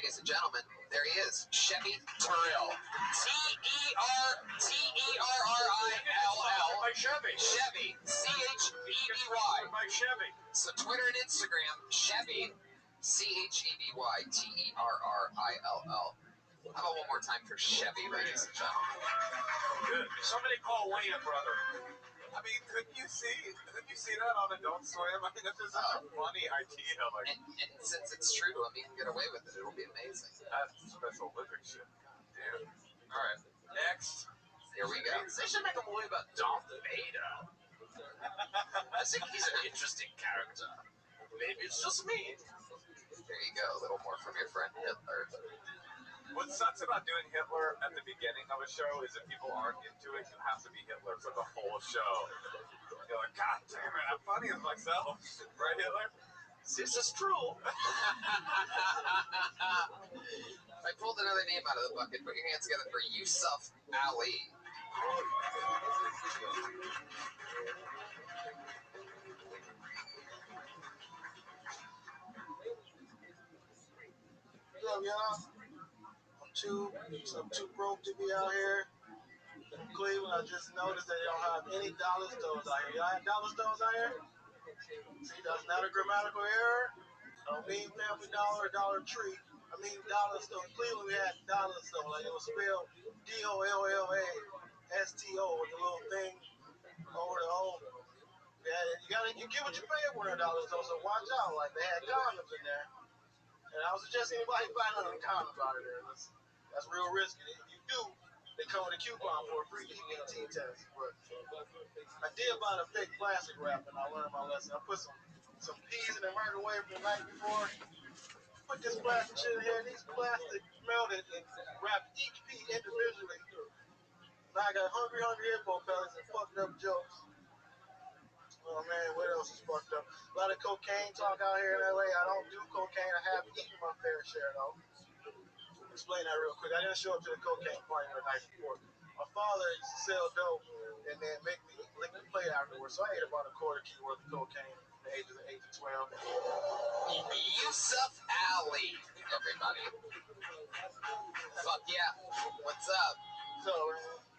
ladies and gentlemen, there he is, Chevy Terrell. T-E-R-R-I-L-L. My Chevy. Chevy. C-H-E-B-Y. My Chevy. So Twitter and Instagram, Chevy. C-H-E-B-Y. T-E-R-R-I-L-L. How about one more time for Chevy, ladies and gentlemen? Good. Somebody call Wayne, brother. I mean, couldn't you see that on Adult Swim? I mean, that's just such a funny idea. Like, and since it's true to him, he can get away with it. It'll be amazing. that's special Olympic shit. Damn. All right, next. Here we go. They should make a movie about Darth Vader. I think he's an interesting character. Maybe it's just me. There you go. A little more from your friend Hitler. What sucks about doing Hitler at the beginning of a show is if people aren't into it, you have to be Hitler for the whole show. You're like, God damn it, I'm funny as myself. Right, Hitler? This is true. I pulled another name out of the bucket. Put your hands together for Yusuf Ali. What's up, y'all? I'm too broke to be out here in Cleveland. I just noticed that they don't have any dollar stores out here. Y'all have dollar stores out here? See, that's not a grammatical error. I don't mean Family Dollar or Dollar Tree. I mean dollar store. In Cleveland, we had dollar store. Like it was spelled D-O-L-L-A-S-T-O with the little thing over the O. Yeah, you get what you pay for in a dollar store, so watch out. Like they had condoms in there. And I would suggest anybody buy none of them condoms out of there. That's real risky. If you do, they come with a coupon for a free EBT test. But I did buy the fake plastic wrap, and I learned my lesson. I put some peas in the microwave the night before. Put this plastic shit in here. These plastic melted and wrapped each pea individually. Now I got hungry hippo bellies and fucked up jokes. Oh man, what else is fucked up? A lot of cocaine talk out here in LA. I don't do cocaine. I have eaten my fair share though. Explain that real quick. I didn't show up to the cocaine party the night before. My father used to sell dope and then make me lick the plate afterwards. So I ate about a quarter key worth of cocaine from the ages of 8 to 12. Yusuf Ali, everybody. Fuck yeah. What's up? So,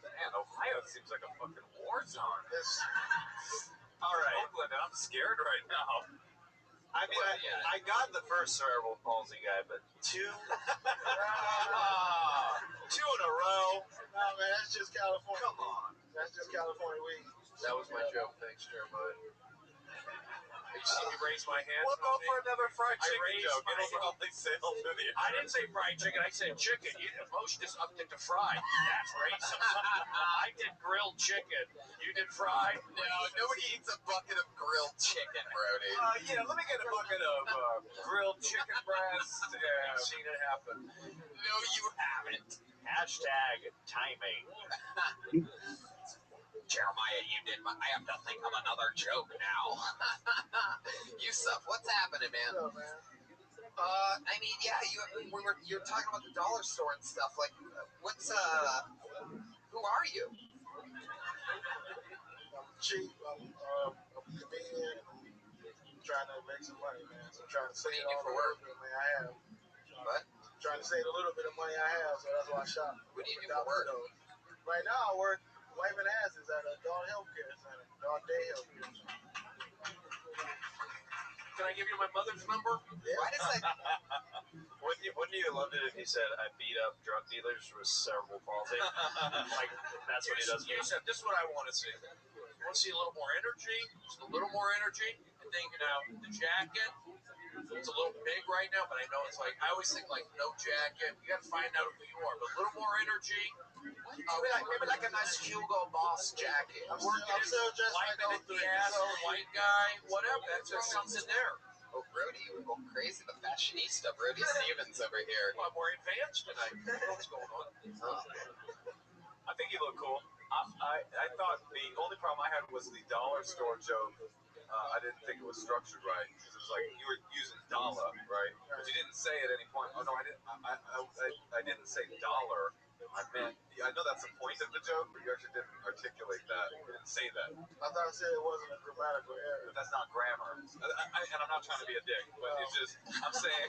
Man, Ohio seems like a fucking war zone. All right. Oakland, I'm scared right now. I mean, I got the first cerebral palsy guy, but two in a row. Nah, man, that's just California. Come on. That's just California weed. That was my joke. Thanks, Jeremiah. You see me raise my hand? We'll go for another fried I chicken raised joke. my It'll hand. probably sail to the I didn't say fried chicken. I said chicken. You motioned us up to fried. That's racist. I did grilled chicken. You did fried. No, nobody eats a bucket of grilled chicken, Brody. Yeah, let me get a bucket of grilled chicken breast. I've seen it happen. No, you haven't. Hashtag timing. Jeremiah, you did. I have to think of another joke now. Yusuf, what's happening, man? What's up, man? I mean, yeah, you're talking about the dollar store and stuff. Like, who are you? I'm cheap. I'm a comedian. I'm trying to make some money, man. So I'm trying to save all the work money I have. What? I'm trying to save a little bit of money I have, so that's why I shop. What do you do for work? Right now, I work wiping asses at a adult healthcare center, adult day healthcare. Can I give you my mother's number? Yeah. Why does that? Wouldn't you love it if he said, I beat up drug dealers with cerebral palsy? Like, that's what he does. You said, this is what I want to see. I want to see a little more energy, just a little more energy. I think, the jacket, it's a little big right now, but I know it's like, I always think like, no jacket. You got to find out who you are, but a little more energy. Maybe like a nice Hugo Boss jacket. I'm still dressed like Wiping those at the ass, white guy, whatever. There's something there. Oh, Brody, you were going crazy. The fashionista, Brody Stevens over here. Well, I'm more advanced tonight. What's going on? I think you look cool. I thought the only problem I had was the dollar store joke. I didn't think it was structured right because it was like you were using dollar, right? But you didn't say at any point. Oh no, I didn't. I didn't say dollar. I know that's the point of the joke, but you actually didn't articulate that. You didn't say that. I thought I said it wasn't a grammatical error. But that's not grammar. And I'm not trying to be a dick, but it's just, I'm saying,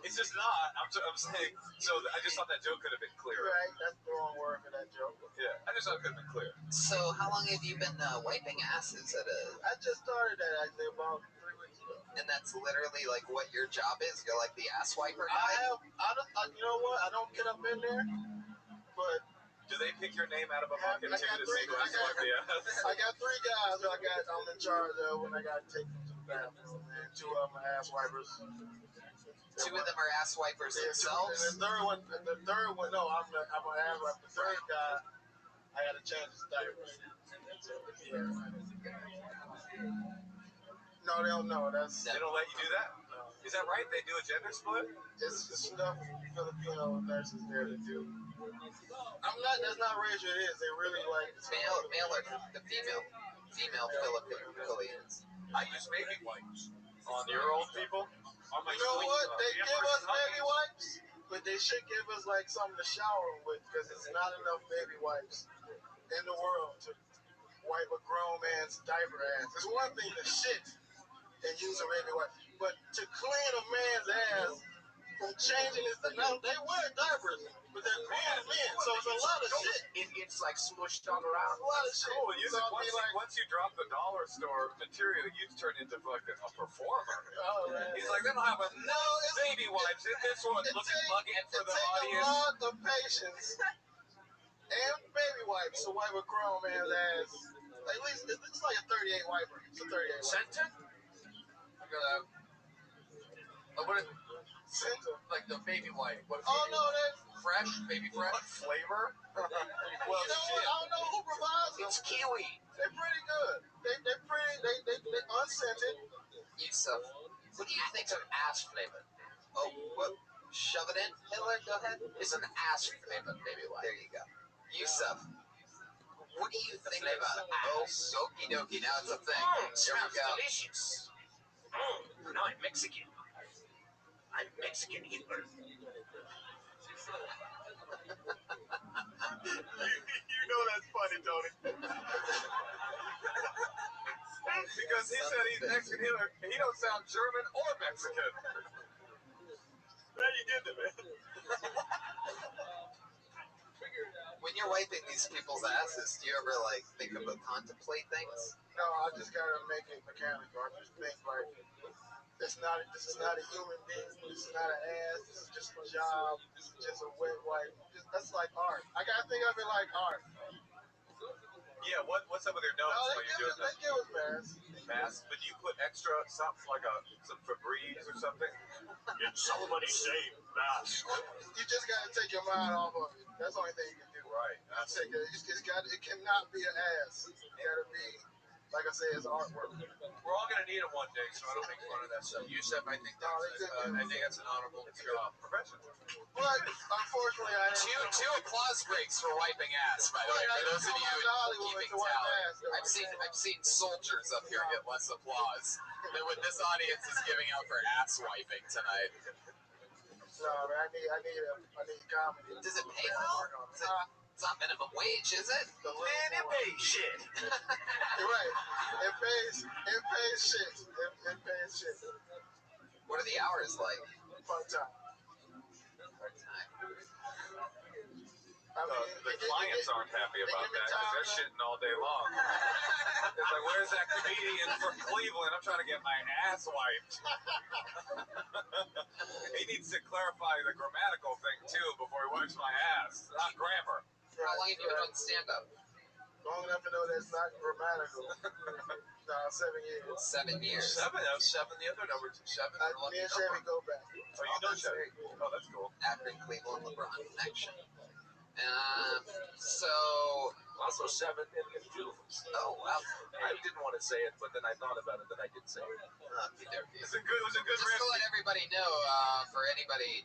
it's just not. I'm saying, so I just thought that joke could have been You're clearer. right. That's the wrong word for that joke. Yeah, I just thought it could have been clear. So how long have you been wiping asses at a? I just started that actually about 3 weeks ago. And that's literally like what your job is. You're like the ass wiper guy. You know what? I don't get up in there, but Do they pick your name out of a bucket I too got to see who has to wipe the ass? I got 3 guys that I'm in charge of when I got to take them to the bathroom, and 2 of them are ass wipers. 2 of them are ass wipers themselves. And the third one, no, I'm an ass wiper. The third guy, I got to change his diapers. So, yeah. No, they don't know. They don't let you do that? No. Is that right? They do a gender split? It's stuff Filipino nurses there to do. That's not racial. It is. They really like Male or the female Philippines. I use baby wipes on your old people. On my You know what? They Yeah, give us honey. baby wipes, but they should give us like something to shower with because there's not enough baby wipes in the world to wipe a grown man's diaper ass. It's one thing to shit and use a baby wipe, but to clean a man's ass from changing his now they wear diapers, but they're grown men, so it's a lot of shit. It's like smushed all around. A lot of shit. Cool. So I'll be like, Once you drop the dollar store material, you turn into fucking a performer. oh man. He's like, they don't have enough baby wipes. This one looking bugging for the audience. It takes a lot of patience and baby wipes to wipe a grown man's ass. At least it's like a 38 wiper. It's a 38 wiper. Center? I'm gonna. What is Center. like the baby wipe? What Oh no, that's fresh? Baby fresh? What flavor? Well, you know what? I don't know who provides them. It's kiwi. They're pretty good. They're pretty. They unscented. Yusuf, what do you think It's an ass flavor. Oh, what? Shove it in, Hitler. Go ahead. It's an ass flavor, baby wipe. There you go. Yusuf, what do you think flavor about? of Oh, ass. okie dokie. Now it's a thing. It Here smells we go. delicious. Now I'm Mexican. I'm Mexican Hitler. You know that's funny, Tony. Because he said he's Mexican Hitler. He don't sound German or Mexican. Now you get it, man. When you're wiping these people's asses, do you ever like think about contemplate things? No, I just gotta make it mechanical. I just think like this is not a human being. This is not an ass. This is just a job. This is just a wet wipe. That's like art. I gotta think of it like art. Yeah, what's up with your No, nose they while you're give doing us masks. mask? But do you put extra something like some Febreze or something? Did somebody say mask? You just gotta take your mind off of it. That's the only thing you can do. Right. It cannot be an ass. It gotta be, like I said, it's artwork. We're all gonna need it one day, so I don't make fun of that stuff. Yusuf, I think that's an honorable profession. But unfortunately, I didn't. Two applause breaks for wiping ass, by the way. For those of you keeping tally, I've seen soldiers up here get less applause than what this audience is giving out for ass wiping tonight. No, man, I need comedy. Does it pay well? It's not minimum wage, is it? Man, it pays shit. You're right. It pays shit. It pays shit. What are the hours like? Part-time. Part-time. I mean, The clients aren't happy about that because they're shitting all day long. It's like, where's that comedian from Cleveland? I'm trying to get my ass wiped. He needs to clarify the grammatical thing too before he wipes my ass. Not grammar. How long have you been on stand-up? Long enough to know that's not grammatical. No, 7 years. 7 years. That was seven. The other number 7. Me and Chevy go back. Oh, you know Chevy? Oh, that's cool. Akron, Cleveland, LeBron connection. So, Also 7 in June. oh wow. I didn't want to say it, but then I thought about it, then I did say it. Okey-dokey. It was a good Just to let everybody know, for anybody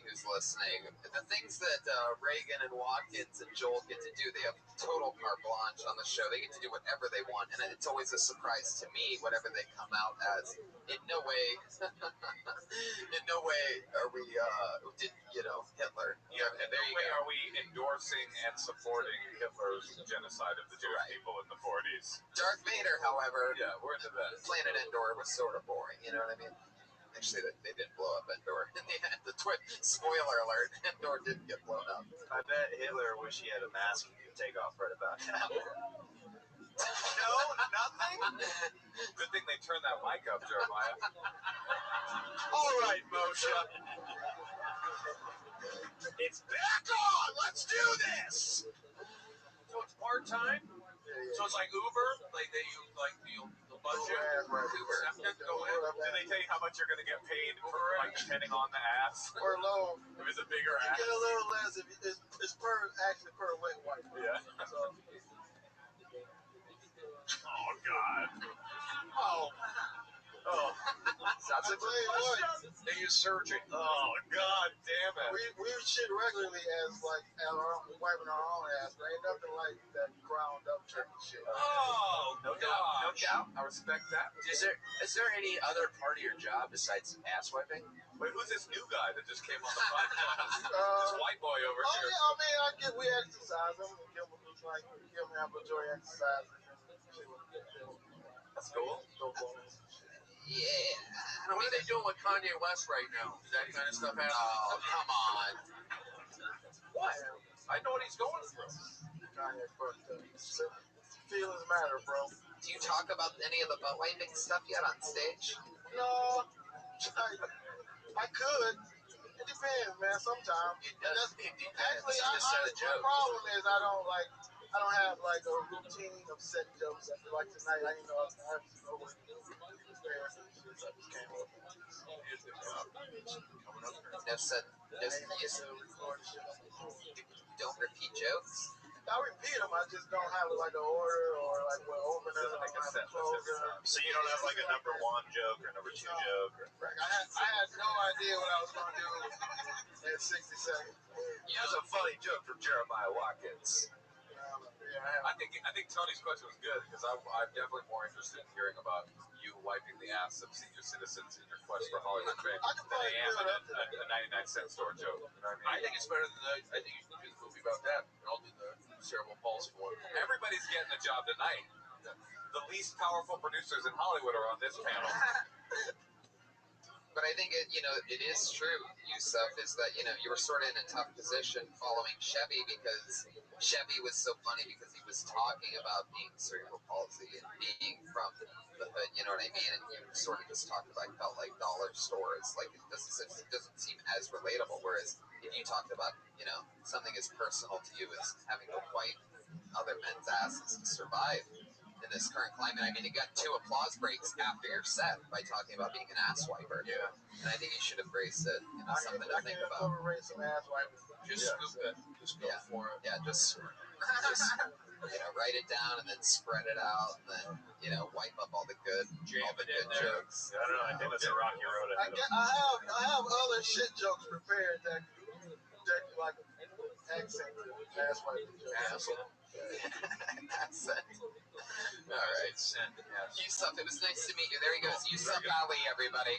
who's listening, the things that Reagan and Watkins and Joel get to do, they have total carte blanche on the show. They get to do whatever they want, and it's always a surprise to me whatever they come out as. In no way are we Hitler. Yeah, in no way are we endorsing and supporting Hitler's genocide of the Jewish people in the 40s. Darth Vader, however, Yeah, we're into that. Planet Endor was sort of boring. You know what I mean? Actually, they didn't blow up Endor. In the end, spoiler alert, Endor didn't get blown up. I bet Hitler wish he had a mask he could take off right about now. No, nothing? Good thing they turned that mic up, Jeremiah. All right, Moshe. It's back on. Let's do this. So it's part-time? So it's like Uber? Like the budget? Uber. Go in? Do they tell you how much you're going to get paid for, like, depending on the ass? Or low. If it's a bigger You ass? get a little less if it's per wet wipe. Yeah. So, Oh, God. Oh. that's a good one. They use surgery. Oh, God damn it. We shit regularly as wiping our own ass, but ain't nothing like that ground up turkey shit. Oh, No doubt. No doubt. I respect that. Is there any other part of your job besides ass wiping? Wait, who's this new guy that just came on the podcast? This white boy over Oh here. yeah, I mean, we exercise them. Give them ambulatory exercises. That's cool. Yeah. What are they doing with Kanye West right now? Is that kind of stuff happening? Oh, come on. What? I know what he's going through. Kanye fucked up. Feelings matter, bro. Do you talk about any of the butt wiping stuff yet on stage? No, I could. It depends, man. Sometimes. Actually, my problem is I don't have like a routine of set jokes. I feel like tonight I didn't know I have to go with I just came up. No set. Don't repeat jokes. I repeat them. I just don't have like an order or like what opener. Like a set. So you don't have like a number one joke or number two joke? Or... I had no idea what I was going to do at 60 seconds. That's a funny joke from Jeremiah Watkins. I think Tony's question was good because I'm definitely more interested in hearing about you wiping the ass of senior citizens in your quest for Hollywood fame than I am a 99-cent store joke. You know what I mean? I think it's better than I think you should do the movie about that. And I'll do the cerebral palsy one. Everybody's getting a job tonight. The least powerful producers in Hollywood are on this panel. But I think it is true, Yusuf, is that, you were sort of in a tough position following Chevy because Chevy was so funny because he was talking about being cerebral palsy and being from the hood, you know what I mean? And you sort of just talked about, felt like dollar stores, like it doesn't seem as relatable. Whereas if you talked about, something as personal to you as having to wipe other men's asses to survive in this current climate, I mean, you got 2 applause breaks after your set by talking about being an ass wiper. Yeah. And I think you should embrace it. Something to think about. Overrate some ass wipers. Just scoop it. Just go for it. Yeah, just write it down and then spread it out and then, wipe up all the good jokes. I don't know. I think that's a rocky road ahead of I have other shit jokes prepared that like accent ass wiping jokes. Accent. All right. Yusuf, it was nice to meet you. There he goes. Yusuf Ali, everybody.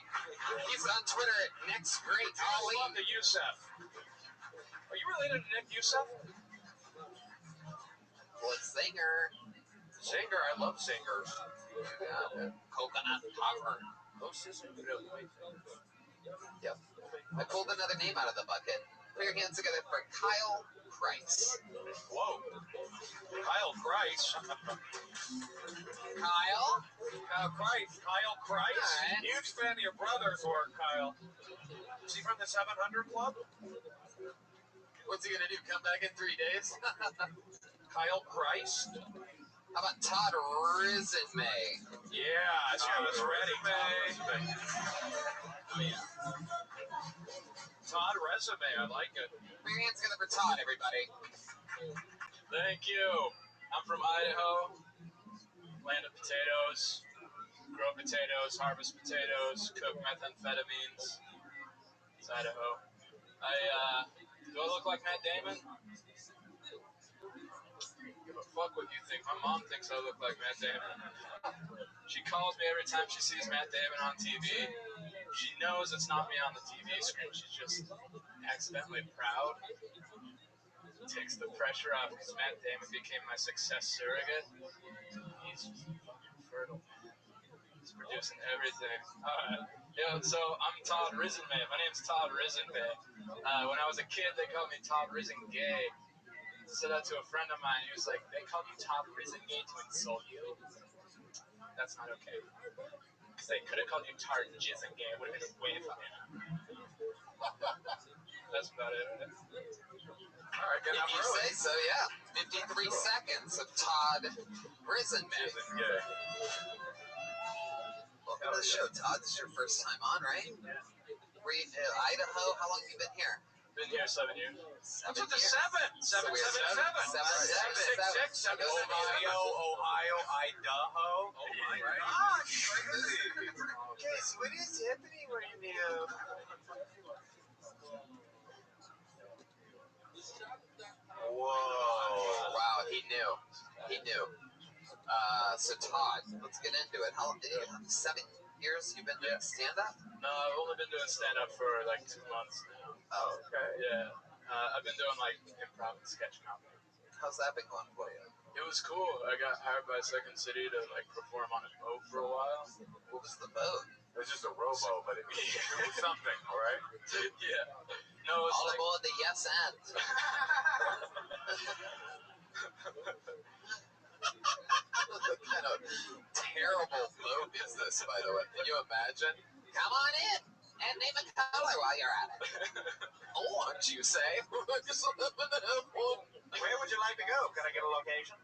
He's on Twitter at Next Great Ali. to Yusuf. Are you related to Nick Yusuf? What singer? Singer. I love singers. Coconut Popper. Yep. I pulled another name out of the bucket. Put your hands together for Kyle Price. Whoa. Kyle Price. Kyle? Kyle Price. Right. Huge fan of your brother's work, Kyle. Is he from the 700 Club? What's he gonna do? Come back in 3 days? Kyle Price? How about Todd Risenmay? Yeah, I see I was ready. Oh yeah. Todd Resume, I like it. Put your hands together for Todd, everybody. Thank you. I'm from Idaho, land of potatoes. Grow potatoes, harvest potatoes, cook methamphetamines. It's Idaho. Do I look like Matt Damon? Give a fuck what you think. My mom thinks I look like Matt Damon. She calls me every time she sees Matt Damon on TV. She knows it's not me on the TV screen. She's just accidentally proud. Takes the pressure off because Matt Damon became my success surrogate. He's fertile. He's producing everything. So I'm Todd Risenbay. My name's Todd Risenbay. When I was a kid, they called me Todd Risengay. I said that to a friend of mine. He was like, they called you Todd Risengay to insult you? That's not okay. Because they could have called you Todd Risengay. It would have been way funnier. That's about it. All right, if you say so, yeah. 53 seconds of Todd Risenbay. Welcome to the show, Todd. This is your first time on, right? Yeah. Were you in Idaho? How long have you been here? Been here 7 years. 7 What's with the years. seven? So Seven, we have seven, seven. Ohio, Idaho. Oh my gosh, crazy. Casey, what is happening right now? Whoa. Wow, he knew. So Todd, let's get into it. How 7 years you've been doing stand-up? No, I've only been doing stand-up for like 2 months now. Oh, okay. Yeah. I've been doing like improv and sketch comedy. How's that been going for you? It was cool. I got hired by Second City to like perform on a boat for a while. What was the boat? It was just a rowboat, but it was something, all right? Yeah. No, it's All like aboard the Yes End. What kind of terrible boat is this, by the way? Can you imagine? Come on in and name a color while you're at it. Orange, you say? Where would you like to go? Can I get a location?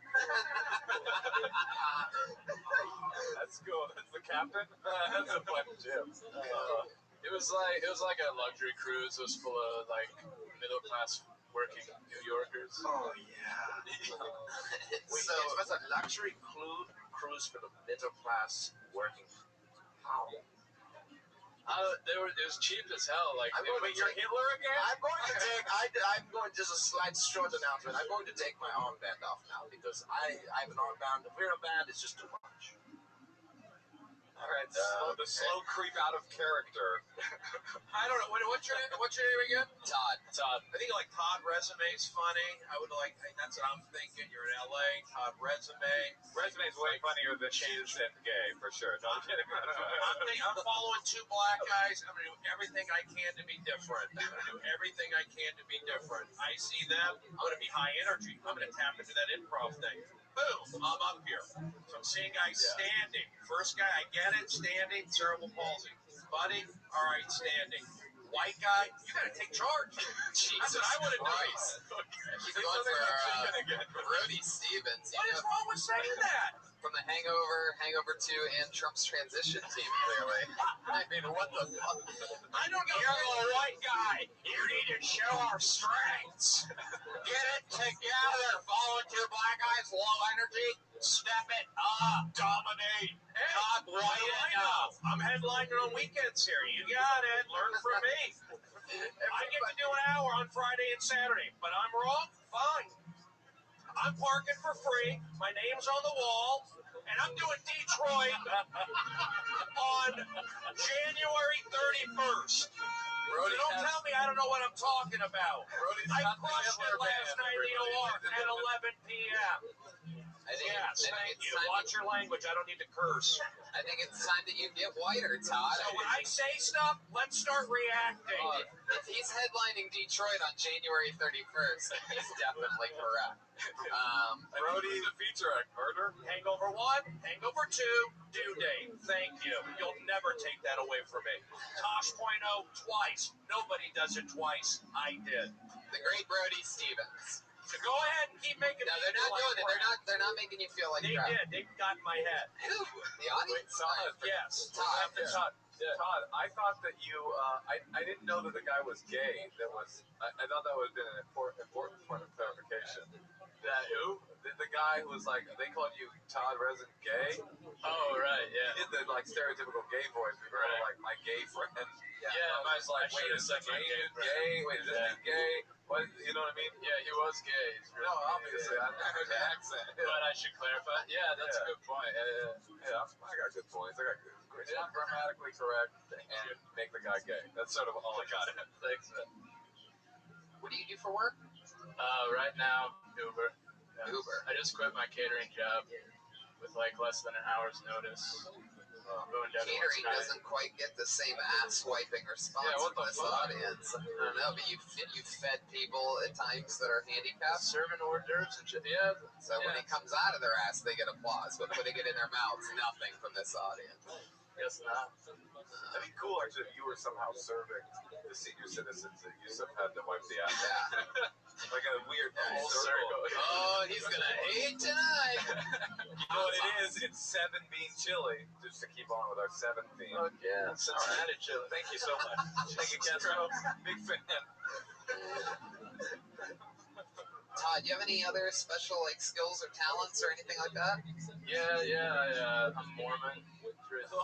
That's cool. That's the captain? That's a fun Jim. it was like a luxury cruise. It was full of like middle class working New Yorkers. Oh, yeah. Wait, So, it was a luxury cruise for the middle class working. How? It was cheap as hell. Like, Wait, you're Hitler again? I'm going just a slight short announcement. I'm going to take my armband off now because I have an armband. If we're a band, it's just too much. All right, the slow creep out of character. I don't know. What's your name again? Todd. I think like Todd Resume's funny. That's what I'm thinking. You're in LA. Todd Resume. Resume's way funnier than Change and Gay, for sure. No, I'm kidding. I'm following two black guys. I'm going to do everything I can to be different. I see them. I'm going to be high energy. I'm going to tap into that improv thing. Boom. I'm up here. So I'm seeing guys standing. First guy, I get it. Standing. Cerebral palsy. Buddy, all right, standing. White guy, you got to take charge. Jesus That's what I would have done. Christ. He's going for Brody Stevens. What is wrong with saying that? From the Hangover 2, and Trump's transition team, clearly. I mean, what the fuck? I don't know. You're the white guy. You need to show our strengths. Get it together. Volunteer black guys, low energy. Step it up. Dominate. Not white enough. I'm headlining on weekends here. You got it. Learn from me. I get to do an hour on Friday and Saturday, but I'm wrong? Fine. I'm parking for free. My name's on the wall, and I'm doing Detroit on January 31st. Brody So don't tell me I don't know what I'm talking about. I crushed it last night in the OR at 11 p.m. Yes, thank you. Watch your language. I don't need to curse. I think it's time that you get whiter, Todd. So when I say stuff, let's start reacting. If he's headlining Detroit on January 31st, then he's definitely correct. Brody, the feature act, murder. Hangover 1, Hangover 2, due date. Thank you. You'll never take that away from me. Tosh.0 twice. Nobody does it twice. I did. The great Brody Stevens. So go ahead and keep making. No, they're not doing it. They're not making you feel like They crap. did. They got in my head. Who? The audience? Yes. Todd, I thought that you, I didn't know that the guy was gay. I thought that would have been an important point of clarification. That who? The guy who was like, they called you Todd Resin gay. Oh, right, yeah. He did the like stereotypical gay voice. People were like, my gay friend. Yeah, I was like, wait, is this my gay? Gay? Wait, is this dude gay? What? You know what I mean? Yeah, he was gay. He's really No, gay, obviously, I heard the accent. But I should clarify. Yeah, that's a good point. Yeah, I got good points. I got good. It's not grammatically correct and make the guy gay. That's sort of all I got. Thanks, man. What do you do for work? Right now, Uber. Yeah. Uber. I just quit my catering job with like less than an hour's notice. Catering doesn't quite get the same ass-wiping response from this audience. I don't know, but you've fed people at times that are handicapped? Serving hors d'oeuvres and shit, yeah. So when it comes out of their ass, they get applause, but putting it in their mouths, nothing from this audience. Guess not. That'd be cool, actually, if you were somehow serving the senior citizens that Yusuf had to wipe the ass. Yeah. Like a weird full circle. Oh, he's gonna hate tonight. You know what it is? It's 7 bean chili. Just to keep on with our 7 bean. Fuck yeah, Cincinnati chili. Thank you so much. Thank you, Castro. Big fan. Todd, do you have any other special like skills or talents or anything like that? Yeah. I'm Mormon. Wow.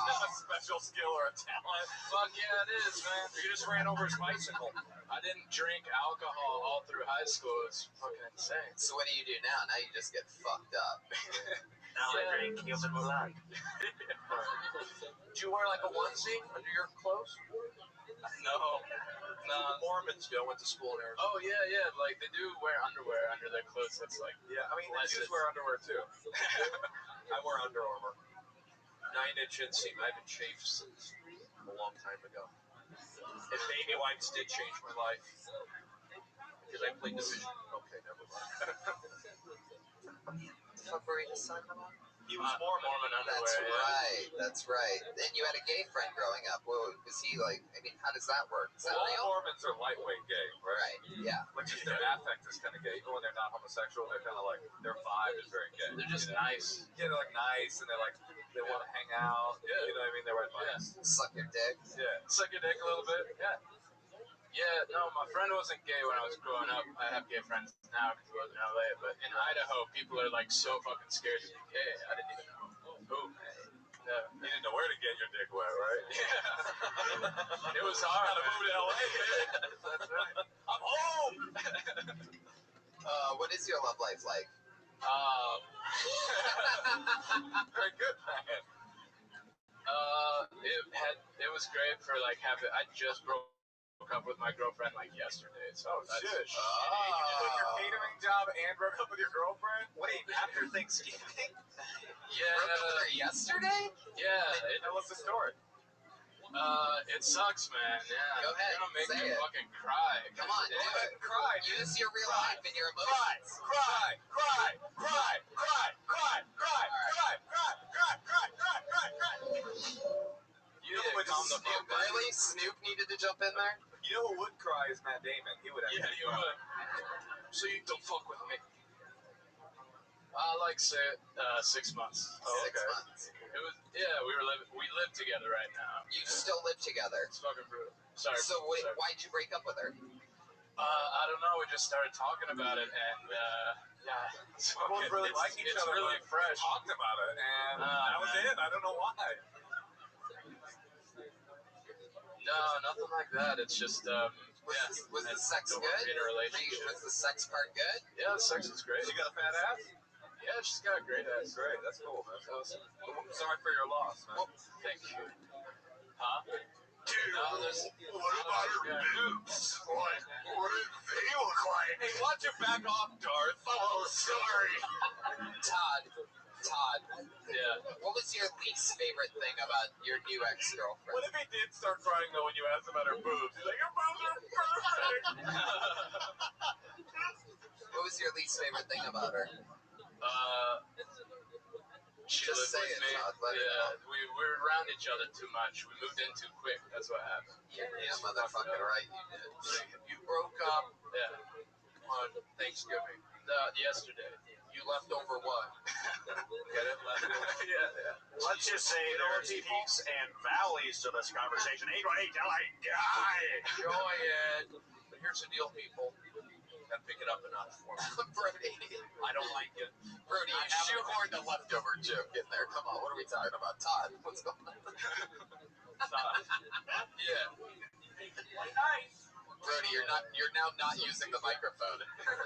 That's not a special skill or a talent. Fuck yeah, it is, man. You just ran over his bicycle. I didn't drink alcohol all through high school. It's fucking insane. So what do you do now? Now you just get fucked up. Now I drink human blood. Do you wear like a onesie under your clothes? No. Mormons do. I went to school in Arizona. Oh yeah. Like they do wear underwear under their clothes. That's like Yeah, I mean, the Jews wear underwear too. I wear Under Armour. 9-inch inseam. I haven't chafed since a long time ago. And baby wipes did change my life. Because I played division. Okay, never mind. What were you just talking about? He was Mormon underwear. That's right. And you had a gay friend growing up. Well, was he like, I mean, how does that work? Is that all real? Mormons are lightweight gay, right? Yeah. Like just their affect is kind of gay. Even when they're not homosexual, they're kind of like, their vibe is very gay. They're just nice. Yeah, they're like nice and they're like, they want to hang out. Yeah. You know what I mean? They're right vibes. Suck your dick. Yeah. Suck your dick a little bit. Yeah. Yeah, no, my friend wasn't gay when I was growing up. I have gay friends now because he was in LA. But in Idaho, people are like so fucking scared to be gay. I didn't even know. Who? Yeah. You didn't know where to get your dick wet, right? Yeah. It was hard. Gotta move to LA, baby. That's right. I'm home. What is your love life like? Very good, man. It was great for like having. I just broke up with my girlfriend like yesterday. So that's shit. You quit your catering job and broke up with your girlfriend? Wait, after Thanksgiving? Yeah. Broke up with her yesterday? Yeah. Tell us the story. It sucks, man. Yeah. Go ahead, You're gonna make say me it. fucking cry. Come on, do it. Cry. Use your real life and your emotions. You need to calm the fuck down. Really? Snoop needed to jump in there? You know who would cry is Matt Damon. He would actually Yeah, you cry. would. So you don't fuck with me. Like say 6 months. Oh, 6 okay. months. It was we live together right now. You still live together. It's fucking brutal. Sorry. So why'd you break up with her? I don't know. We just started talking about it, and yeah, We both really like each it's other. really but fresh. We talked about it, and that was man. it. I don't know why. No, nothing like that. It's just Was the sex don't good? wanna be in a relationship. Was the sex part good? Yeah, the sex is great. She got a fat ass? Yeah, she's got a great ass. Great, that's cool, man. Awesome. I'm sorry for your loss, man. Thank you. Huh? Dude, No, there's. what about her boobs? What did they look like? Hey, watch your back off, Darth. Oh, sorry. Todd, Yeah. what was your least favorite thing about your new What ex-girlfriend? if he did start crying, though, when you asked about her boobs? He's like, your boobs are perfect. What was your least favorite thing about her? She Just lived say with it, me. Todd, let it Yeah, we were around each other too much. We moved in too quick. That's what happened. Yeah, motherfucking right, you did. You broke up Yeah. on Thanksgiving. Yesterday. You left over what? Get it? Left over. Yeah. Let's just say there's peaks and valleys to this conversation. 818 LA, die! Enjoy it. But here's the deal, people. Gotta pick it up a notch for me. Brody. I don't like it. Brody, you shoehorned a leftover joke in there. Come on, what are we talking about? Todd, what's going on? Yeah. Brody, you're now not using the microphone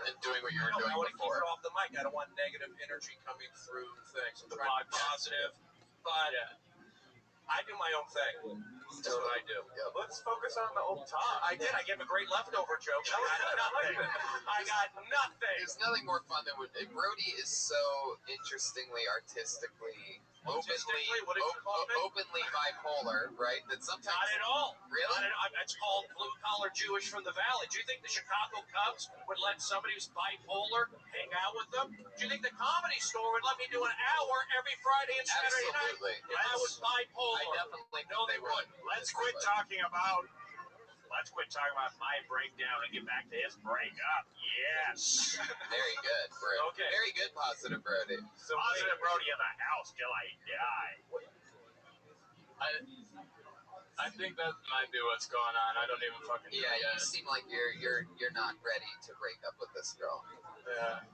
and doing what you were I doing want to keep before. it off the mic. I don't want negative energy coming through things. I'm trying to be positive, but I do my own thing. That's what I do. Yeah. Let's focus on the old Todd. I did. I gave a great leftover joke. I got nothing. I got nothing. There's nothing more fun than when Brody is so interestingly, artistically, Artistically? What did you call me? openly bipolar, right? That sometimes Not at all. Really? Not at all. It's called blue-collar Jewish from the Valley. Do you think the Chicago Cubs would let somebody who's bipolar hang out with them? Do you think the Comedy Store would let me do an hour every Friday and Saturday Absolutely. night if I was bipolar? I definitely No, they wouldn't. Let's quit talking about my breakdown and get back to his breakup. Yes. Very good, Brody. Okay. Very good, positive Brody. So positive Brody in the house till I die. I think that might be what's going on. I don't even fucking know Yeah, you yet. seem like you're not ready to break up with this girl. Yeah.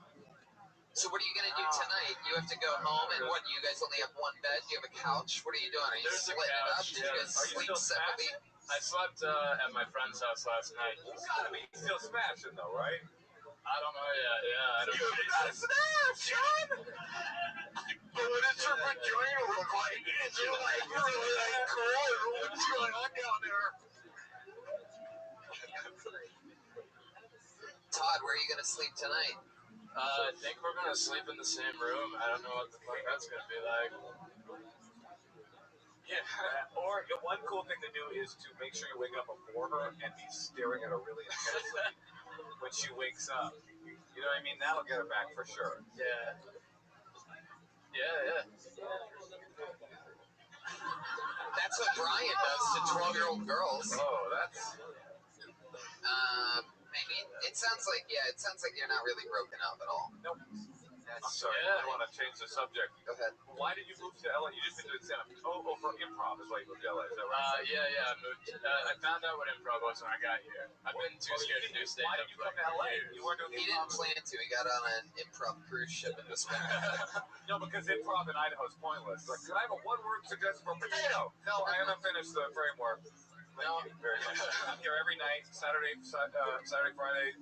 So what are you gonna do tonight? You have to go home, and what? You guys only have one bed. Do you have a couch? What are you doing? Are you There's a splitting it up? couch, Did you yeah. guys Are you sleep still separately? I slept at my friend's house last night. You gotta be still smashing though, right? I don't know yet. Yeah, I don't know. gotta smash, son! But what does your vagina look like? Is it like really like cool? What's going on down there? Todd, where are you gonna sleep tonight? I think we're gonna sleep in the same room. I don't know what the fuck that's gonna be like. Yeah. Or one cool thing to do is to make sure you wake up before her and be staring at her really intensely when she wakes up. You know what I mean? That'll get her back for sure. Yeah. Yeah. That's what Brian does to 12-year-old girls. Oh, that's... Maybe it sounds like you're not really broken up at all. Nope. I'm sorry, Yeah. I want to change the subject. Go ahead. Why did you move to LA? You just been doing stand-up. Oh, for improv is why you moved to LA. Is that right? Yeah. I moved. I found out what improv was when I got here. I've been too scared to do Why stand-up. did you come to LA? You weren't doing He didn't plan to. He got on an improv cruise ship and just went. No, because improv in Idaho is pointless. Like, can I have a one-word suggestion for potato? No, I haven't finished the framework. No. Thank you very much. I'm here every night, Saturday, Friday,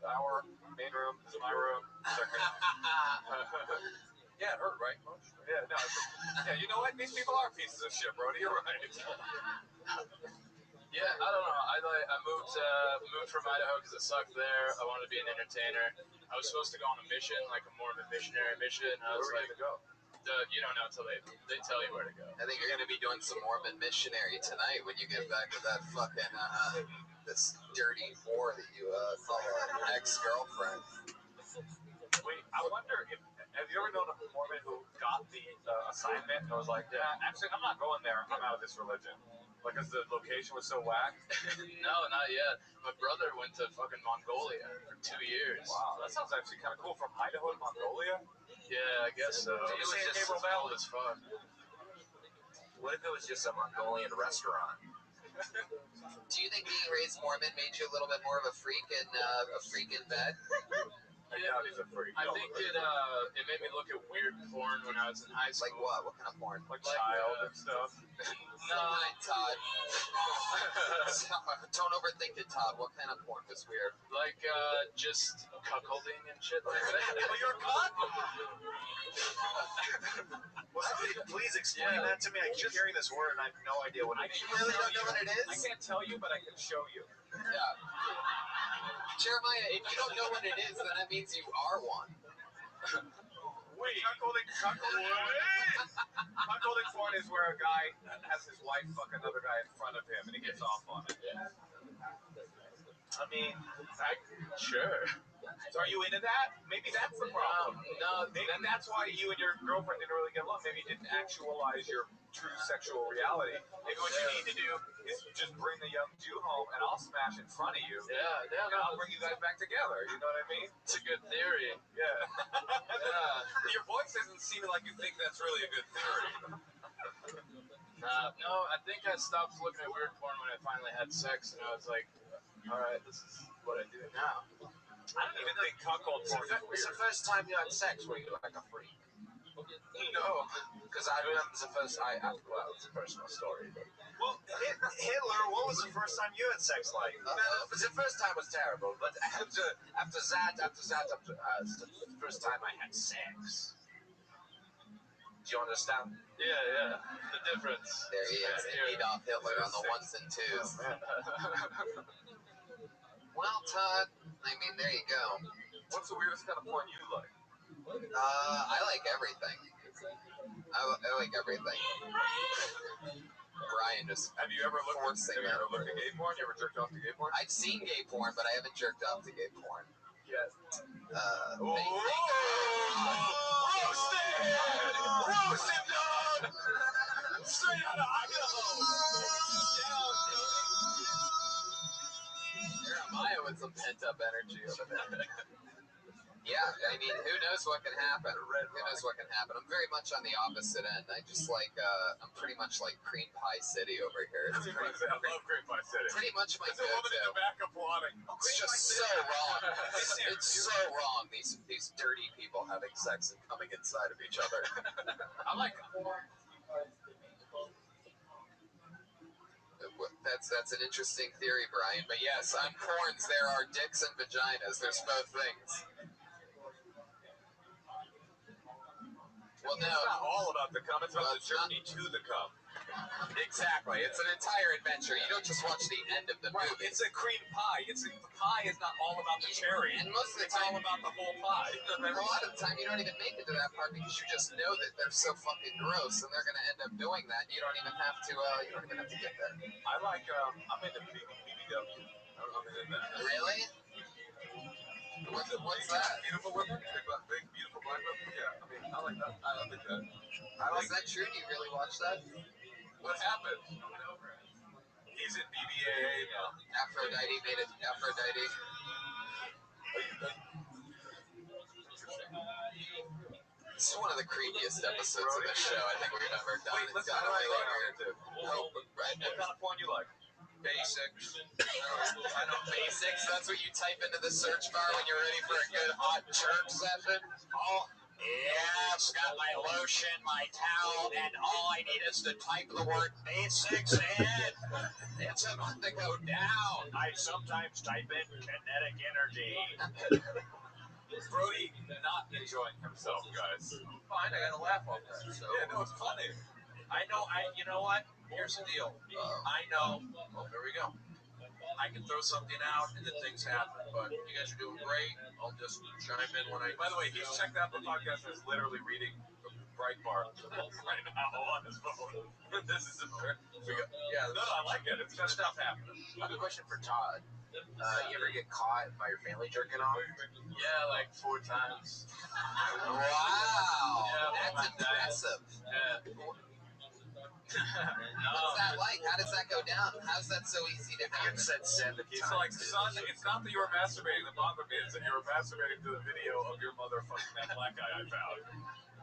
hour, main room. This is my room. Yeah, it hurt, right? Yeah, no. Yeah, you know what? These people are pieces of shit, Brody. You're right. Yeah, I don't know. I moved from Idaho because it sucked there. I wanted to be an entertainer. I was supposed to go on a mission, like a Mormon missionary mission. I was Where were you like, going to go? you don't know until they tell you where to go. I think you're gonna be doing some Mormon missionary tonight when you get back with that fucking this dirty whore that you call an ex-girlfriend. Wait, I wonder if have you ever known a Mormon who got the assignment and was like, yeah, actually, I'm not going there. I'm out of this religion. Like, because the location was so whack. No, not yet. My brother went to fucking Mongolia for 2 years. Wow, that sounds actually kind of cool. From Idaho to Mongolia? Yeah, I guess so. Did you say it just Gabriel cold Valley? as fuck. What if it was just a Mongolian restaurant? Do you think being raised Mormon made you a little bit more of a freak in bed? I doubt he's a freak. I think it made me look at weird porn when I was in high school. Like what? What kind of porn? Like child and stuff. No, Todd. Don't overthink it, Todd. What kind of porn was weird? Like just cuckolding and shit like that. Well, you're a cunt. Please explain that to me. I keep hearing this word and I have no idea what it is. You really don't know what it is? I can't tell you, but I can show you. Yeah. Jeremiah, if you don't know what it is, then that means you are one. Cuckolding porn is where a guy has his wife fuck another guy in front of him and he gets off on it. I mean, Sure. so are you into that? Maybe that's the problem. No, Maybe that's why you and your girlfriend didn't really get along. Maybe you didn't actualize your true sexual reality. Maybe what you need to do is just bring the young Jew home and I'll smash in front of you. Yeah, And I'll bring you guys back together. You know what I mean? it's a good theory. Yeah. Yeah. Your voice isn't seeming like you think that's really a good theory. No, I think I stopped looking at weird porn when I finally had sex, and I was like, all right, this is what I do now. I don't even think cuckold porn is It's the weird. first time you had sex where you were like a freak. No. Because I remember the first. It's a personal story. But, Well, Hitler, what was the first time you had sex like? but the first time was terrible. But after the first time I had sex. Do you understand? Yeah. The difference. There he is, Adolf Hitler on the ones and twos. Well, Todd, I mean, there you go. What's the weirdest kind of porn you like? I like everything. I like everything. Brian just Have you ever looked at gay porn? You ever jerked off to gay porn? I've seen gay porn, but I haven't jerked off to gay porn. Yes. Roasted, dog! Straight out of Idaho! Jeremiah with some pent-up energy over there. Yeah, I mean, who knows what can happen? Who knows what can happen? I'm very much on the opposite end. I just like, I'm pretty much like Cream Pie City over here. It's I love Great Pie City. pretty much my There's a woman in go-to. the back applauding. It's just so wrong. It's so wrong. These dirty people having sex and coming inside of each other. I like it. That's an interesting theory, Brian. But yes, on porns there are dicks and vaginas. There's both things. Well, no. It's not all about the cum. It's about the journey to the cum. Exactly. It's an entire adventure. You don't just watch the end of the Right. movie. It's a cream pie. The pie is not all about the cherry. And most of the It's all time, about the whole pie. a lot of the time, you don't even make it to that part because you just know that they're so fucking gross, and they're gonna end up doing that. You don't even have to. You don't even have to get there. I like. I'm into BBW. I'm into that. Really? What's that? Beautiful women. Big beautiful black women. Yeah. I mean, I like that. I like that. Is that true? Do you really watch that? What happened? He's in BBAA now. Aphrodite made it. Aphrodite. This is one of the creepiest episodes of the show I think we've ever done. Wait, It's listen. got What really weird. kind of porn you like? Basics. I know basics. That's what you type into the search bar when you're ready for a good hot jerk session. Oh, yes, got my lotion, my towel, and all I need is to type the word basics in. It's about to go down. I sometimes type in kinetic energy. Brody not enjoying himself, guys. Fine, I gotta laugh off that. So. Yeah, no, it's funny. You know what? Here's the deal. I know. Well, there we go. I can throw something out and then things happen, but you guys are doing great. I'll just chime in when I. By the way, he's checked out the podcast and is literally reading Breitbart right now on his phone. This is no, I like it. It's got stuff happening. I have a question for Todd. You ever get caught by your family jerking off? Yeah, like 4 times. Wow, Yeah, that's impressive. Yeah. What's that like? How does that go down? How's that so easy to do? It said 7 He's times. like, son, it's not that you were masturbating that bothered me, it's that you were masturbating to the video of your mother fucking that black guy I found.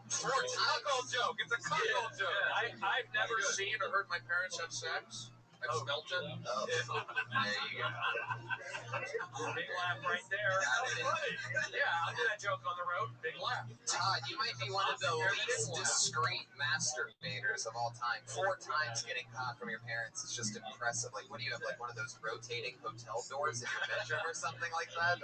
4 times? Cuckold joke. It's a cuckold joke. Yeah. I've never seen or heard my parents have sex. I've smelt it. Oh, there you go. Big laugh right there. That's funny. Yeah, I'll do that joke on the road. Big laugh. Todd, you might be one of the least discreet masturbators of all time. 4 times getting caught from your parents is just impressive. Like, what do you have, like one of those rotating hotel doors in your bedroom or something like that?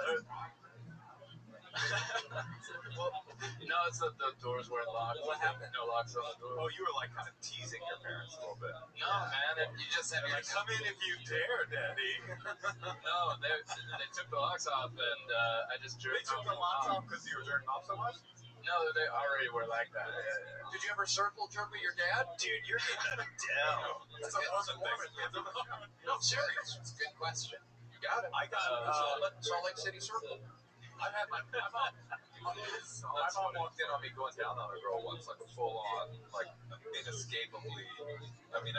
No, it's the doors weren't locked. What happened? No locks on the door. Oh, you were like kind of teasing your parents a little bit. No, man. You just have They're your like, come in if you dare, Daddy. No, they took the locks off, and I just They jerked took the locks off because you were jerking off so much? No, they already were like that. Yeah. Did you ever circle jerk with your dad? Dude, you're getting down. That's a Mormon thing. No, serious. It's a good question. You got it. I got Salt Lake City Circle. I've had my mom walked in on me going down on a girl once, like a full on, like inescapably. I mean,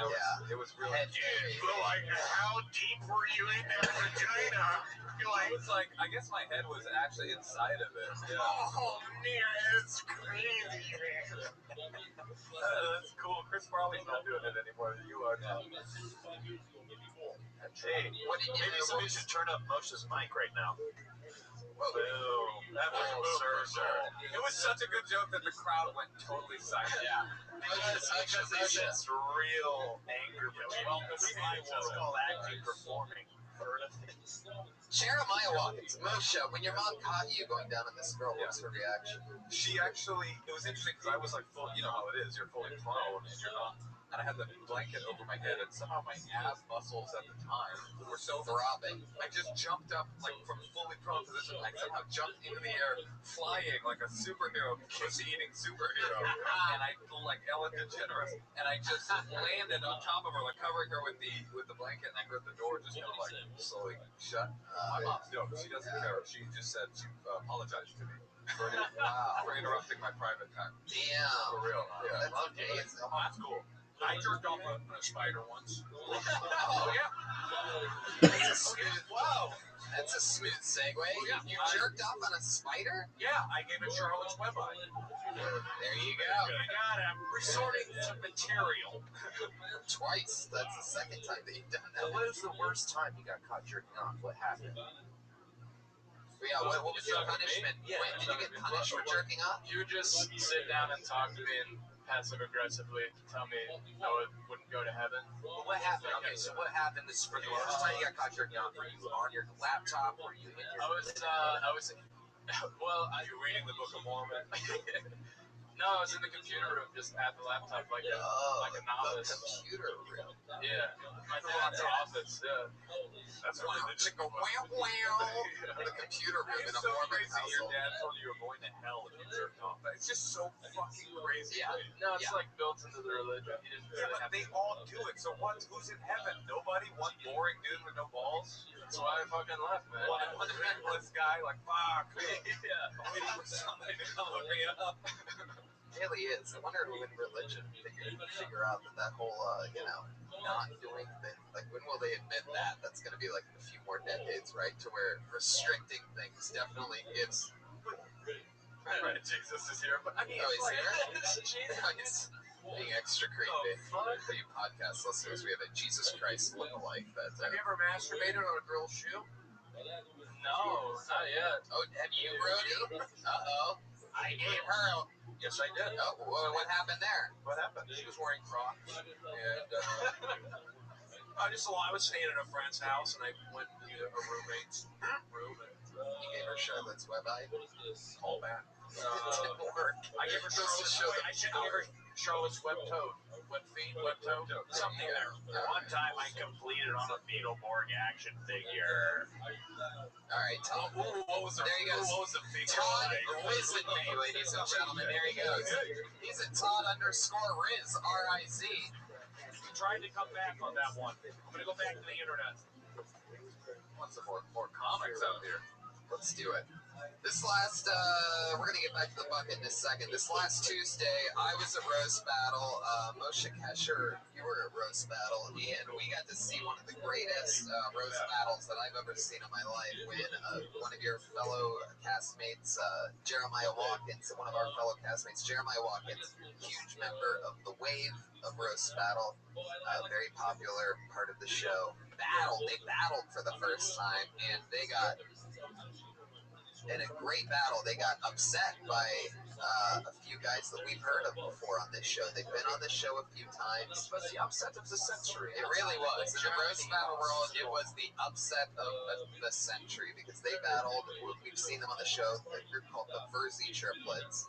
it was really. But like, how deep were you in their vagina? It was like, I guess my head was actually inside of it. Yeah. Oh man, it's crazy. That's cool. Chris Farley's not doing it anymore. You are now. Hey, maybe somebody should turn up Moshe's mic right now. Boom. That was boom, sir. It was such a good joke that the crowd went totally silent. Yeah. Because he sensed real anger. Welcome to my world. It's called acting, performing. Jeremiah Watkins, Moshe, when your mom caught you going down on this girl, what was her reaction? She actually, it was interesting because I was like full, you know how it is, you're fully prone and you're not, and I had the blanket over my head and somehow my ab muscles at the time were so Throbbing. I just jumped up like from fully prone position, I somehow jumped into the air, flying like a superhero, pussy-eating superhero, and I like Ellen DeGeneres, and I just landed on top of her, like covering her with the blanket, and I heard the door just kind of like slowly shut. My mom's dope. She doesn't care. She just said she apologized to me for interrupting my private time. Damn. For real. Yeah. That's amazing. Oh, that's cool. I jerked off on a spider once. Oh, yeah. That's a smooth, Wow. that's a smooth segue. Yeah. You jerked off on a spider? Yeah, I gave it Charlotte's Web eye. There you go. I got it. I'm resorting to material. Twice. That's the second time that you've done that. What is the worst time you got caught jerking off? What happened? Yeah, what was your punishment? Yeah. Did you get punished for jerking off? You would just sit down and talk to me and passive aggressively tell me I wouldn't go to heaven. Well, what happened? Okay, so what happened is for the first time you got caught jerking off, were you on your laptop? Were you in your... I was well, Are you reading the Book of Mormon? No, I was in the computer room just at the laptop like a novice. The computer room. Yeah, my dad's office, yeah. That's what it is. The computer room in It's a so Mormon crazy your household. dad told you were going to hell if you jerked off. It's just so fucking crazy. Yeah. No, it's Yeah. like built into the religion. He didn't Yeah, really but have they to. all do it. So who's in heaven? Nobody? One boring dude with no balls? That's why I fucking left, man. One reckless guy like, fuck. Yeah. I'm waiting for somebody to come look me up. It really is. I wonder who in religion figure out that whole, not doing thing. Like, when will they admit that? That's going to be like in a few more decades, right? To where restricting things definitely gives. Right, Jesus is here. But I mean, Oh, it's he's like, here? He's being extra creepy. For you podcast listeners, we have a Jesus Christ lookalike that. have you ever masturbated on a girl's shoe? No, not yet. Oh, have you, Brody? Uh-oh. I gave her a... Yes, I did. Oh, what happened there? What happened? She was wearing Crocs, and I was staying at a friend's house, and I went to a roommate's room, and You gave her Charlotte's Web eye? call back. It didn't work. I gave her Charlotte's Web toad, web feet, web toad, something there. One time I completed on a Beetleborg action figure. All right, Tom. What was There he goes. What was the figure Todd like? Riz&Me, ladies and gentlemen. There he goes. He's a Todd_Riz, R-I-Z. We tried to come back on that one. I'm going to go back to the internet. Want some more comics out here? Let's do it. This last, we're going to get back to the bucket in a second. This last Tuesday, I was at Roast Battle. Moshe Kesher, you were at Roast Battle, and we got to see one of the greatest roast battles that I've ever seen in my life when one of your fellow castmates, Jeremiah Watkins, one of our fellow castmates, Jeremiah Watkins, huge member of the Wave of Roast Battle, very popular part of the show, they battled for the first time, and they got... In a great battle, they got upset by a few guys that we've heard of before on this show. They've been on this show a few times. It was the upset of the century. It really was. In the roast battle world, it was the upset of the century because they battled. We've seen them on the show. A group called the Verzi Triplets.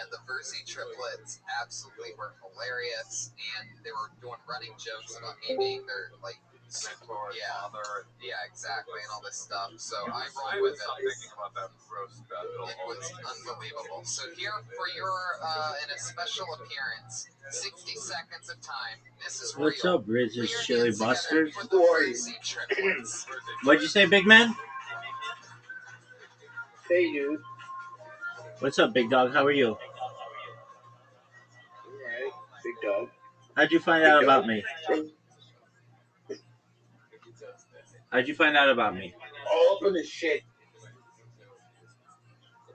And the Verzi Triplets absolutely were hilarious. And they were doing running jokes about me being their, like, Mentor, father, yeah, exactly, and all this stuff. So I I rolled was with not it. thinking about that roast battle. It was unbelievable. So here for your in a special appearance, 60 seconds of time. This is real. What's up, Riz? It's Chili Busters. For the Verzi Triplets. What'd you say, big man? Hey, dude. What's up, big dog? How are you? Alright, big dog. How'd you find out about me? How'd you find out about me? All up in the shit.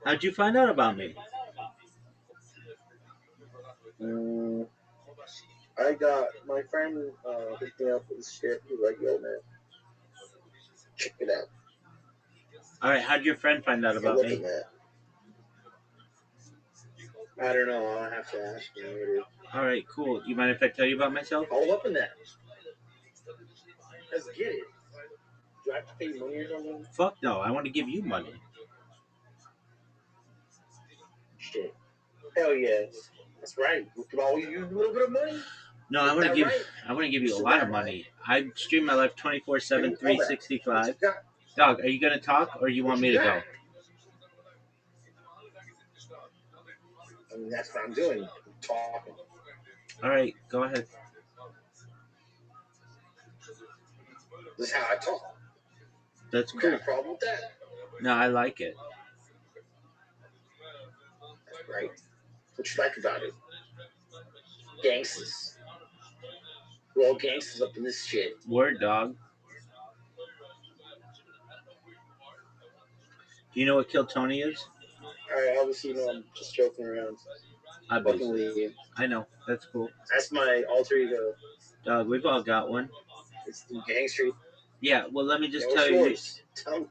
How'd you find out about me? I got my friend hooked me up with this shit. He was like, yo, man, Check it out. All right, how'd your friend find out about Look me? at that. I don't know. I'll have to ask you later. All right, cool. You mind if I tell you about myself? All up in that. Let's get it. Do I have to pay money or something? Fuck no, I want to give you money. Shit. Hell yeah. That's right. We could all use a little bit of money. No, I want to give you a lot of money. I stream my life 24/7, 365. Dog, are you gonna talk or you want me to go? I mean, that's what I'm doing. I'm talking. All right, go ahead. This is how I talk. That's You got cool. a problem with that? No, I like it. That's right. What you like about it? Gangsters. We're all gangsters up in this shit. Word, dog. Do you know what Kill Tony is? Alright, obviously, I'm just joking around. Obviously. I know. That's cool. That's my alter ego. Dog, we've all got one. It's the gangster. Yeah, well, let me just Yeah, tell you. yours? Tell me.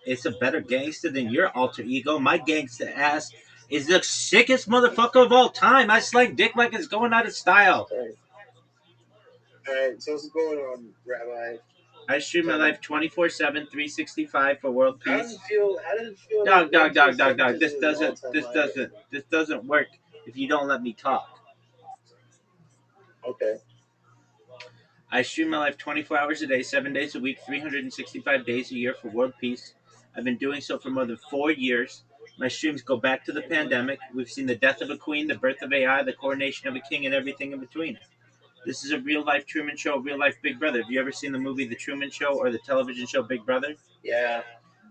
It's a better gangster than your alter ego. My gangster ass is the sickest motherfucker of all time. I slang dick like it's going out of style. Alright, so what's going on, Rabbi? I stream my life 24/7, 365 for world How does peace. it feel? Dog. This doesn't work if you don't let me talk. Okay. I stream my life 24 hours a day, 7 days a week, 365 days a year for world peace. I've been doing so for more than 4 years. My streams go back to the pandemic. We've seen the death of a queen, the birth of AI, the coronation of a king, and everything in between. This is a real-life Truman Show, real-life Big Brother. Have you ever seen the movie The Truman Show or the television show Big Brother? Yeah.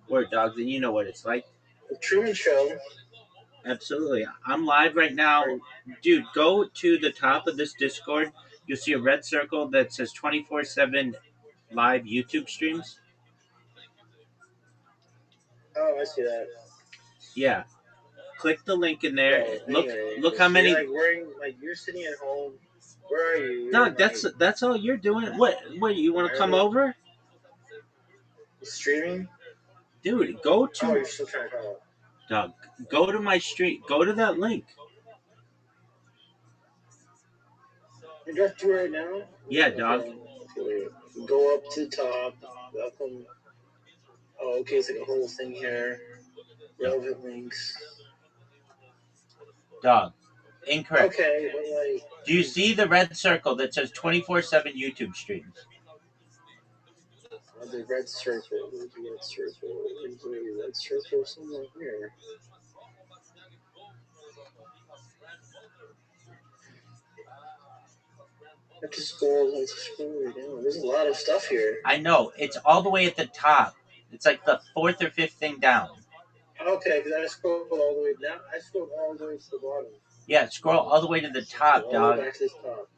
Word, dog, then you know what it's like. The Truman Show. Absolutely. I'm live right now. Dude, go to the top of this Discord. You'll see a red circle that says 24/7 live YouTube streams. Oh, I see that. Yeah. Click the link in there. Bro, anyway, look how many. You're sitting at home. Where are you? Dog, that's all you're doing. What you want to come over? Streaming? Dude, go to. Oh, you're still trying to call. Dog, go to my stream. Go to that link. You got to right now? Yeah, dog. Okay. Go up to the top. Welcome. Oh, okay. It's like a whole thing here. Relevant links. Dog. Incorrect. Okay, but like. Do you see the red circle that says 24/7 YouTube streams? The red circle. Where's the red circle? Is there a red circle somewhere here? I have to scroll down. There's a lot of stuff here. I know. It's all the way at the top. It's like the 4th or 5th thing down. Okay, because I scrolled all the way down. I scrolled all the way to the bottom. Yeah, scroll all the way to the top, dog. All the way back to the top.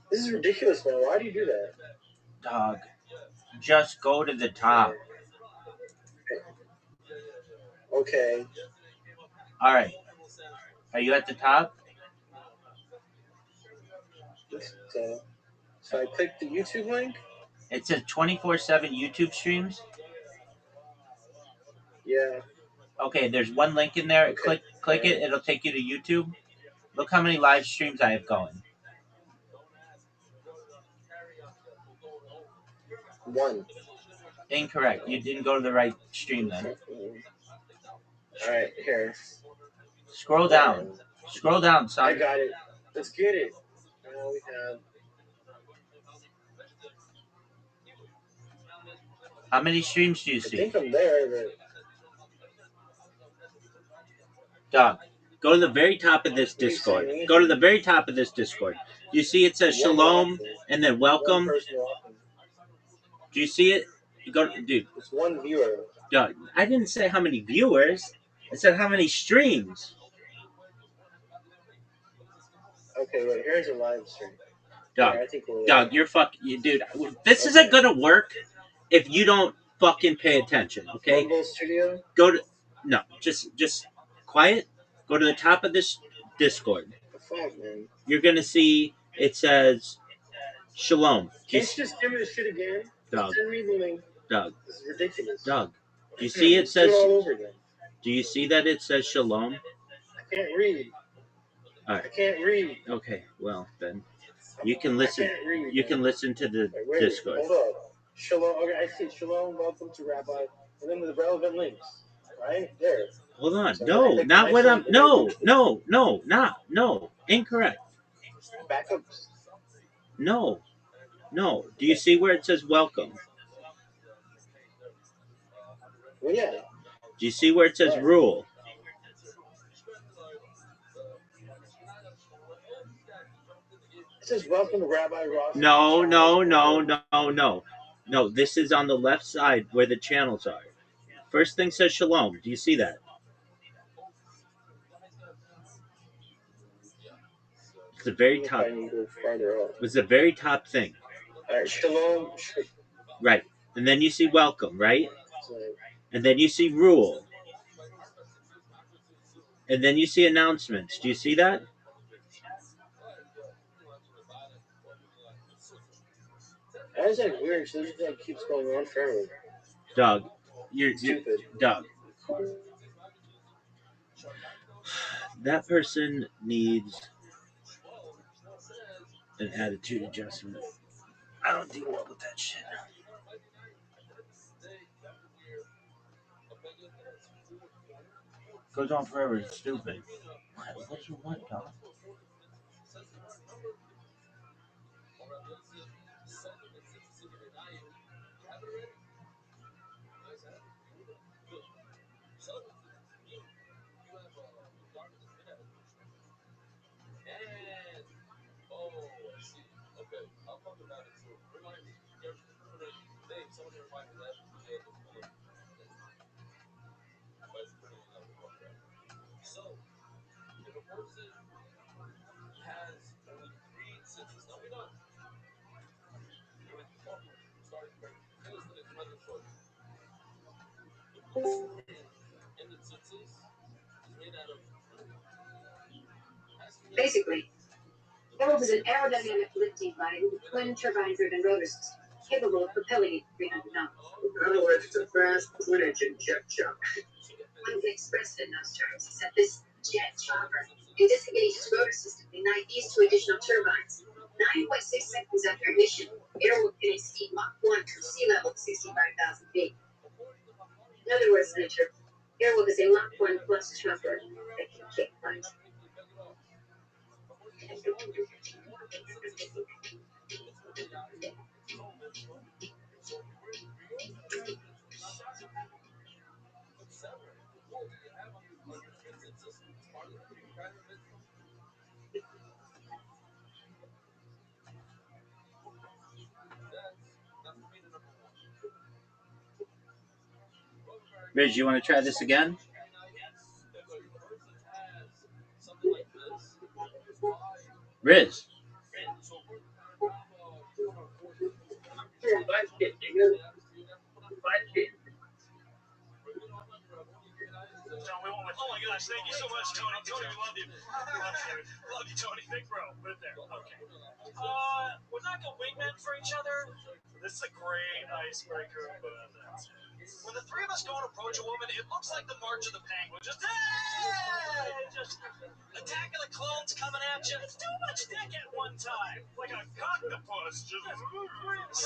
This is ridiculous, man. Why do you do that? Dog, just go to the top. Okay. All right. Are you at the top? So I click the YouTube link? It says 24/7 YouTube streams. Yeah. Okay, there's one link in there. Okay. Click it. It'll take you to YouTube. Look how many live streams I have going. 1. Incorrect. You didn't go to the right stream then. Alright, here. Scroll down. Scroll down, son. I got it. Let's get it. Now we have. How many streams do you I see? think I'm there, but. Dog, go to the very top of this Discord. Go to the very top of this Discord. Do you see it says Shalom and then welcome? Do you see it? Go, dude. It's 1 viewer. Dog, I didn't say how many viewers. I said how many streams. Okay, wait. Here's a live stream. Dog, Yeah, I think dog, you're fucking, dude. This isn't gonna work if you don't fucking pay attention. Okay? Rumble Studio? Go to just quiet. Go to the top of this Discord. The fuck, man. You're gonna see it says Shalom. Can't you just give me the shit again? Doug. Send me the link. Doug. This is ridiculous. Doug. Do you see it says? Do it all over again. Do you see that it says shalom? I can't read. All right. I can't read. Okay. Well then, you can listen. I can't read. You can listen to the wait, Discord. Hold up. Shalom. Okay, I see. Shalom. Welcome to Rabbi. And then the relevant links. Right there. Hold on. So No, not what I'm. No. No. Incorrect. Backups. No. Do you see where it says welcome? Well, yeah. Do you see where it says rule? It says welcome to Rabbi Rothschild. No, this is on the left side where the channels are. First thing says shalom. Do you see that? It's the very top. It's the very top thing. All right, shalom. Right. And then you see welcome, right? And then you see rule. And then you see announcements. Do you see that? That is like weird. So this like keeps going on forever. Doug, you're stupid. Doug. That person needs an attitude adjustment. I don't deal well with that shit. Goes on forever. It's stupid. What do you want, Doug? Basically, Arrow is an aerodynamic lifting body with a twin turbine-driven rotor system, capable of propelling it 300 knots. In other words, it's a fast twin-engine jet chopper. One can express it in those terms, except this jet chopper can disengage its rotor system and ignite these two additional turbines. 9.6 seconds after ignition, Arrow can exceed Mach 1 to sea level of 65,000 feet. In other words, Senator, Arrow is a Mach 1 plus chopper that can kick butt. Riz, you want to try this again? Riz. Oh my gosh, thank you so much, Tony. Tony, we love you. Love you, Tony. Big bro. Put it there. Okay. We're not going to wingman for each other. This is a great icebreaker, but that's it. When the three of us go and approach a woman, it looks like the March of the Penguin. Just, hey! Just Attack of the Clones coming at you. It's too much dick at one time. Like a cocktopus. Just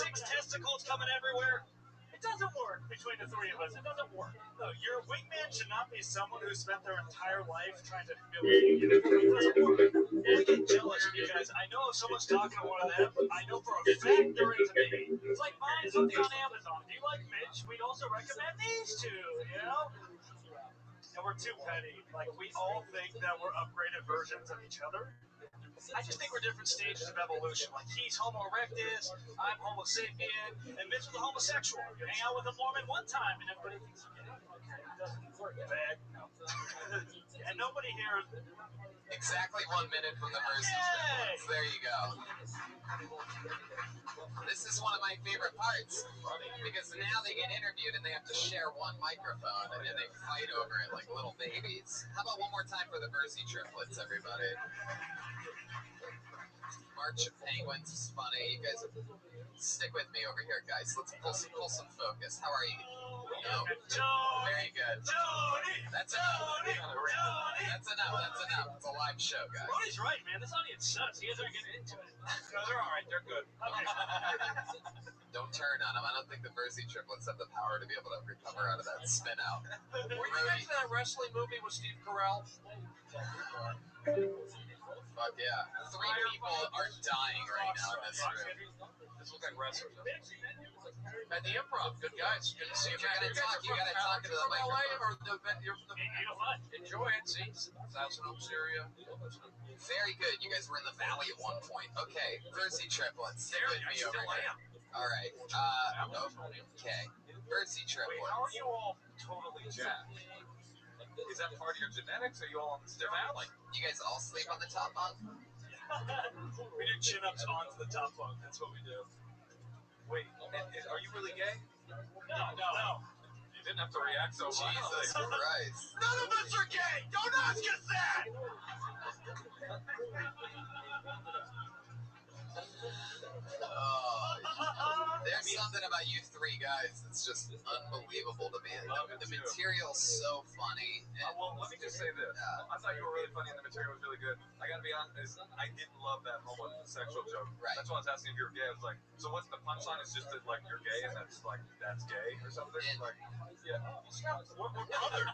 6 testicles coming everywhere. It doesn't work between the three of us. It doesn't work. No, your wingman should not be someone who spent their entire life trying to humiliate you. It doesn't work. I get jealous because I know if someone's talking to one of them, I know for a fact they're into me. It's like buying something on Amazon. Do you like Mitch? We'd also recommend these two, you know? And we're too petty. Like, we all think that we're upgraded versions of each other. I just think we're different stages of evolution. Like, he's Homo erectus, I'm Homo sapien, and Mitch is a homosexual. You hang out with a Mormon one time, and everybody thinks you're gay. Okay, it doesn't work bad. And nobody here... Exactly 1 minute from the verses. There you go. This is one of my favorite parts, because now they get interviewed and they have to share one microphone, and then they fight over it like little babies. How about one more time for the Versi triplets, everybody? March of Penguins is funny. You guys stick with me over here, guys. Let's pull some focus. How are you? Oh, very good. That's enough. That's enough. It's a live show, guys. Ronnie's right, man. This audience sucks. You guys aren't getting into it. No, they're all right. They're good. Okay. Don't turn on them. I don't think the Verzi triplets have the power to be able to recover out of that spin out. Were you guys in that wrestling movie with Steve Carell? Fuck yeah. 3 people are dying right now in this room. This looks like wrestlers. At the Improv, good guys. Good to see you. You gotta talk into the microphone. Enjoy it. See, Thousand Oaks area. Very good. You guys were in the valley at one point. Okay, Verzi triplets. Stick with me over here. All right. Okay. Verzi triplets. Wait, how are you all totally jacked? Is that part of your genetics? Or are you all in the valley? You guys all sleep on the top bunk? We do chin-ups onto the top bunk. That's what we do. Wait, are you really gay? No. You didn't have to react so violently. Jesus Christ. None of us are gay! Don't ask us that! There's something about you three guys that's just unbelievable to me. The material's so funny. Well, let me just say this. I thought you were really funny and the material was really good. I gotta be honest, I didn't love that homosexual joke. Right. That's why I was asking if you were gay. I was like, so what's the punchline? It's just that, like, you're gay and that's gay or something? Like, yeah. We're brothers.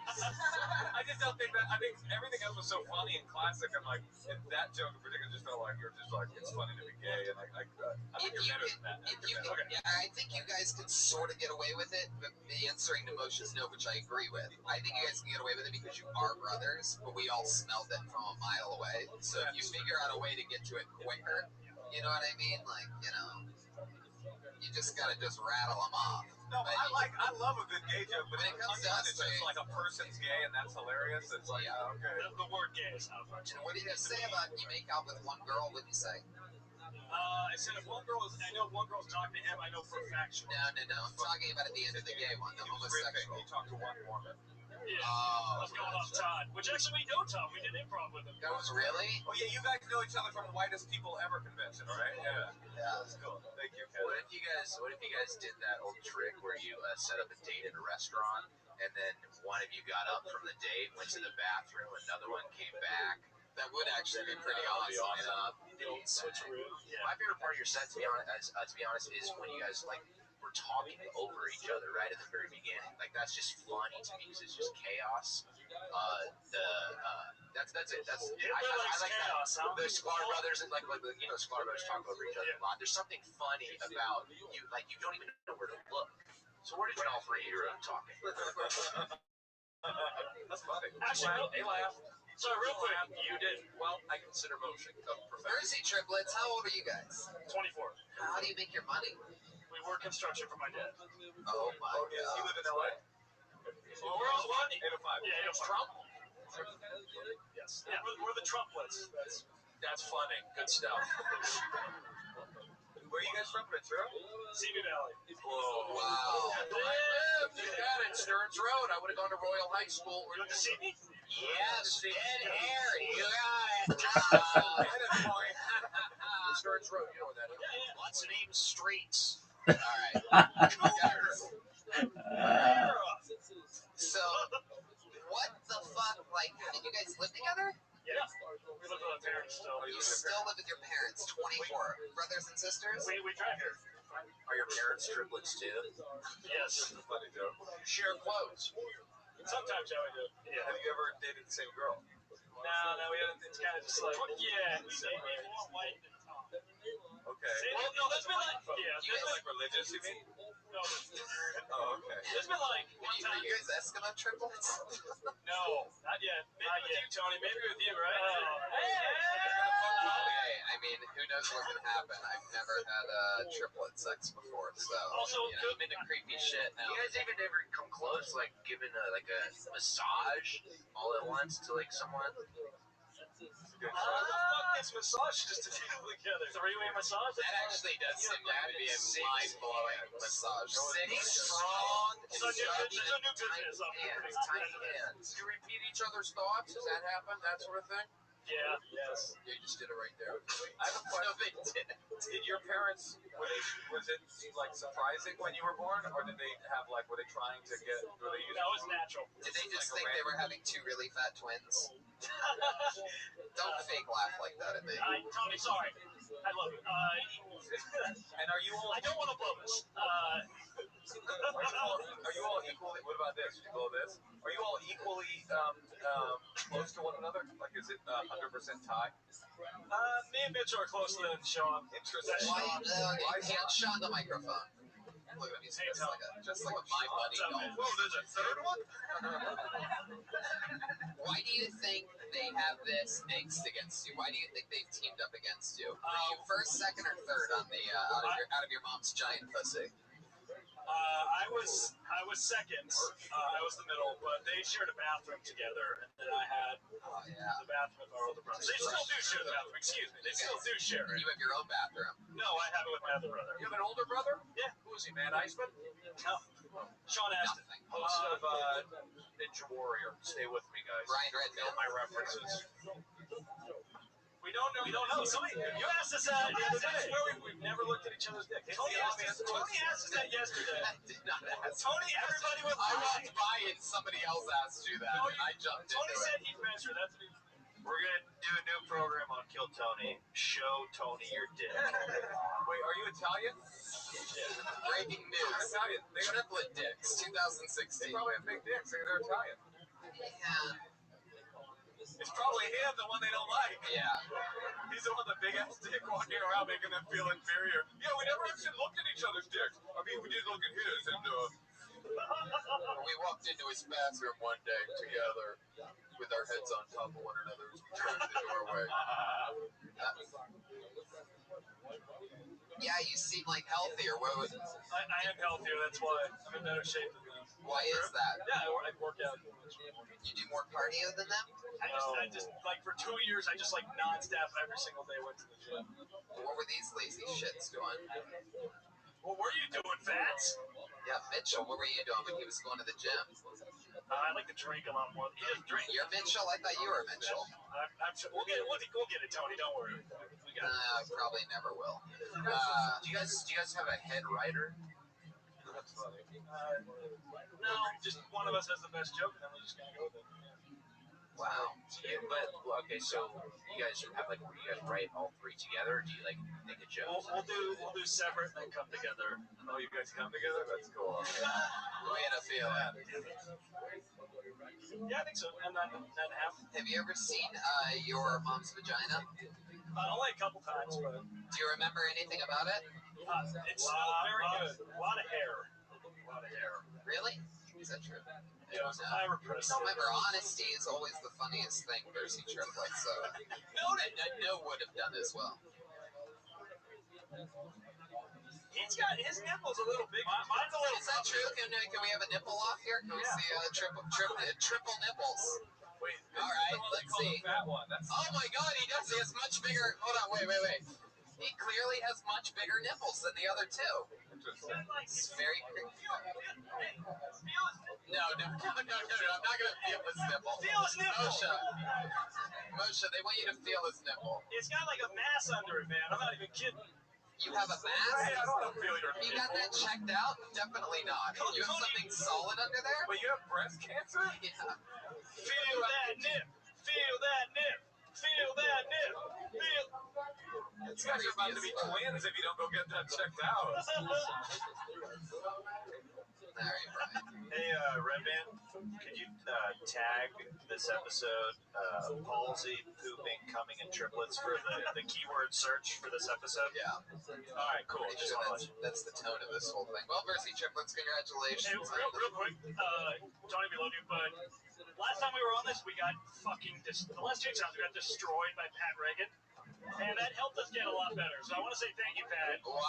I just don't think that. I think everything else was so funny and classic. I'm like, and that joke in particular just felt like you're just like, it's funny to be gay. And I think you're better than that. Yeah, I think you guys can sort of get away with it, but the answering to Moshe's no, which I agree with. I think you guys can get away with it because you are brothers, but we all smelled it from a mile away. So if you figure out a way to get to it quicker, you know what I mean? Like, you just gotta just rattle them off. No, I love a good gay joke, but when it comes to us, it's just like a person's gay and that's hilarious. It's like, okay. The word gay is not much. And what do you say about you make out with one girl? What do you say? I said if one girl is, I know if one girl's talking to him, I know for a fact. No. I'm talking about at the end of the gay one, the homosexual. He talked to one woman. Yeah, I was going off Todd, which actually we know Todd. We did improv with him. Really? Oh yeah, you guys know each other from Whitest People Ever convention, right? Yeah. That's cool. Thank you. What if you guys did that old trick where you set up a date at a restaurant and then one of you got up from the date, went to the bathroom, another one came back? That would actually be pretty awesome. Switcheroo. Yeah. My favorite part of your set, to be honest, is when you guys were talking over each other right at the very beginning. Like that's just funny to me because it's just chaos. That's it. I like chaos. that. The Sklar brothers and Sklar brothers talk over each other a lot. There's something funny about you. Like you don't even know where to look. So where did you all three of you are talking? That's funny. Actually, they laugh. So real quick, You did. Well, I consider motion professional. Verzi triplets, how old are you guys? 24. How do you make your money? We work construction for my dad. Oh my Oh, yes. You god. live in LA? Well, we're all one. 805. Yeah, it's Trump. Yes. Yeah, we're the Trumplets. That's funny. Good stuff. Where are you guys from? Ventura? Simi Valley. Whoa. Wow. You got it. Stearns Road. I would have gone to Royal High School. You went to Simi? Yes, dead hair. You got it. Stearns Road. You know where that is. Lots of names, streets. All right. So, what the fuck? Like, did you guys live together? Yeah. We live with our parents still. You still live with your parents, 24 brothers and sisters? We drive here. Are your parents triplets too? Yes. Funny joke. You share clothes. Sometimes, yeah, we do. Yeah. Have you ever dated the same girl? No, we haven't. It's kind of just like, yeah. Okay. Well, no, there's been like, You guys like religious, you mean? No. Oh, okay. There's been like one Are time. you guys Eskimo triplets? No, not yet. Maybe with you, Tony. Maybe with you, right? Okay, I mean, who knows what can happen? I've never had triplet sex before, so Also, I'm into creepy shit now. You guys even ever come close, like giving a massage all at once to someone? This massage just to deal together. Three-way massage? That actually does seem like to be a mind-blowing massage. Six strong, It's a new business. Tiny hands. Do you repeat each other's thoughts? Does that happen? That sort of thing? Yeah, yes. You just did it right there. I have a question. No, they didn't. Did your parents, was it like surprising when you were born, or did they have like, were they trying to get, were they using? That was natural. Did they just think they were having two really fat twins? Don't fake laugh like that at me. Tony, sorry. I love you. And are you all? I don't want to blow this. Are you all equally? What about this? You blow this? Are you all equally close to one another? Like, is it 100% tie? Me and Mitch are closer than Sean. Interesting. Why can't Sean the microphone? Look at him, he's just like a my buddy golf. Whoa, there's a third one? Why do you think they have this angst against you? Why do you think they've teamed up against you? Were you first, second, or third on the out of your mom's giant pussy? I was second. I was the middle, but they shared a bathroom together, and then I had the bathroom with our older brother. They still do share the bathroom. Excuse me. They still do share it. You have your own bathroom. No, I have it with my other brother. You have an older brother? Yeah. Who is he, man? Iceman? No. Sean Astin. Host of Ninja Warrior. Stay with me, guys. Ryan Redfield. Know my references. We don't know. Somebody, you asked us that the other day. We've never looked at each other's dick. Tony asked us that yesterday. I did not ask. Tony, everybody was I walked by and somebody else asked you that, and I jumped into Tony it. said he'd measure. That's what he. We're going to do a new program on Kill Tony. Show Tony your dick. Wait, are you Italian? Breaking news. Italian. Triplet dicks, 2016. They probably have big dicks. They're Italian. Yeah. It's probably him, the one they don't like. Yeah. He's the one with the big ass dick walking around making them feel inferior. Yeah, we never actually looked at each other's dicks. I mean, we did look at his, and we walked into his bathroom one day together with our heads on top of one another as we turned the doorway. Yeah, you seem like healthier. What was I am healthier. That's why I'm in better shape than them. Why is that? Yeah, I work out. You do more cardio than them? I just like for 2 years, I just like nonstop every single day went to the gym. What were these lazy shits doing? What were you doing, Fats? Yeah, Mitchell, what were you doing when he was going to the gym? I like to drink a lot more. He doesn't drink. You're Mitchell? I thought you were Mitchell. We'll get it, Tony. Don't worry. Probably never will. Do you guys have a head writer? that's funny. No, just one of us has the best joke, and then we're just gonna go with it. Wow. Yeah, but okay, so you guys have like, you guys write all three together, or do you like make a joke? We'll do separate and then come together. Oh, you guys come together? That's cool. Way to feel that. Yeah, I think so. And then half. Have you ever seen your mom's vagina? Only a couple times, but. Do you remember anything about it? It's very good. A lot of hair. Really? Is that true? Yeah, I repressed. Remember, honesty is always the funniest thing, Percy Triplet. So, no would have done as well. He's got his nipples a little big. Mine's a little. Is that true? Can we have a nipple off here? Can we see triple nipples? Wait, all right, let's see. Fat one. That's oh my God, he does. He has much bigger. Hold on, wait. He clearly has much bigger nipples than the other two. It's very creepy. No, I'm not gonna feel his nipple. Feel his nipple. Moshe, they want you to feel his nipple. It's got like a mass under it, man. I'm not even kidding. You have a mass? I don't feel your You got that checked out? Definitely not. You have something solid under there? Wait, you have breast cancer? Yeah. Feel that nip. Feel that nip. Feel that nip. Feel. You guys are about to be twins if you don't go get that checked out. All right, Brian. Hey, Red Band, could you tag this episode palsy, pooping, coming in triplets for the keyword search for this episode? Yeah. All right, cool. Pretty sure that's the tone of this whole thing. Well, Percy Triplets, congratulations. Hey, real quick, Tony, we love you, but last time we were on this, we got the last two times we got destroyed by Pat Reagan, and that helped us get a lot better. So I want to say thank you, Pat. Wow.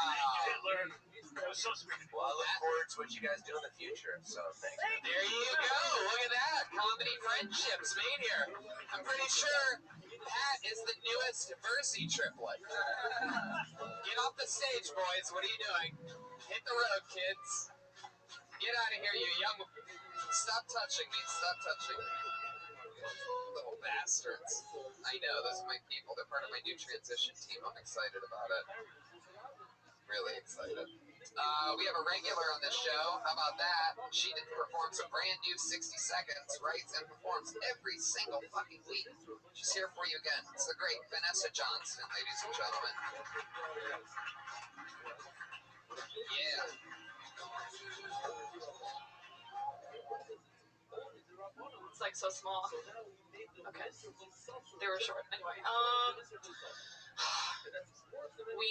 Thank you, Hitler. It was so sweet. Well, I look forward to what you guys do in the future. So thanks. There you go. Look at that. Comedy friendships made here. I'm pretty sure Pat is the newest Percy Triplet. Get off the stage, boys. What are you doing? Hit the road, kids. Get out of here, you young. Stop touching me. Stop touching me. Little bastards. I know, those are my people. They're part of my new transition team. I'm excited about it. Really excited. We have a regular on the show. How about that? She performs a brand new 60 seconds, writes and performs every single fucking week. She's here for you again. It's the great Vanessa Johnston, ladies and gentlemen. Yeah. It's like so small. Okay. They were short. Anyway, we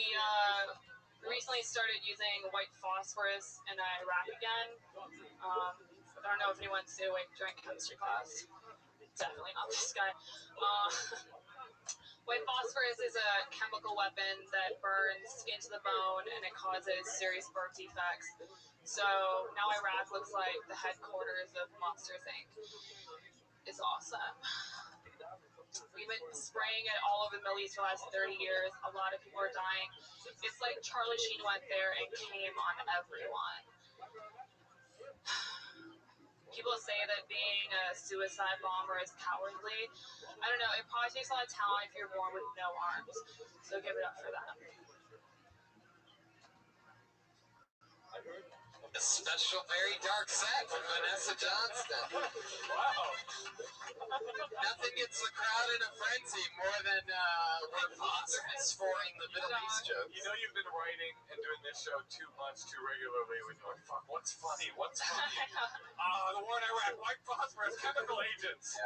recently started using white phosphorus in Iraq again. I don't know if anyone's awake during chemistry class. Definitely not this guy. White phosphorus is a chemical weapon that burns into the bone and it causes serious birth defects. So now Iraq looks like the headquarters of Monsters Inc. It's awesome. We've been spraying it all over the Middle East for the last 30 years. A lot of people are dying. It's like Charlie Sheen went there and came on everyone. People say that being a suicide bomber is cowardly. I don't know. It probably takes a lot of talent if you're born with no arms. So give it up for them. A special, very dark set from Vanessa Johnston. Wow. Nothing gets the crowd in a frenzy more than when phosphoring the Middle East jokes. You know you've been writing and doing this show too much, too regularly when you're like, fuck, what's funny? What's funny? The war in Iraq, white phosphorus, chemical agents.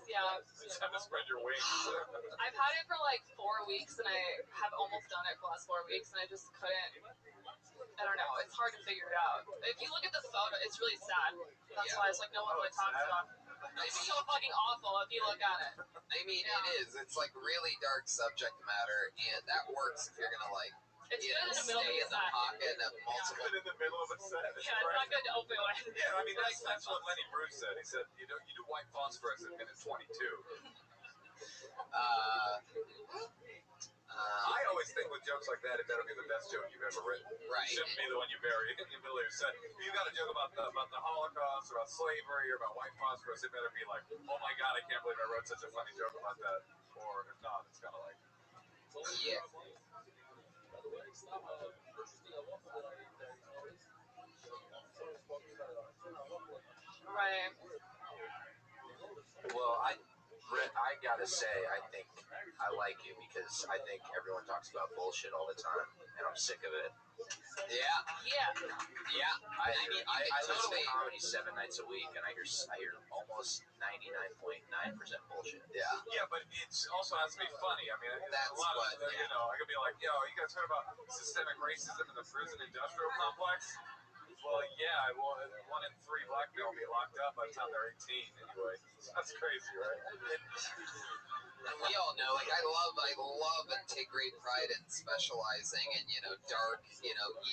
Yeah. It's time to spread your wings. I've had it for like 4 weeks and I have almost done it for the last 4 weeks and I just couldn't. I don't know. It's hard to figure it out. If you look at the photo, it's really sad. That's why it's like no one really talks about it. It's so fucking awful if you look at it. I mean, it is. It's like really dark subject matter, and that works if you're gonna like, it's good in the middle stay of in the pocket of multiple. Good in the middle of a set. Yeah, it's not good to open it. Yeah, I mean that's what Lenny Bruce said. He said, you do white phosphorus at minute 22. I always think with jokes like that, it better be the best joke you've ever written. Right. It shouldn't be the one you bury in the middle of your set. If you got a joke about the Holocaust, or about slavery, or about white phosphorus, it better be like, oh my god, I can't believe I wrote such a funny joke about that. Or if not, it's kind of like, yeah. Right. Well, I gotta say, I think I like you because I think everyone talks about bullshit all the time, and I'm sick of it. Yeah. Yeah. I listen to totally comedy 7 nights a week, and I hear almost 99.9% bullshit. yeah, but it also has to be funny. I mean, That's a lot what, of, you know, I could be like, yo, you guys heard about systemic racism in the prison industrial complex? Well, yeah, 1 in 3 black men will be locked up by the time they're 18 anyway. That's crazy, right? And we all know, like, I love and take great pride in specializing in, dark,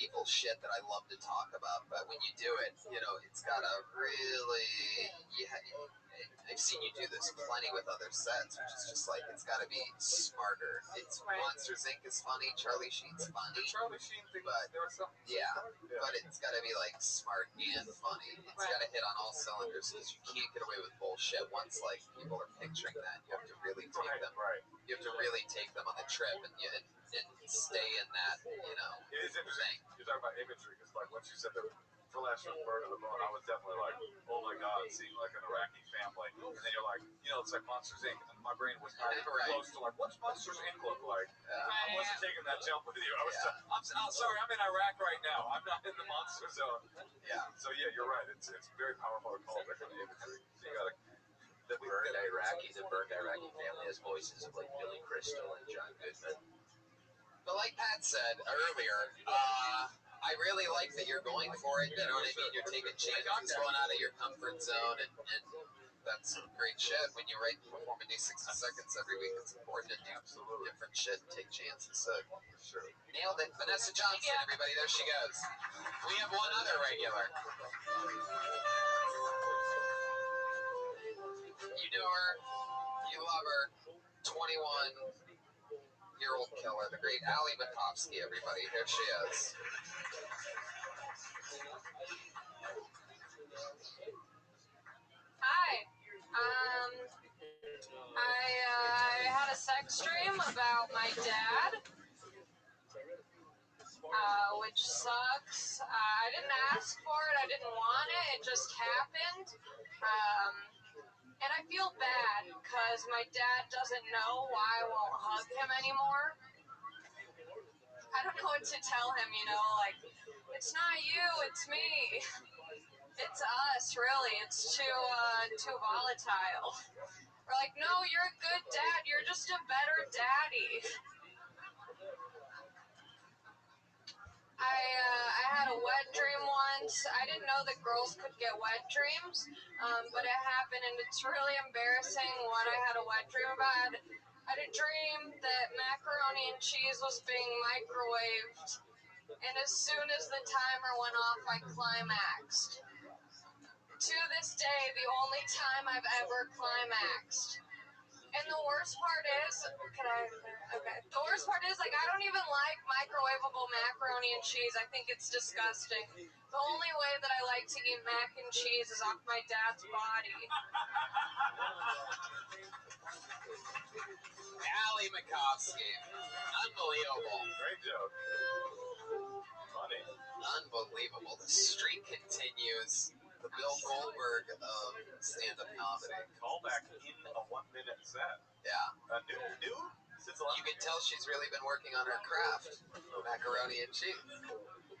evil shit that I love to talk about. But when you do it, it's gotta really, I've seen you do this plenty with other sets, which is just like, it's gotta be smarter. It's Right. Monsters Inc. is funny, Charlie Sheen's funny. The Charlie Sheen thing, But there was something. yeah, but it's gotta be like smart and funny. It's Right. gotta hit on all cylinders because you can't get away with bullshit once like people are picturing that. You have to really take them. Right. You have to really take them on the trip and stay in that. It is interesting. You're talking about imagery because, like, once you said the Philadelphia bird of the bone, I was definitely like, oh my god, seeing like an Iraqi family, and then you're like, it's like Monsters Inc. And my brain was not even close to like, what's Monsters Inc. look like? I wasn't taking that jump with you. I was. I'm sorry, I'm in Iraq right now. I'm not in the monster zone. Yeah. So yeah, you're right. It's very powerful to call that kind of imagery. So you gotta. The burned Iraqi family has voices of like Billy Crystal and John Goodman. But like Pat said earlier, I really like that you're going for it. You know what I mean? You're taking chances, going out of your comfort zone, and that's great shit. When you write and perform and do 60 seconds every week, it's important to do different shit and take chances. So, sure. Nailed it. Vanessa Johnston, everybody. There she goes. We have one other regular. You know her. You love her. 21-year-old killer, the great Ali Makovsky, everybody. Here she is. Hi. sex dream about my dad, which sucks. I didn't ask for it. I didn't want it. It just happened. And I feel bad because my dad doesn't know why I won't hug him anymore. I don't know what to tell him, like, it's not you, it's me. It's us, really. It's too volatile. We're like, no, you're a good dad. You're just a better daddy. I had a wet dream once. I didn't know that girls could get wet dreams, but it happened, and it's really embarrassing what I had a wet dream about. I had a dream that macaroni and cheese was being microwaved, and as soon as the timer went off, I climaxed. To this day, the only time I've ever climaxed. And the worst part is, the worst part is, I don't even like microwavable macaroni and cheese. I think it's disgusting. The only way that I like to eat mac and cheese is off my dad's body. Allie Makovsky. Unbelievable. Great joke. Funny. Unbelievable. The streak continues. The Bill Goldberg of stand-up comedy. Callback in a 1-minute set. Yeah. New? You can tell she's really been working on her craft. Macaroni and cheese.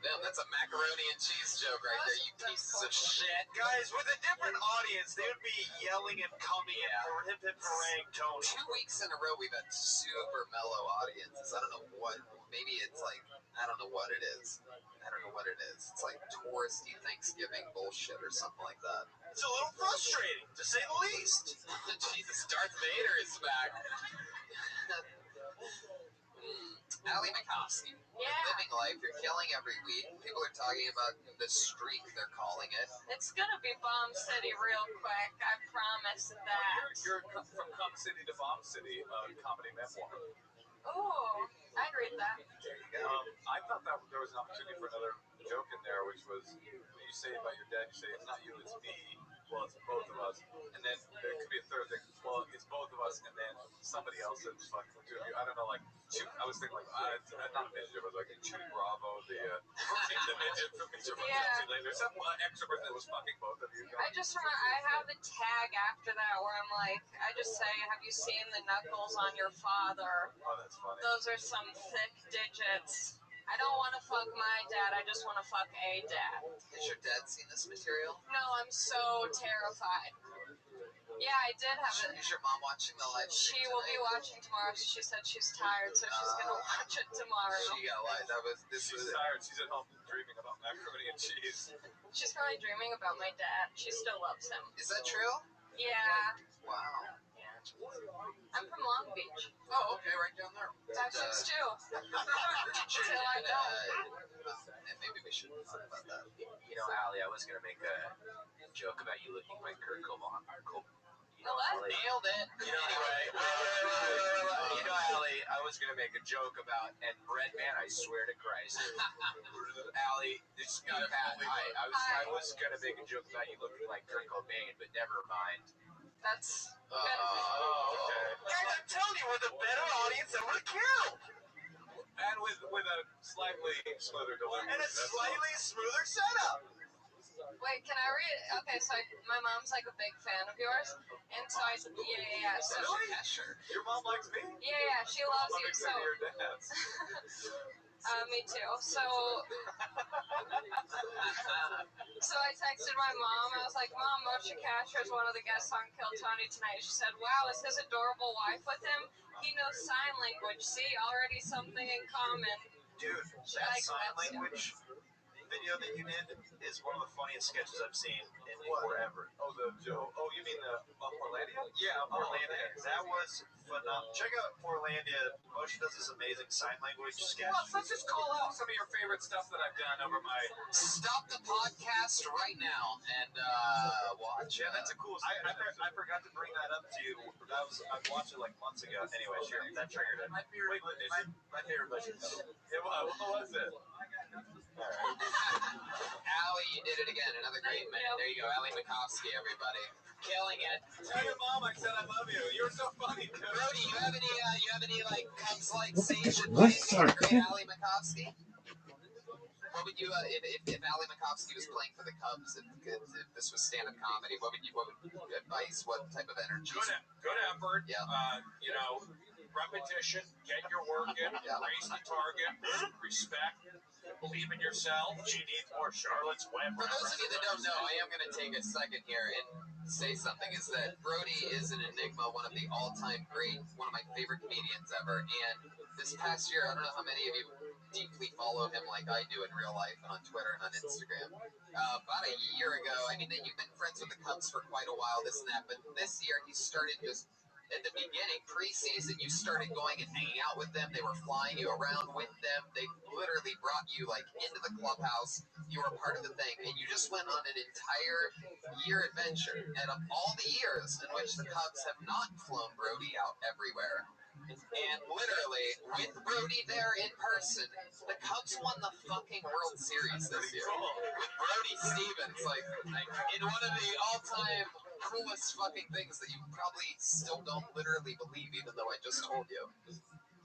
Damn, that's a macaroni and cheese joke right there, you pieces of shit. Guys, with a different audience, they would be yelling and coming in hip-hip-hooray tone. 2 weeks in a row, we've had super mellow audiences. I don't know what. Maybe it's like, I don't know what it is. It's like touristy Thanksgiving bullshit or something like that. It's a little frustrating, to say the least. Jesus, Darth Vader is back. Allie Makovsky. Yeah. Living life, you're killing every week. People are talking about the streak, they're calling it. It's gonna be Bomb City real quick, I promise that. You're from Cum City to Bomb City, comedy memoir. Ooh, I'd read that. There you go. I thought that there was an opportunity for another joke in there, which was you say about your dad, you say it's not you, it's me. Well, it's both of us. And then there could be a third thing. Well, it's both of us, and then somebody else that's fucking the two of you. I don't know, like, I was thinking, like, not a midget, but like Judy Bravo, the midget from Midget from Yeah. There's some extra person that was fucking both of you. I just remember, I have the tag after that where I'm like, I just say, have you seen the knuckles on your father? Oh, that's funny. Those are some thick digits. I don't want to fuck my dad, I just want to fuck a dad. Has your dad seen this material? No, I'm so terrified. Yeah, I did have it. Is your mom watching the live stream She will be watching tomorrow. She said she's tired, so she's going to watch it tomorrow. She got live. She's tired. She's at home dreaming about macaroni and cheese. She's probably dreaming about my dad. She still loves him. Is that true? Yeah. Wow. I'm from Long Beach. Oh, okay, right down there. Texas too. Till I go. And maybe we should talk about that. You know, Allie, I was going to make a joke about you looking like Kurt Cobain. What? Nailed it. Anyway, you know, Allie, I was going to make a joke about, and Red Man, I swear to Christ. Allie, this is not Pat. I was going to make a joke about you looking like Kurt Cobain, but never mind. That's good. Okay. Guys, I'm telling you, with a better audience, that would have killed. And with a slightly smoother delivery. And a slightly smoother setup. Wait, can I read? Okay, so my mom's like a big fan of yours, and so I, yeah. So Really? Yeah, sure. Your mom likes me? yeah, she loves I'm you. a big So fan of your dad's. me too. So I texted my mom. I was like, Mom, Moshe Kasher is one of the guests on Kill Tony tonight. She said, wow, is his adorable wife with him? He knows sign language. See, already something in common. Dude, that sign language video that you did is one of the funniest sketches I've seen in forever. Oh, you mean the Portlandia? Yeah, Portlandia. That was phenomenal. Check out Portlandia. Moshe does this amazing sign language sketch. Well, let's just call out some of your favorite stuff that I've done over my... Stop the podcast right now and watch. Yeah, that's a cool sketch. I forgot to bring that up to you. I watched it like months ago. Anyway, sure, that triggered it. My favorite Moshe. Yeah, what was it? Allie, you did it again. Another great minute. There you go. Allie Makovsky, everybody. Killing it. Tell your mom I said I love you. You're so funny, dude. Brody, you have any like Cubs-like What the sage fuck? advice What's our for the great clip? Ali Makovsky? What would you, if Ali Makovsky was playing for the Cubs, if this was stand-up comedy, what would advice? What type of energy? Good effort. Yeah. You know, repetition. Get your work in. Yeah. Raise the target. Respect. Believe in yourself. She needs more Charlotte's Web For those of you that don't references. know, I am going to take a second here and say something. Is that Brody is an enigma, one of the all-time great, one of my favorite comedians ever. And this past year, I don't know how many of you deeply follow him like I do in real life and on Twitter and on Instagram. About a year ago, I mean, you've been friends with the Cubs for quite a while, this and that, but this year he started just at the beginning, preseason, you started going and hanging out with them. They were flying you around with them. They literally brought you like into the clubhouse. You were part of the thing, and you just went on an entire year adventure. And of all the years in which the Cubs have not flown Brody out everywhere, and literally with Brody there in person, the Cubs won the fucking World Series this year with Brody Stevens, like in one of the all-time coolest fucking things that you probably still don't literally believe, even though I just told you.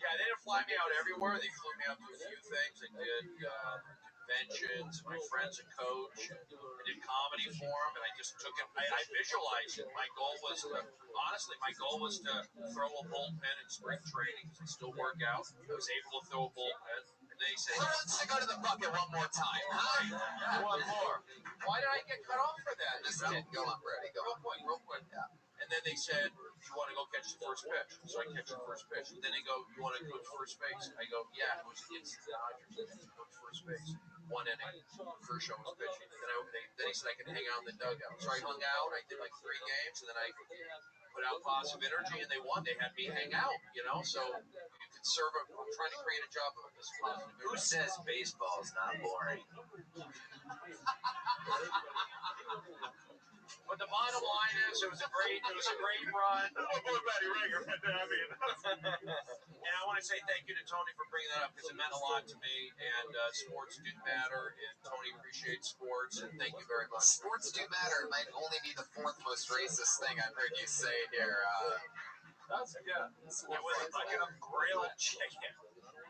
Yeah, they didn't fly me out everywhere. They flew me out to a few things. I did conventions. My friend's a coach. I did comedy for him, and I just took it. I visualized it. My goal was to throw a bullpen in spring training. I still work out. I was able to throw a bullpen. And they say, who wants to go to the bucket one more time? Huh? One more. Why did I get cut off for that? Just kidding. Go on, Brody. Go on. Real quick. Yeah. And then they said, you want to go catch the first pitch? So I catch the first pitch. And then they go, you want to go to first base? I go, yeah, it was against the Dodgers. I go to first base. 1 inning. First show was pitching. Then he said I could hang out in the dugout. So I hung out. I did like 3 games, and then I put out positive energy, and they won. They had me hang out, you know? So you could serve I'm trying to create a job of this positive energy. Who says baseball is not boring? But the bottom line is, it was a great run. And I want to say thank you to Tony for bringing that up, because it meant a lot to me. And sports do matter, and Tony appreciates sports. And thank you very much. Sports do matter might only be the 4th most racist thing I've heard you say here. Yeah. It was a bucket of grilled chicken.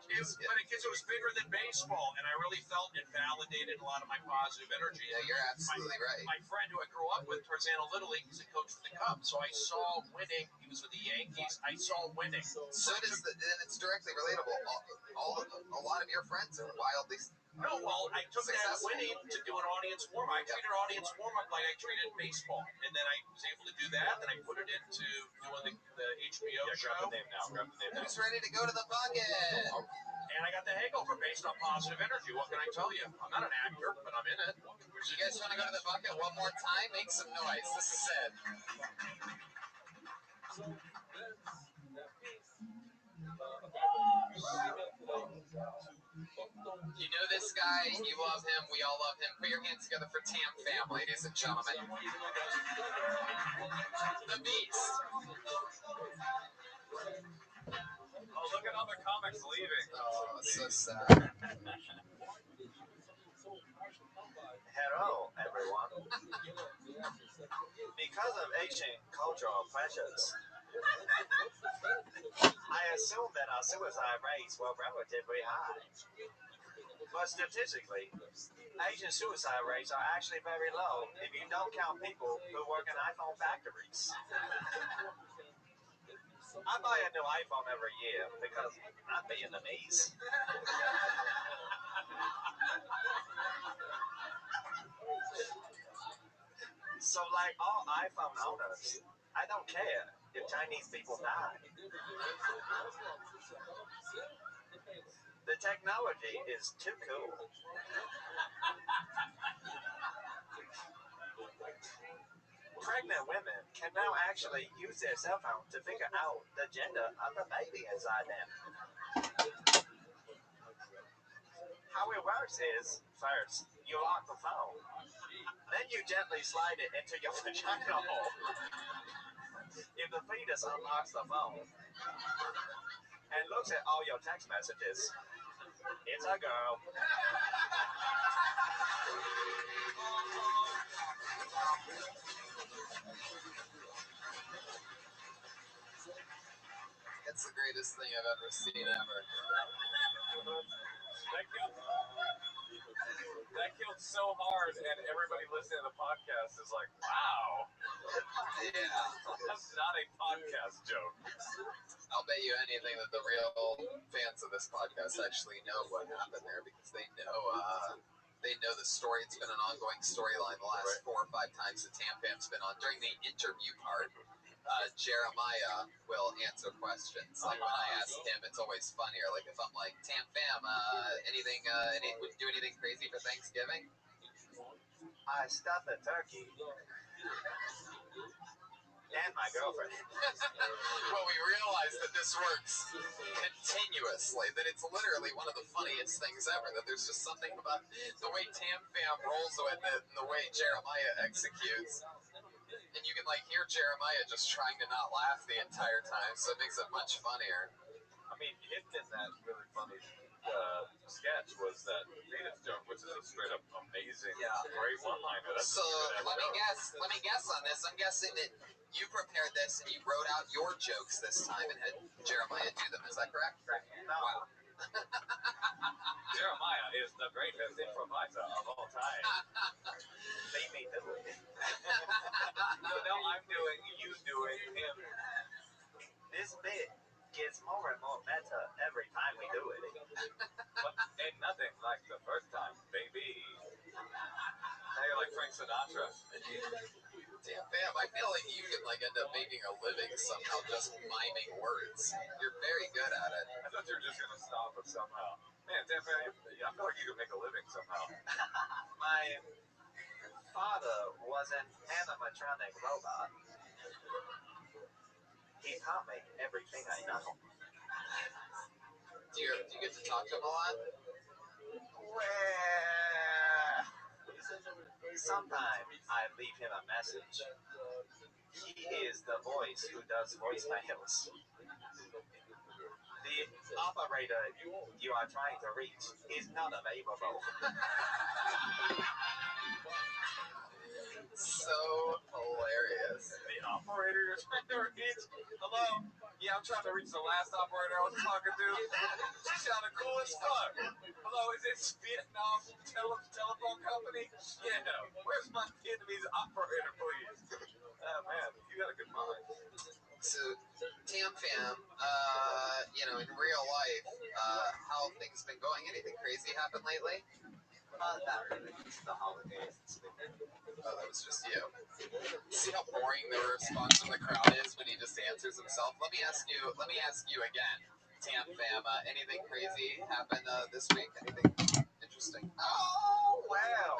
Because it was bigger than baseball, and I really felt it validated a lot of my positive energy. Yeah, you're absolutely right. My friend who I grew up with, Tarzana Little League, he's a coach for the Cubs, so I saw winning. He was with the Yankees. I saw winning. So does and it's directly relatable. A lot of your friends are wildly. No, well, I took successful. that winning to do an audience warm-up. I treated audience warm-up like I treated baseball, and then I was able to do that. Then I put it into doing the HBO show. Grab the name now. Who's ready to go to the bucket? And I got the hangover based on positive energy. What can I tell you? I'm not an actor, but I'm in it. You guys want to go to the bucket one more time? Make some noise. This is it. You know this guy, you love him, we all love him. Put your hands together for Tam Fam, ladies and gentlemen. The Beast. Oh, look at other comics leaving. Oh, so sad. Hello, everyone. Because of Asian cultural pressures, I assume that our suicide rates were relatively high. But statistically, Asian suicide rates are actually very low if you don't count people who work in iPhone factories. I buy a new iPhone every year because I'm Vietnamese. So like all iPhone owners, I don't care if Chinese people die. The technology is too cool. Pregnant women can now actually use their cell phone to figure out the gender of the baby inside them. How it works is, first, you lock the phone. Then you gently slide it into your vagina hole. If the fetus unlocks the phone and looks at all your text messages, it's a girl. greatest thing I've ever seen ever. That killed so hard, and everybody listening to the podcast is like, wow. Yeah. That's not a podcast joke. I'll bet you anything that the real fans of this podcast actually know what happened there, because they know the story. It's been an ongoing storyline the last 4 or 5 times that Tam Fam's been on. During the interview part, Jeremiah will answer questions. Like when I ask him, it's always funnier. Like if I'm like, Tam Fam, would you do anything crazy for Thanksgiving? I stuffed a turkey. And my girlfriend. Well, we realize that this works continuously, that it's literally one of the funniest things ever, that there's just something about the way Tam Fam rolls with it and the way Jeremiah executes. And you can hear Jeremiah just trying to not laugh the entire time, so it makes it much funnier. I mean, hidden in that really funny sketch was that Venus joke, which is a straight up amazing, great one-liner. So let me guess on this. I'm guessing that you prepared this and you wrote out your jokes this time and had Jeremiah do them. Is that correct? Right. No. Wow. Jeremiah is the greatest improviser of all time. Leave me do it. No, I'm doing, you doing, him. This bit gets more and more better every time we do it. But ain't nothing like the first time, baby. Now you're like Frank Sinatra. Damn, Fam, I feel like you could end up making a living somehow just miming words. You're very good at it. I thought you were just gonna stop it somehow. Man, damn, I feel like you could make a living somehow. My father was an animatronic robot. He taught me everything I know. Do you get to talk to him a lot? Well, sometimes I leave him a message. He is the voice who does voicemails. The operator you are trying to reach is not available. So hilarious. The operator you're trying to reach? Hello? Yeah, I'm trying to reach the last operator I was talking to. She sounded cool as fuck. Hello, is this Vietnam telephone company? Yeah. Where's my Vietnamese operator, please? Man, you got a good mind. So, Tam Fam, in real life, how have things been going? Anything crazy happened lately? Not really. It's the holidays. Oh, that was just you. See how boring the response from the crowd is when he just answers himself? Let me ask you again, Tam Fam. Anything crazy happened this week? Anything interesting? Oh, wow.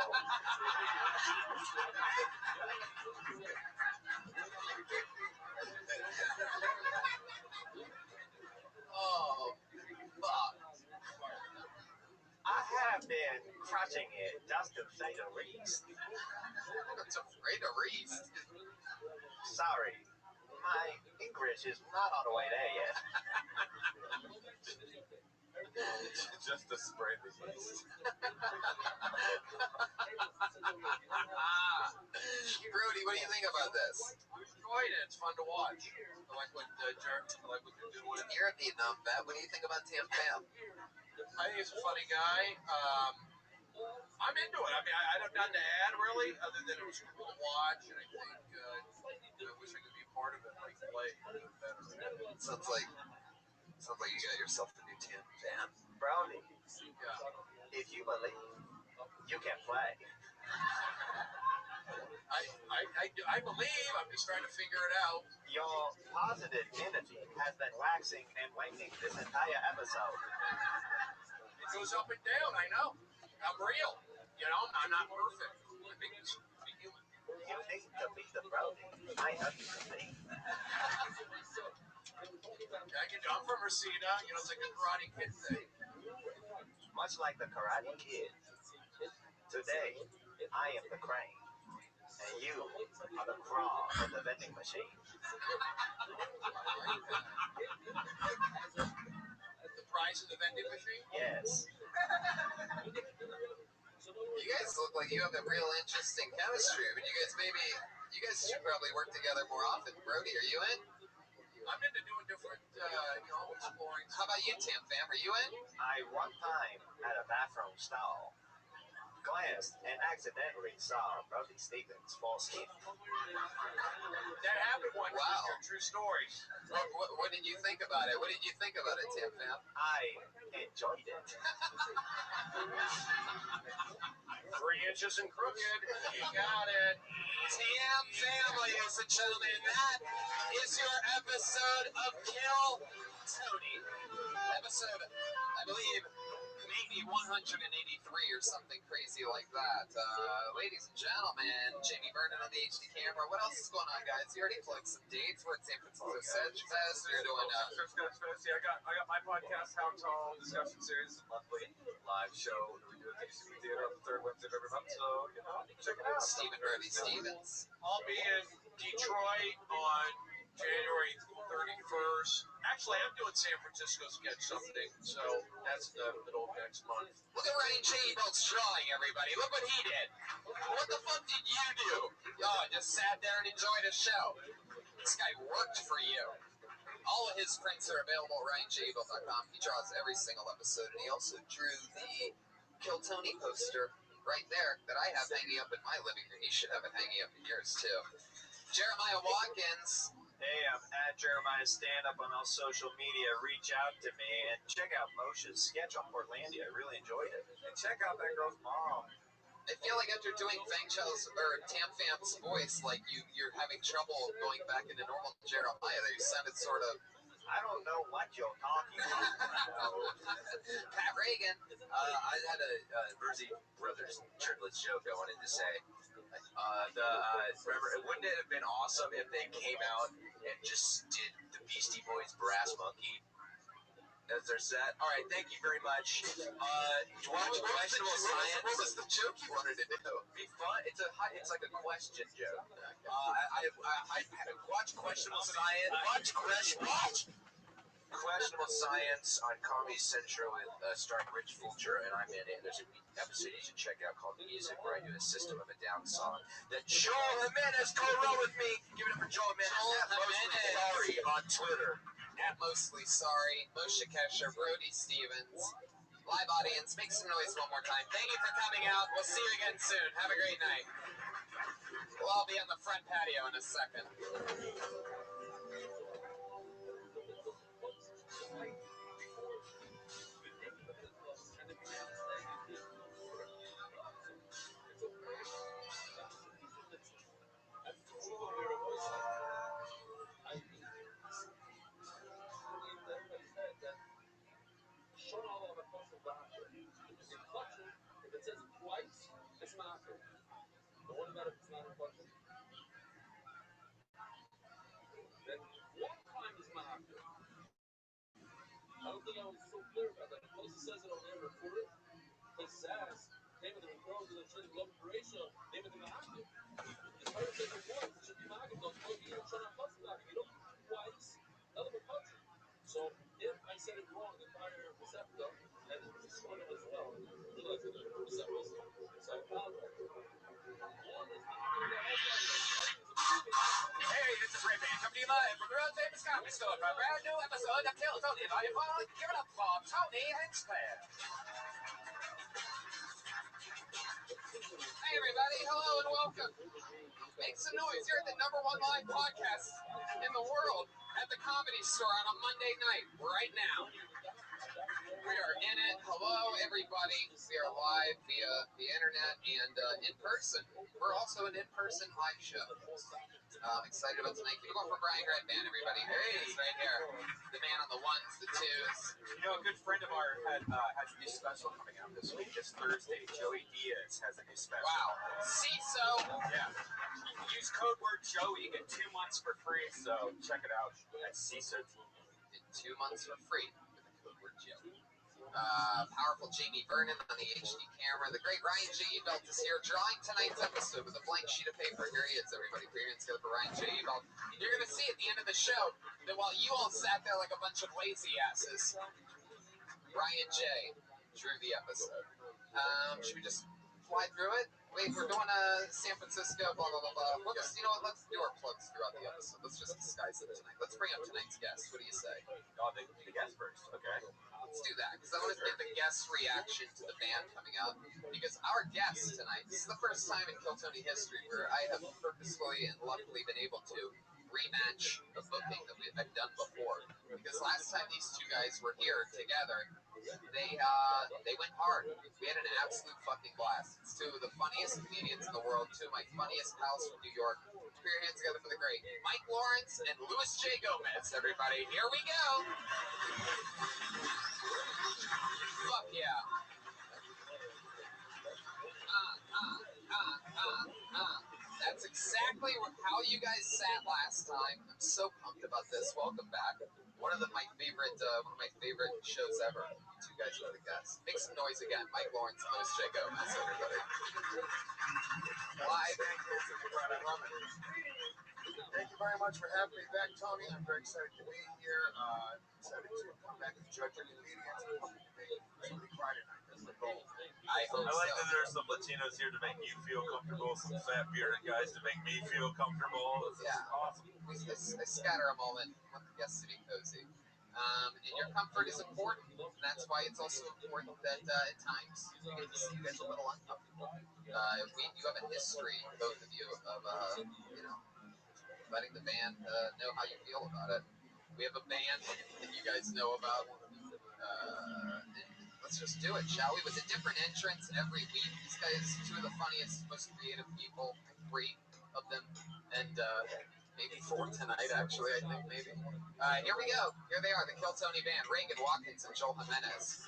Oh, fuck. I have been crushing it, just to say the least. To say the least. Sorry, my English is not all the way there yet. Just to spray the yeast. Brody, what do you think about this? Enjoyed it. It's fun to watch. I like what they're doing. You're a Vietnam vet. What do you think about Tam Fam? I think he's a funny guy. I'm into it. I mean, I have nothing to add really, other than it was cool to watch, and I think I wish I could be a part of it, play better. Sounds like you got yourself a new Tam Fam. Brownie, Yeah. if you believe, you can play. I believe. I'm just trying to figure it out. Your positive energy has been waxing and waning this entire episode. It goes up and down. I know. I'm real. I'm not perfect. I think it's be human. You need to be the Brody I know you to be. I'm from Reseda. It's like a Karate Kid thing. Much like the Karate Kid. Today, I am the crane, and you are the crawl of the vending machine. The price of the vending machine? Yes. You guys look like you have a real interesting chemistry. But you guys should probably work together more often. Brody, are you in? I'm into doing different, exploring. How about you, Tim Fam? Are you in? I one time at a bathroom stall glanced and accidentally saw Rabbi Stevens fall asleep. That happened once. Wow. True story. What did you think about it? What did you think about it, Tim Fam? I enjoyed it. 3 inches and crooked. You got it. Tam Fam, ladies and gentlemen, that is your episode of Kill Tony. Episode, I believe, maybe 183 or something crazy like that. Ladies and gentlemen, Jamie Vernon on the HD camera. What else is going on, guys? You already plugged some dates. We're at San Francisco Sedge Fest. You're doing I got my podcast, How Tall Discussion Series, monthly live show that we do at the UCB Theater on the third Wednesday of every month. So, check it out. Stephen Harvey Stevens. I'll be in Detroit on January 31st. Actually, I'm doing San Francisco sketch something, so that's the middle of next month. Look at Ryan J. Bolt's drawing, everybody. Look what he did. What the fuck did you do? Oh, just sat there and enjoyed a show. This guy worked for you. All of his prints are available at RyanJBolt.com. He draws every single episode, and he also drew the Kill Tony poster right there that I have hanging up in my living room. You should have it hanging up in yours, too. Jeremiah Watkins. Hey, I'm at Jeremiah Stand Up on all social media. Reach out to me and check out Moshe's sketch on Portlandia. I really enjoyed it. And check out that girl's mom. I feel like after doing Fang Chow's or Tam Fam's voice, like you're having trouble going back into normal Jeremiah. There, you sounded sort of. I don't know what you're talking about. Pat Reagan. I had a Verzi Brothers triplets joke I wanted to say. Remember, wouldn't it have been awesome if they came out and just did the Beastie Boys Brass Monkey as their set? All right, thank you very much. Watch Questionable Science. What was the joke you wanted to do? Be fun. It's like a question joke. I watch Questionable Science. Watch Questionable Science on Comedy Central with starring Rich Fulcher, and I'm in it. There's an episode you should check out called Music, where I do a System of a Down song that Joel Jimenez co-wrote with me. Give it up for Joel Jimenez. Sorry on Twitter. At Mostly Sorry, Moshe Kesher, Brody Stevens. Live audience, make some noise one more time. Thank you for coming out. We'll see you again soon. Have a great night. We'll all be on the front patio in a second. Hey, this is Rabbi coming to you live from the World Famous Comedy Store for a brand new episode of Kill Tony. Volume 1. Give it up for Tony Hinchcliffe. Hey, everybody. Hello and welcome. Make some noise. You're at the #1 live podcast in the world at the Comedy Store on a Monday night right now. We are in it. Hello, everybody. We are live via the internet and in person. We're also an in-person live show. I'm excited about tonight. Keep it going for Brian Redman, everybody. Hey, he's right here. The man on the ones, the twos. You know, a good friend of ours has a new special coming out this week. This Thursday, Joey Diaz has a new special. Wow. CISO. Yeah. Use code word Joey. You get 2 months for free. So check it out at CISO TV. In 2 months for free with the code word Joey. Powerful Jamie Vernon on the HD camera. The great Ryan J. Belt is here drawing tonight's episode with a blank sheet of paper. Here he is, everybody. Put your hands together for Ryan J. Belt. You're going to see at the end of the show that while you all sat there like a bunch of lazy asses, Ryan J. drew the episode. Should we just fly through it. Wait, we're going to San Francisco, blah, blah, blah, blah. We'll just, you know what, let's do our plugs throughout the episode. Let's just disguise it tonight. Let's bring up tonight's guest. What do you say? Oh, the guest first. Okay. Let's do that, because I want to get the guest reaction to the band coming out. Because our guest tonight, this is the first time in Kill Tony history where I have purposefully and luckily been able to rematch a booking that I've done before. Because last time these two guys were here together, they went hard. We had an absolute fucking blast. It's two of the funniest comedians in the world, two of my funniest pals from New York. Put your hands together for the great Mike Lawrence and Louis J. Gomez, everybody. Here we go. Fuck yeah. That's exactly how you guys sat last time. I'm so pumped about this. Welcome back. One of my favorite shows ever. You two guys are the guests. Make some noise again. Mike Lawrence and Louis J. Gomez, everybody. Live. Thank you very much for having me back, Tony. I'm very excited to be here. Excited to come back and judge your comedians and hoping to make somebody cry tonight. That's the goal. I hope I like so. that there's some Latinos here to make you feel comfortable, some fat bearded guys to make me feel comfortable. This is awesome. I scatter them all in. I want the guests to be cozy. And your comfort is important. And that's why it's also important that at times we get to see you guys a little uncomfortable. You have a history, both of you, of letting the band know how you feel about it. We have a band that you guys know about. Let's just do it, shall we? With a different entrance every week. These guys, two of the funniest, most creative people, three of them, and maybe four tonight, actually, I think, maybe. Here we go. Here they are, the Kill Tony Band, Reagan Watkins and Joel Jimenez.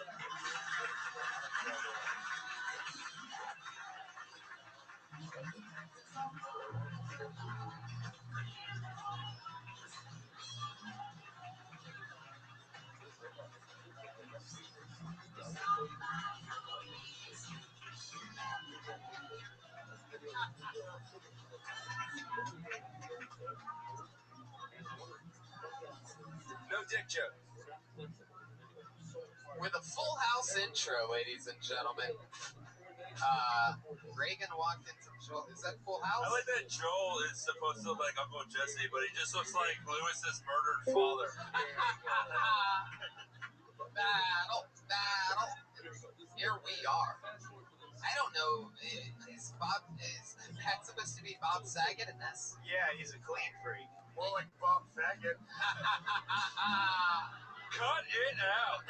No dick joke. With a full house intro, ladies and gentlemen. Reagan Watkins and Joel. Is that Full House? I like that Joel is supposed to look like Uncle Jesse, but he just looks like Lewis's murdered father. Battle. Here we are. I don't know. Is Pat supposed to be Bob Saget in this? Yeah, he's a clean freak. More like Bob Faggot. Cut it out.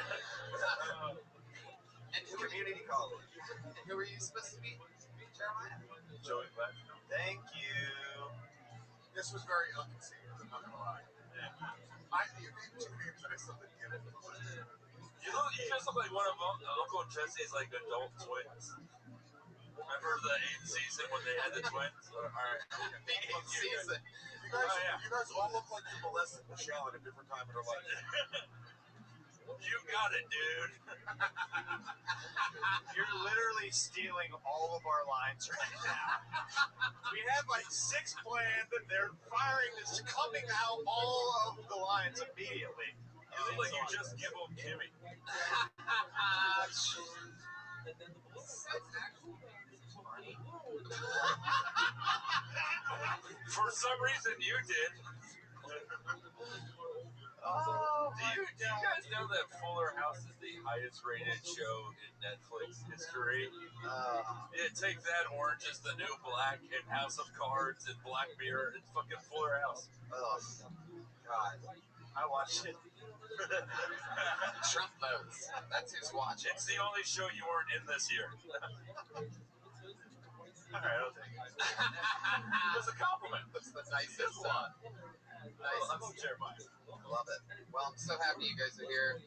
And Community college. And who are you supposed to be, Jeremiah? Joey Black. Thank you. This was very unconceived, I'm not gonna lie. You named two names that I still didn't get it. You just look like one of Uncle Jesse's like adult twins. Remember the 8th season when they had the twins? All right. The 8th season. You guys all look like you molested Michelle at a different time in her life. You got it, dude. You're literally stealing all of our lines right now. We had like 6 planned, and they're firing this, coming out all of the lines immediately. You look like you just gibbled Kimmy. For some reason, you did. Do you guys know that Fuller House is the highest rated show in Netflix history? Take that, Orange is the New Black, and House of Cards, and Black Mirror, and fucking Fuller House. Oh, God. I watched it. Trump votes. That's who's watching. It's the only show you weren't in this year. All right, I'll take it. That's a compliment. That's the nicest one. I'm Jeremiah. Love it. Well, I'm so happy you guys are here.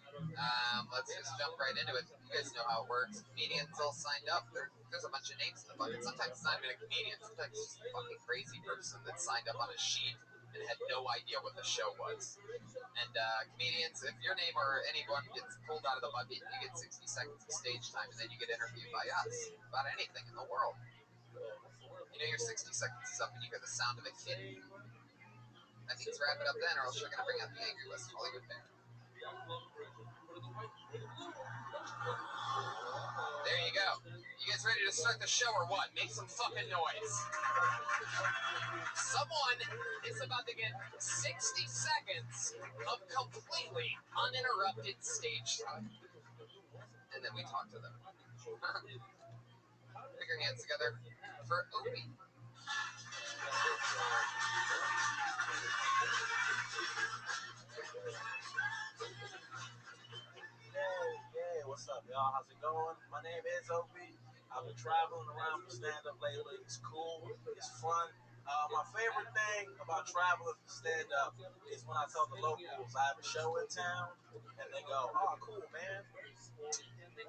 Let's just jump right into it. You guys know how it works. Comedians all signed up. There's a bunch of names in the bucket. Sometimes it's not even a comedian. Sometimes it's just a fucking crazy person that signed up on a sheet and had no idea what the show was. And comedians, if your name or anyone gets pulled out of the bucket, you get 60 seconds of stage time, and then you get interviewed by us about anything in the world. You know, your 60 seconds is up, and you hear the sound of a kid. I think let's wrap it up then, or else you're going to bring out the Angry West Hollywood Band. There you go. You guys ready to start the show or what? Make some fucking noise. Someone is about to get 60 seconds of completely uninterrupted stage time. And then we talk to them. Put your hands together for Opie. Hey, what's up, y'all? How's it going? My name is Opie. I've been traveling around for stand-up lately. It's cool. It's fun. My favorite thing about traveling for stand-up is when I tell the locals I have a show in town, and they go, "Oh, cool, man.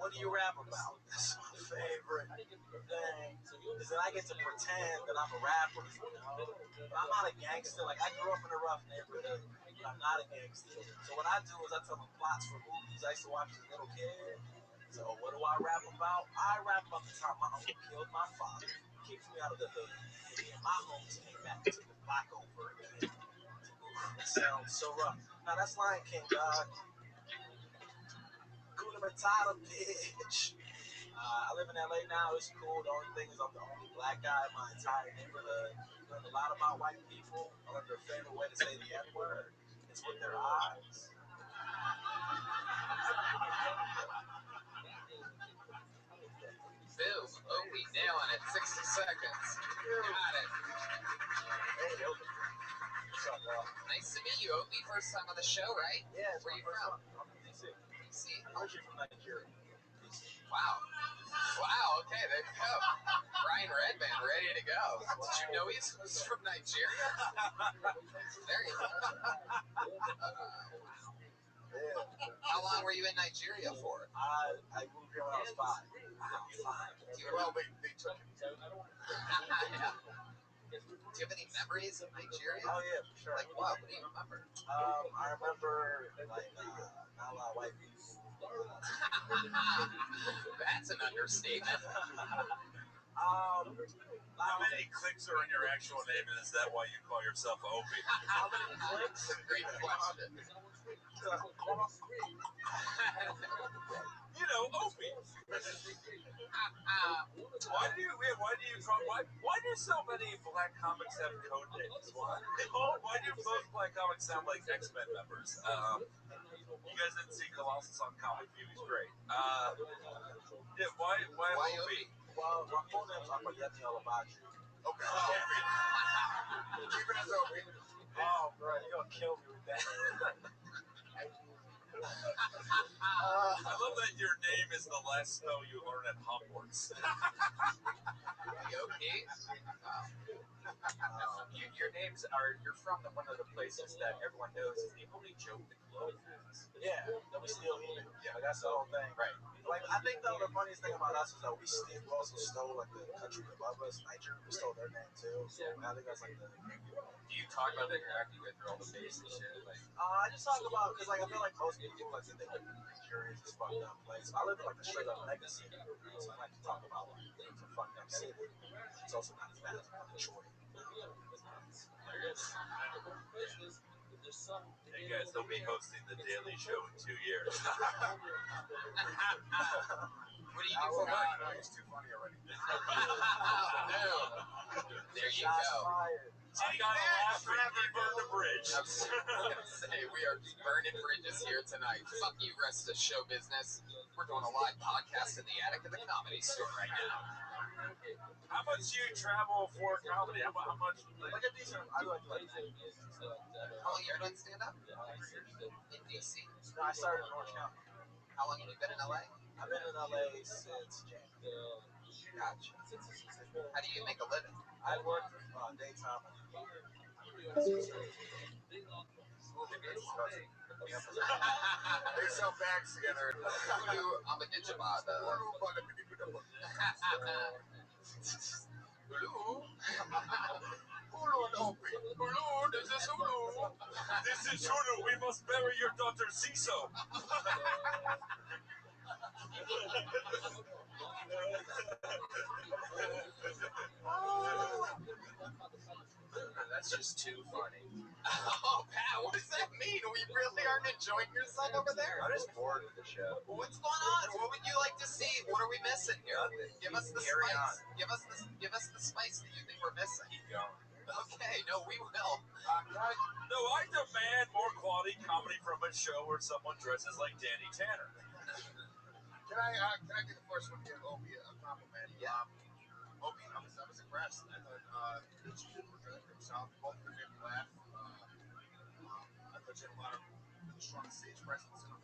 What do you rap about?" That's my favorite thing, is that I get to pretend that I'm a rapper, you know? But I'm not a gangster. Like, I grew up in a rough neighborhood, but I'm not a gangster. So what I do is I tell them plots for movies I used to watch as a little kid. So what do I rap about? I rap about the time my uncle killed my father, kicked me out of the hood, and me and my homies came back and took the block over again. Ooh, it sounds so rough. Now that's Lion King, dog. Kuna Matata, bitch. I live in LA now. It's cool. The only thing is I'm the only black guy in my entire neighborhood. Learned a lot about white people. I learned their favorite way to say the N-word. It's with their eyes. Boom. Opie nailing it. 60 seconds. Got it. Hey, Opie. What's up, y'all? Nice to meet you, Opie. First time on the show, right? Yeah, Where are you from? I'm from DC. DC. Originally from Nigeria. Wow. Wow, okay, there you go. Brian Redman, ready to go. Did you know he's from Nigeria? There you go. Yeah. How long were you in Nigeria for? I moved here when I was 5. Wow, 5. Well, they took it. Yeah. Do you have any memories of Nigeria? Oh, yeah, for sure. Like what? What do you remember? I remember, like, not a lot of white people. That's an understatement. How many clicks are in your actual name, and is that why you call yourself Opie? How many clicks? Great question. You know, Opie. Why do so many black comics have code names? Why do most black comics sound like X-Men members? You guys didn't see Colossus on Comic View? He's great. Yeah, why Opie? Well, my full name's Abayeti Alabaji. Okay. Opie. Keep it as Opie. Oh, bro, you're gonna kill me with that. I love that your name is the last spell you learn at Hogwarts. Opie? Your names are, you're from one of the places that everyone knows is the only joke the globe has. Yeah, that we still eat. Yeah, that's the whole thing. Right. Like, I think though the funniest thing about us is that we also stole like the country above us, Nigeria. We stole their name too. So I think that's like the. Do you talk about that you're after you went through all the base and shit? Like, I just talk about because like I feel like most people like they think like Nigeria is this fucked up place. I live in like a straight up mega city, so I like to talk about like it's a fucked up city. It's also not as bad as Detroit. Hey guys, they'll be hosting the Daily Show in 2 years. what do you do for work? No, he's too funny already. There you go. I got a laugh forever. He burned a bridge. I was gonna say, we are burning bridges here tonight. Fuck you, rest of show business. We're doing a live podcast in the attic of the Comedy Store right now. How much do you travel for comedy? How much? Like a decent, I like 9 years. How long you been doing stand-up? In DC? No, I started in Orange County. How long have you been in LA? I've been in LA since January. Gotcha. How do you make a living? I work daytime. They sell bags together. I'm a digibada. Hulu, this is Hulu. This is Hulu. We must bury your daughter Ciso. That's just too funny. Oh, Pat, what does that mean? We really aren't enjoying your son over there? I'm just bored with the show. Well, what's going on? What would you like to see? What are we missing here? Give us the Carry spice. on. Give us the spice that you think we're missing. Keep going. Okay, no, we will. No, I demand more quality comedy from a show where someone dresses like Danny Tanner. Can I get the first one to give Opie a compliment? Yeah. Opie, I was impressed. I thought the two were good themselves. Both of them made me laugh. I thought you had a lot of strong stage presence. And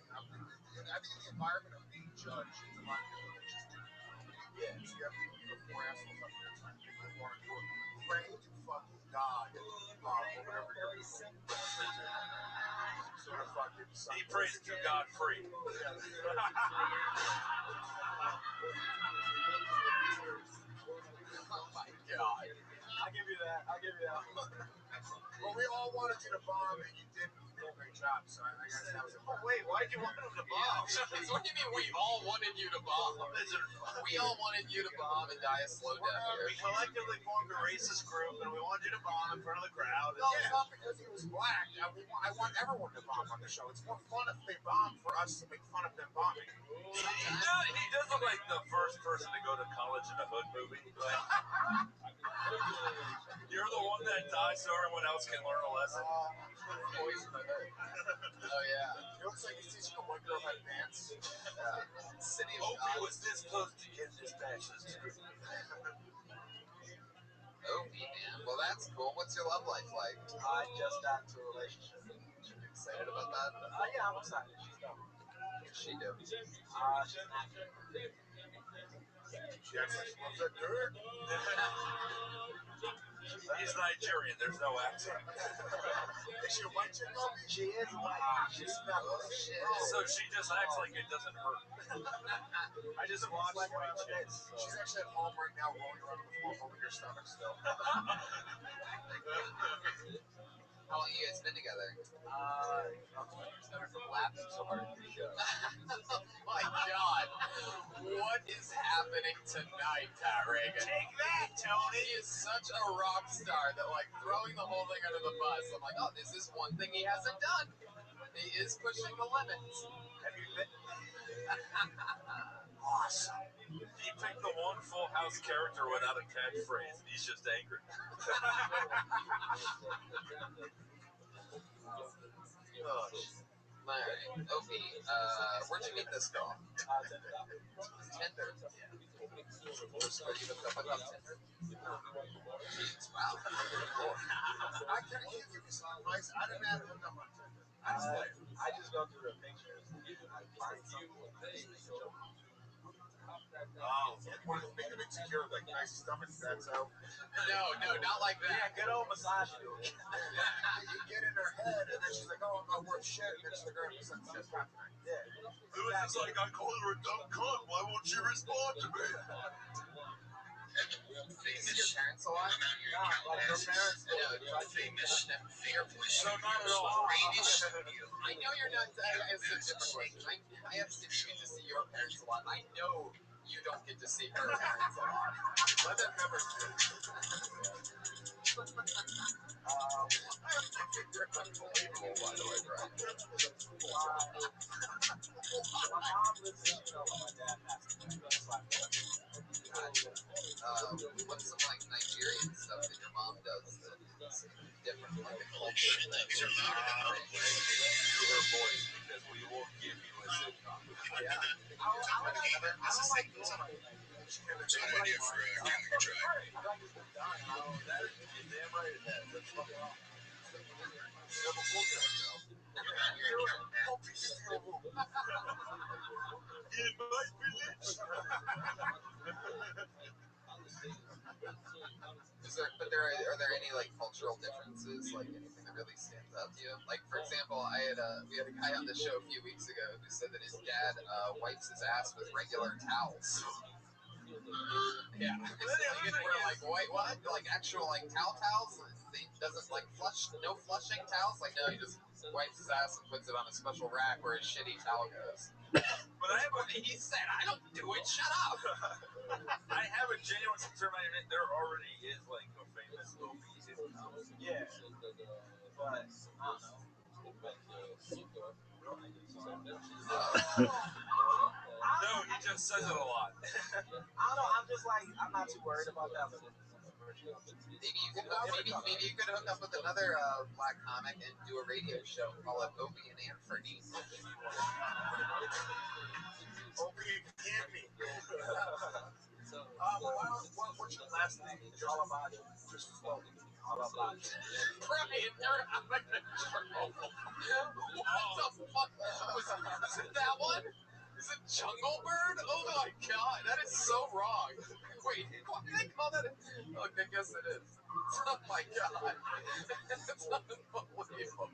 I think the environment of being judged is a lot different than just doing comedy. Yeah. So you have four assholes up there trying to get the bar to pray to fucking God or whatever you're sort of fucking. He prays to God free. Oh my God. I'll give you that. Well, we all wanted you to bomb, and you did a great job. So I guess that was a Wait, why'd you want him to bomb? What do you mean we all wanted you to bomb? We all wanted you to bomb and die a slow death here. We collectively formed a racist group, and we wanted you to bomb in front of the crowd. No, it's not because he was black. I want everyone to bomb on the show. It's more fun if they bomb for us to make fun of them bombing. He does look like the first person to go to college in a hood movie. You're the one that dies so everyone else can learn a lesson. Poison the hood. Oh, yeah. It looks like he's teaching a white girl how to dance. City of Opie God. was this close to getting his bachelor's degree. Opie, man. Well, that's cool. What's your love life like? I just got into a relationship. Are you excited about that? Yeah, I'm excited. She's dope. What's she do? She's not. She acts like she loves that dirt. He's Nigerian. There's no accent. Is she a white chick, Opie? She is white. She's not. Shit. So she just acts like it doesn't hurt. I just watched like white her chicks. She's actually at home right now, rolling around on the floor, holding her stomach still. How long you guys been together? Sorry for laughing so hard at your show. Oh my God. What is happening tonight, Pat Reagan? Take that, Tony. He is such a rock star that, like, throwing the whole thing under the bus. I'm like, oh, this is one thing he hasn't done. He is pushing the limits. Have you been? Awesome. He picked the one Full House character without a catchphrase, and he's just angry. Alright, Opie, where'd you meet this girl? Tinder. So you hooked up with on Tinder? Jeez, wow. I can't give you some advice. I didn't have hooked up on Tinder. I just go through the pictures and I find something. Oh, one of the big insecure, like nice stomach. That's how. No, not like Yeah, that. good old massage. You get in her head, and then she's like, "Oh, I'm not worth shit." And then she's like, "All right, listen, that's not tonight." Yeah. It was just like, I called her a dumb cunt. Why won't she respond to me? Do you see your parents a lot? Like your parents. So not at all. I know you're not. I asked a different question. I asked if you get to see your parents a lot. I know you don't get to see her parents a lot. Let them never do. You're unbelievable, by the way, Brian. My mom lives in Chicago. My dad passed away. What's some like Nigerian stuff that your mom does that's different, like a culture that is Her voice, because we will give you a sitcom. yeah. I don't like doing my She had a good idea for a thing we could try. I like this done. I don't. You're damn right it has. That's fucking awesome. Never pulled that though. Hope you get your room. It might be lit. Are there any like cultural differences, like anything that really stands out to you? Like for example, we had a guy on the show a few weeks ago who said that his dad wipes his ass with regular towels. Yeah, so you can wear like white what? Like actual like towels. He doesn't like no flushing towels. Like no, he just wipes his ass and puts it on a special rack where his shitty towel goes. But I have He said, I don't do it. Shut up. I have a genuine concern. There already is like a famous Opie sitcom. Yeah. but I don't know. No, he just says it a lot. I don't know. I'm just like, I'm not too worried about that. Maybe you could hook up with another black comic and do a radio show and call it Opie and Anthony. Opie and Candy. What's your last name? It's all about you. Just slow. All about you. Brian, you're out of control. What the fuck? Is it that one? Is it Jungle Bird? Oh my god, that is so wrong. Wait, why did they call that? Oh, I guess it is. Oh my god. It's unbelievable.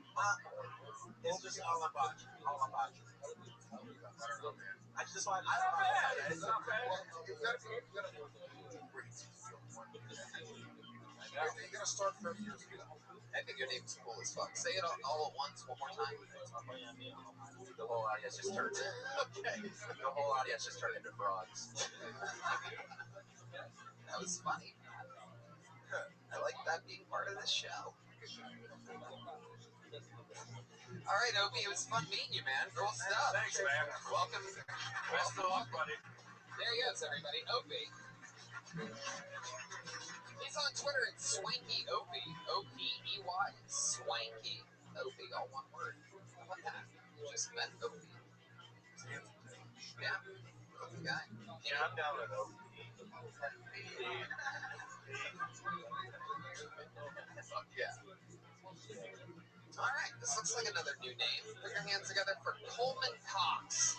It's just all about you. All about you. I don't know, man. I just like, It's not bad. It's not bad. You gotta great. You're gonna start 30 years ago. I think your name's cool as fuck. Say it all at once, one more time. The whole audience just turned. Okay. The whole audience just turned into frogs. That was funny. I like that being part of this show. All right, Opie, it was fun meeting you, man. Cool stuff. Thanks, man. Welcome. Best of luck, buddy. There he is, everybody. Opie. He's on Twitter at Swanky Opie. O-P-E-Y. Swanky Opie, all one word. How about that? Just met Opie. Yeah. Good guy. Yeah, I'm down with Opie. Fuck yeah. All right, this looks like another new name. Put your hands together for Coleman Cox.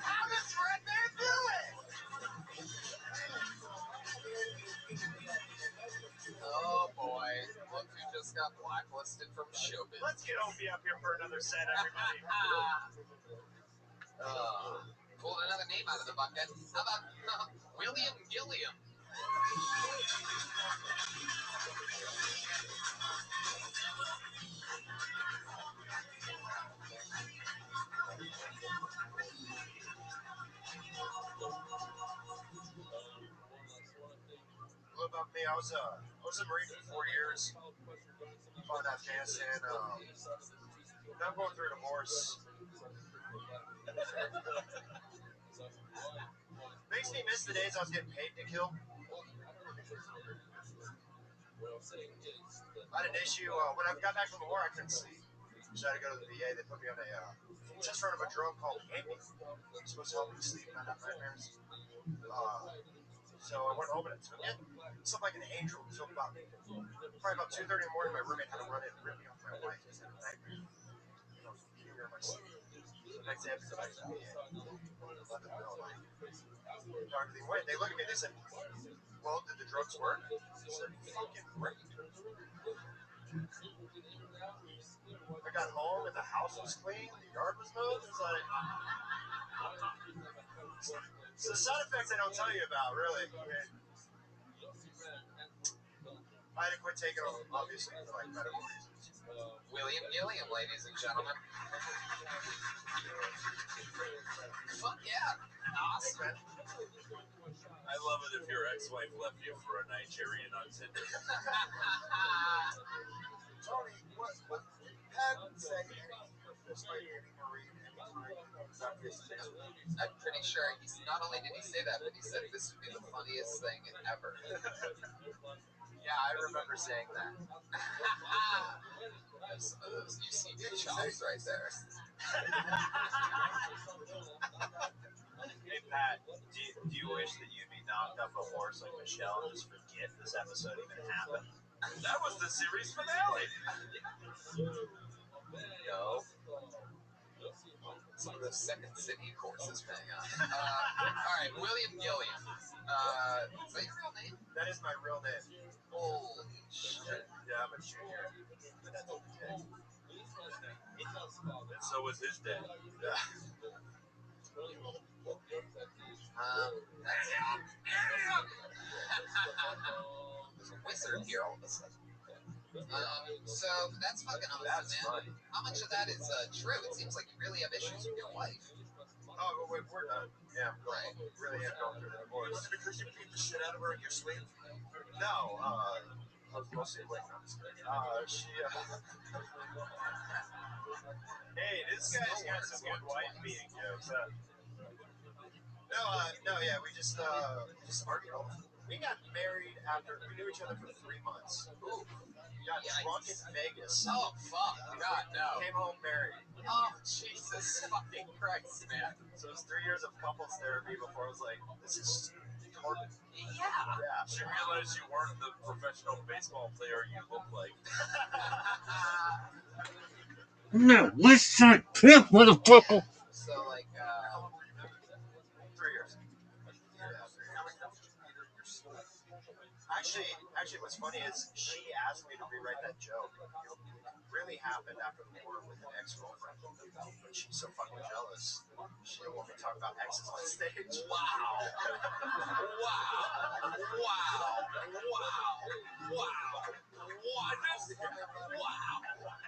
How does Redman do it? Oh boy, look who just got blacklisted from showbiz. Let's get Opie up here for another set, everybody. Pulled another name out of the bucket. How about William Gilliam? A little about me. I was a Marine for 4 years. Fought in Afghanistan. Now I'm going through a divorce. Makes me miss the days I was getting paid to kill. I had an issue when I got back from the war. I couldn't sleep, so I had to go to the VA. They put me on a test run of a drug called Amy. It's supposed to help me sleep and not have nightmares. So I went home and it took it. Something like an angel took about probably about 2:30 in the morning. My roommate had to run in and rip me off my wife because I had a nightmare. I was keeping her in my sleep. So the next day I had to go back to the VA. Let them know. Everything went. They looked at me. They said, "Well, did the drugs work?" I said, "Fucking great." I got home and the house was clean, the yard was mowed. It was like, it's the side effects I don't tell you about, really. I had to quit taking them, obviously, for like medical reasons. William Gilliam, ladies and gentlemen. Fuck yeah. Awesome. I love it if your ex-wife left you for a Nigerian on Tinder. Tony, what Pat say just like any Marine, I'm pretty sure he's not only did he say that, but he said this would be the funniest thing ever. Yeah, I remember saying that. There's some of those UCB chops right there. Hey, Pat, do you wish that you'd be knocked off a horse like Michelle and just forget this episode even happened? That was the series finale. No. Some of those Second City courses paying off. All right, William Gilliam. Is that your real name? That is my real name. Holy shit. Yeah, I'm a junior. That's okay. And so was his dad. That's there's a wizard here all of a sudden. So that's fucking awesome, That's man. funny. How much of that is true? It seems like you really have issues with your wife. Oh, wait, we're done. Yeah, I'm going. Really am going through the divorce. Was it because you beat the shit out of her in your sleep? No, Mostly women. Hey, this guy's got some good wife beating jokes. Yeah, we just argued all the time. We got married after we knew each other for 3 months. Ooh. We got drunk in Vegas. Oh, fuck. God, no. Came home married. Oh, Jesus fucking Christ, man. So it was 3 years of couples therapy before I was like, this is retarded. Yeah. She realized you weren't the professional baseball player you look like. No, West Side Pimp, motherfucker. So, like, 3 years. Actually, what's funny is she asked me to rewrite that joke. It really happened after the war with an ex-girlfriend. But she's so fucking jealous. She didn't want me to talk about exes on stage. wow.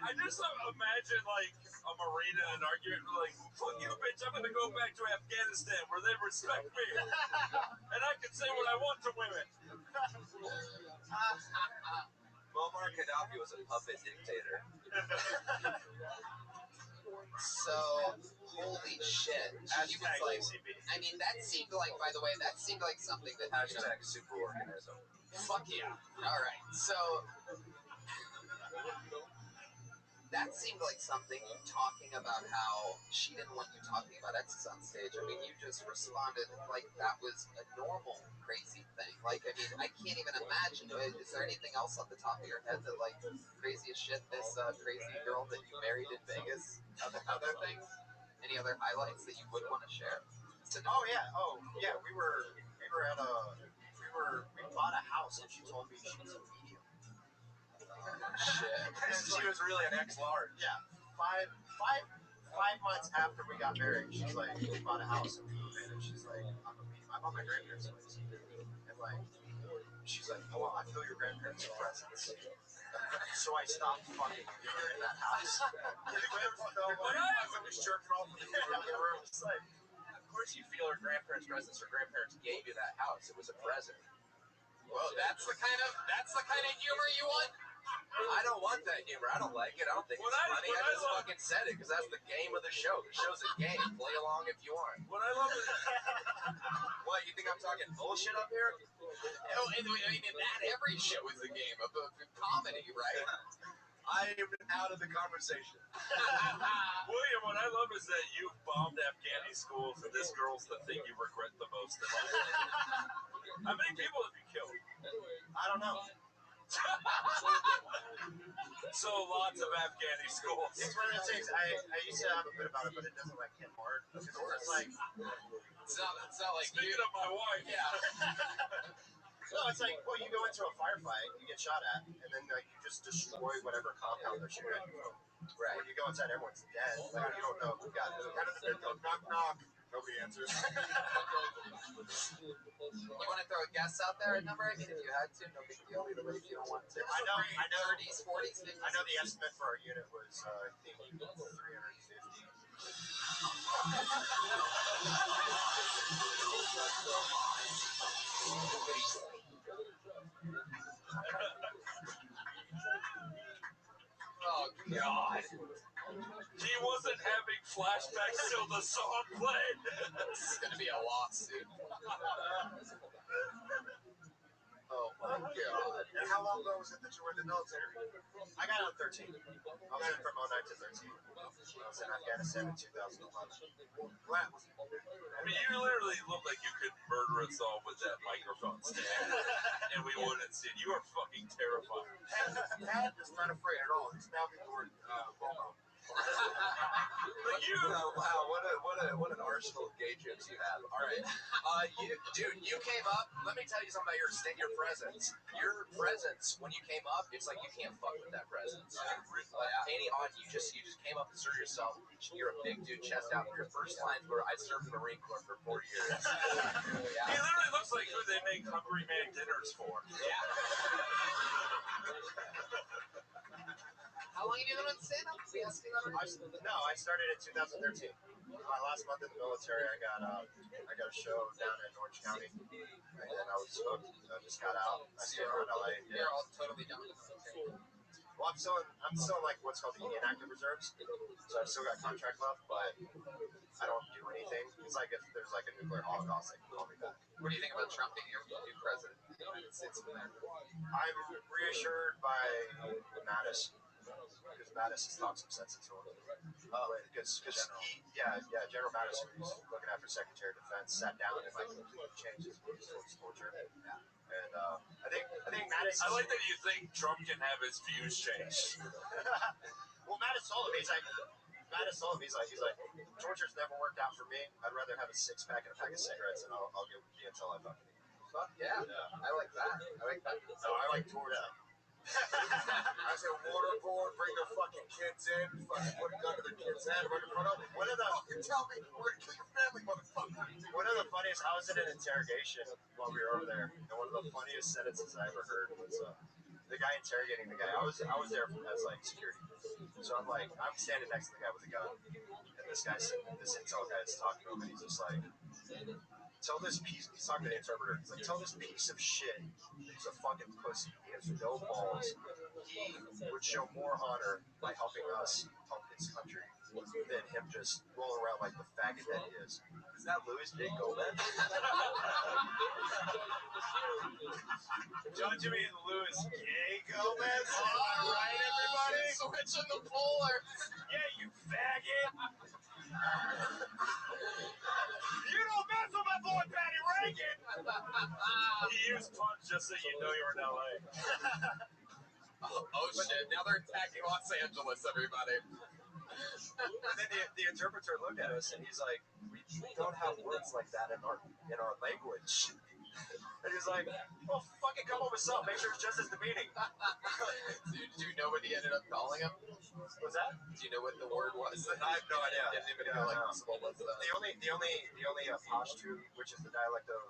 I just imagine like a Marine in an argument like, fuck you, bitch, I'm gonna go back to Afghanistan where they respect me. And I can say what I want to women. Muammar Gaddafi was a puppet dictator. So, holy shit. She was like, I mean, that seemed like, by the way, that seemed like something that, you know, Superorganism. fuck yeah. Alright, so, that seemed like something talking about how she didn't want you talking about exes on stage. I mean, you just responded like that was a normal crazy thing. Like, I mean, I can't even imagine. Is there anything else on the top of your head that, like, crazy as shit, this crazy girl that you married in Vegas? Other things? Any other highlights that you would want to share? We bought a house and she told me she was a medium. Shit. She was really an ex-large. Yeah. Five months after we got married, she's like, we bought a house and we moved in, and she's like, I'm a medium. I'm on my grandparents' place. And like, she's like, oh, well, I feel your grandparents' presence. So I stopped fucking her in that house. I was jerking off in the room. It's like, of course you feel her grandparents' presence. Her grandparents gave you that house. It was a present. Well, that's the kind of humor you want? I don't want that humor. I don't like it. I don't think it's funny. I just fucking said it because that's the game of the show. The show's a game. Play along if you want. What I love is... What, you think I'm talking bullshit up here? Oh, I mean, that every show is a game of comedy, right? I'm out of the conversation. William, what I love is that you've bombed Afghani schools and this girl's the thing you regret the most in life. How many people have you killed? I don't know. So lots of Afghani schools. It's one of those things. I used to have a bit about it, but it doesn't like hit hard. It's like it's not like speaking of my wife. Yeah. No, it's like, well, you go into a firefight, you get shot at, and then like you just destroy whatever compound they're shooting at you from. Right. When you go inside, everyone's dead. Like you don't know who got who. Kind of the knock knock. Nobody answers. You want to throw a guess out there, a number? I mean, if you had to, no big deal. Either way, if you don't want to. I know. 30s, 40s, 50s. I know the estimate for our unit was, I think, 350. Oh, God. He wasn't having flashbacks till the song played. This is going to be a lawsuit. Oh, my God. And how long ago was it that you were in the military? I got out at 13. I was in from 09 to 13. I was in Afghanistan in 2011. Wow. I mean, you literally look like you could murder us all with that microphone stand. And we wouldn't see it. You are fucking terrifying. Pat is not afraid at all. He's mouthing the word Volcom. But you, wow, what an arsenal of gay jokes you have. All right, you came up. Let me tell you something about your presence. Your presence when you came up, it's like you can't fuck with that presence. Any odd, you just came up to serve yourself. You're a big dude, chest out. Your first lines were, "I served in the Marine Corps for 4 years." Yeah. He literally looks like who they make Hungry Man dinners for. Yeah. How long have you been on stand-up? No, I started in 2013. my last month in the military, I got a show down in Orange County, and I was hooked. I just got out. I stayed around LA. You're all totally done with the military. Well, I'm still in like what's called the inactive reserves, so I've still got contract left, but I don't do anything. It's like if there's like a nuclear holocaust, they can call me back. What do you think about Trump being your new president of the United States of America? I'm reassured by Mattis, because Mattis has talked some sense into him. Because General Mattis, who's looking after Secretary of Defense, sat down and like completely changed his views towards torture. And I think Mattis. I like that you think Trump can have his views changed. Well, Mattis told him, he's like, torture's never worked out for me. I'd rather have a 6-pack and a pack of cigarettes, and I'll get with you until I fucking eat. Fuck yeah. I like that. No, I like torture. I said waterboard, bring the fucking kids in, fucking put a gun to the kids' head right in front of them. One of the fucking tell me we're gonna kill your family, motherfucker. One of the funniest, I was in an interrogation while we were over there, and one of the funniest sentences I ever heard was the guy interrogating the guy. I was there as like security, so I'm standing next to the guy with the gun, and this intel guy is talking to him, and he's just like, tell this piece. He's talking to the interpreter. He's like, tell this piece of shit. He's a fucking pussy. He has no balls. He would show more honor by helping us help his country than him just rolling around like the faggot that he is. Is that Luis J. Gomez? Don't you mean Luis J. Gomez? Oh, right, everybody? Switching the polars. Yeah, you faggot. You don't mess with my boy Patty Reagan. He used punch just so you know you were in LA. Oh shit, now they're attacking Los Angeles, everybody. And then the interpreter looked at us and he's like, we don't have words like that in our language. And he's like, well, fucking come up with something. Make sure it's just as demeaning. Do you know what he ended up calling him? What's that? Do you know what the word was? I have no idea. Didn't even know like what was that. The only Pashto, which is the dialect of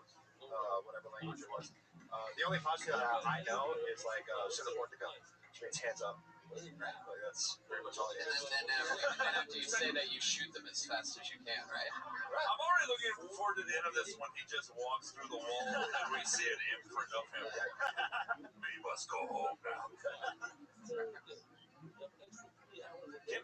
whatever language it was. The only Pashto that I know is like Sinaportica, which means hands up. Like, that's pretty much all it is. And then after you say that, you shoot them as fast as you can, right? I'm already looking forward to the end of this when he just walks through the wall and we see an imprint of him. We must go home now. Can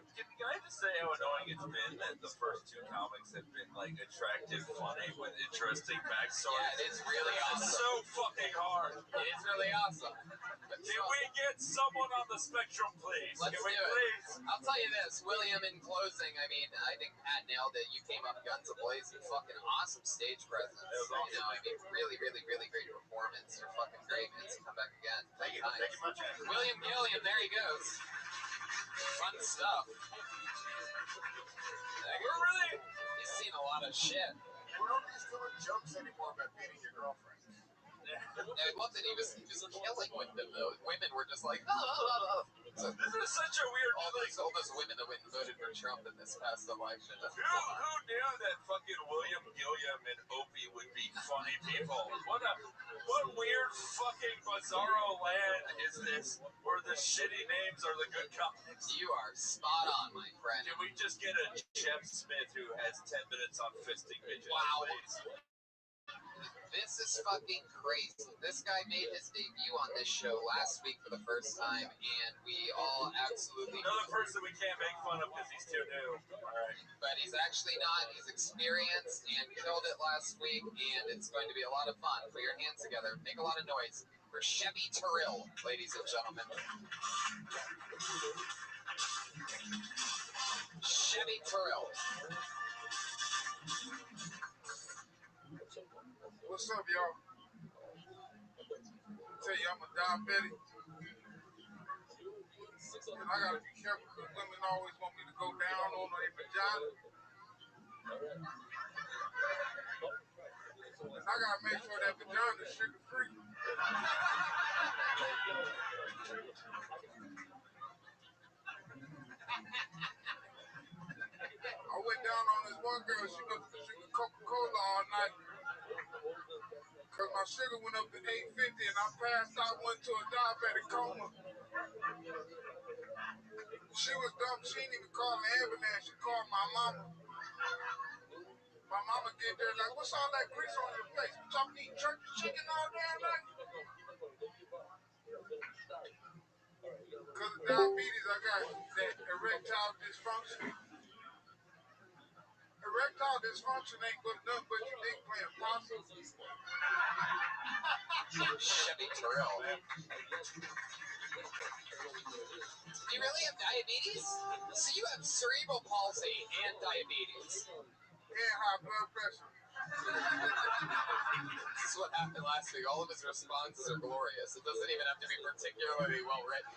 I just say how annoying it's been that the first two comics have been like attractive, funny, with interesting backstories? Yeah, it's really awesome. It's so fucking hard. It is really awesome. Can we get someone on the spectrum, please? Let's Can we do it. please? I'll tell you this, William, in closing, I mean, I think Pat nailed it. You came up guns a-blazing, fucking awesome stage presence. Awesome. You know, I mean, really, really, really great performance. You're fucking great, man. So come back again. Thank you. Nice. Thank you much. William Gilliam, there he goes. Fun stuff. He's seen a lot of shit. Nobody's doing jokes anymore about beating your girlfriend. And one thing he was killing with them, though. Women were just like, oh. So, This is such a weird all those women that went and voted for Trump in this past election. Who knew that fucking William Gilliam and Opie would be funny people? What weird fucking bizarro land is this where the shitty names are the good comics? You are spot on, my friend. Can we just get a Jeff Smith who has 10 minutes on fisting bitches? Wow. Please? This is fucking crazy. This guy made his debut on this show last week for the first time, and we all absolutely... Another person we can't make fun of because he's too new. Alright. But he's actually not. He's experienced and killed it last week, and it's going to be a lot of fun. Put your hands together. Make a lot of noise for Chevy Terrell, ladies and gentlemen. Chevy Terrell. What's up, y'all? Tell you, I'm a diabetic. And I gotta be careful because women always want me to go down on their vagina. And I gotta make sure that vagina is sugar free. I went down on this one girl, she was drinking Coca-Cola all night. Cause my sugar went up to 850 and I passed out, went to a diabetic coma. She was dumb, she didn't even call an ambulance, she called my mama. My mama get there like, what's all that grease on your face? What y'all eat turkey chicken all damn night? Because of diabetes, I got that erectile dysfunction. Erectile dysfunction ain't but nothing but your dick playing possum. Chevy Terrell. Do you really have diabetes? So you have cerebral palsy and diabetes. And high blood pressure. This is what happened last week. All of his responses are glorious. It doesn't even have to be particularly well written.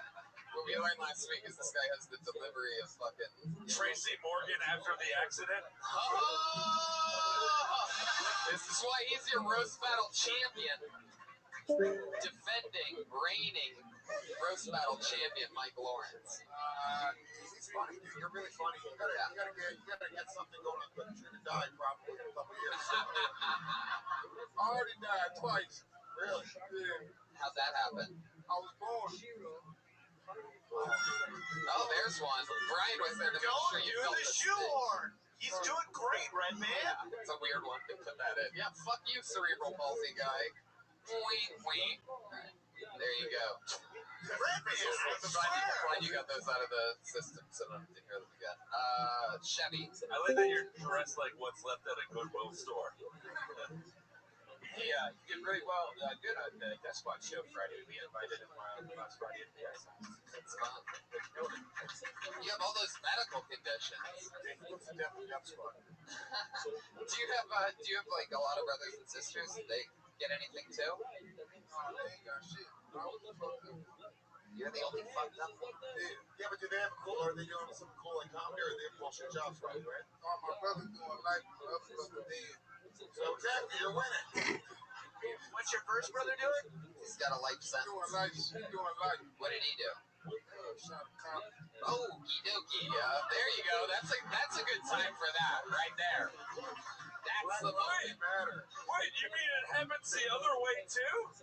What we learned last week is this guy has the delivery of fucking Tracy Morgan after the accident. Oh! This is why he's your roast battle champion. Defending, reigning roast battle champion Mike Lawrence. He's funny, dude. You're really funny. You gotta get something going on. But you're gonna die probably in a couple years. I already died twice. Really? Yeah. How'd that happen? I was born. Oh, there's one. Brian was there to make sure you felt the shoehorn. He's doing great, Red Man. Yeah, it's a weird one to put that in. Yeah, fuck you, cerebral palsy guy. Wait. There you go. Red Man, I Glad you got those out of the system, so I don't have to hear them again. Chevy. I like that you're dressed like what's left at a Goodwill store. He did really well, good on the Death Squad show Friday. We invited him last Friday at the Ice House. It's fun. You have all those medical conditions. Death Squad. Do you have like a lot of brothers and sisters? Did they get anything too? No, they ain't got shit. You're the only fucked up one. Yeah, but do they have a cool? Are they doing something cool like comedy, or are they bullshit jobs, right? All my brothers doing life, my other brother dead. So exactly, you're winning. What's your first brother doing? He's got a life sentence. Doing life. What did he do? Shot a cop. Okie dokie. There you go. That's a good time for that right there. That's the moment. Wait, you mean it happens the other way too?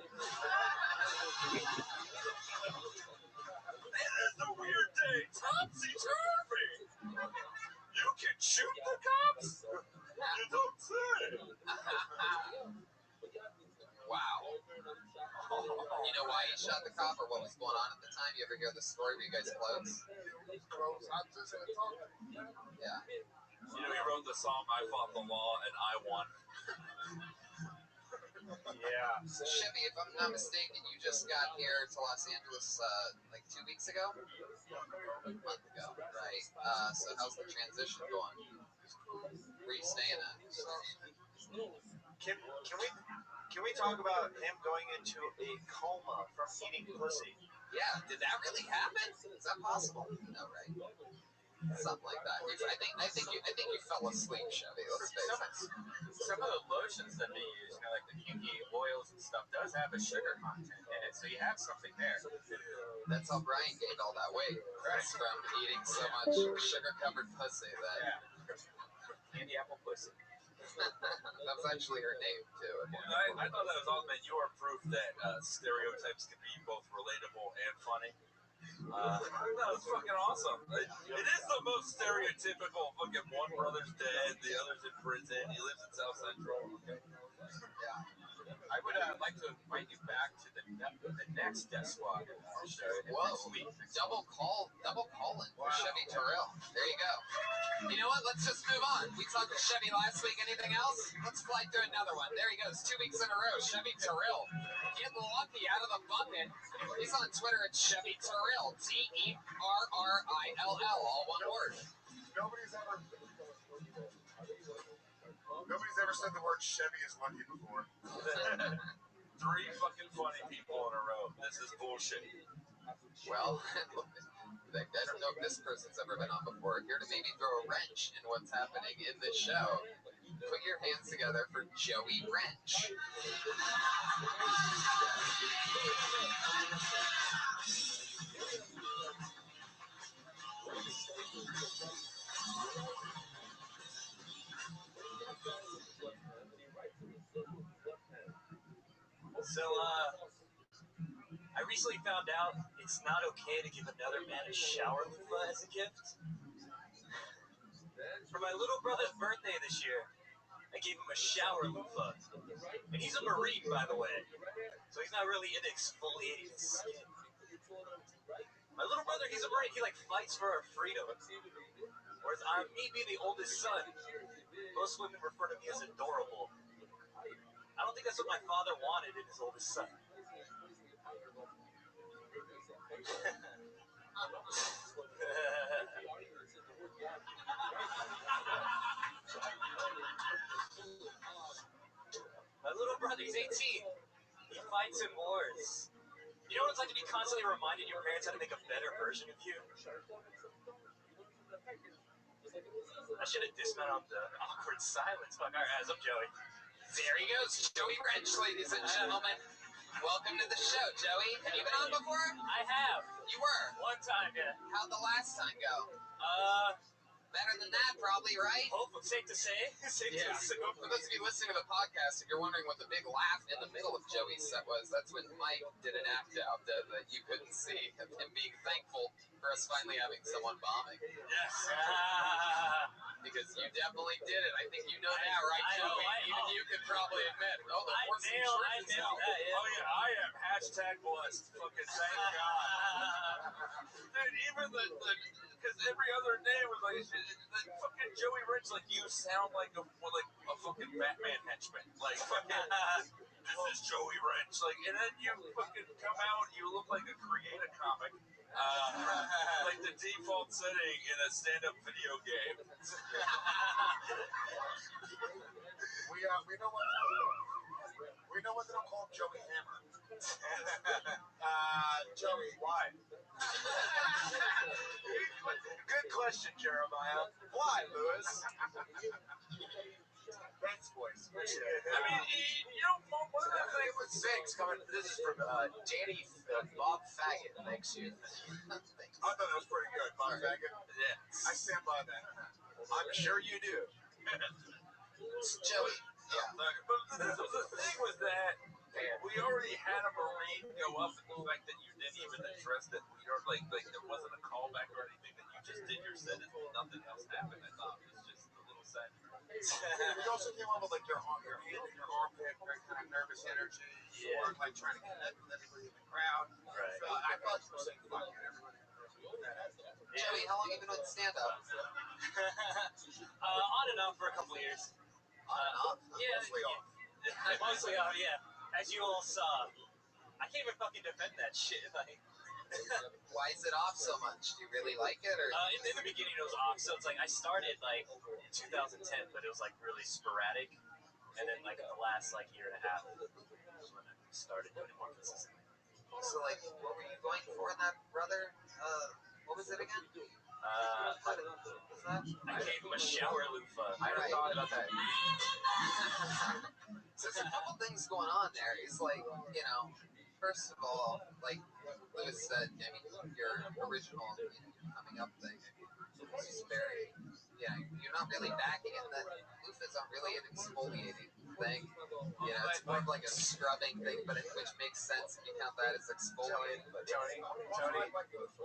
It is a weird day, topsy-turvy. You can shoot the cops? You don't say. Wow. You know why he shot the cop or what was going on at the time? You ever hear the story? Were you guys close? I just had talked to him. Yeah. You know, he wrote the song "I Fought the Law and I Won." Yeah. So Chevy, if I'm not mistaken, you just got here to Los Angeles like 2 weeks ago? A month ago, right? So how's the transition going? Where are you staying at? Can we talk about him going into a coma from eating pussy? Yeah, did that really happen? Is that possible? No, right? Something like that. I think you fell asleep, Chevy. Let's face it. Some of the lotions that they use, like the kinky oils and stuff, does have a sugar content in it, so you have something there. That's how Brian gained all that weight. It's from eating so much sugar-covered pussy that. Yeah. Candy apple pussy. That's actually her name too. I thought that was awesome, man. You are proof that stereotypes can be both relatable and funny. That was fucking awesome. It is the most stereotypical fucking one brother's dead, the other's in prison, he lives in South Central. Yeah. I would like to invite you back to the next Death Squad show next week. Double calling for Chevy Terrell. There you go. You know what? Let's just move on. We talked to Chevy last week. Anything else? Let's fly through another one. There he goes. 2 weeks in a row. Chevy Terrell. Getting lucky out of the bucket. He's on Twitter at Chevy Terrell. Terrill. All one word. Nobody's ever said the word Chevy is lucky before. 3 fucking funny people in a row. This is bullshit. Well, I don't know if this person's ever been on before. Here to maybe throw a wrench in what's happening in this show. Put your hands together for Joey Wrench. So, I recently found out it's not okay to give another man a shower loofah as a gift. For my little brother's birthday this year, I gave him a shower loofah. And he's a Marine, by the way. So he's not really into exfoliating his skin. My little brother, he's a Marine. He fights for our freedom. Whereas me being the oldest son, most women refer to me as adorable. I don't think that's what my father wanted in his oldest son. My little brother, he's 18. He fights in wars. You know what it's like to be constantly reminding your parents how to make a better version of you? I should have dismounted on the awkward silence. Fuck, all right, eyes up, Joey. There he goes, Joey Wrench, ladies and gentlemen. Welcome to the show, Joey. Have you been on before? I have. You were? One time, yeah. How'd the last time go? Better than that, probably, right? Hopefully, safe to say. For those of you listening to the podcast, if you're wondering what the big laugh in the middle of Joey's set was, that's when Mike did an act out that you couldn't see, of him being thankful for us finally having someone bombing. Yes. Because you definitely did it. I think you know that, right, Joey? Even you could probably admit. Oh, the force of truth is out. Oh, yeah, I am hashtag blessed. Fucking thank God. Dude, even because every other day was like fucking Joey Rich, you sound like a fucking Batman henchman. Fucking, this is Joey Rich. And then you fucking come out, you look like a creator comic. The default setting in a stand-up video game. We know what they'll call Joey Hammer. Joey, why? Good question, Jeremiah. Why, Lewis? Thanks, boys. I mean, one of the things with Thanks, this is from Danny Bob Faggot. Thanks you. I thought that was pretty good, Bob Faggot. Yeah. I stand by that. I'm sure you do. Joey. Yeah. But the thing was that we already had a Marine go up, and the fact that you didn't even address that we are there wasn't a callback or anything, that you just did your sentence and nothing else happened. I thought it was just a little sad. We also came up with your hand in your armpit, very kind of nervous energy. You weren't trying to connect with everybody in the crowd. Right. So I thought you were saying fuck you, everybody. Joey, how long have you been doing stand-up? On and off for a couple of years. On and off? Yeah. Mostly off. Mostly off, yeah. As you all saw, I can't even fucking defend that shit. Why is it off so much? Do you really like it, or? In the beginning, it was off. So it's I started in 2010, but it was really sporadic. And then in the last year and a half was when I started doing it more consistently. So what were you going for in that, brother? What was it again? What was that? I gave him a shower loofah. I thought about that. So there's a couple things going on there. It's first of all, Lewis said, your original coming up thing is just very, you're not really backing it. The loofahs aren't really an exfoliating thing. It's more of a scrubbing thing, which makes sense if you count that as exfoliating. But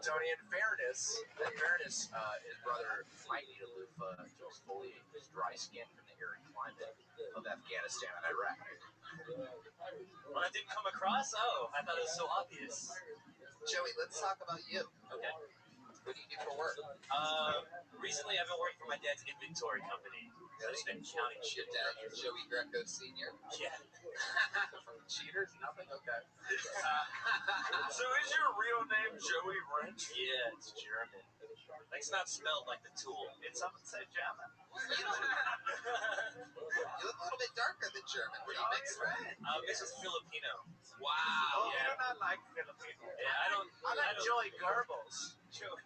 Tony, in fairness, his brother might need a loofah to exfoliate his dry skin from the arid climate of Afghanistan and Iraq. When I didn't come across, I thought it was so obvious. Joey, let's talk about you. Okay. What do you do for work? Recently I've been working for my dad's inventory company. I've just been counting shit down. Joey Greco Sr.? Yeah. From Cheaters? Nothing? Okay. So is your real name Joey Wrench? Yeah, it's German. It's not spelled like the tool. It's something said German. You look a little bit darker than German. What do you mix with? Mixed with Filipino. Wow. Oh, Yeah. you're not like Filipino. Yeah, I like Joey Goebbels.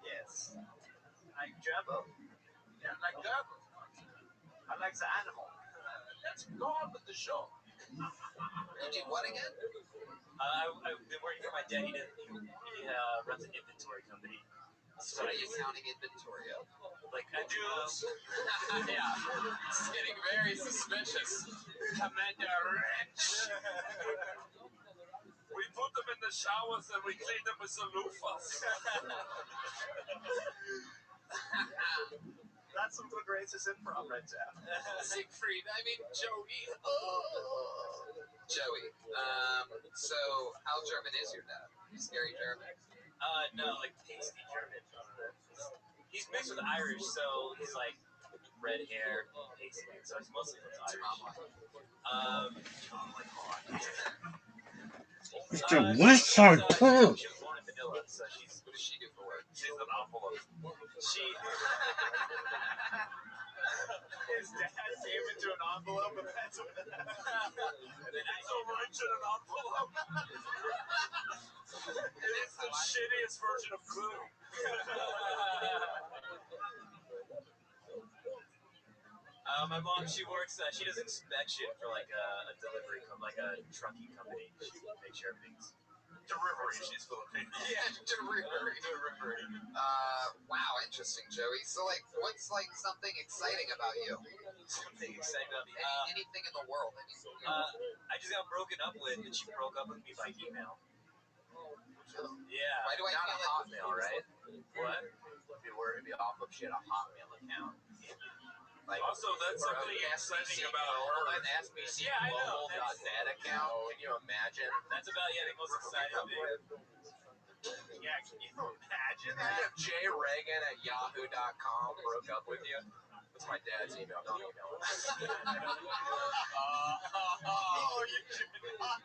Yes. Like Jumbo. Yeah, like Goebbels. I like the animal. Let's go on with the show. You do what again? I've been working for my dad. He runs an inventory company. So what are you counting inventory of? Jews. Yeah. This is getting very suspicious. Commander Wrench. We put them in the showers and we clean them with the loofahs. That's some good racist improv right there. Siegfried, I mean Joey. Joey. So how German is your dad? Scary German? No, like tasty German. He's mixed with Irish, so he's like red hair, pasty. So he's mostly Irish. Mr. West Side Crew. She was born in Manila, so she's. What does she do for work? She's an envelope. She. His dad came into an envelope, and that's what. And then he's a wrench in an envelope. It's the shittiest version of glue. My mom, she works. She does inspection for like a delivery company, like a trucking company. She makes sure everything's. Delivery, she's Filipino. Yeah, delivery. Wow, interesting, Joey. So, like, what's like something exciting about you? Something exciting about me. Anything in the world. I just got broken up with, and she broke up with me by email. Yeah. Why do I Not a feel Hotmail, right? What? If you were to be off of, she had a Hotmail account. Like, also, that's something exciting about her. An SBC Yeah, I know. Global.net account. Can you imagine? That's about the most exciting thing. Yeah, can you imagine Imagine that? if Jay Reagan at Yahoo.com broke up with you. That's my dad's email. Don't email him.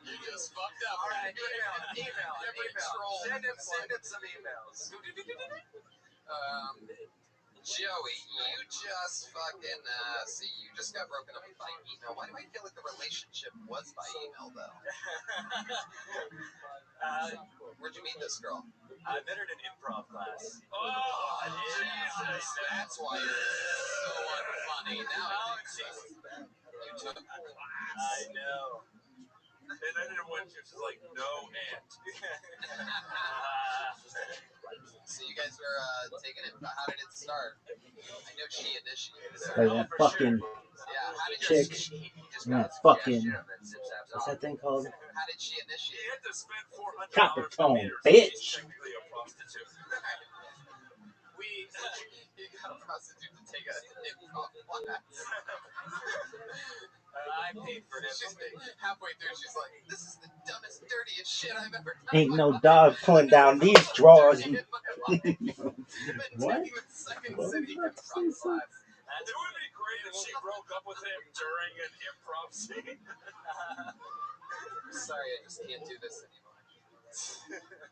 you just fucked up. All right, email. Send him some emails. Joey, you just fucking see, you just got broken up by email. Why do I feel like the relationship was by email though? Where'd you meet this girl? I met her in an improv class. Oh, Jesus! That's why you're so unfunny. Now it makes sense. You took a class. I know. And then it went to just like, no aunt. So you guys were taking it. How did it start? I know she initiated it. Like that fucking Yeah, how did chick. That fucking. What's that thing called? How did she initiate? He had to spend $400 Copper to tone, meet her, so bitch. she's technically a prostitute. You got a prostitute to take an improv class. I paid for it. She's halfway through. She's like, "This is the dumbest, dirtiest shit I've ever done." Ain't no dog pulling down these drawers. What? What? It would be great if she broke up with him during an improv scene. Sorry, I just can't do this anymore.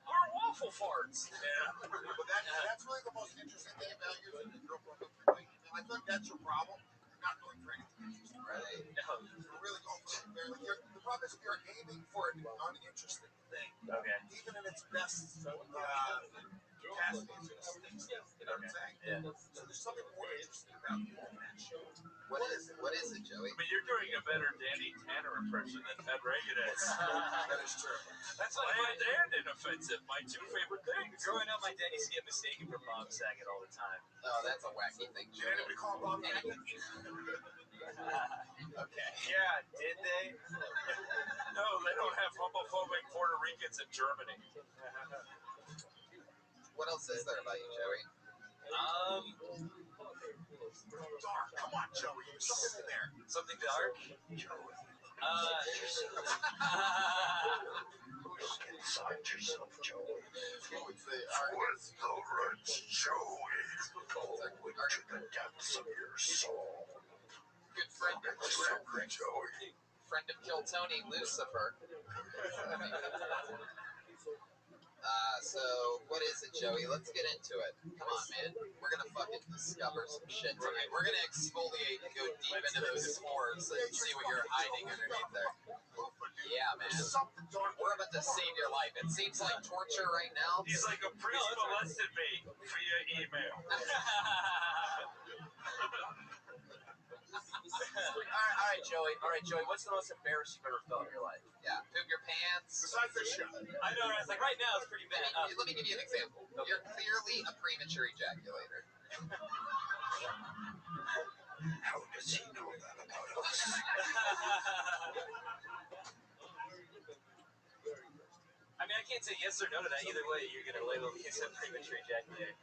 We're waffle farts. Yeah. But that's really the most interesting thing about you. Is that you're broke up with me. I think that's your problem. You're not going for anything interesting, right? No. You're really going for the problem is you're aiming for an uninteresting thing. Okay. Even in its best capacity, it's things. You know what I'm saying? Yeah. So there's something more interesting about you than that show. What is it, Joey? But you're doing a better Danny Tanner impression than Ted Reagan is. That is true. That's like bland and inoffensive. My two favorite things. Growing up, my dad used to get mistaken for Bob Saget all the time. Oh, that's a wacky thing, Did Joey. anybody call Bob Saget? Okay. Yeah, did they? No, they don't have homophobic Puerto Ricans in Germany. What else is there about you, Joey? Dark. Come on, Joey. There's something in there. Something dark? Joey. Look inside yourself, Joey. What's the With the roots, Joey. Go into the depths of your soul. good friend of Joey. friend of Kill Tony, Lucifer. So what is it, Joey? Let's get into it. Come on, man. We're gonna fucking discover some shit tonight. We're gonna exfoliate and go deep into those pores and see what you're hiding underneath there. Yeah, man. We're about to save your life. It seems like torture right now. He's like a priest molested me via email. All right, Joey. What's the most embarrassing you've ever felt in your life? Yeah, poop your pants. Besides this show. I know, right? It's like right now it's pretty bad. Let me give you an example. You're clearly a premature ejaculator. How does he know that about us? I mean, I can't say yes or no to that. Either way, you're gonna label me as a premature ejaculator.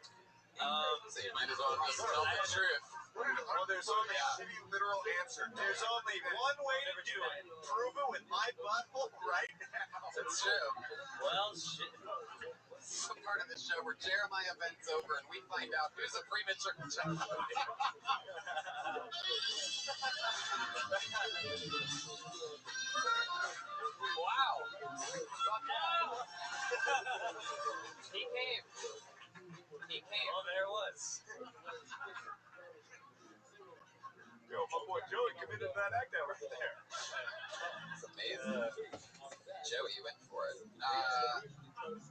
So you might as well just tell the truth. Well, there's only a shitty literal answer. There's only one way to do it. Prove it with my butthole right now. It's true. Well, shit. This is the part of the show where Jeremiah bends over and we find out who's a premature ejaculator. Wow. Fuck yeah. He came. Oh, there it was. Yo, my boy Joey committed that act out right there. It's amazing. Joey, you went for it.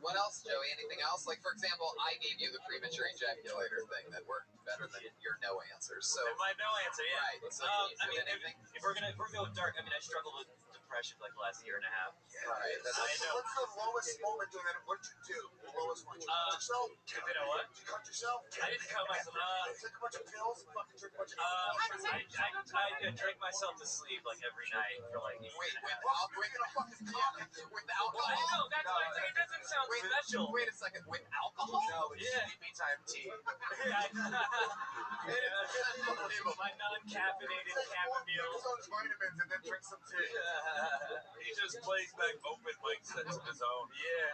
What else, Joey? Anything else? Like, for example, I gave you the premature ejaculator thing that worked better than your no answers. So My no answer, yeah. right. So I mean, if we're going dark, I mean, I struggled with depression for like the last year and a half. right. What's the lowest moment and then what did you do? The lowest one. Did you cut yourself? You know what? Did you cut yourself? I didn't cut myself. Take a bunch of pills and fucking drink a bunch of I drank myself to sleep like every night for like. Wait, with alcohol? Well, I know, that's why I'm saying it doesn't sound special. Wait a second, with alcohol? No, it's sleepy time tea. My non-caffeinated chamomile. Take those vitamins and then drink some tea. He just plays back open mic sets of his own. Yeah.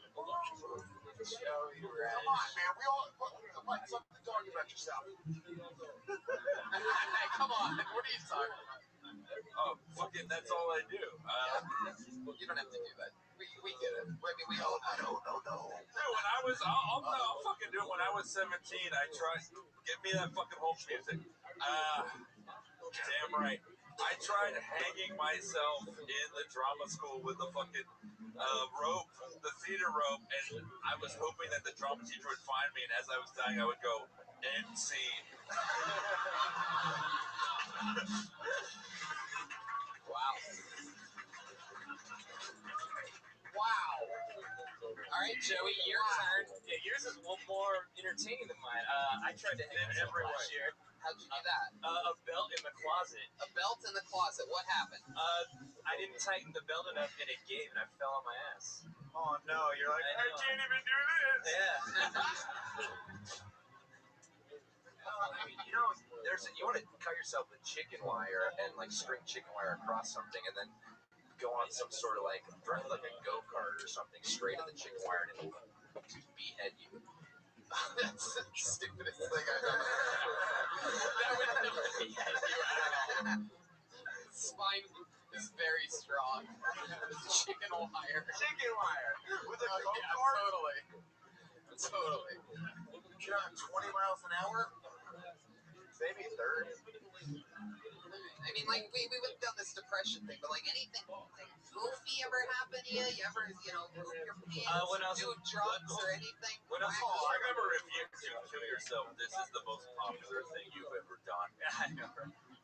Come on, man. We all like something to talk about yourself. Hey, come on. What are you talking about? Oh, fucking, that's all I do. You don't have to do that. We get it. I mean, we all know. No, when I was, I'll fucking do it. When I was 17, I tried, give me that fucking Hulk music. Damn right. I tried hanging myself in the drama school with the fucking rope, the theater rope, and I was hoping that the drama teacher would find me, and as I was dying, I would go, end scene. Wow. All right, Joey, your turn. Yeah, yours is one more entertaining than mine. I tried to hang myself last year. How'd you do that? A belt in the closet. A belt in the closet. What happened? I didn't tighten the belt enough and it gave and I fell on my ass. Oh no, you're like, I can't even do this. Yeah. You want to cut yourself with chicken wire and like string chicken wire across something and then go on some sort of like drive like a go-kart or something straight at the chicken wire and it'll behead you. That's the stupidest thing I've ever heard. That would never behead you at all. Spine is very strong. Chicken wire. Chicken wire with a go-kart. Yeah, totally. You're on 20 miles an hour? Maybe 30. I mean, like, we've done this depression thing, but, like, anything, like, goofy ever happen to you? You ever, poop your pants, do drugs or anything? I remember if you do kill yourself, this is the most popular thing you've ever done. I know.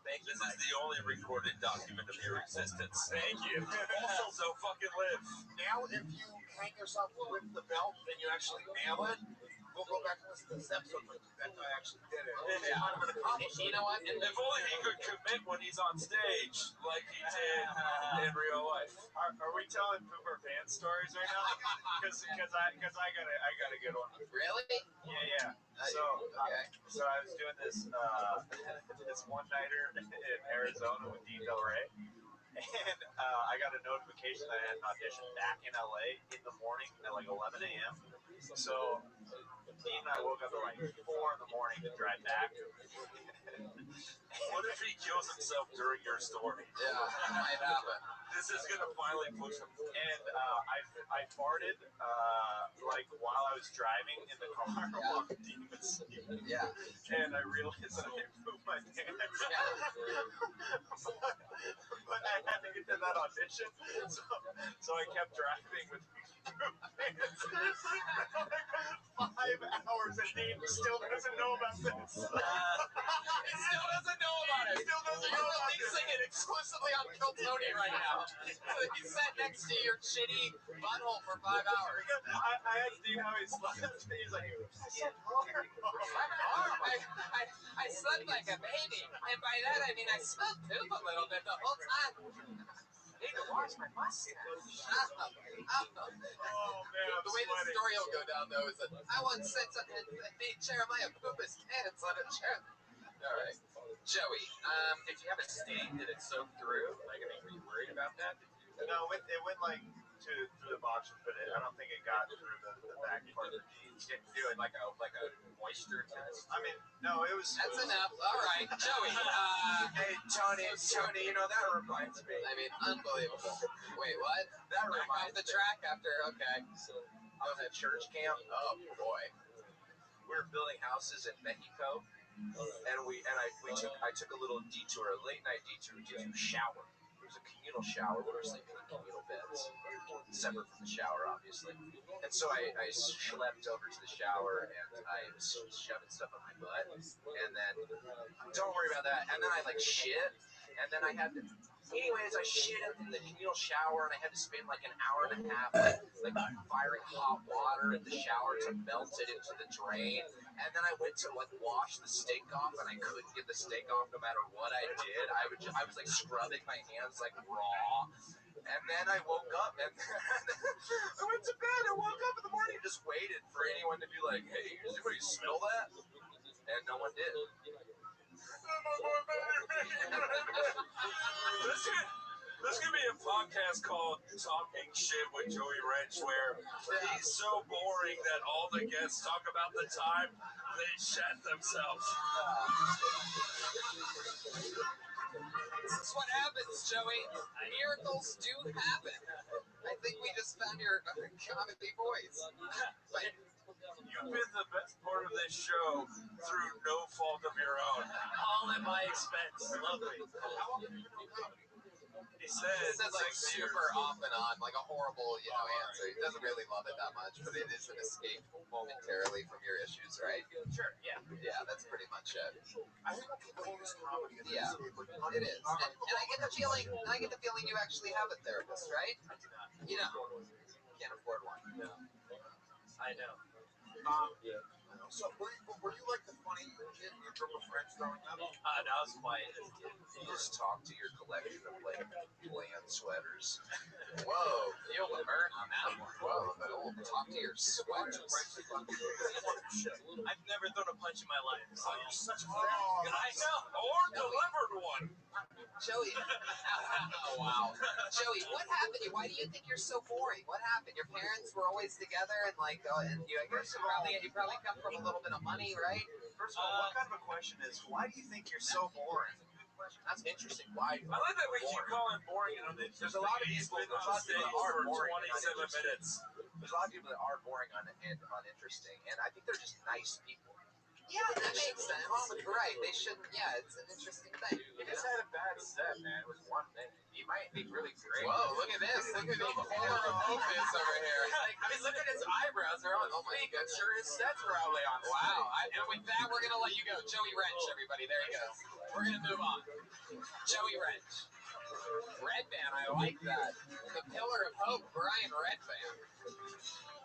Thank you. This is the only recorded document of your existence. Thank you. Also, so fucking live. Now, if you hang yourself with the belt and you actually nail it, we'll go back and listen to this episode with that guy actually did it. Yeah. You know what? If only he could commit when he's on stage, like he did in real life. Are we telling pooper pants stories right now? Because I gotta get one. Really? Yeah. So I was doing this this one nighter in Arizona with Dean Del Rey, and I got a notification that I had an audition back in LA in the morning at like 11 a.m. So Dean and I woke up at like 4 in the morning to drive back. What if he kills himself during your story? Yeah, that might happen. This is gonna finally push him. And I farted like while I was driving in the car while Dean was sleeping. Yeah. And I realized that I had pooped my pants. But I had to get to that audition, so I kept driving with pooped pants. 5 hours and Dean still doesn't know about this. He still doesn't know about it. You're releasing it exclusively on Kill Tony right now. So he sat next to your shitty butthole for 5 hours. I asked Dean how he slept. He's like, I slept like a baby. And by that I mean I smelled poop a little bit the whole time. Need to wash my mustache. Oh, man, the way the story will go down, though, is that I once said something and made Jeremiah poop his pants on a chair. All right. Joey, Did you have a stain? Did it soak through? Like, I mean, were you worried about that? No, it went like through the boxers, but I don't think it got through the back part of the jeans. Did you do it like a moisture test? I mean, no, it was. that's enough. All right, Joey. Hey, Tony, you know, that reminds me. I mean, unbelievable. Wait, what? That Back off reminds the me. track after, okay. I was at church camp. Oh, boy. We were building houses in Mexico, and I took a little detour, a late night detour to shower. It was a communal shower. We were sleeping in communal beds, separate from the shower, obviously. And so I schlepped over to the shower, and I was shoving stuff on my butt. And then, don't worry about that. And then I shit, and then I had to. Anyways, I shit in the communal shower, and I had to spend like an hour and a half firing hot water in the shower to melt it into the drain. And then I went to wash the stink off, and I couldn't get the stink off no matter what I did. I was scrubbing my hands raw. And then I woke up, and I went to bed. I woke up in the morning and just waited for anyone to be like, "Hey, does anybody smell that?" And no one did. This could be a podcast called Talking Shit with Joey Wrench, where he's so boring that all the guests talk about the time they shat themselves. This is what happens, Joey. Miracles do happen. I think we just found your comedy voice. You've been the best part of this show through no fault of your own. All at my expense. Lovely. He said super off and on, like a horrible, answer. He doesn't really love it that much, but it is an escape momentarily from your issues, right? Sure, yeah. Yeah, that's pretty much it. I think people use comedy as an Yeah, escape. it is. And I get the feeling you actually have a therapist, right? I do not. You know, can't afford one. No. I know. So were you like the funny kid in your group of friends growing up? No, I was quiet as a kid. You just talk to your collection of bland sweaters. Whoa, feel the burn on that one. Whoa, but talk to your sweaters. I've never thrown a punch in my life. So You're such a I know. or delivered one. Joey, oh wow, Joey, what happened? Why do you think you're so boring? What happened? Your parents were always together, and and you probably come from a little bit of money, right? First of all, what kind of a question is, why do you think you're so boring? That's interesting. Why? I like that we keep calling boring. There's a lot of people that are boring for 27 minutes. There's a lot of people that are boring and uninteresting, and I think they're just nice people. Yeah, that makes sense. Right? They shouldn't. Yeah, it's an interesting thing. You just had a bad set, man. It was 1 minute. You might be really great. Whoa, look at this. Look at the polar of this over here. I mean, look at his eyebrows. They're on fleek. I'm sure his set's probably on. Wow. And with that, we're going to let you go. Joey Wrench, everybody. There he goes. We're going to move on. Joey Wrench. Redban, I like that. The pillar of hope, Brian Redban.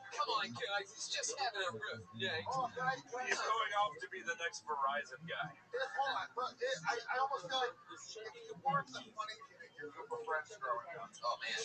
Come on, guys. He's just having a rough day. He's going off to be the next Verizon guy. Hold on, but I almost feel like if you weren't the funny kid in your group of friends growing up, Oh, man.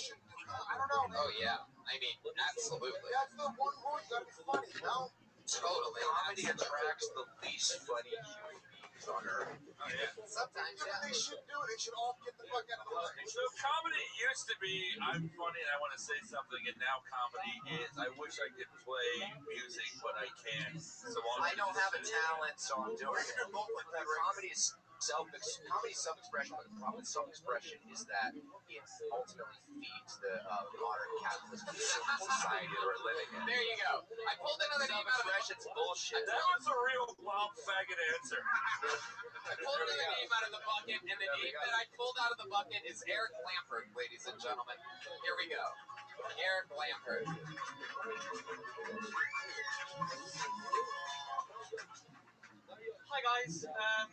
I don't know, man. Oh, yeah. I mean, absolutely. That's the one rule. You gotta be funny, you know? Totally. Comedy attracts the least funny human beings on earth. Oh, yeah. Sometimes, That's what they should do. They should all get the fuck out of the way. So comedy used to be, I'm funny and I want to say something, and now comedy is, I wish I could play music, but I can't. So I don't have a talent, so I'm doing it. Comedy is self-expression, but the problem with self-expression is that it ultimately feeds the modern capitalist society that we're living in. There you go. I pulled another name out of the Self-expression's bullshit. That was a real loud faggot answer. I pulled another name out of the bucket, and the name that I pulled out of the bucket is Eric Lampert, ladies and gentlemen. Here we go. Eric Lampert. Hi guys. Yeah.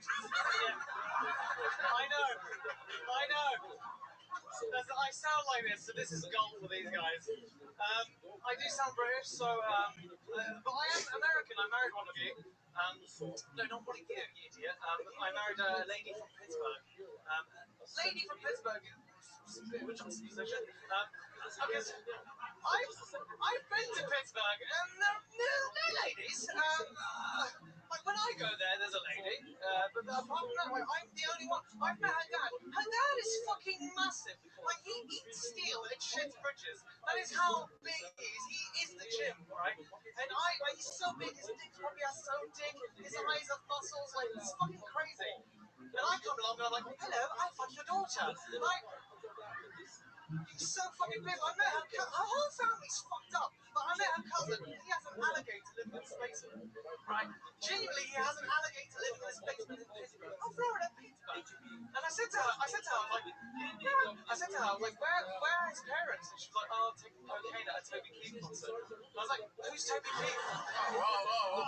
I know. I sound like this, so this is gold for these guys. I do sound British, so but I am American. I married one of you. No, not one of you, you idiot. I married a lady from Pittsburgh. Lady from Pittsburgh. Johnson position. Because I've been to Pittsburgh, and they're ladies. Like when I go there, there's a lady. But apart from that, I'm the only one. I've met her dad. Her dad is fucking massive. Like he eats steel and shits bridges. That is how big he is. He is the gym, right? And he's so big. His dick probably has so dick. His eyes have muscles. Like it's fucking crazy. And I come along and I'm like, hello, I fuck your daughter. Like, he's so fucking big. I met her whole family's fucked up. But I met her cousin. He has an alligator living in his basement. Right? Genuinely, he has an alligator living in his basement in Pittsburgh. Oh, Florida, Pittsburgh. And I said to her, like, where are his parents? And she was like, oh, taking cocaine at a Toby Keith concert. And I was like, who's Toby Keith? Whoa.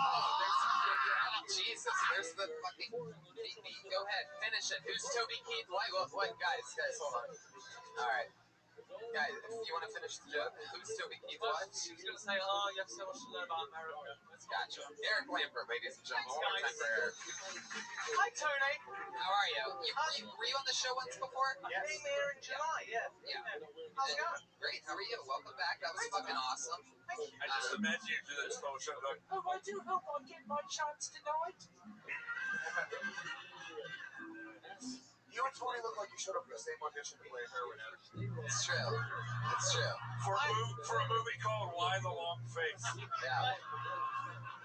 Jesus, there's the fucking... Go ahead, finish it. Who's Toby Keith? What? Guys, hold on. All right. Guys, if you want to finish the joke, who's Toby Keith? What? She was going to say, oh, you have so much to know about America. Gotcha. Eric Lambert, ladies and gentlemen. One more time for Eric. Hi, Tony. How are you? Were you on the show once before? I came here in July, yeah. How's it going? Great. How are you? Welcome back. That was fucking awesome. I just imagine you do this whole show going, oh, I do hope I get my chance tonight. You and Tony look like you showed up for the same audition to play a heroin addict. It's true. For a movie called Why the Long Face. Yeah.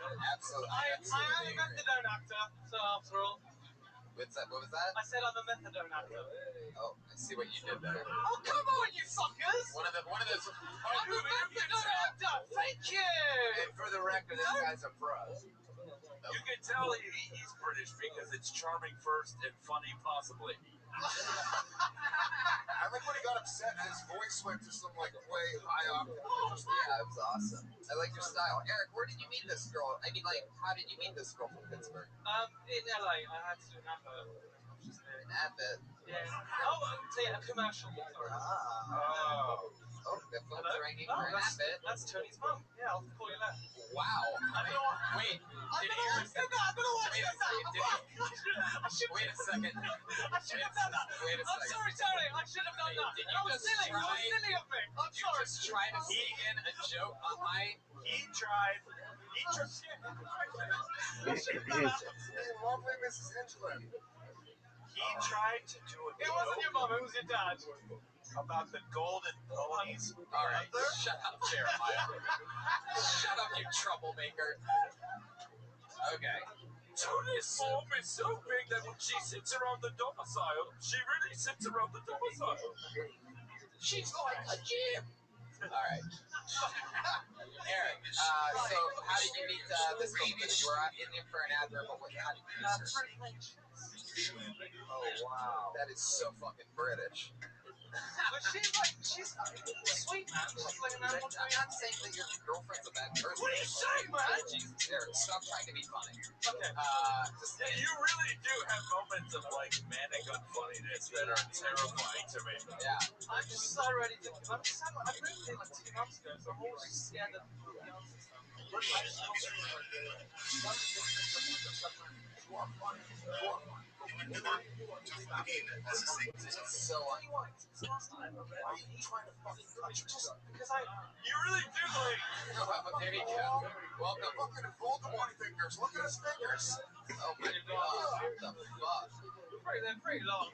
Absolutely. I am a methadone actor, so after all. What was that? I said I'm a methadone actor. Oh, I see what you did there. Oh, come on, you fuckers! One of those. I'm a methadone actor! Thank you! And for the record, this guy's a pro. You can tell he's British because it's charming first and funny possibly. I like when he got upset and his voice went to some like way high up. Yeah, it was awesome. I like your style. Eric, where did you meet this girl? I mean, like, how did you meet this girl from Pittsburgh? In LA, I had to do an advert. An advert? Yeah. Oh, a commercial. Sorry. Oh, the phone's ringing for an advert. That's Tony's mum. Yeah, I'll call you that. Wow. Wait. I'm gonna watch that. Wait a second. I should have done that. Wait a second. I'm sorry, Tony. I should have done that. Did you That was just silly. try? That was silly of me. I'm sorry. Just try to sneak in a joke on my... He tried. I should have done that. Lovely Mrs. Hinchland. He tried to do a It wasn't your mum. It was your dad. about the golden ponies. All right, shut up, Jeremiah. Shut up, you troublemaker. Okay. Tony's home is so big that when she sits around the domicile, she really sits around the domicile. She's like a gym. All right. Eric, so how did you meet this woman? You were in there for an advert, but how did you meet her? Oh, wow. That is so fucking British. But she's sweet, man. She's like an animal. I'm not saying that your girlfriend's a bad person. What are you saying, man? Jesus, Eric, stop trying to be funny. Okay. Yeah, you really do have moments of like manic unfunniness that are terrifying to me. Yeah. I'm just so ready to. I moved in like 2 months ago, so I'm always scared of the answer stuff. So Last time, okay? Why are you trying to fucking touch yourself? Because You really do like. there you go. Welcome. Look at Voldemort fingers. Look at his fingers. Oh my God. What the fuck? they're pretty long.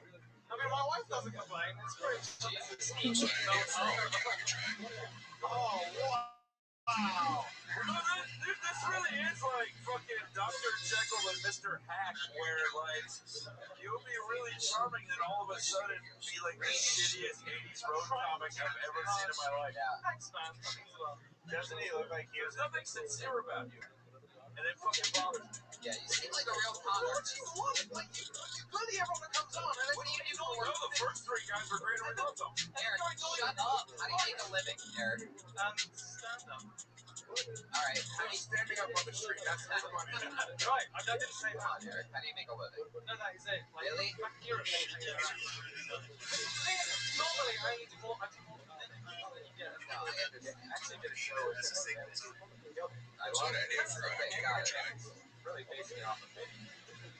I mean, my wife doesn't complain. It's pretty. Jesus. Oh, wow. No, this really is like fucking Dr. Jekyll and Mr. Hack, where like you'll be really charming and all of a sudden be like the shittiest 80s road comic I've ever seen in my life. Thanks, man. Doesn't he look like there's nothing sincere about you? And it fucking bothers me. Yeah, you seem like a real con What do you want? Like, clearly everyone that comes on, and What do you do for No, the first 3 guys were great on Rothschild. Eric, shut up. How do you make a living, Eric? stand up. All right. How do you Standing up on the street. That's not funny. Right, I didn't say Come on, Eric. How do you make a living? No, that is it. Like, Really? You're a normally, I only do more. I do more than that. Yeah. No, I understand. Actually, did a show. I love it. Okay, got it. Really basing it off of me.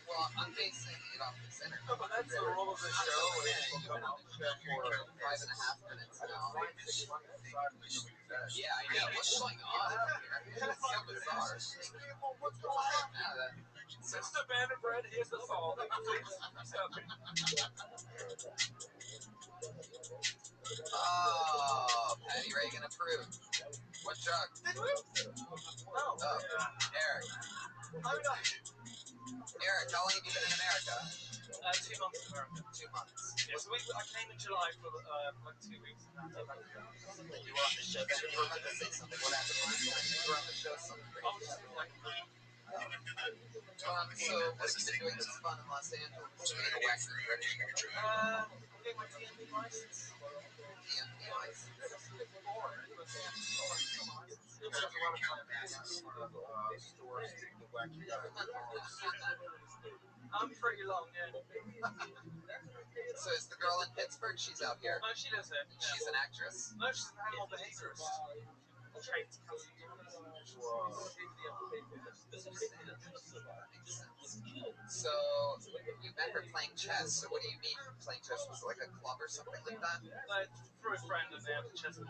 Well, I'm basing it off the center. No, but that's the rule of the show. You've been on the show for 5.5 minutes now. Yeah, I know. What's going on here? It's so bizarre. What's going on? Since the band of bread, here's the salt. Oh, Patty Reagan approved. What drug? No. Oh, Eric. Eric, how long have you been in America? 2 months in America. 2 months. Yeah, so I came in July for like 2 weeks, and now I'm back again. You were on the show then. You were about to say something. What happened last time? You were on the show something. I was just like, So what have you been doing that's fun in Los Angeles? Being a waxy British guy. getting my TMP license. TMP license. It's boring, but yeah, it's boring. There's a lot of time. Stores take the wacky guy. I'm pretty long, yeah. So is the girl in Pittsburgh? She's out here. No, she does it. Yeah. She's an actress. No, she's an animal behaviorist. Trained to So you met her playing chess. So what do you mean playing chess? Was it like a club or something like that? Like through a friend, and they have a chessboard.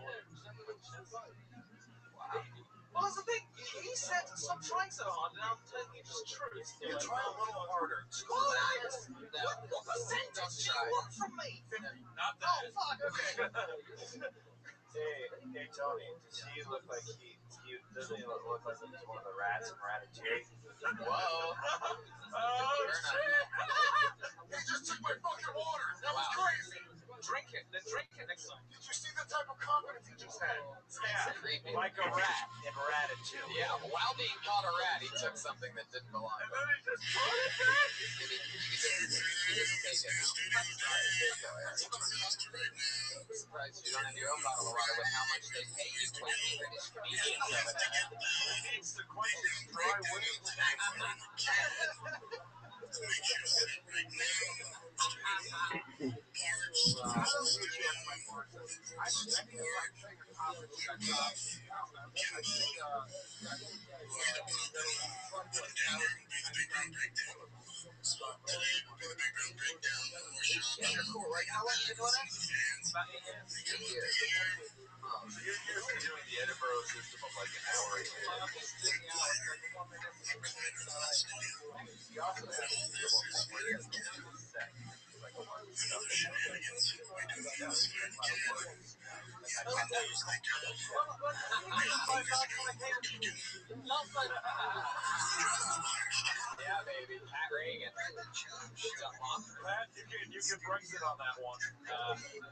Wow. Well, that's the thing. He said, "Stop trying so hard," and I'm telling you just truth. You try a little harder. Well, No. what percentage do you want from me? Not that. Oh, fuck. Okay. Hey, Tony, does he look like doesn't he look like he's one of the rats in Ratatouille? Whoa. Oh, shit. He just took my fucking water. That was crazy. Drink it. Then drink it next time. Did you see the type of confidence he just had? Yeah. Creepy. Like a rat in Ratatouille. Yeah, while being called a rat, he took something that didn't belong. And then he just put it back. Maybe you just take it now. I'm surprised you don't have your own bottle of water with how much they pay you wacky British comedians over there. He needs to quench his dry wit. Yeah, cool. Like, how long have you been doing it? About 8 years. 8 years. So you're used to doing the Edinburgh system of like an hour a day. You also have to be able to play it set. Like a lot of stuff. Yeah, baby. Pat Reagan. She's unlocked. Pat, you can Brexit on that one. All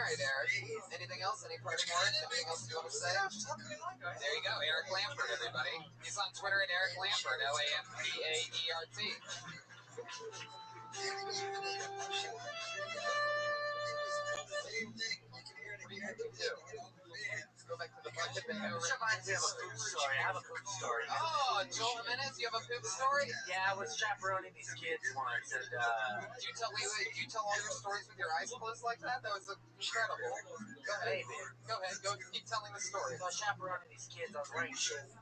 right, Eric. Anything else? Any parting words? Anything else you want to say? There you go, Eric Lampert, everybody. He's on Twitter at Eric Lampert, Lampaert. Let's go back to the bucket. Which reminds me of a poop story. I have a poop story. Oh, Joel Jimenez, you have a poop story? Yeah, I was chaperoning these kids once, and Do you tell all your stories with your eyes closed like that? That was incredible. Go ahead. Go ahead. Go keep telling the story. I was chaperoning these kids. I was wearing shorts.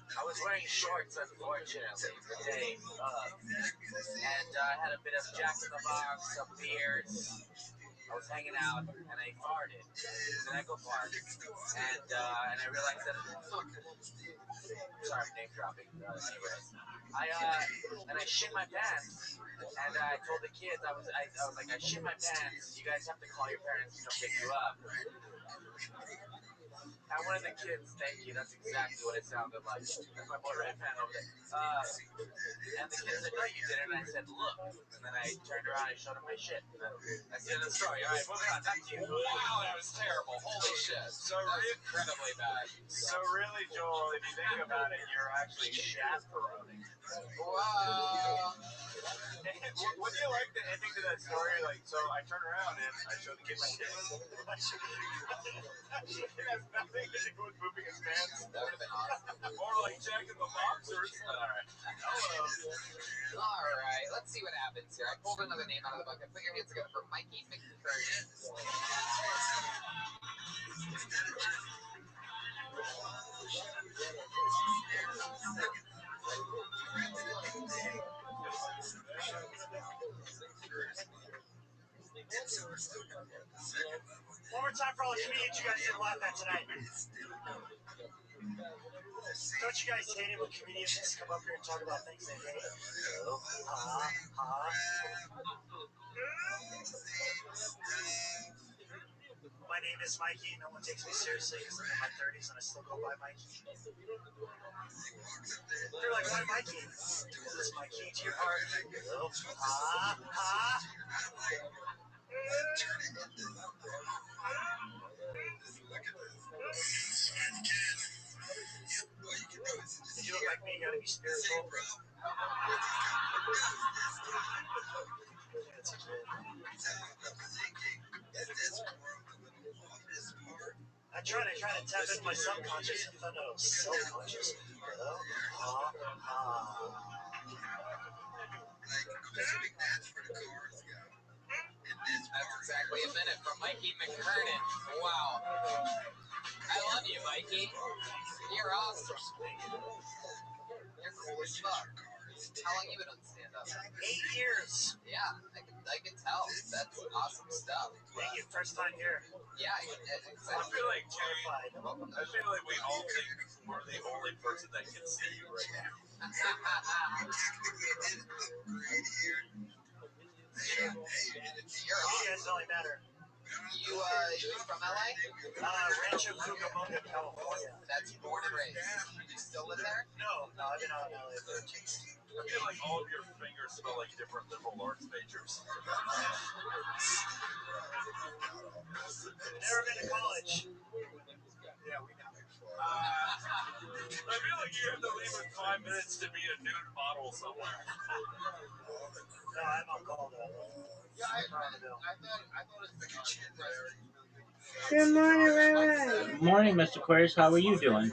I was wearing shorts, unfortunately, the day of. And I had a bit of Jack in the Box, some beers. I was hanging out, and I farted. It was an Echo Park. And I realized that... Sorry, I'm name dropping. Anyways. I shit my pants. And I told the kids, I was like, I shit my pants. You guys have to call your parents to come pick you up. And one of the kids, thank you, that's exactly what it sounded like. That's my boy Red Fan over there. And the kid said, no, you didn't. And I said, look. And then I turned around and I showed him my shit. That's the end of the story. All right, moving on. Back to you. Wow, that was terrible. Holy shit. That was incredibly bad. So really, Joel, if you think about it, you're actually chaperoning. Wow. What do you like the ending to that story? Like, so I turn around and I show the kid my shit. It has nothing to do with pooping his pants. That would have been awesome. Or like Jack in the Boxers. Alright. Hello. Alright, let's see what happens here. I pulled another name out of the bucket. Put your hands together for Mikey McCurdy. One more time for all the comedians you guys didn't laugh at tonight. Don't you guys hate it when comedians just come up here and talk about things they hate? My name is Mikey. No one takes me seriously because I'm in my 30s and I still go by Mikey. They're like, why Mikey? Because it's my key to your heart. If you look like me, you gotta be spiritual. That's a kid. I try to tap into my subconscious and found out I was self-conscious. That's exactly a minute from Mikey McKernan. Wow. I love you, Mikey. You're awesome. You're cool as fuck. How long you been on stand-up? 8 years. Yeah, I can tell. That's awesome stuff. Thank you. First time here. Yeah, exactly. I feel like we all think we're the only person that can see you right now. You guys only matter. You from LA? Rancho Cucamonga, California. That's born and raised. You still live there? No, I've been out in LA for 2 years. I feel like all of your fingers smell like different liberal arts majors. Never been to college. Yeah, we know. I feel like you have to leave in 5 minutes to be a nude model somewhere. No, I'm on call though. Good morning, Rabbi. Good morning, Mr. Aquarius. How are you doing?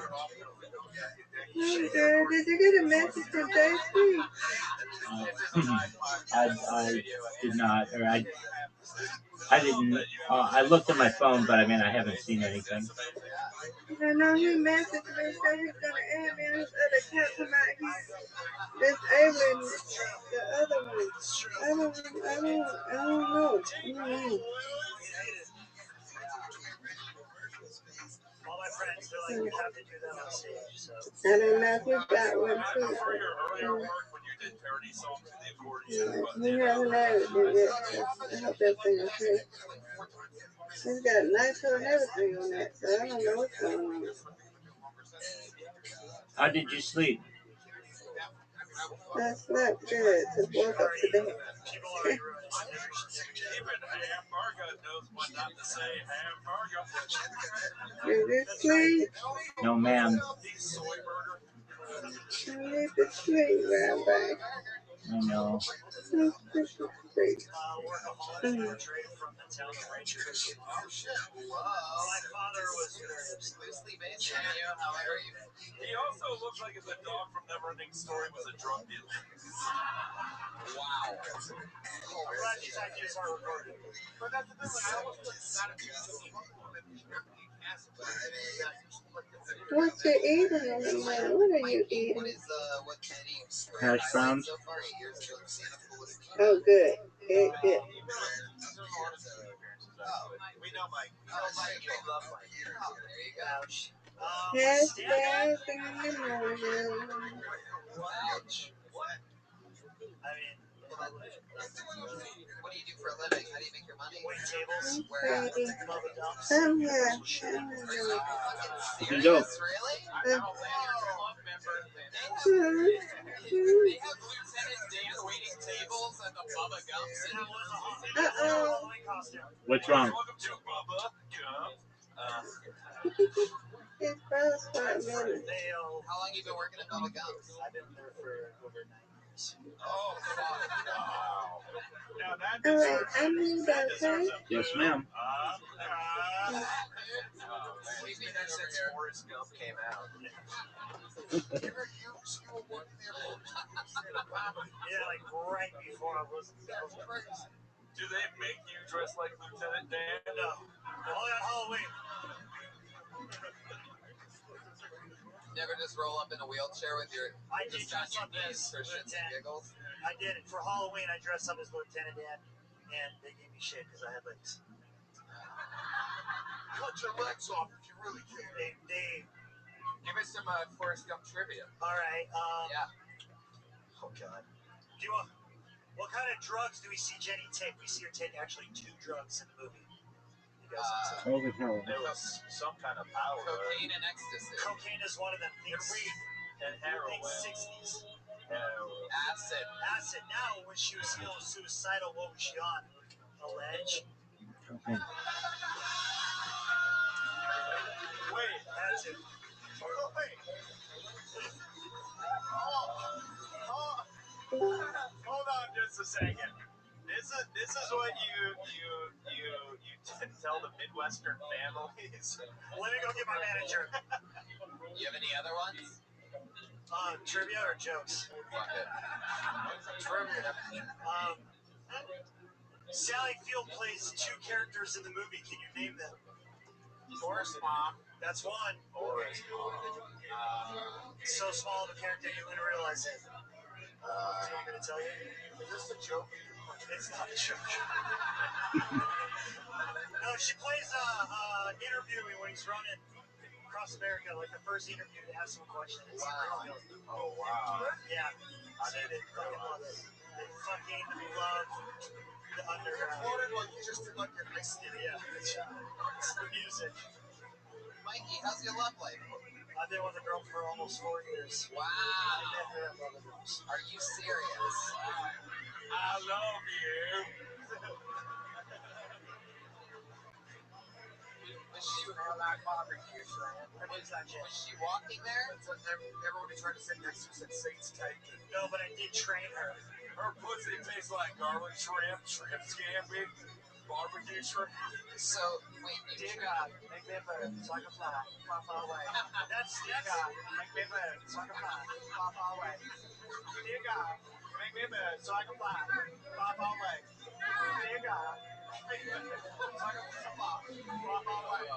I'm good. Did you get a message from JC? I did not, or I didn't. I looked at my phone, but I mean, I haven't seen anything. I know he messaged me, said he's gonna add me on his other account tonight. He's disabling the other one. I don't know. All my friends, they're like, you have to do that on stage. So. I don't know if he got one too. For your earlier work when you did parody songs with the accordion. He hasn't added it yet. I hope everything is okay. He's got nitro and everything on that, so I don't know what's going on. How did you sleep? I slept good. Just woke up today. Even Hamburger knows what not to say. Hamburger. Did you sleep? No, ma'am. I need to sleep, Rabbi. I know. Sleep. Workaholics were traded from the town of Rancho. Oh shit! My father was loosely based on you. However, he also looks like if the dog from Neverending Story was a drug dealer. Wow. I'm glad these ideas are recorded. But that's the thing. I always feel like not a What you eating over there? What are you eating? Hash browns. Oh, good. Good. We know Mike. We love Mike. There you go. Hash browns in the morning. Ouch. What? I mean, what do you do for a living? How do you make your money? Wait tables. Where at? I'm here. You can go. Really? They have Lieutenant Dan waiting tables at the Bubba Gumps. Uh-oh. What's wrong? Welcome to Bubba Gump. It's froze for a minute. How long have you been working at Bubba Gumps? I've been there for over 9 years. Oh, wow. Now that All right, deserves I'm in that okay? Yes, ma'am. Maybe that's since Forrest Gump came out. Yeah, like right before I was crazy. Do they make you dress like Lieutenant Dan? No. Only on Halloween. Never just roll up in a wheelchair with your I did just on dress your up knees as for shits and Lieutenant. giggles. I did it for Halloween. I dressed up as Lieutenant Dan, and they gave me shit because I had legs. Cut your legs off if you really can. They Give us some Forrest Gump trivia. all right. Yeah. Oh God. Do you want? What kind of drugs do we see Jenny take? We see her take actually 2 drugs in the movie. You guys Oh, the hell. It was some kind of powder. Cocaine and ecstasy. Cocaine is one of them. And weed. And heroin. 60s. Acid. Acid. Now, when she was feeling suicidal, what was she on? A ledge. Okay. Wait, that's it. Wait. Hold on just a second. This is what you tell the Midwestern families. Let me go get my manager. You have any other ones? Trivia or jokes? Fuck it. Trivia. Sally Field plays 2 characters in the movie. Can you name them? Forrest Mom. That's one. Forrest Mom. So small of a character you wouldn't realize it. Do you want me to tell you? Is this a joke? It's not a joke. No, she plays interviewing when he's running across America, like the first interview to ask him a question. Wow. Oh, wow. Yeah. They fucking love it. They fucking love the underground. Like you just did like your high school. Yeah. It's the music. Mikey, how's your love life? I've been with a girl for almost 4 years. Wow. I met her at Love House. Are you serious? I love you. Was she like barbecue shrimp. Was she walking there? That's what everyone who tried to sit next to said Satan's cake. No, but I did train her. Her pussy tastes like garlic shrimp, shrimp scampi, barbecue shrimp. So, wait, you Dear God, make me a bird so I can fly far, far away. Dear God, make me a bird so I can fly far, far away. Dear God, make me a bird so I can fly far, far away. Dear God, make me a bird so I can fly far, far away.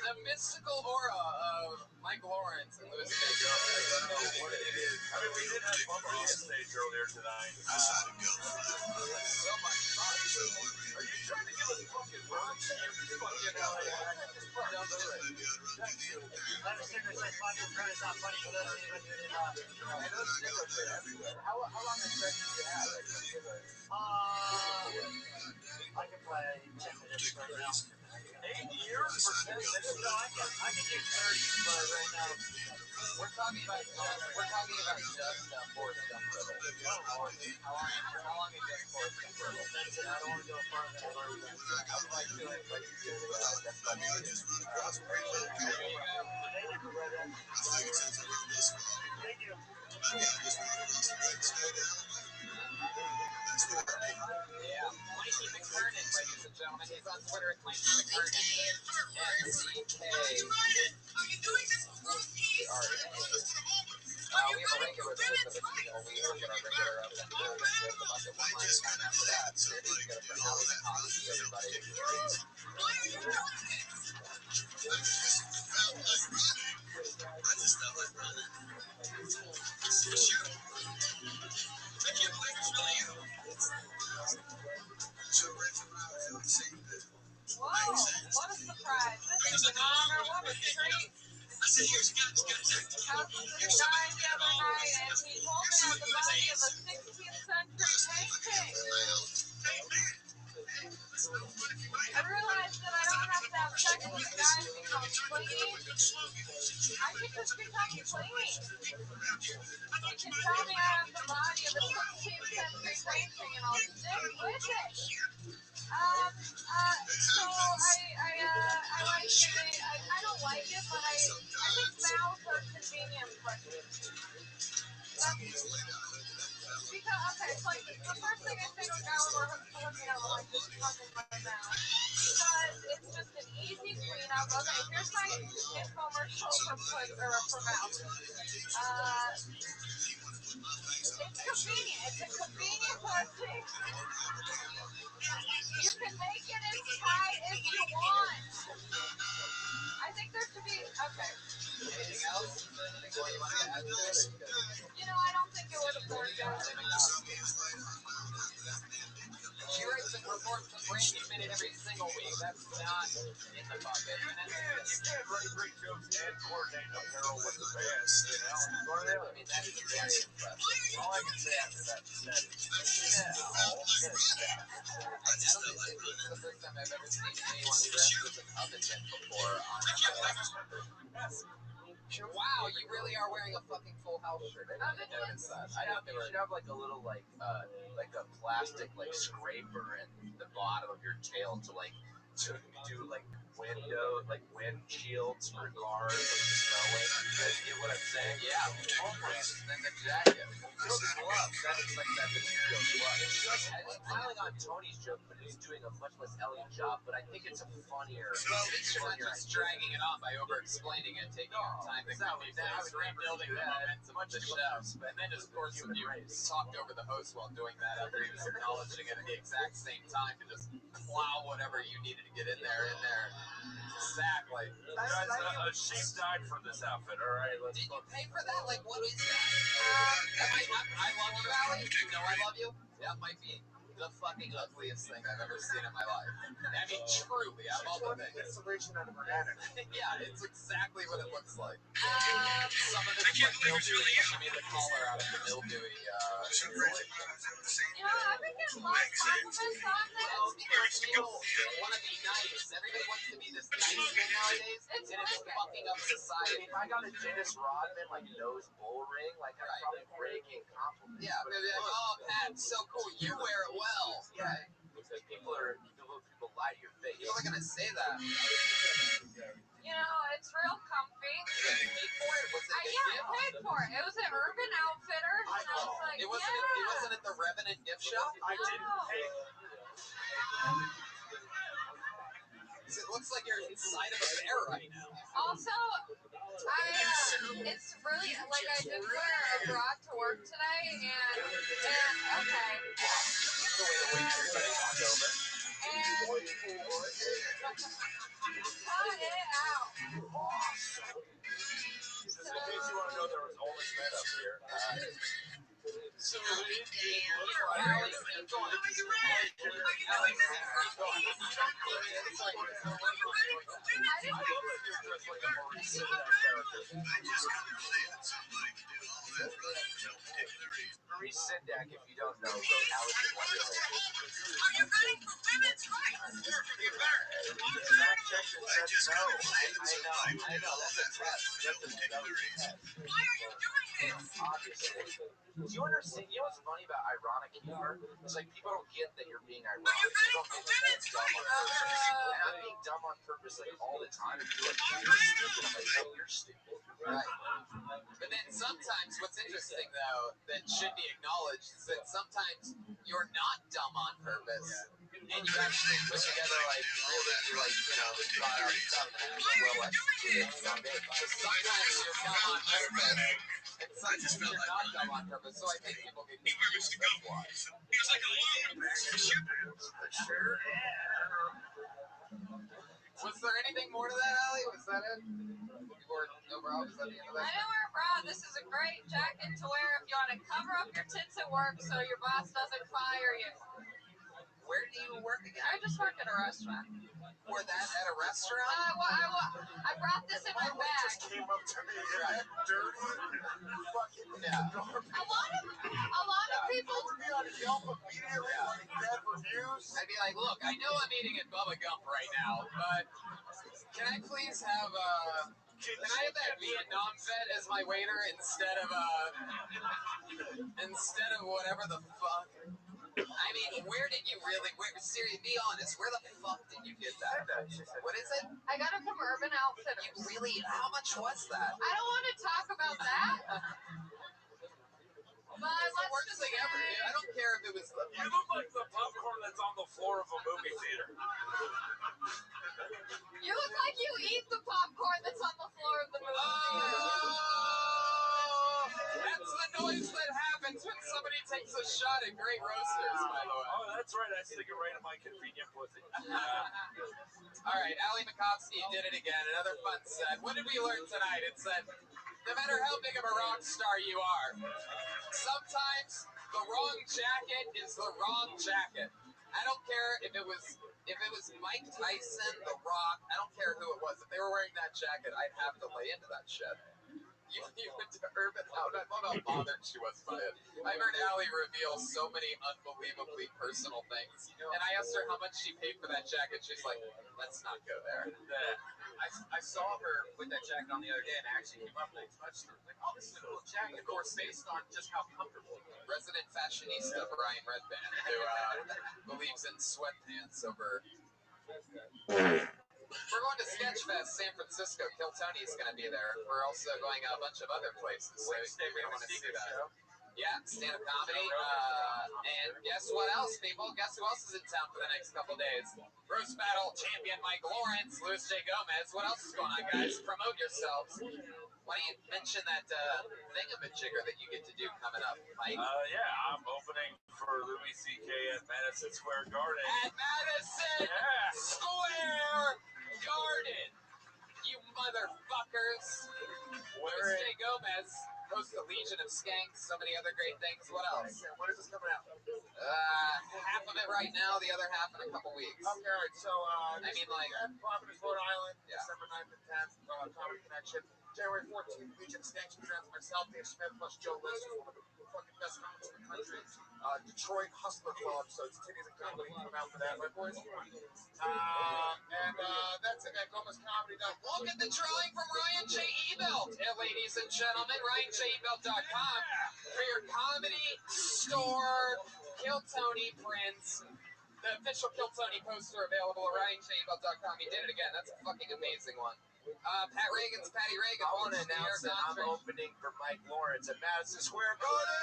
The mystical aura of Mike Lawrence and Louis J. Jones. I don't know what it is. I mean, we did have Bumper on stage earlier tonight. So much fun. Are you trying to give us fucking words? You fucking Don't do it. Let me stickers say fun for credits, not funny for those of you who did not. And those stickers are everywhere. How long a set do you have? I can play 10 minutes right now. 8 years for 10 minutes? No, I can do 30, but right now. We're talking about just Forrest Gump riddle. How long is just Forrest Gump riddle? That's it. I don't want to go farther than I've already done. I would like to do just Thank you for that. Thank you. Yeah, Mikey McKernan, ladies and gentlemen. He's on Twitter at Mikey McKernan. We have a regular visit for the people. We will get our regular up and we'll get the bucket one last time after that. So he's going to bring out the coffee to everybody. Whoa, what a surprise. This is an honor. What a treat. I was with this guy the other night, and he told me I had the body of a 16th century painting. I realized that I don't have to have sex with a guy to become clingy. I can just become clingy. You can tell me I have the body of a 16th century painting, and I'll stick with it. So I like it. I don't like it, but I think mouths are convenient places. Because, okay, it's like the first thing I say to a guy when we're hooking up, I'm like, just fucking my mouth. Because it's just an easy cleanup. Okay, here's my infomercial for mouth. It's convenient. It's a convenient pussy. You can make it as tight as you want. I I think there should be, okay. Anything else? Anything more you want to add to it? You know, I don't think it would have worked out. She writes and reports a brand new minute every single week. That's not in the bucket. You can't write great jokes and coordinate apparel with the band, you know? I mean, that's very impressive. All I can say after that set is, This is the first time I've ever seen anyone dressed as an oven mitt before on Wow, you really are wearing a fucking Full House shirt. I didn't notice that. I thought they You were. should have like a little like a plastic like scraper in the bottom of your tail to do like windshields for cars when it's snowing. You guys get what I'm saying? Yeah, homeless. Then the jacket. Those gloves, that is like that material glove. It's piling on Tony's joke, but it's doing a much less elegant job. But I think it's a funnier. Well, at least you're not just dragging it on by over-explaining it, taking your time. That would be rebuilding the momentum of the show. And then, of course, when you talked over the host while doing that, after he was acknowledging it at the exact same time to just plow whatever you needed to get in there. Exactly. A sheep died for this outfit, all right? Did you pay for that? Like, what is that? I love you, Allie. You know I love you. That might be the fucking ugliest thing I've ever seen in my life. I mean, truly, out of all the things. Insulation out of banana. Yeah, it's exactly what it looks like. Some of this is like mildewy. She made the collar out of the mildewy insulation. You know, I've been getting a lot of compliments on this. Because people want to be nice. Everybody wants to be this nice thing nowadays. It's And it's fucking up society. If I got a Dennis Rodman like nose bull ring, like I'm probably breaking compliments. Yeah, they'd be like, oh, Pat, so cool. You wear it well. Yeah, because people lie to your face. People are going to say that. You know, it's real comfy. You paid for it? Was it a good I gift? paid for it. It was at Urban Outfitters, and I was like, It wasn't at the Revenant gift shop? I didn't pay. It looks like you're inside of a bear right now. Also, it's really, like, I did wear a bra to work today, and okay. The way the waitress walked over. And cut it out. Just in case you want to know, there was only men up here. So, Allie, keep going. Marie Sindak, if you don't know, wrote Alice in Wonderland. Are you running for women's rights? Fact checked and said no. I know. That's a test. Why are you doing this? Obviously. Do you understand? You know what's funny about ironic humor? It's like people don't get that you're being ironic. Are you running for women's rights? And I'm being dumb on purpose like all the time. And you're like, you're stupid. I'm like, no, you're stupid. Right. But then sometimes what's interesting, though, that should be acknowledged is that sometimes you're not dumb on purpose. And you actually put together, like, really, like, thought out stuff and actually well executed. So sometimes you're dumb on purpose, and sometimes you're not dumb on purpose. So I think people get confused. That's why. He was like a long Sure. Was there anything more to that, Allie? Was that it? Or overall, was that the end of I that? know wear a bra. This is a great jacket to wear if you want to cover up your tits at work so your boss doesn't fire you. Where do you work again? I just work at a restaurant. Or that at a restaurant? I brought this in my bag. Just came up to me, right? Dirty, fucking Yeah. A lot of people. I would be on Yelp immediately wanting bad reviews. I'd be like, look, I know I'm eating at Bubba Gump right now, but can I please have can I have that Vietnam vet as my waiter instead of whatever the fuck? I mean, where did you really? Seriously, be honest. Where the fuck did you get that? What is it? I got it from Urban Outfitters. You really? How much was that? I don't want to talk about that. But It's the worst thing ever. I don't care if it was. You look like the popcorn that's on the floor of a movie theater. You look like you eat the popcorn that's on the floor of the movie theater. Oh, that's the noise that happens when somebody takes a shot at great roasters, by the way. Oh, that's right. I stick it right in my convenient pussy. All right, Ali Makovsky did it again. Another fun set. What did we learn tonight? It said, no matter how big of a rock star you are, sometimes the wrong jacket is the wrong jacket. I don't care if it was Mike Tyson, The Rock. I don't care who it was. If they were wearing that jacket, I'd have to lay into that shit. You went to Urban Outfitters. I love how bothered she was by it. I've heard Allie reveal so many unbelievably personal things. And I asked her how much she paid for that jacket. She's like, let's not go there. I saw her with that jacket on the other day, and I actually came up and I touched her. Like, oh, this is a cool jacket. Of course, based on just how comfortable. Resident fashionista Brian Redband, who believes in sweatpants over. We're going to Sketchfest, San Francisco. Kill Tony is going to be there. We're also going a bunch of other places. So we want to see that. Yeah, stand-up comedy. And guess what else, people? Guess who else is in town for the next couple days? Roast Battle champion Mike Lawrence, Luis J. Gomez. What else is going on, guys? Promote yourselves. Why don't you mention that thingamajigger that you get to do coming up, Mike? Yeah, I'm opening for Louis C.K. at Madison Square Garden. At Madison Square Garden! You motherfuckers! Luis J. Gomez hosts the Legion of Skanks, so many other great things. What else? When is this coming out? Half of it right now, the other half in a couple weeks. Okay, all right. So, I mean, like, Providence, Rhode Island, yeah. December 9th and 10th, Comedy Connection. January 14th, Legion of Skanks presents myself, Dave Smith, plus Joe List, who's one of the fucking best comics in the country. Detroit Hustler Club, so it's titties and comedy. Come out for that, right, boys? And that's it at GomezComedy.com. Look at the drawing from Ryan J. Ebelt. Ladies and gentlemen, RyanJEbelt.com for your comedy store. Kill Tony prints. The official Kill Tony poster available at RyanJEbelt.com. He did it again. That's a fucking amazing one. Pat Reagan's Patty Reagan. I want to announce that I'm opening for Mike Lawrence at Madison Square Garden.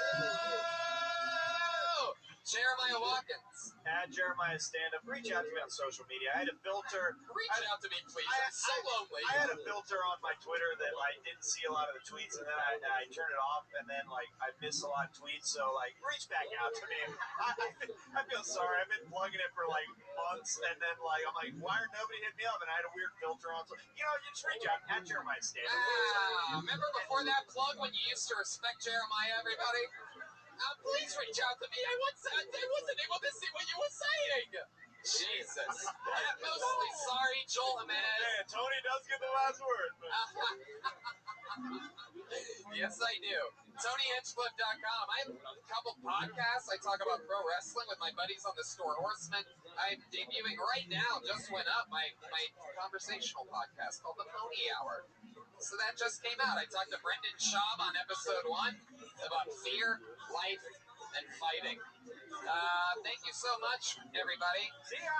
Jeremiah Watkins. At Jeremiah Stand-Up. Reach out to me on social media. I had a filter. Reach out to me, please. I'm so lonely. I had a filter on my Twitter that I didn't see a lot of the tweets, and then I turned it off, and then I miss a lot of tweets. So reach back out to me. I feel sorry. I've been plugging it for months, and then I'm like, why are nobody hitting me up? And I had a weird filter on. So you just reach out at Jeremiah Stand-Up. Remember before that plug when you used to respect Jeremiah, everybody? Please reach out to me. I wasn't able to see what you were saying. Jesus. I'm mostly sorry, Joel Jimenez. Yeah, Tony does get the last word. Yes, I do. TonyHinchcliffe.com. I have a couple podcasts. I talk about pro wrestling with my buddies on the Store Horsemen. I'm debuting right now, just went up, my conversational podcast called The Pony Hour. So that just came out. I talked to Brendan Schaub on episode 1 about fear, life, and fighting. Thank you so much, everybody. See ya.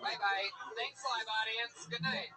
Bye-bye. Thanks, live audience. Good night.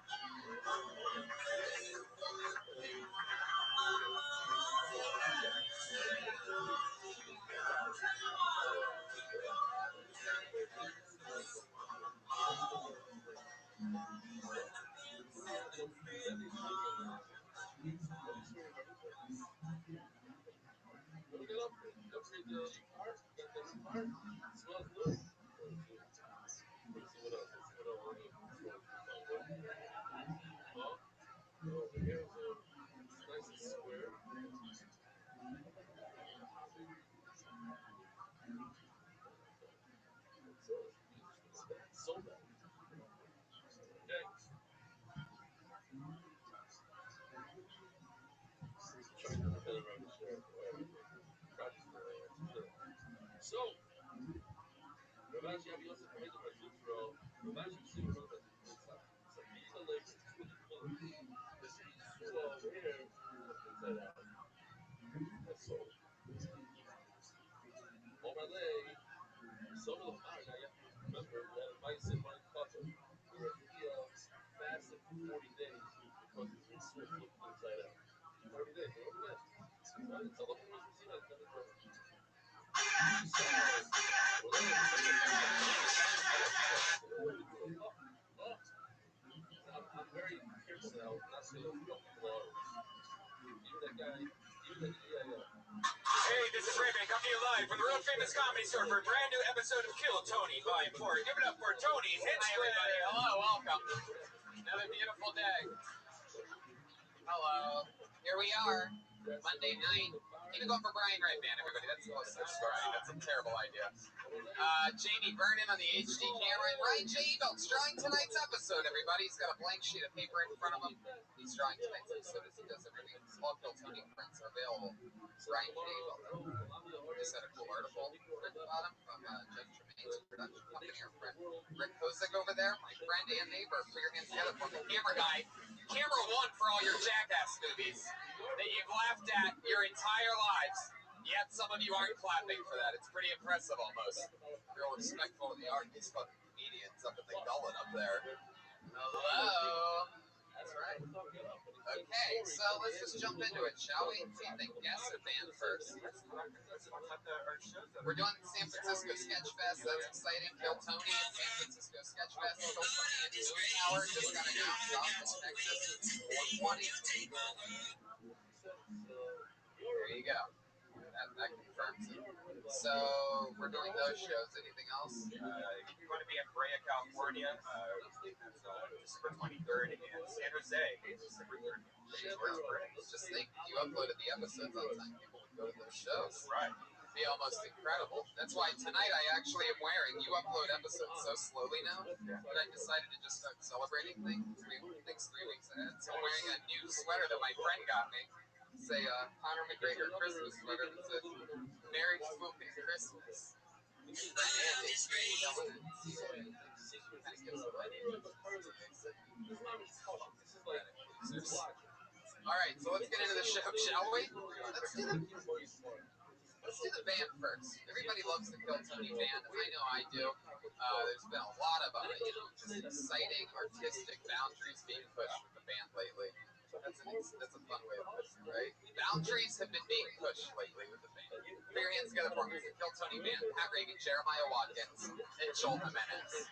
Hey, this is It's Rabbi coming to you live from the World Famous Comedy Store for a brand new episode of Kill Tony Volume 4. Give it up for Tony Hinchcliffe. Hi, everybody. Hello, welcome. Another beautiful day. Hello. Here we are. Monday night. Keep it going for Brian Right Band, everybody. That's close to Brian. That's a terrible idea. Jamie Vernon on the HD camera, and Ryan J. Evelt's drawing tonight's episode, everybody. He's got a blank sheet of paper in front of him. He's drawing tonight's episode as he does everything. All Kill Tony prints are available. Ryan J. Evelt. Just had a cool article written about him from Jeff Tremaine's production company. Our friend Rick Kozik over there, my friend and neighbor. Put your hands together for the camera guy. Camera one for all your Jackass movies that you've laughed at your entire lives. Yet some of you aren't clapping for that. It's pretty impressive almost. Real respectful of the art. These fucking comedians up in the gullet up there. Hello. That's right. Okay, so let's just jump into it, shall we? See if they guess or band first. We're doing San Francisco Sketch Fest. That's exciting. Kill Tony at San Francisco Sketch Fest. Kill Tony at Movie Hour just got announced. Austin, Texas. 420. There you go. That confirms it. So we're doing those shows. Anything else? You're going to be in Brea, California, December 23rd, and San Jose, December 30th. Just think, if you uploaded the episodes on time, people would go to those shows. Right. It'd be almost incredible. That's why tonight I actually am wearing, you upload episodes so slowly now, that I decided to just start celebrating things 3 weeks ahead. So I'm wearing a new sweater that my friend got me. It's a Conor McGregor Christmas sweater that says, Merry Fucking Christmas. Andy, killing it. Kind of gives away. Alright, so let's get into the show, shall we? Let's do the band first. Everybody loves the Kill Tony band. I know I do. There's been a lot of just exciting artistic boundaries being pushed with the band lately. That's a fun way of putting it, right? Boundaries have been being pushed lately with the band. Put your hands together for me. It's the Kill Tony band. Pat Reagan, Jeremiah Watkins, and Joel Jimenez.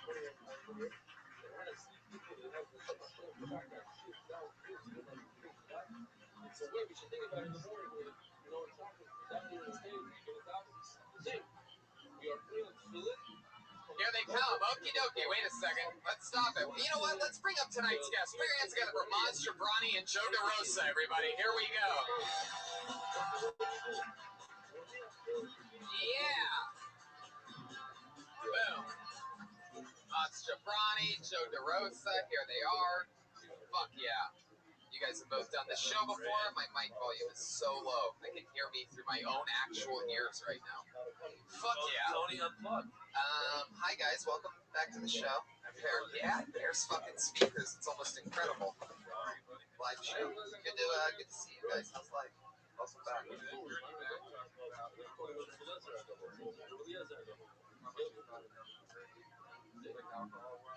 Here they come. Okie dokie. Wait a second. Let's stop it. You know what? Let's bring up tonight's guests. Put your hands together for Maz Jabrani and Joe DeRosa, everybody. Here we go. Yeah. Boom. Maz Jabrani, Joe DeRosa. Here they are. Fuck yeah. You guys have both done this show before. My mic volume is so low. I can hear me through my own actual ears right now. Fuck yeah. Tony Unplugged. Hi guys, welcome back to the show. There's fucking speakers. It's almost incredible. Live show. Good to see you guys. How's life? Welcome back.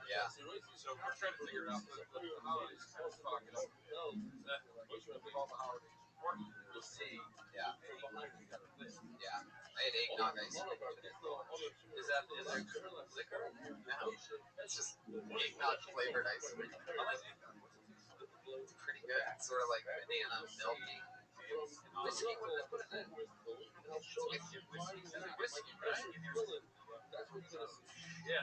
Yeah. So we're trying to figure out the holidays kind of fucking up. All the holidays. We'll see. Yeah. Yeah. I had eggnog ice cream today. Is there liquor? No. It's just eggnog flavored ice cream. It's pretty good. It's sort of like banana milky. Whiskey, what did I put in it? It's whiskey, right? Yeah.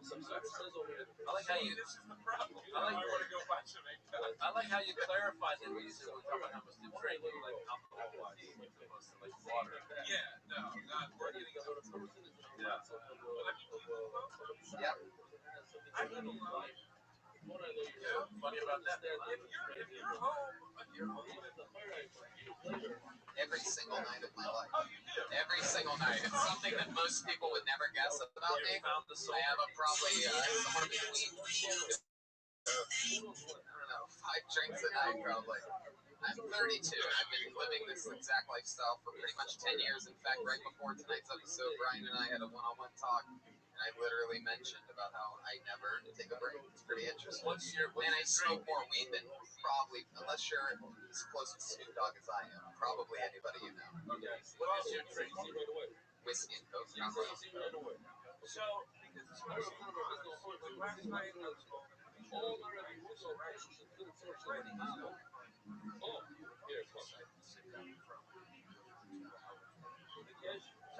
I like how you. This is the problem. I like how you clarified that when you said we're talking about how much to drink, like alcohol-wise, opposed to like water. Yeah, no, not we're getting a little. Yeah. Yeah. I get a lot. Yeah. Funny about that. If you're home, Every single night of my life. oh, you do. Every single night. It's something that most people would never guess about me. I have probably somewhere between, I don't know, 5 drinks a night probably. I'm 32 and I've been living this exact lifestyle for pretty much 10 years. In fact, right before tonight's episode, Brian and I had a one-on-one talk, and I literally mentioned about how I never take a break. It's pretty interesting. And I smoke more weed than probably, unless you're as close to Snoop Dogg as I am, probably anybody you know. What is your drink? Whiskey and Coke combo. So, because it's last night I was smoking.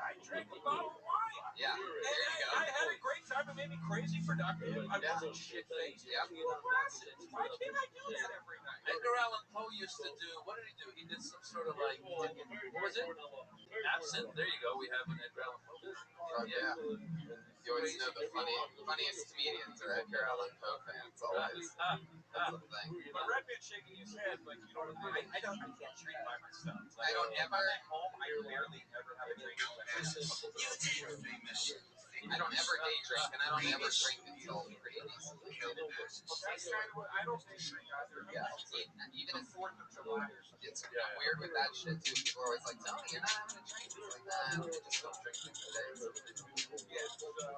I drank a bottle of wine. Yeah, there you go. I had a great time. It made me crazy productive. I wasn't shit-faced. Yeah. Why can't I do that every night? Edgar Allan Poe used to do, what did he do? He did some sort of like, what was it? Absinthe. There you go. We have an Edgar Allan Poe. Oh, yeah. You always know the funniest comedians are Edgar Allan Poe fans, always. That's the thing. But Redman's shaking his head like you don't agree. I can't drink by myself. Like, I don't ever. I'm at home, I barely ever have a drink. I don't ever day drink, and I don't ever drink until pretty decently. That's kind of what I don't drink either. Yeah, even if 4th of July, it's weird with that shit too. People are always like, "Tony, you're not having a drink." It's like, nah, I just don't drink things today.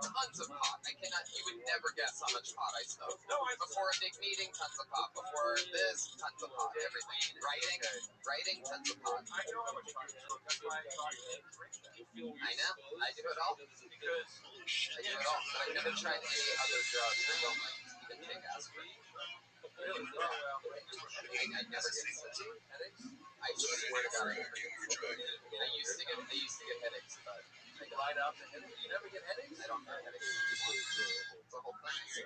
Tons of pot. You would never guess how much pot I smoke. No, before a big meeting, tons of pot. Before this, tons of pot. Everything. Writing, tons of pot. I know how much pot you smoke. That's why I thought you didn't drink that. I know. I do it all. Because I do it all, but I've never tried any other drugs. I don't like even take aspirin. really, I never get sick. I swear to God, I never get sick. I used to get headaches, but I Light out the headache. You never get headaches? don't get headaches. It's a whole thing. It's a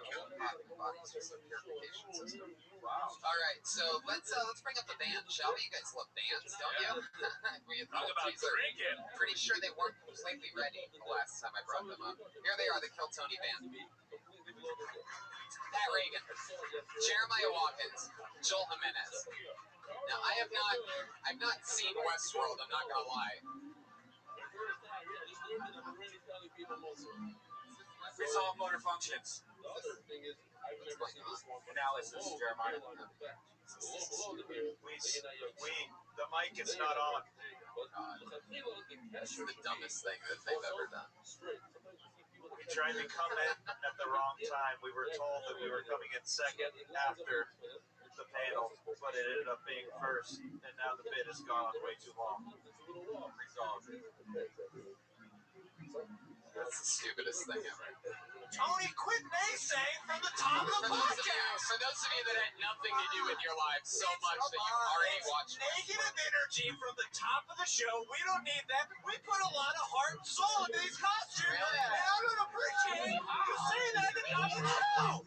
body's just a purification system. Wow. All right, so let's bring up the band, shall we? You guys love bands, don't you? We talk about drinking. Pretty sure they weren't completely ready the last time I brought them up. Here they are, the Kill Tony band. Pat Reagan, Jeremiah Watkins, Joel Jimenez. Now I've not seen Westworld. I'm not gonna lie. We saw motor functions. Analysis, Jeremiah. The mic is not on. This is the dumbest thing that they've ever done. We tried to come in at the wrong time. We were told that we were coming in second after the panel, but it ended up being first, and now the bid has gone on way too long. Resolved. That's the stupidest thing ever. Tony, quit naysaying from the top of the podcast! For those of you that had nothing to do with your lives so much that you already watched negative energy from the top of the show. We don't need that. We put a lot of heart and soul into these costumes. Really? And I don't appreciate you saying that at the top of the show.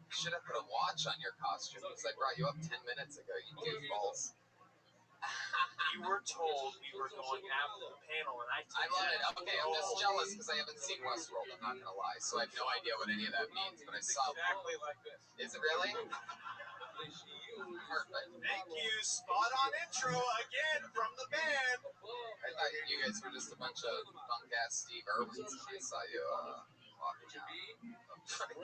You should have put a watch on your costume because I brought you up 10 minutes ago, you goofballs. You were told we were going after the panel, and I love it. Okay, I'm just jealous because I haven't seen Westworld, I'm not going to lie. So I have no idea what any of that means, but I saw exactly like this. Is it really? Perfect. Thank you. Spot on intro again from the band. I thought you guys were just a bunch of punk-ass Steve Irwins when I saw you walking out. I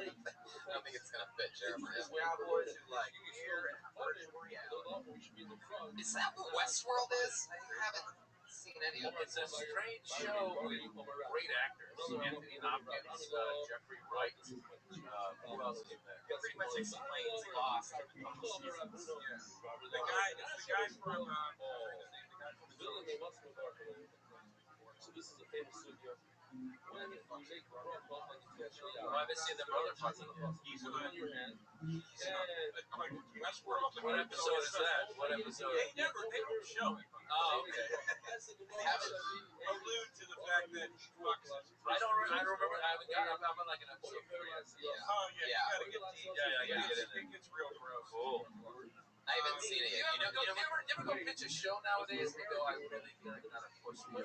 don't think it's going to fit Jeremiah. Cowboys who like air and virtual reality. Is that what Westworld is? I haven't seen any of it. It's a strange show with great actors. Anthony Hopkins, Jeffrey Wright. Who else is in there? Pretty much explains Lost in a couple seasons. The guy from I haven't seen the brother fucking. He's in Westworld. What episode is that? What episode? They don't show it. Oh, okay. Allude to the fact that he fucks us. I don't remember. I haven't got up. I'm on like an episode 3. Oh, yeah. You gotta get deep. Yeah, I gotta get in there. It gets real gross. Cool. I haven't seen it yet. You ever go pitch a show nowadays and go, I really feel like not a push me.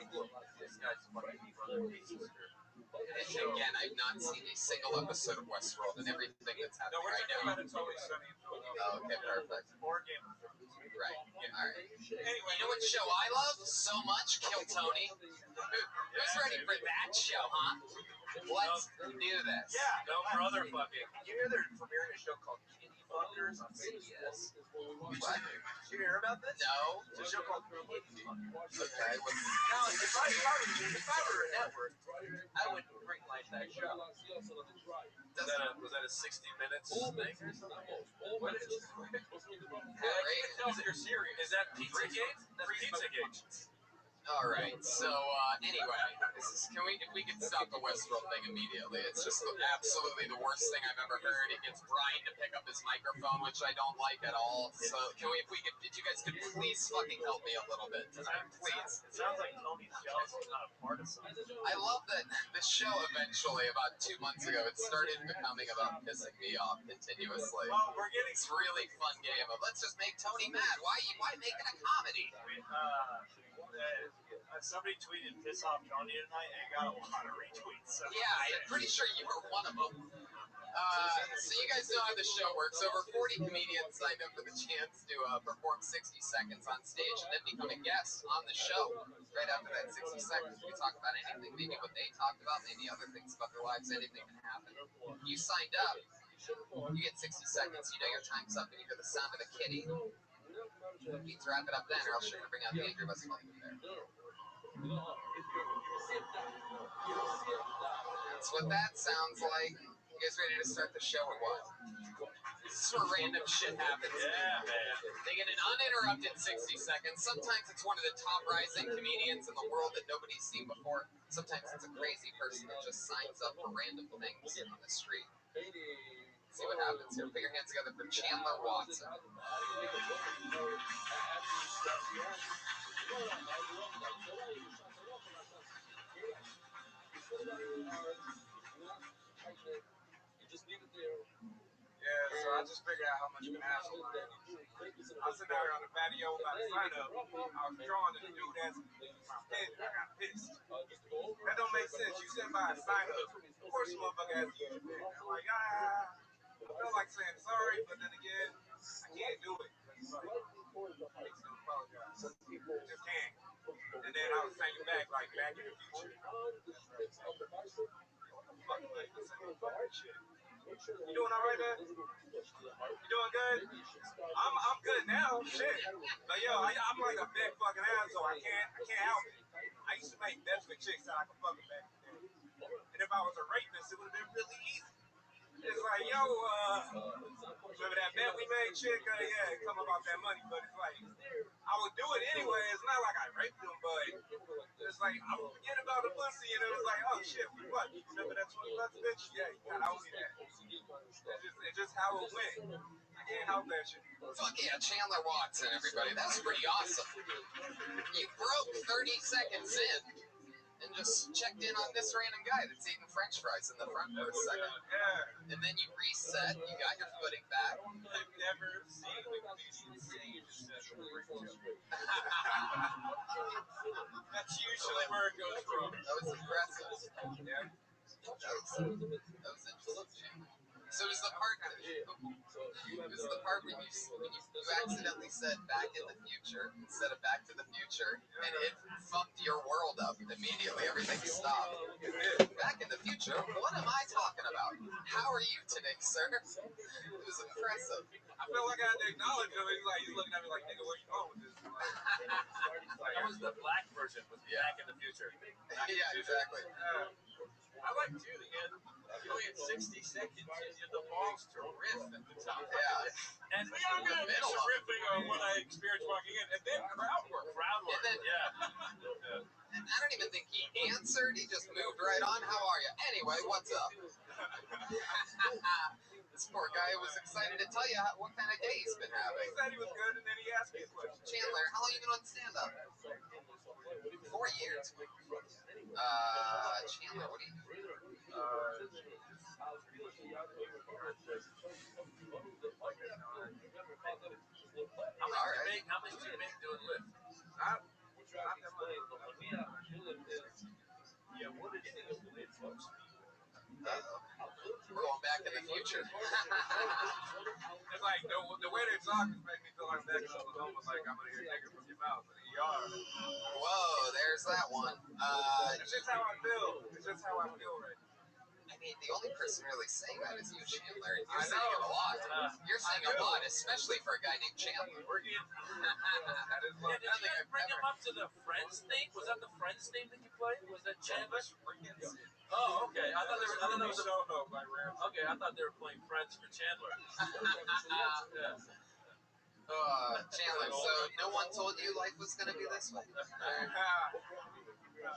This guy's fucking brother pieces. And again, I've not seen a single episode of Westworld and everything that's No, happening we're right talking now. about It's Always Sunny in Philadelphia. Oh, okay, perfect. Or Game of Thrones. Right. All right. Anyway, You know what show I love so much? Kill Tony. Who's ready for that show, huh? Let's do this. yeah, No brother fucking. you hear they're premiering a show called Kitty Fuckers on CBS? What? Did you hear about this? No. It's a show called Kitty Fuckers. Okay. Now, if I were a network, I would bring like that show. Was that a 60 Minutes thing or something? What is it? I can't tell if you're serious. Is that Pizzagate? That's Pizzagate. All right. So anyway, if we could stop the Westworld thing immediately? It's just absolutely the worst thing I've ever heard. It gets Brian to pick up his microphone, which I don't like at all. So if you guys could please fucking help me a little bit tonight, please. It sounds like Tony's jealous he's not a part of something. I love that this show eventually, about 2 months ago, it started becoming about pissing me off continuously. Well, we're getting This really fun game of let's just make Tony mad. Why make it a comedy? Somebody tweeted "piss off Tony" tonight and got a lot of retweets. So Yeah, I'm pretty sure you were one of them. So you guys know how the show works. Over 40 comedians signed up for the chance to perform 60 seconds on stage and then become a guest on the show. Right after that 60 seconds, we talk about anything, maybe what they talked about, maybe other things about their lives, anything can happen. You signed up, you get 60 seconds, you know your time's up, and you hear the sound of a kitty. Let's wrap it up then, or else you're going to bring out the angry West Hollywood Bear. That's what that sounds like. You guys ready to start the show or what? This is where random shit happens. Yeah, man. They get an uninterrupted 60 seconds. Sometimes it's one of the top rising comedians in the world that nobody's seen before. Sometimes it's a crazy person that just signs up for random things on the street. Let's see what happens here. Put your hands together for Chandler Watson. Yeah, so I just figured out how much of an asshole I am. I was sitting out here on the patio about to sign up. I was drawing to the dude as my pen, and I got pissed. That don't make sense. You sitting by a sign up. Of course, the motherfucker has to use your pen. I'm like, I feel like saying sorry, but then again, I can't do it. It's like, I need to apologize. I just can't. And then I was thinking back, like back in the future. Fucking like, listen to fucking shit. You doing all right, man? You doing good? I'm good now. Shit. But yo, I'm like a big fucking asshole. I can't help it. I used to make bets with chicks that I could fuck them back in the day. And if I was a rapist, it would have been really easy. It's like, yo, remember that bet we made, chick? Yeah, come about that money, but it's like, I would do it anyway. It's not like I raped them, but it's like, I would forget about the pussy, and it was like, oh shit, we what? You remember that $20, bitch? Yeah, you gotta owe me that. It's just how it went. I can't help that shit. Fuck yeah, Chandler Watson, everybody. That's pretty awesome. You broke 30 seconds in and just checked in on this random guy that's eating French fries in the front for a second. Yeah. And then you reset, you got your footing back. I've never seen the insane succession break to. That's usually where it goes from. That was impressive. Yeah. That was interesting. So it was the part where you accidentally said "Back in the Future" instead of "Back to the Future," and it fucked your world up immediately. Everything stopped. Back in the future? What am I talking about? How are you today, sir? It was impressive. I feel like I had to acknowledge him. He's looking at me like, nigga, where you going with this? That was the black version. Was Back in the Future. Yeah, exactly. I like too. You only had 60 seconds. You had the balls to riff at the top. Yeah. And I'm going to middle riffing on what I experienced walking in, and then crowd work. And then, Yeah. And I don't even think he answered. He just moved right on. How are you? Anyway, what's up? This poor guy was excited to tell you what kind of day he's been having. He said he was good, and then he asked me a question. Chandler, how long have you been on stand-up? 4 years. Chandler, what do you do? How much do you make doing Lyft? Not that money. Yeah, what is it, folks? We're going back in the future. It's like the way they talk is making me feel like back in Oklahoma, like I'm gonna hear nigger from your mouth in the ER. Whoa, there's that one. It's just how I feel. It's just how I feel right now. I mean, the only person really saying that is you, Chandler. You're saying it a lot. You're saying a lot, especially for a guy named Chandler. Did you guys bring him up to the Friends thing? Was that the Friends thing that you played? Was that Chandler? Oh, okay. I thought it was Soho by Rams. Okay, I thought they were playing Friends for Chandler. Yeah. Chandler, so no one told you life was going to be this way?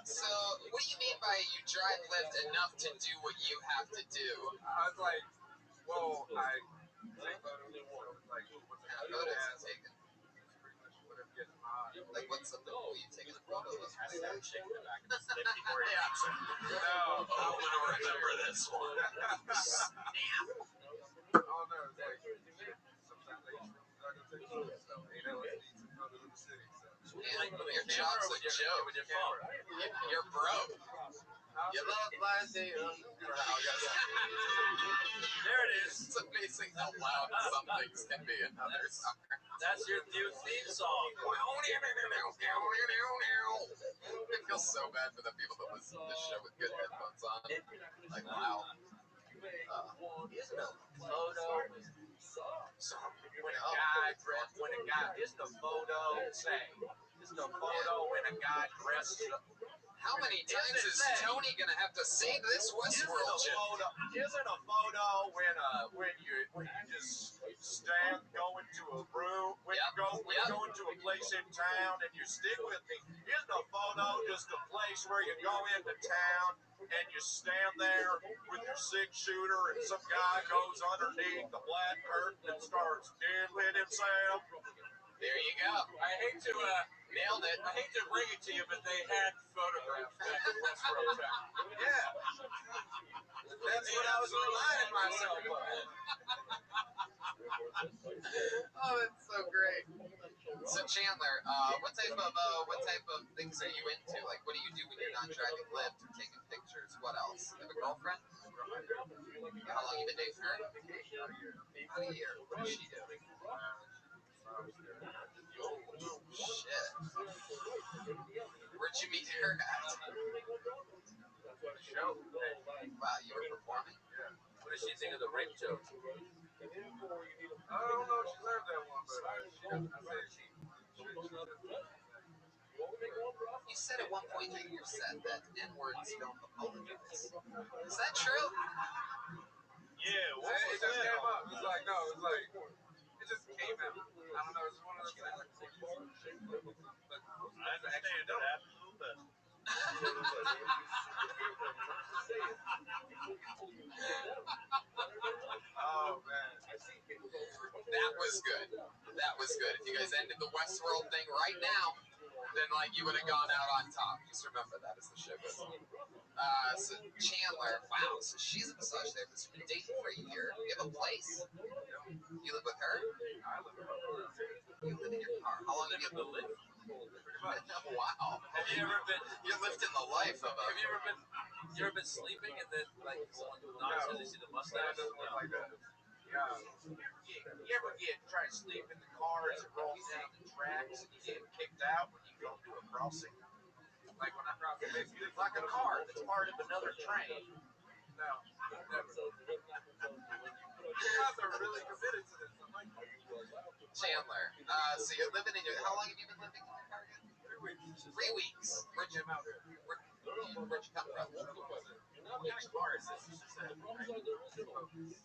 So, what do you mean by you drive Lyft enough to do what you have to do? I was like, well, I take photos, like, what's the Photos you taking? pretty much whatever gets my eye. Like, what's something cool you taking a photo of? I see him shaking the back of his lip before he Yeah. eats it. No, Oh, I'm going to remember this one. Snap. oh no, it's like, shit, sometimes I used to take photos, so, you know, let's need some photos of the city, so. Man, your job's a joke. With your phone. You're broke. You love life, There it is. It's amazing how loud some things can be in others. That's your new theme song. It feels so bad for the people that listen to this show with good headphones on. Like, wow. Isn't a photo? So when a guy, isn't a photo say? Isn't a photo when a guy dressed up? How many times is Tony gonna have to say this Westworld joke? Isn't a photo when you just stand, go into a room, when you go into a place in town and you stick with me? Isn't a photo just a place where you go into town and you stand there with your 6-shooter and some guy goes underneath the black curtain and starts diddling himself? There you go. I hate to Nailed it. I hate to bring it to you, but they had photographs back in Westworld time. Yeah. That's what I was reminding myself of. Oh, that's so great. So Chandler, what type of things are you into? Like, what do you do when you're not driving Lyft or taking pictures? What else? You have a girlfriend? How long you been dating her? About a year. What does she do? Oh, shit. Where'd you meet her at? Show. Wow, you were performing? What does she think of the rape joke? I don't know if she's heard that one, but You said at one point that you said that N-words don't apologize. Is that true? Yeah, it just came up. It was like, no, it was like, it just came out. I don't know, it's one of those things like, but I understand that happened a little bit. oh man. That was good. That was good. If you guys ended the Westworld thing right now, then like you would have gone out on top. Just remember that as the show goes on. So Chandler, wow. So she's a massage therapist. You've been dating for a year. You have a place. You live with her. I live in my You live in your car. How long have you lived? Wow. Have you ever been? You're living the life of a. Have you ever been sleeping and then like someone knocks and they see the mustache? like that. You ever try to sleep in the car as it rolls down the tracks and you get kicked out when you go to a crossing? Like when I cross the base, Like a car that's part of another train. no, never. You guys are really committed to this. I'm like, Chandler, so you're living in your. How long have you been living in your car again? 3 weeks. 3 weeks. Where'd you come from? What kind of car is this?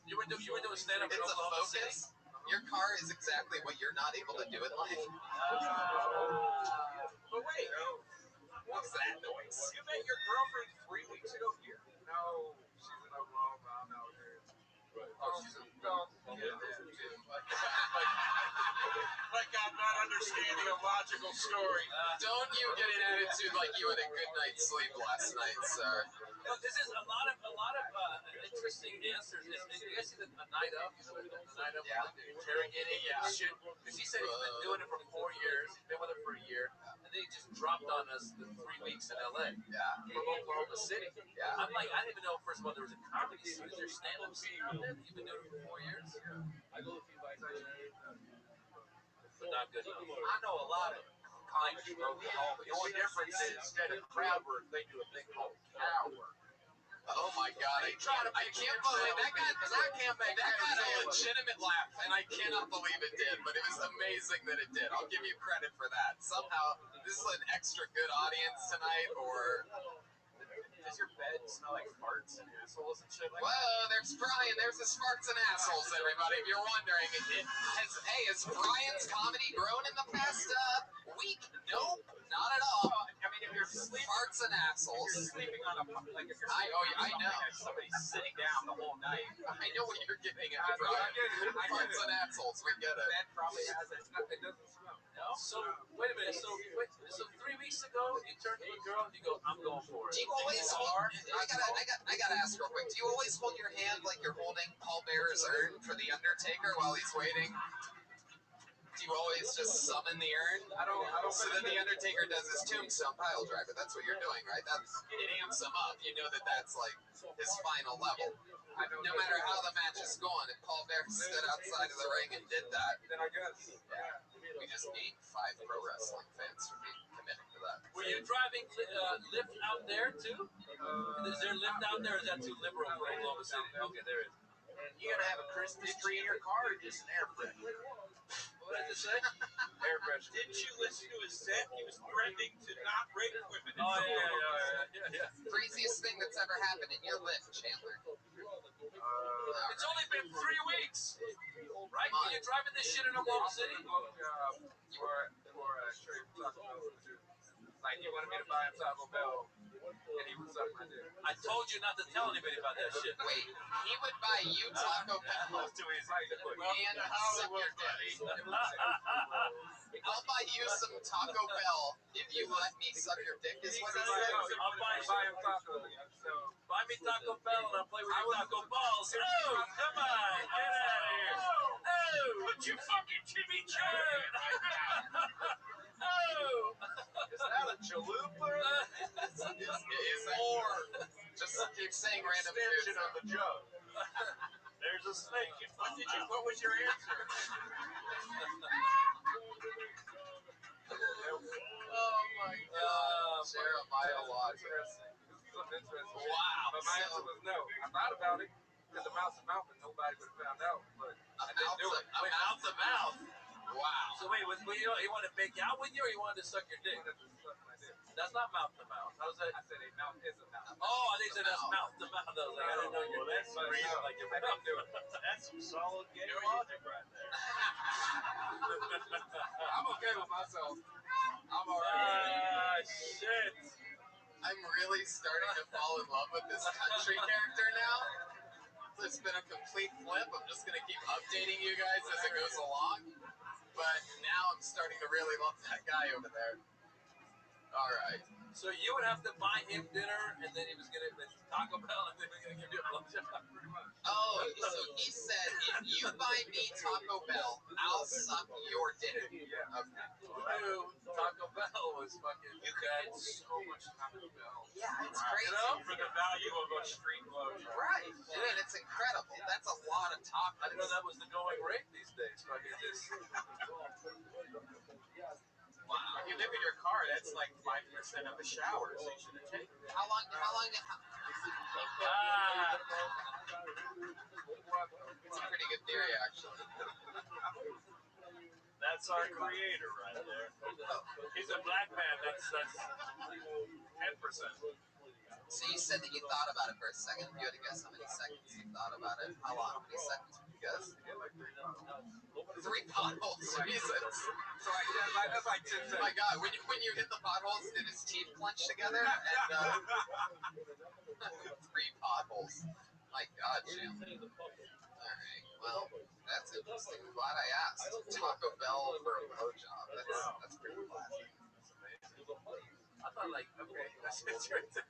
You were doing stand up in It's a Oklahoma City. Focus. Your car is exactly what you're not able to do in life. But wait, What's that noise? you met your girlfriend 3 weeks ago here. No, she's in Oklahoma. I'm out here. Oh, she's a Like I'm not understanding a logical story. Don't you get an attitude like you had a good night's sleep last night, sir. No, this is a lot of interesting answers. You guys see the night up? The night up interrogating shit. Because he said he's been doing it for 4 years. He's been with her for a year, and then he just dropped on us the 3 weeks in LA. Yeah. From Oklahoma City. Yeah. I'm like, I didn't even know first of all there was a comedy scene. Is there stand-up scene out there that you've been doing for 4 years? But not good enough. I know a lot of comics in Oklahoma. The only difference is instead of crowd work, they do a thing called cow work. Oh my God! I can't believe that got a legitimate laugh, and I cannot believe it did. But it was amazing that it did. I'll give you credit for that. Somehow, this is an extra good audience tonight, or Does your bed smell like farts and assholes and shit like that? Whoa, there's Brian. There's his farts and assholes, everybody. If you're wondering, has Brian's comedy grown in the past week? Nope, not at all. I mean, if you're sleeping, Farts and assholes. if you're sleeping on a like if you're I know. and somebody's sitting down the whole night. I know what you're getting at, Brian. Farts and assholes, we get it. Bed probably has it. It doesn't smell. No. So wait a minute. So 3 weeks ago, you turned to a girl and you go, "I'm going for it." Do you always hold? I gotta ask real quick. Do you always hold your hand like you're holding Paul Bearer's urn for the Undertaker while he's waiting? Do you always just summon the urn? I don't. So then the Undertaker does his tombstone pile driver. That's what you're doing, right? It amps him up. You know that's like his final level. No matter how the match is going, if Paul Bearer stood outside of the ring and did that, Then I guess. yeah, we just need 5 pro wrestling fans for being committing to that. Were you driving lift out there too? Is there lift out there? Or is that too liberal for Oklahoma City? Okay, there is. You gonna have a Christmas tree in your car or just an air freshener? What did it say? Air freshener. Didn't you listen to his set? He was threatening to not break equipment. Oh yeah. Craziest thing that's ever happened in your lift, Chandler. It's only been 3 weeks, right? When you're driving this shit in Oklahoma City. For a straight Taco Bell. Like he wanted me to buy him Taco Bell, and he was sucking my dick. I told you not to tell anybody about that shit. Wait, he would buy you Taco Bell Too easy. and suck your dick. I'll buy you some Taco Bell if you let me suck your dick. Is what he said. I'll buy him tacos. So buy me Taco Bell and I'll play with your taco balls. Oh, come on, get out of here. Oh, Put your fucking Jimmy Jam. oh. is that a chalupa? Is more. Just keep saying random Extension shit. of the jug. There's a snake. What was your answer? Oh my God, Jeremiah Watson. Wow. But my answer was no. I thought about it because the mouth to mouth and nobody would have found out. But I didn't do it. Wait, mouth to mouth. Wow. So wait, he wanted to make out with you or he wanted to suck your dick? That's not mouth to mouth. How's that? I said a mouth is a mouth. Oh, I think that's mouth to mouth. I was like, I didn't know your dick was breathing like your I didn't do it. That's some solid gay logic right there. I'm okay with myself. I'm alright. Shit. I'm really starting to fall in love with this country character now. It's been a complete flip. I'm just going to keep updating you guys as it goes along. But now I'm starting to really love that guy over there. All right. So you would have to buy him dinner, and then he was gonna Taco Bell, and then he was gonna give you a blowjob. Oh, so he said, if you buy me Taco Bell, I'll suck your dick. Yeah. Okay. Taco Bell was fucking. You could get so much Taco Bell. Yeah, it's crazy. You know? For the value of a street blowjob. Right. I mean, it's incredible. That's a lot of tacos. I didn't know that was the going rate these days. Fucking just. Wow. If you live in your car, that's like 5% of the showers you should have taken. How long? It's a pretty good theory, actually. That's our creator right there. He's a black man. That's 10%. So you said that you thought about it for a second. If you had to guess how many seconds you thought about it, how long? How many seconds would you guess? Like 3 potholes. Jesus. So that's like 10 seconds. My God, when you hit the potholes, did his teeth clench together? And 3 potholes. My God, Jim. All right. Well, that's interesting. I'm glad I asked. Taco Bell for a blowjob. That's pretty classic. I thought like, okay, that's interesting.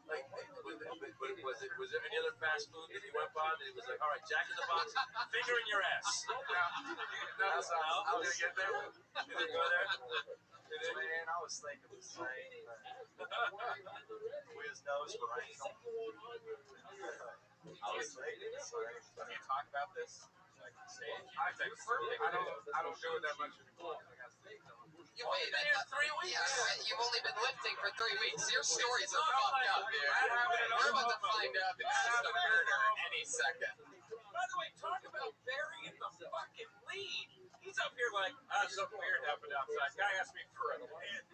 Like, was there any other fast food that you went by that he was like, all right, Jack in the Box, finger in your ass? No, I was gonna get there. You didn't go there? Man, I was thinking the same thing. Quiznos for anal. I was thinking the same. Can you talk about this? Like stage? I do do it that much anymore. I got stage on. You wait, been here 3 weeks? Yeah, you've only been lifting for 3 weeks. Your stories are fucked up, dude. We're about to find out that it's just a murder any second. By the way, talk about burying the fucking lead. He's up here like, something weird happened outside. Guy asked me for a hand.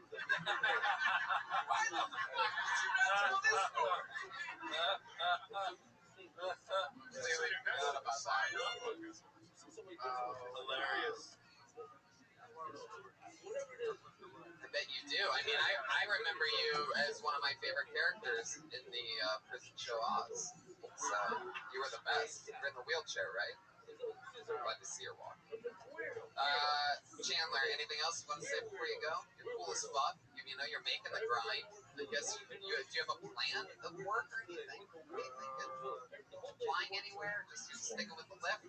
Why the fuck did you not tell this story? I remember you as one of my favorite characters in the prison show Oz. So you were the best. You're in the wheelchair, right? Glad to see her walk. Chandler, anything else you want to say before you go? You're cool as fuck. You know you're making the grind. I guess do you have a plan of work or anything? What are you thinking? Flying anywhere? Just sticking with the lift?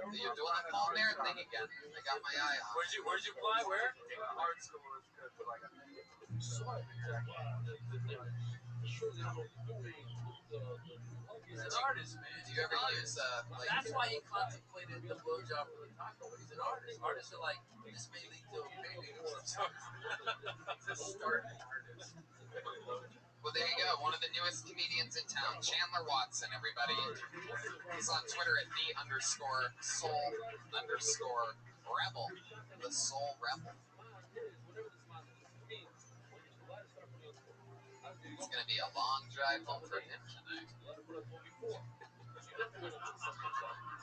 You're doing the Paul Bear thing again. I got my eye on. Where'd you fly? Where? Art school is good for like a He's an artist, man. Do you ever use like? That's why he contemplated the blowjob for the taco. He's an artist. Artists are like, this may lead to a painting of some sort. He's a starting artist. Well, there you go. One of the newest comedians in town, Chandler Watson, everybody. He's on Twitter at _soul_rebel. The Soul Rebel. It's going to be a long drive home for him tonight.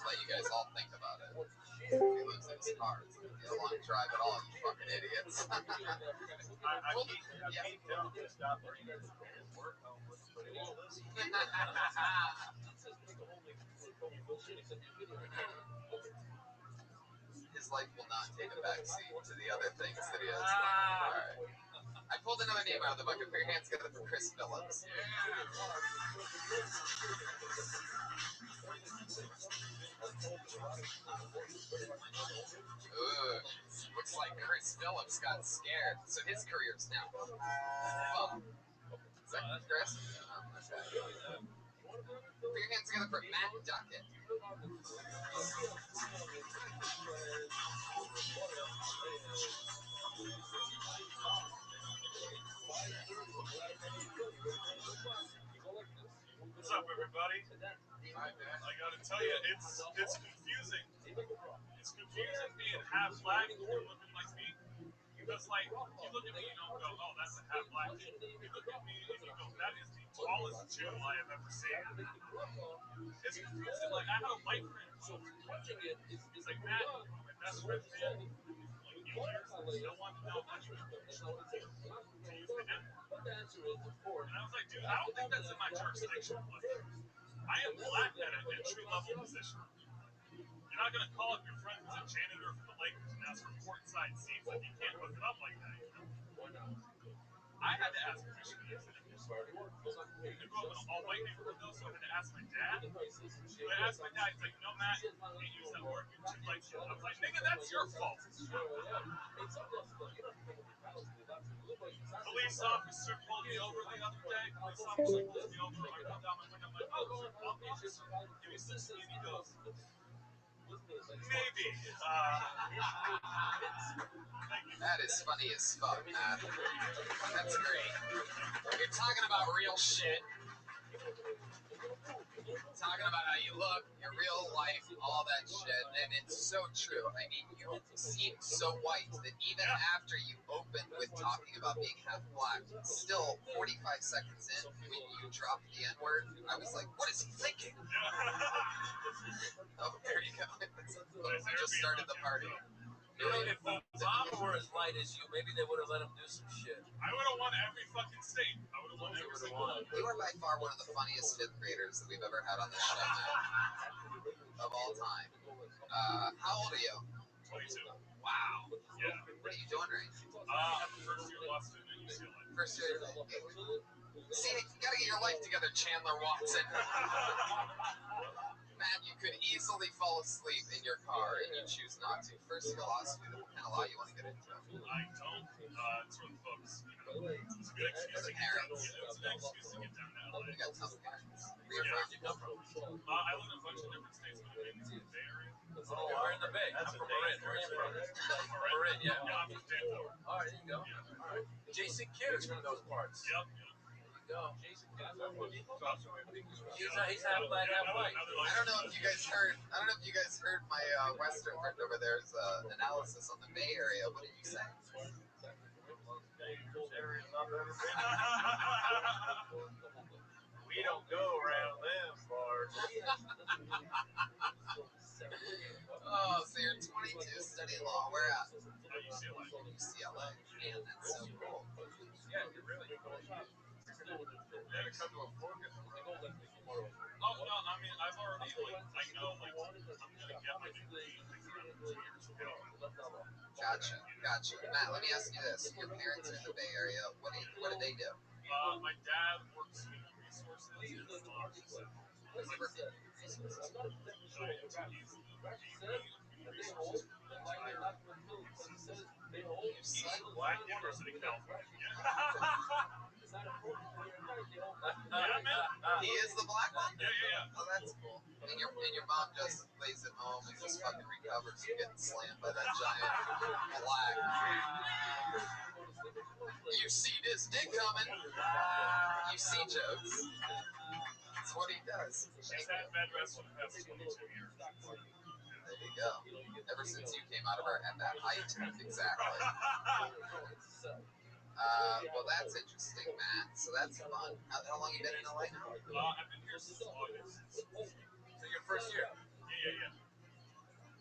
Let you guys all think about it. If he lives in his car, it's going to be a long drive at all, you fucking idiots. I keep telling him to stop bringing his work home with him, but he won't listen. His life will not take a backseat to the other things that he has. All right. I pulled another name out of the bucket. Put your hands together for Chris Phillips. Ooh, looks like Chris Phillips got scared, so his career's now. Well, is that Chris? Okay. Put your hands together for Matt Duckett. What's up, everybody? I gotta tell you, it's confusing. It's confusing being half black and looking like me. Because, like, you look at me, you don't go, oh, that's a half black dude. You look at me and you go, that is the tallest Jew I have ever seen. It's confusing. Like, I had a white friend. He's like, Matt, my best friend's man. Like, years, no one knows what you do. And I was like, dude, I don't think that's in my jurisdiction. Like, I am black at an entry-level position. You're not going to call up your friend who's a janitor for the Lakers and ask for courtside seats if you can't hook it up like that, you know? I had to ask permission to use it. I grew up in an all-white neighborhood, though, so I had to ask my dad. But I asked my dad, he's like, no, Matt, you can't use that word. You're too light. I was like, nigga, that's your fault. Police officer pulled me over the other day. Police officer pulled me over. I rolled down my window. I'm like, oh, officer, give me some speed. He goes, maybe. That is funny as fuck, Matt. That's great. You're talking about real shit. Talking about how you look, your real life, all that shit, and it's so true. I mean, you seem so white that even after you opened with talking about being half black, still 45 seconds in, when you dropped the N-word, I was like, what is he thinking? Oh, there you go. We just started the party. You know, if Obama were as light as you, maybe they would have let him do some shit. I would have won every fucking state. I would have won every single one. You are by far one of the funniest fifth graders that we've ever had on the show, man. Of all time. How old are you? 22. Wow. Yeah. What are you doing right now? First year law student at UCLA. First year. See, you gotta get your life together, Chandler Watson. Matt, you could easily fall asleep in your car and you choose not to. First year law student, what kind of law you want to get into? I don't. It's for the folks. You know, it's a good excuse to get down. It's a good excuse to get down to LA. You got tough parents. Where you come from? I live in a bunch of different states, but I'm in the Bay Area. Oh, we're in the Bay. I'm from Marin. Where are you from? Marin, yeah. Yeah, I'm from Tampa. All right, there you go. Yeah. All right. Jason Kidd is from those parts. Yep. Go. Jason He's half black, half white. I don't know if you guys heard my Western friend over there's analysis on the Bay Area. What did you say? We don't go around them bars. Oh, so you're 22, studying law. Where at? UCLA. UCLA. Man, that's so cool. come to a fork in the road. Oh no, I mean I've already I know I'm gonna get my degree around 2 years from now. Gotcha. Matt, let me ask you this: your parents are in the Bay Area. What do they do? My dad works in human resources, and my mom is at home. Does he work in human resources? He's the VP of human resources for the entire Black University, California. Yeah, man. He is the black one? Yeah. Oh, that's cool. And your mom just lays at home and just fucking recovers from getting slammed by that giant black. You see this dick coming. You see jokes. That's what he does. She's had bed rest for the past 22 years. There you go. Ever since you came out of her at that height. Exactly. Well, that's interesting, Matt. So that's fun. How long you been in LA now? I've been here since August. So your first year? Yeah.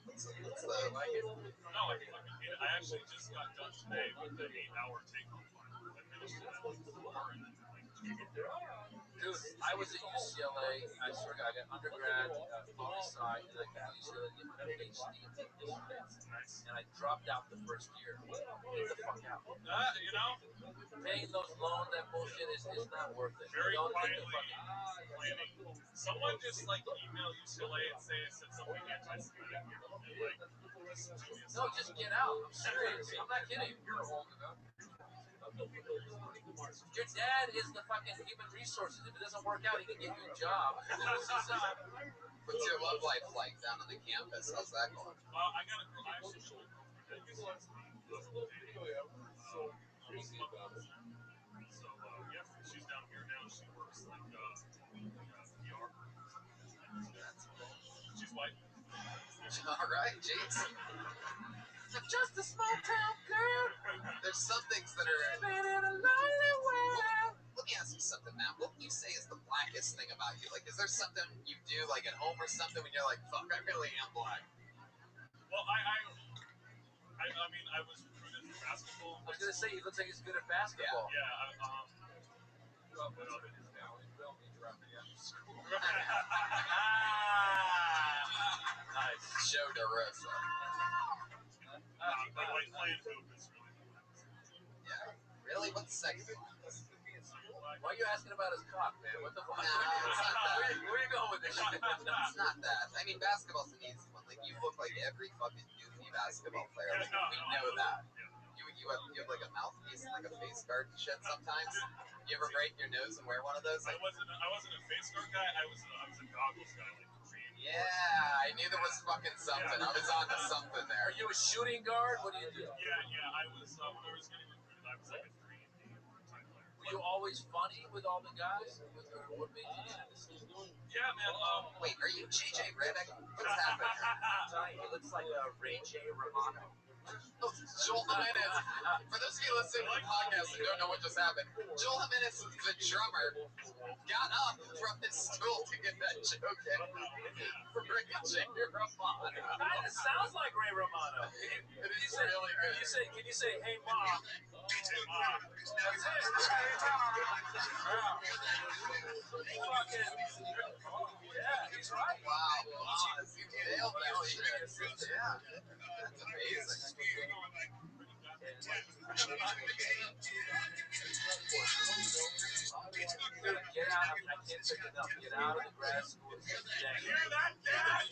What's the... Like it? No, I fucking hate it. I actually just got done today with the 8-hour take-home final. I finished it at 4 and then Dude, I was at UCLA. I swear to God, I got undergrad, poli-sci, and I got UCLA to get my PhD in history. And I dropped out the first year. Get the fuck out. You know? Paying those loans, that bullshit is not worth it. Very Don't quietly planning. Someone just email UCLA and said something anti-Semitic. No, just get out. I'm serious. I'm not kidding. You're old enough. Your dad is the fucking human resources. If it doesn't work out, he can get you a job. What's your love life like down on the campus? How's that going? I actually met my girlfriend at UCLA. So, she's down here now. She works like PR. She's white. All right, Jason. Just a small town girl. There's some things that are... in a lonely world. Let me ask you something, Matt. What would you say is the blackest thing about you? Like, is there something you do, like at home or something, when you're like, fuck, I really am black? Well, I mean, I was recruited for basketball. I was gonna say, he looks like he's good at basketball. Yeah. Nice. Joe DeRosa. But like playing hoop is really yeah. Really? What's sex? Why are you asking about his cock, man? What the fuck? Nah, it's not that. Where are you going with this shit? It's not that. I mean, basketball's an easy one. Like, you look like every fucking goofy basketball player. Like, we know that. You have like a mouthpiece and like a face guard and shit sometimes. You ever break your nose and wear one of those? Like, I wasn't a face guard guy. I was a goggles guy, like Cream. Yeah, I knew there was fucking something. I was onto something there. Are you a shooting guard? What do you do? Yeah. I was when I was getting recruited, I was like a 3-and-D type player. Were you always funny with all the guys? What made you do this? Yeah, man. Wait, are you JJ Redick? What's happening? He looks like a Ray J. Romano. Joel Jimenez. For those of you listening to the podcast and don't know what just happened, Joel Jimenez, the drummer, got up from his stool to get that joke in. Ray J. Romano. Kind of sounds like Ray Romano. It is really good. Can you say, hey, Mom? Hey, Mom. That's it. Yeah, he's right. Wow, Oz, you nailed that shit. Yeah, that's amazing. Dude, get out. I can't pick it up. Get out of the grad school. Hear that, Dad?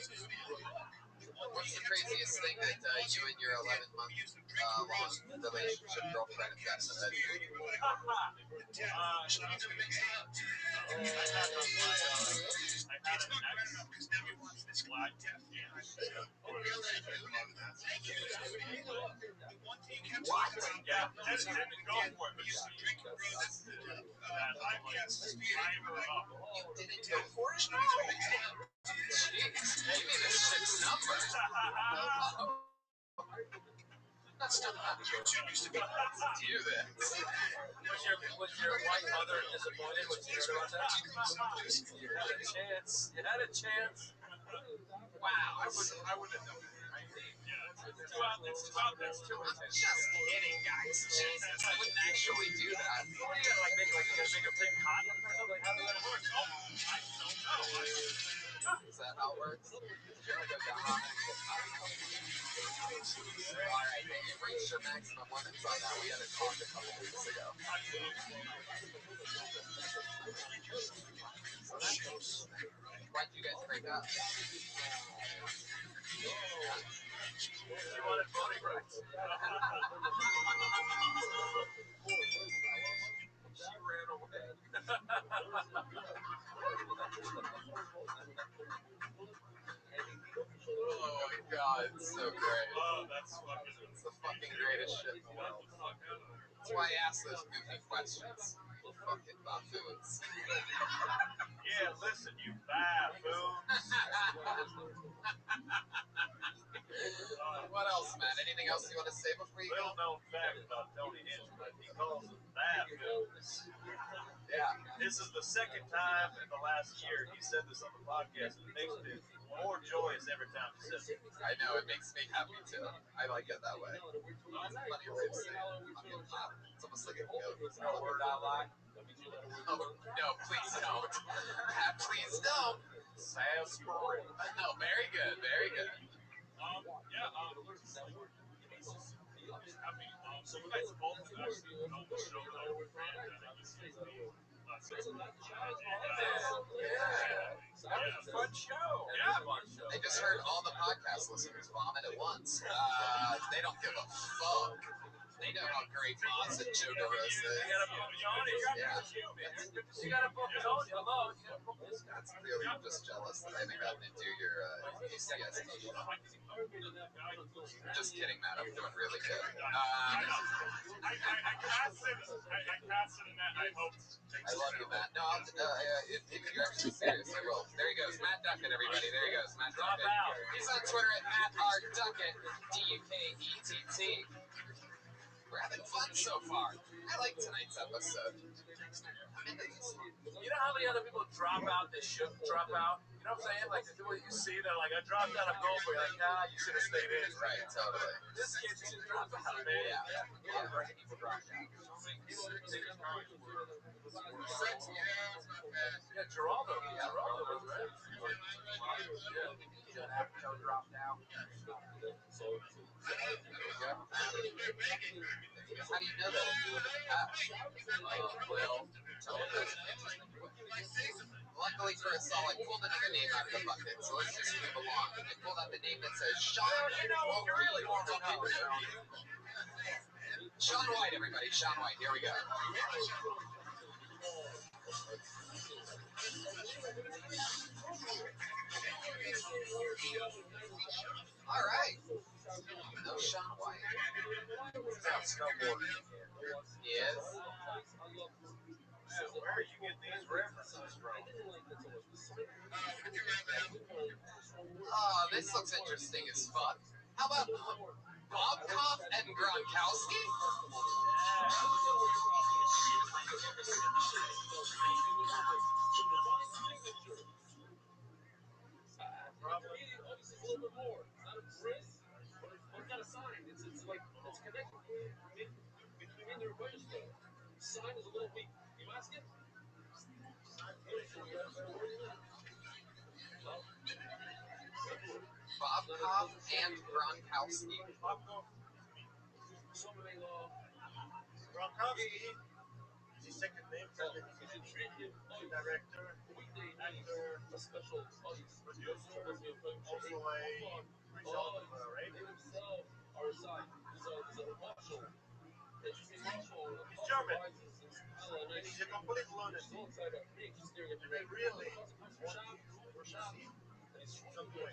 What's the craziest thing that you and your 11-month long relationship girlfriend have gotten in the bed? What? Yeah, just didn't go for it, but she insisted that I hype her up. You didn't go for it? No. Jeez, give me this shit's number. Let's do this. Was your white mother disappointed when she heard about that? You had a chance. You had a chance. Wow. I wouldn't have done it. It's too I'm just kidding, guys. Jesus, I wouldn't actually do that. What are you gonna make her take cotton or something? weeks ago. Why'd you guys break up? She wanted voting rights. She ran away. Oh my god, it's so great. Oh, that's fucking. It's the fucking greatest shit in the world. That's why I ask those goofy questions. Fucking buffoons. Yeah, listen, you buffoons. What else, man? Anything else you want to say before you go? Little known fact about Tony Hinchcliffe, he calls them buffoons. Yeah. This is the second time in the last year he said this on the podcast, and it makes me more joyous every time he says it. I know, it makes me happy too. I like it that way. It's a funny way of saying it. Fucking pop. It's almost like a goat. It's not a word I like. No, please don't. Please don't. Sarsaparilla. Oh, very good, very good. So you guys both actually been on the show though, That was a fun show. I just heard all the podcast listeners vomit at once. They don't give a fuck. They know how great Moz and Joe DeRosa is. Yeah. You gotta book Tony. Hello. You gotta book this guy. That's clearly just jealous that I haven't gotten into your UCS team. Just kidding, Matt. I'm doing really good. I cast it in that. I hope. I love you, Matt. No, if you're actually serious, I will. There he goes. Matt Duckett, everybody. There he goes. Matt Duckett. He's on Twitter at Matt R. Duckett. Duckett. We're having fun so far. I like tonight's episode. I'm into this one. You know how many other people drop out? They shouldn't drop out. You know what I'm saying? Like the people you see, they're like, I dropped out of goal, but you're like, nah, you should have stayed in. Right, totally. This kid should drop out, man. Yeah, a lot of great people dropped out. Yeah, Geraldo was right. Yeah. Apto dropped out. How do you know that? Luckily for us all, I pulled another name out of the bucket, so let's just move along. I pulled out the name that says Sean. Sean White, everybody. Sean White. Here we go. All right. No Sean White. Yes. So where are you getting these references from? Oh, this looks interesting as fuck. How about Bobkov and Gronkowski? Bobkov and Gronkowski. Gronkowski is his second name. Director, actor, producer, also a result of rape. He's German. And he's a complete lunatic. And they really want to proceed some point.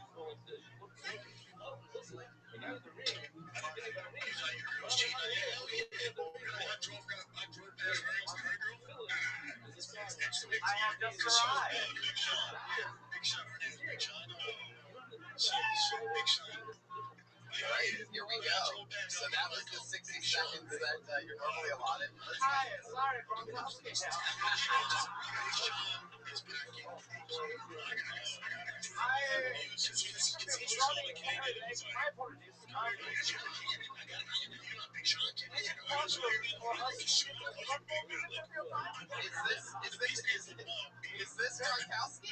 I have just arrived. All right, here we go. So that was the 60 seconds that you're normally allotted. Hi, sorry, Gronkowski now. He's running. My apologies. Is this Gronkowski?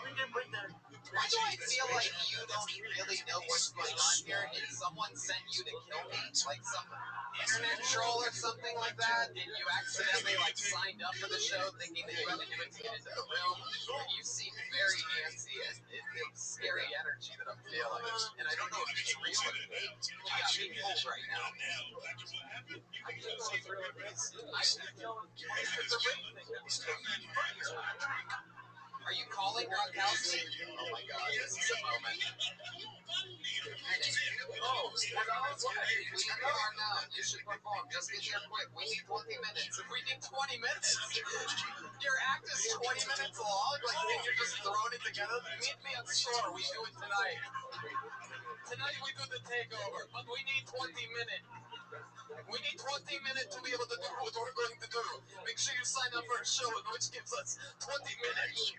We didn't bring that. Why do I feel like you don't really know what's going on here and someone sent you to kill me? Like some internet troll or something like that, and you accidentally like signed up for the show thinking that you had to do it to get into the room. But you seem very antsy and it's scary energy that I'm feeling. And I don't know if it's real or fake. You got me cold right now. Are you calling Gronkowski? Oh my god, this is a moment. Oh, we are now. You should perform. Just get here quick. We need 20 minutes. If we need 20 minutes, your act is 20 minutes long, like, and you're just throwing it together. Meet me at store. We do it tonight. Tonight we do the takeover, but we need 20 minutes. We need 20 minutes to be able to do what we're going to do. Make sure you sign up for a show, which gives us 20 minutes.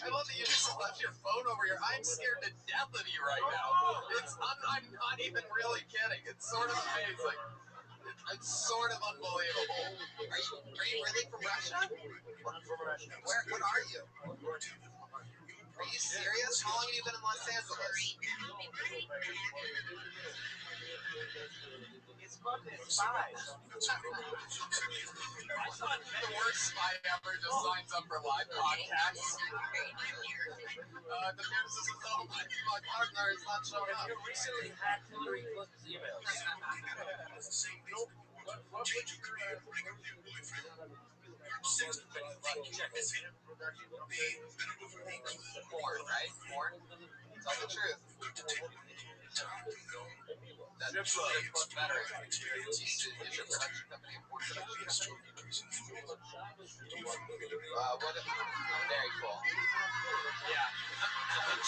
I love that you just left your phone over here. I'm scared to death of you right now. I'm not even really kidding. It's sort of amazing. It's sort of unbelievable. Are you really from Russia? From Russia. What are you? Are you serious? How long have you been in Los Angeles? It's fucking spies. I thought the worst spy ever just signs up for live podcasts. The news is my partner is not showing up. You recently hacked Hillary Clinton's emails. Porn, right? Porn? Tell the truth. That's better. Is your production company a porn production company? Very cool. Yeah. I'm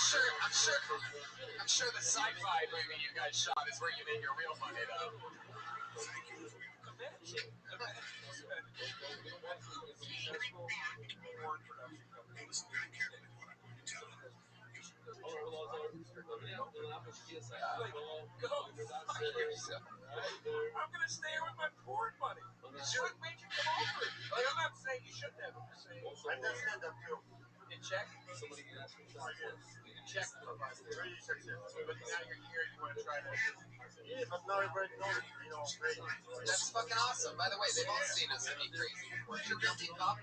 sure the sci-fi movie you guys shot is where you make your real money, though. I'm gonna stay here with my porn money. What made you come over? Like, I'm not saying you shouldn't have. I'm just saying. I understand that too. In check? In check. But now you're here, you want to try that. Yeah, but now everybody knows, crazy. That's fucking awesome. By the way, they've all seen us and be crazy. Where's your guilty cop?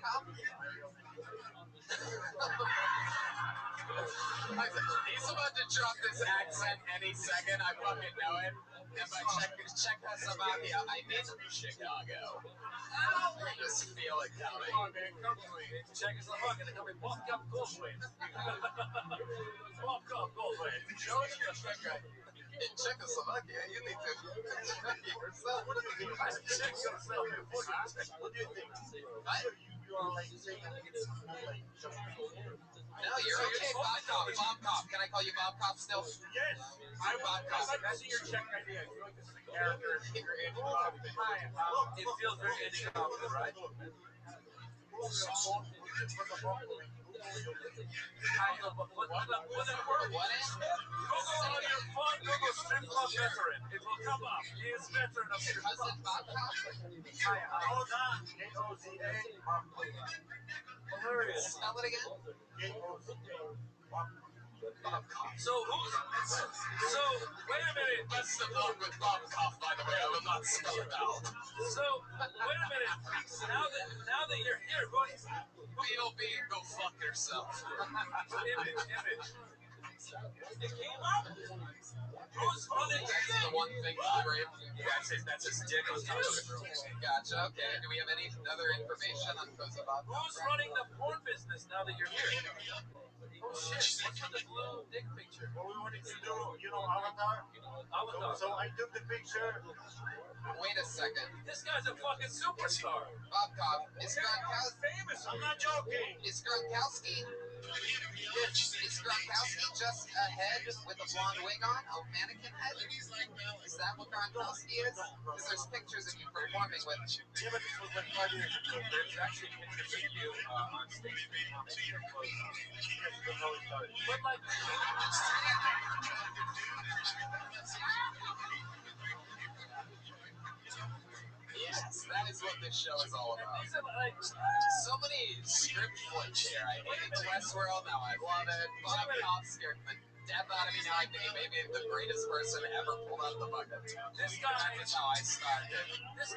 He's about to drop this accent any second. I fucking know it. And by Czechoslovakia, I mean Chicago. I just feel it coming. Come on, man, come to me. Czechoslovakia, they call me Bobcap Goldthwait. Bobcap Goldthwait. Show us your check guy. In Czechoslovakia, you need to check yourself. What do you think? Check yourself before you check. What do you think? You are like saying that it's like no, you're okay, Bob Cop. Bob Cop. Can I call you Bob Cop still? Yes. I'm Bob Cop. I see your check ID. I feel like this is a character in your Andy Kaufman. It feels very Andy Kaufman, right? Google on your phone, Google strip club veteran. It will come up. He is veteran of strip club. Hold on. K-O-Z-A. Hilarious. Spell it again. Bob Cop. So wait a minute. Best of luck with Bob Cop, by the way. I will not spell it out. So wait a minute. Now that you're here, B.O.B. Go fuck yourself. Image. It came up. Who's running? That's the one thing I'm brave. That's his dick on top of the room. Gotcha. Okay. Do we have any other information on Kosovo? Who's running the porn business now that you're here? Oh shit! What's with the blue dick picture? What we wanted to do, Avatar? Avatar. So I took the picture. Wait a second. This guy's a fucking superstar. Bob Cop, is Gronkowski famous? I'm not joking. Is Gronkowski just a head with a blonde wig on? A mannequin head? Is that what Gronkowski is? Because there's pictures of you performing with. Yeah, but this was like 5 years ago. There's actually pictures of you on stage. But like. Yes, that is what this show is all about. These are like So many script flips here. I hated the Westworld, now I love it. Bob Hoff scared the death out of me, now I think he may be the greatest person ever pulled out of the bucket. this guy. That's how I started. This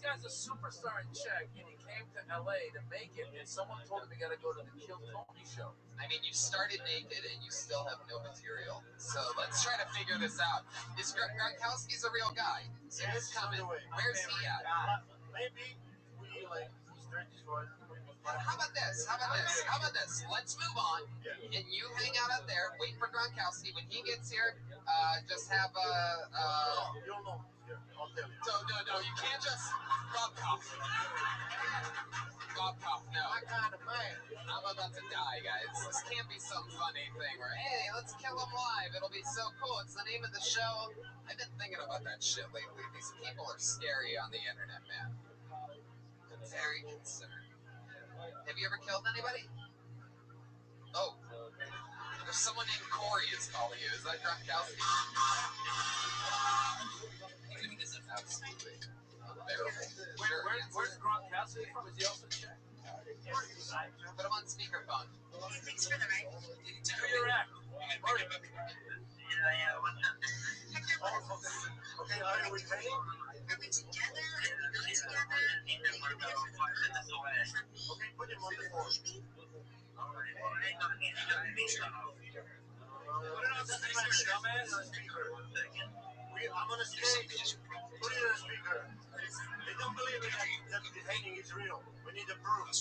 guy's a superstar in Czech, and he came to LA to make it. And someone told him he got to go to the Kill Tony show. I mean, you started naked and you still have no material. So let's try to figure this out. Is Gronkowski's a real guy? So he's coming. Where's he at? Maybe we like stretch for it. How about this? Let's move on. And you hang out there, wait for Gronkowski. When he gets here, just have You'll know. I'll tell you. No, you can't just Bob Koff, no. My kind of man. I'm about to die, guys. This can't be some funny thing where, hey, let's kill him live. It'll be so cool. It's the name of the show. I've been thinking about that shit lately. These people are scary on the internet, man. I'm very concerned. Have you ever killed anybody? Oh. There's someone named Corey is calling you. Is that Gronkowski? Absolutely. Unbearable. Where's Gronkowski from? Is he also Czech? Put him on speakerphone. Thanks for the ride. Where you're at? Okay, are we ready? Are we together? Are we not together? Okay, put him on the phone. Put it on the speaker, dumbass. I'm on a stage. Put it on the speaker. They don't believe that the hanging is real. We need the proof.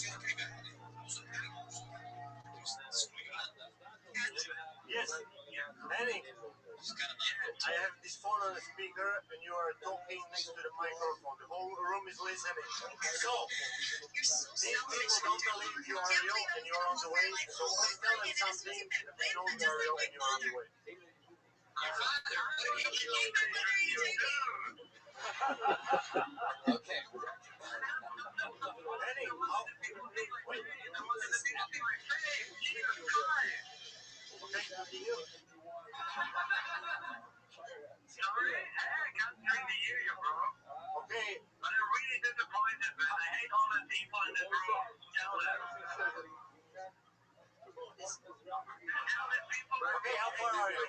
Yes, Henning. I have this phone on the speaker, and you are talking next to the microphone. The whole room is listening. So, these people don't believe you are real, and you are on the way. So, please tell them something that they know you are real, and you are on the way. Okay. Henning, wait. Okay. I'm really disappointed, man. I hate all the people in this room. Tell them. Okay, how far are you?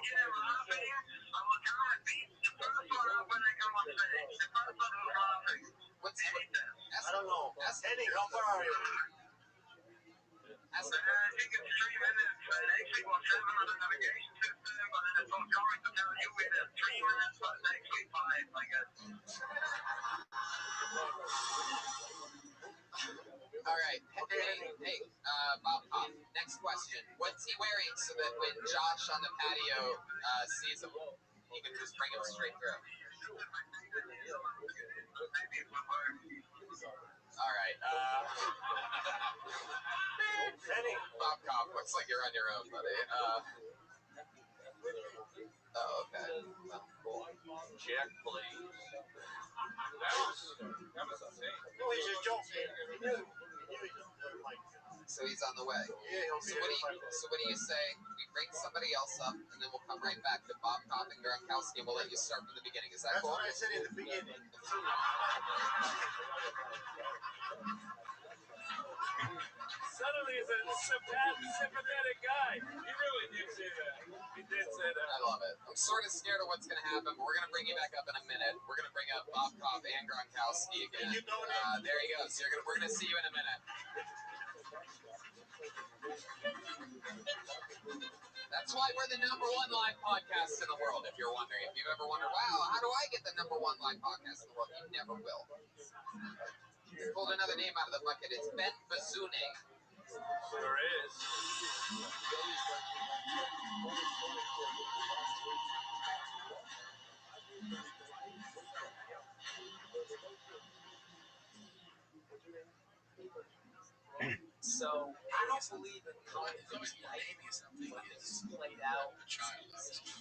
I don't know. Henning, how far are you? I think it's 3 minutes. Actually, was 7 on the navigation system, but then it's on going to tell you it is 3 minutes, but it's actually 5, I guess. All right. Hey, Bob Hoff, next question. What's he wearing so that when Josh on the patio sees him, he can just bring him straight through? All right. Bob Hoff, looks like you're on your own, buddy. Oh, okay. Oh, cool. Check, please. That was insane. No, he's just joking. So he's on the way. Yeah, So what do you say? We bring somebody else up, and then we'll come right back to Bob Kopp and Gronkowski, and we'll let you start from the beginning. Is that That's cool? what I said in the beginning. Suddenly he's a sympathetic guy. He really did say that. He did say that. I love it. I'm sort of scared of what's going to happen, but we're going to bring you back up in a minute. We're going to bring up Bob Kopp and Gronkowski again. There he goes. We're going to see you in a minute. That's why we're the #1 live podcast in the world, if you're wondering. If you've ever wondered, wow, how do I get the #1 live podcast in the world? You never will. He's pulled another name out of the bucket. It's Ben Bazune. Sure is. So, I don't believe in comic books it's played out. It's a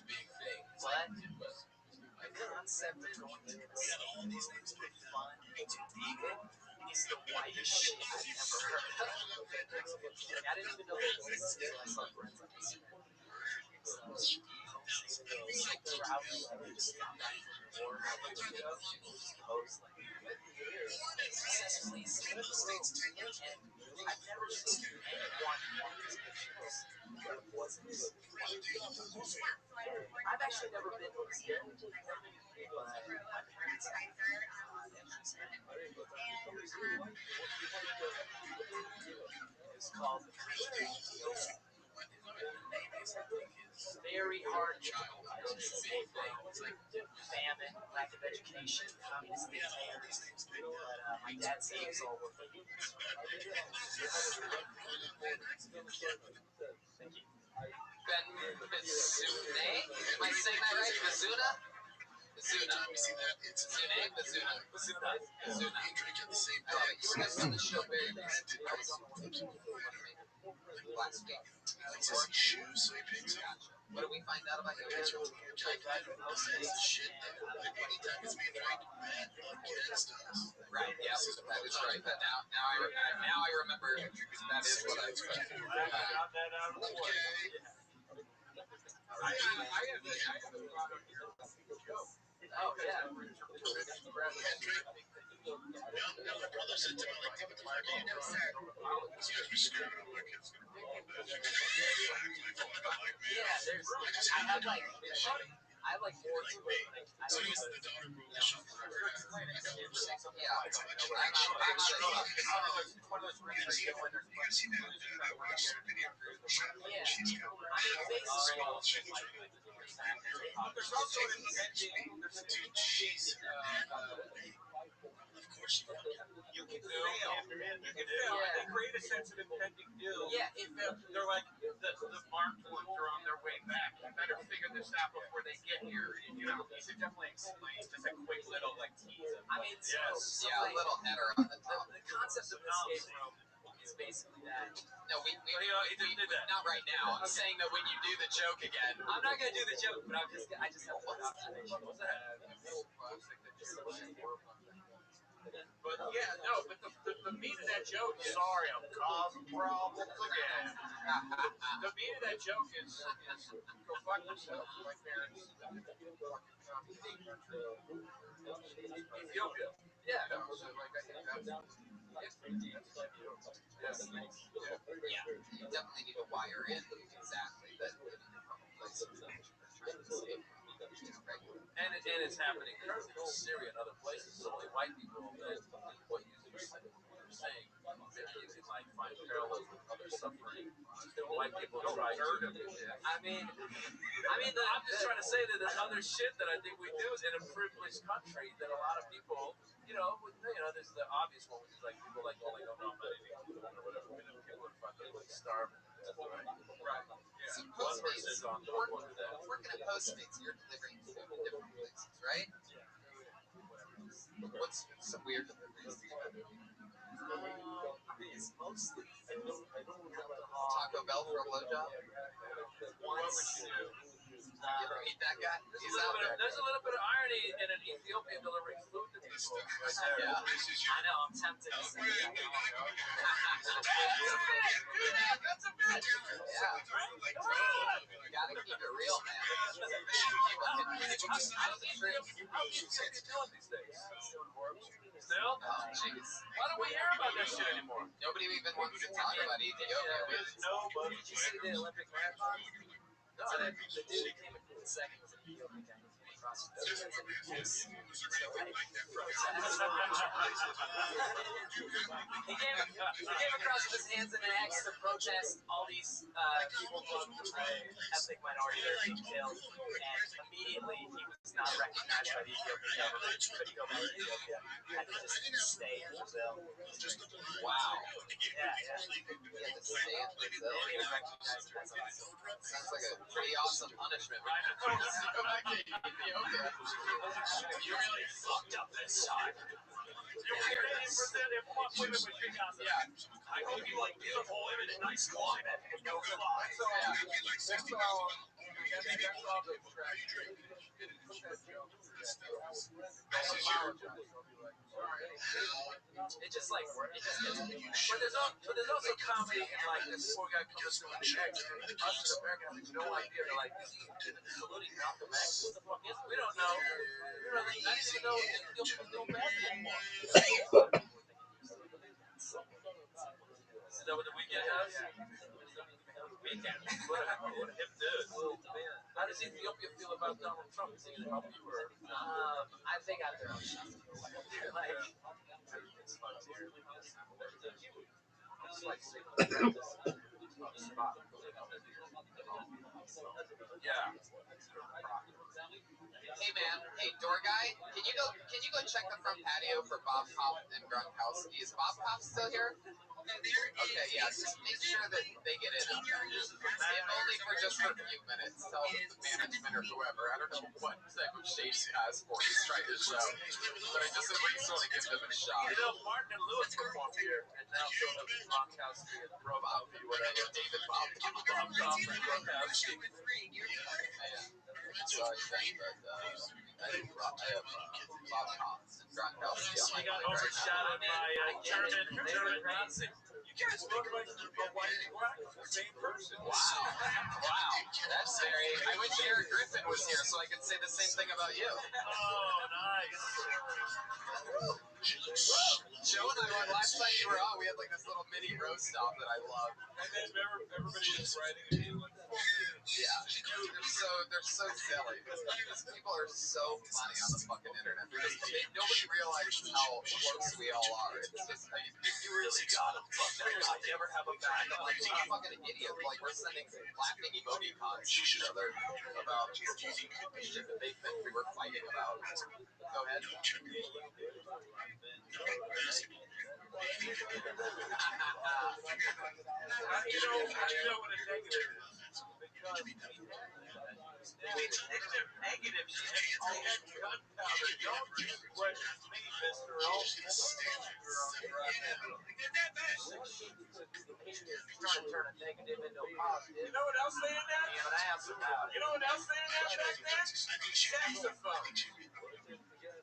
big thing. But the concept of going to this for fun is the whitest shit I've ever heard of. I didn't even know that existed until I saw friends on Instagram. I've actually never been to a scary but my parents have. It's called the very hard child. Same thing. It's like famine, lack of education, communist dictator. But my dad said it was all worth it. Thank you. Ben Mizune? Am I saying that right? Mizuna? Mizuna. Mizuna. Mizuna. Mizuna. You were just on the show very recently. I was on the last week. Shoes, so he picks up. What did we find out about you? Anytime it's being drank, Guinness does. Right, yeah, that is right. But now I remember that is what I expected. I have a product here. Oh, yeah. No, my brother said to me, like, give it to my baby. No, sir. These guys were scared of my kids going to go on that. Yeah, I have like more to it. So he's the daughter who was shot. Yeah, it's one of those rings you go in there. You see that? I watched the video. Yeah. She's got there's also an impending, dude, she's of course you can fail. You can fail. Yeah. They create a sense of impending doom. Yeah, they're like the marked ones are on their way back. You better figure this out before they get here. You know, you should definitely explain just a quick little like tease. I mean, yes, yeah, a little header on the top. The concept of escape room is basically that. No, we not right now. I'm saying that when you do the joke again. I'm not gonna do the joke, but I just have one observation. What's that? But yeah, no, but the meat of that joke is sorry, I'm causing problems again. The meat of that joke is go fuck yourself. My parents Ethiopia. Yeah. No, so like I think that's yeah, you definitely need to wire in exactly that from a place that you're trying to escape from. And it's happening currently in Syria and other places. It's only white people that what you're saying, you can like find parallels with other suffering. White people try to. I mean, I'm just trying to say that there's other shit that I think we do in a privileged country that a lot of people, there's the obvious one, which is like people like, oh no, I'm not eating food or whatever. And people are fucking like starving. Right. Yeah. See, Postmates, working at Postmates, you're delivering food to different places, right? What's some weird deliveries that you've been doing? It's mostly Taco Bell for a blowjob? What would you do? You ever meet that guy? There's a little bit of irony in an Ethiopian delivering food to people. Yeah. I know, I'm tempted to say that. That's a bitch! Yeah. You gotta keep it real, man. Still? Oh, jeez. Why don't we hear about that shit anymore? Nobody even wants to talk about Ethiopia. Nobody. Did you see the Olympic marathon? No, the dude who came in second was an Ethiopian guy who came across the He came across with his hands in an X to protest all these people from ethnic minority that are being killed, and immediately he was not recognized by the Ethiopian government. He couldn't go back to Ethiopia. He had to just stay in Brazil. Wow. Yeah. He had to stay in Brazil. He was recognized as a Sounds like a pretty awesome punishment. Right? Go back to Ethiopia. You really fucked up this time. Yeah. I hope you like beautiful women in nice climate and no flies. Yeah. It just like it just gets. But there's also comedy in like this poor guy comes to an X, and us as Americans have no idea. They're like, is he saluting Malcolm X? What the fuck is? We don't know. We don't. I didn't even know Ethiopia was doing bad anymore. Is that what the weekend has? Weekend. What a hip dude. How does Ethiopia feel about Donald Trump? Is he going to help you or? I think I their own stuff. They're like. It's fun to hear. It's like yeah. Hey man, hey door guy, can you go check the front patio for Bob Hoff and Gronkowski? Is Bob Hoff still here? Okay, yeah, just make sure that they get in out there. If only for just for a few minutes. Tell the management or whoever. I don't know what type of shady passport he's trying to show, but I just at least want to give them a shot. You know, Martin and Lewis performed here, and now so have Gronkowski and Rothschild, whatever. David Bob Hoff and Gronkowski. Sorry, I have Bob Hoff and Gronkowski. He got overshadowed by German Nazi. You guys look like a white and black, the same person. Wow, that's very. I wish Eric Griffin was here so I could say the same thing about you. Oh, nice. Joe and I, last time you were on, we had like this little mini roast off that I love. And then everybody was writing and being like, yeah, they're so silly. These people are so funny on the fucking internet. Nobody realizes how close we all are. It's just, you really gotta never have a back. I'm like a fucking idiot. Like we're sending laughing emoticons to each other about shit that they think we were fighting about. Go ahead. You know what a negative is? Because negative shit. I had gunpowder. Don't you question me, Mr. Trying to turn a negative into a positive. You know what else they did? You know what else they did back then? Saxophone.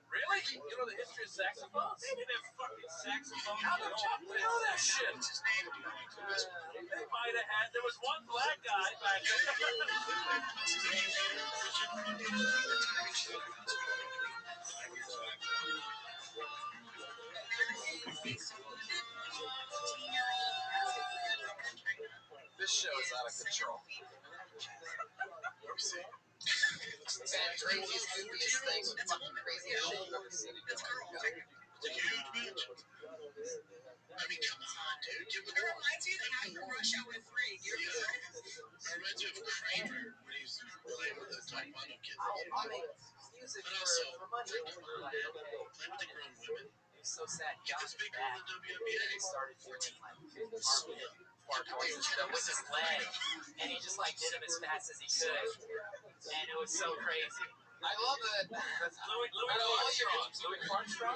Really? You know the history of saxophones? They didn't have fucking saxophones. How the fuck do you know that shit? They might have had. There was one black guy back then. This show is out of control. Man, craziest, goofiest thing with fucking craziest shit you've ever seen in your life. I mean, come on, dude. It reminds me of the guy from Rush Hour 3. It reminds me of Kramer when he was playing with the taekwondo kids. I make music for money. Like, okay. Playing with the grown women. It's so sad. Get this big girl in the WNBA. They started doing like fart noises with his leg, and he just like did them as fast as he could, and it was so crazy. I love it. That's Louis Fartstrong.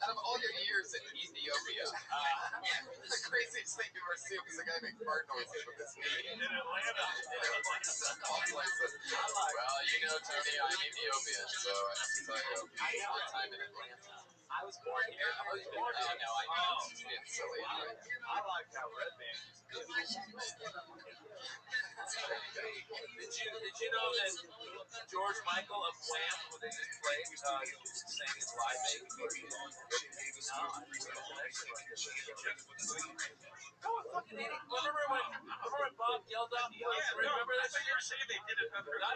Out of all your years in Ethiopia, the craziest thing you've ever seen was a guy make fart noises with his knee. In Atlanta. All places. Well, you know, Tony, I'm Ethiopian, so I have to tell you, one time in Atlanta. I was born here. I was born here. No, I know. It's being silly. I like how Red Man used to do it. Did you know that George Michael of Wham, who they just played, sang his live aid? No, fucking idiot. Remember when Bob Geldof was? Remember that? You were saying they did it for not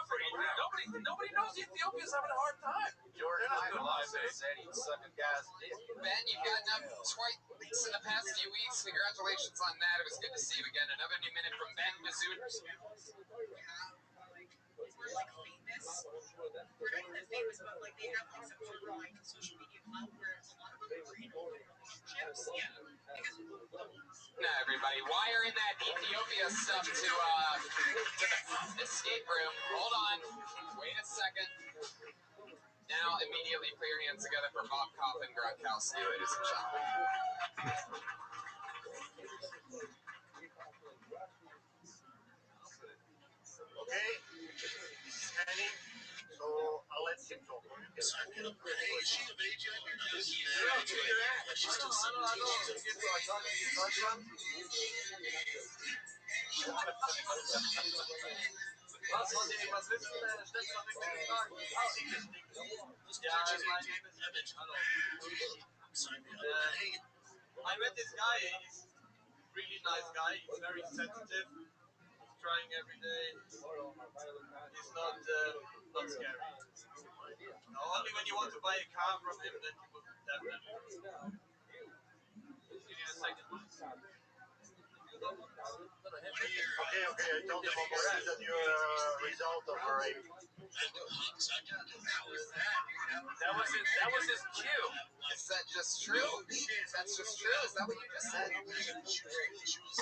for Ethiopia. Nobody knows Ethiopia's having a hard time. George Michael said he was sucking guys' dick. Ben, you've gotten up twice in the past few weeks. Congratulations on that. It was good to see you again. Another new minute from Ben Mizooters. We're like famous. We're not even famous, but like they have like some sort of like social media clout where a lot of people are in relationships. Yeah. Now, everybody, wire in that Ethiopia stuff to the escape room. Hold on. Wait a second. Now, immediately put your hands together for Bob Hoff and Gronkowski, ladies and gentlemen. Okay, Penny, Is she of age yet? Was wollt ihr was wissen? Stellt noch eine kleine Frage. Oh, English. Yeah, my name is Evan. Hello. I met this guy. He's a really nice guy. He's very sensitive. He's trying every day. He's not scary. Only when you want to buy a car from him, then you will definitely. You need a second one. Okay, I told him already that you're a result of a rape. That was his cue. Is that just true? That's just true? Is that what you just said?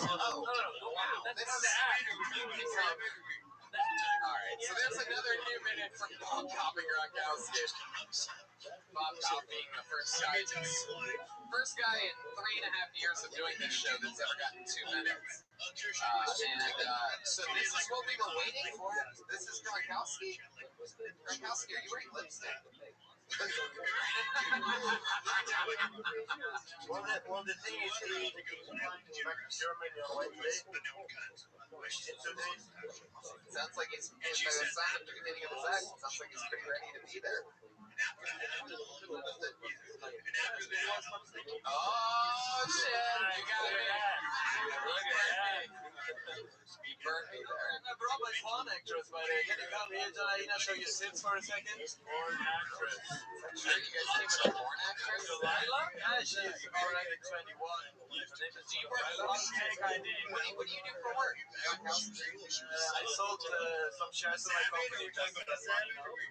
Oh, wow. That's alright, so there's another new minute from Bob Copy Gronkowski. Bob Cop being the first guy in 3.5 years of doing this show that's ever gotten 2 minutes. So this is what we were waiting for. This is Gronkowski. Gronkowski, are you wearing lipstick? Well, the thing is, he's back to Germany on Wednesday. In 2 days. Sounds like he's, by the sound at the beginning of his act, sounds like he's pretty ready to be there. Oh, shit. You got me. Look at that. You burned me there. I brought my porn actress, by the way. Can you come here, Janaina, show your tits for a second? Porn actress. Sure, you guys came with a porn actress? Delilah? Yeah, she's already 21. Do you work for ID. What do you do for work? I sold some shares to my company.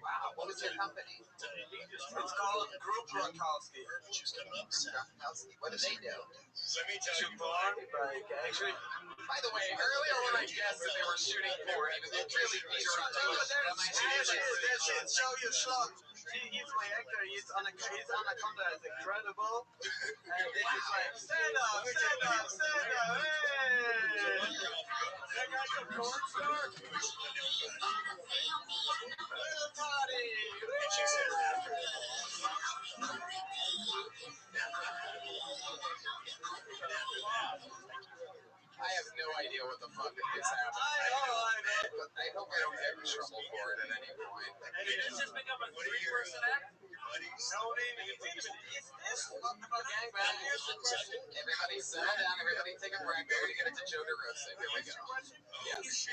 Wow, what was your company? It's called Group Gronkowski. What do they do? Shoot porn, like, actually. By the way, earlier when I guessed that they were shooting porn, even though really these are That's it. Show your schlong. He's my actor. He's Anaconda is incredible. And this is like, stand up, hey! That guy's a porn star. Party. I have no idea what the fuck is happening. I know. I hope I don't get in trouble for it at any point. Did this just become a 3-person act? Is this about gangbang? Here's the question. Everybody settle down, everybody take a breath. We're gonna get into Joe DeRosa. Here we go. Yes.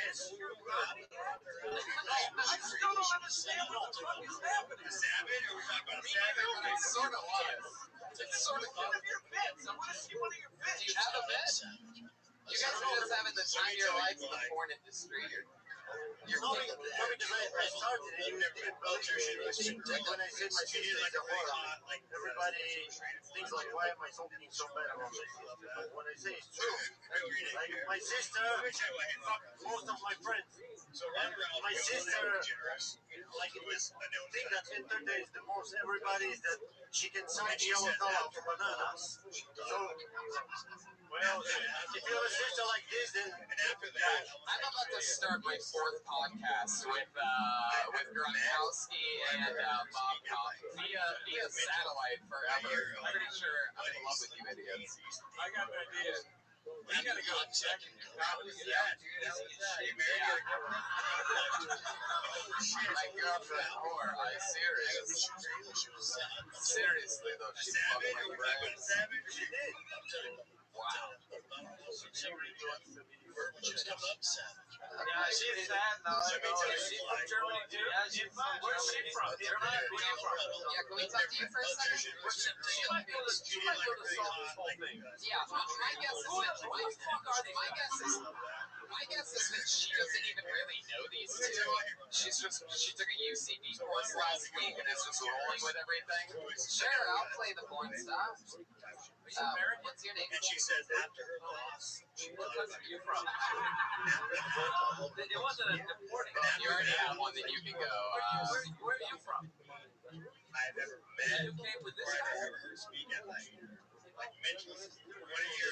I still don't understand what the fuck is happening. I sort of was. It's sort of one of your bits. I want to see one of your bits. Do you have a bit? You guys are just having the time of your life in the porn industry. You're because I started and you didn't believe me. Like when I said my sister is a whore, everybody thinks like, why am I talking so bad about my sister? But when I say it's true, like my sister fucked most of my friends. And my sister, like the thing that entertains the most everybody is that she can suck yellow color for bananas. So, well, if you have a sister like this, then I'm about to start my 4th podcast with Gronkowski and Bob Kopp via satellite forever. I'm pretty sure I'm in love with you idiots. I got an idea. We gotta go check in your comedy. My girlfriend, whore, I serious. Seriously though, she fucked my friends. she did. Wow. She really wants to be. Yeah, she's sad now. Is she from Germany too? Yeah, she's from. Where's she from? Germany? Where are you from? Yeah, can we talk to you for a second? She might go to solve this whole thing. Yeah, my guess is that she doesn't even really know these two. She took a UCB course last week and is just rolling with everything. Sure, I'll play the porn star. What's your name? And she says after her loss, What country are you from? It wasn't a deporting. You already have one that you can go. Where are you from? I've ever met You came with this or I've guy? ever heard speak at like mental. What are your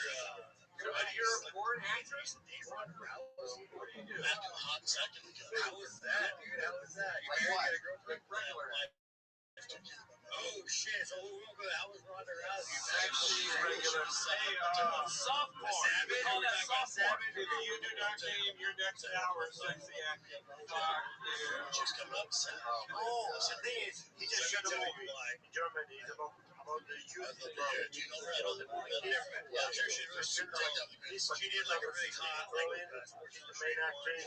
You're a porn actress? What do you do? After a hot second. How was that, dude? How was that? You married a girlfriend? Regular. Oh shit! So I was running around. Sexy regular softcore. We call that softcore. You do not name your next hour sexy acting. Fuck you. Just coming up. Oh, so he just showed a movie in Germany about the youth. Do you know her? I don't know. Yeah, I'm sure she did like a really hot, she's the main actress.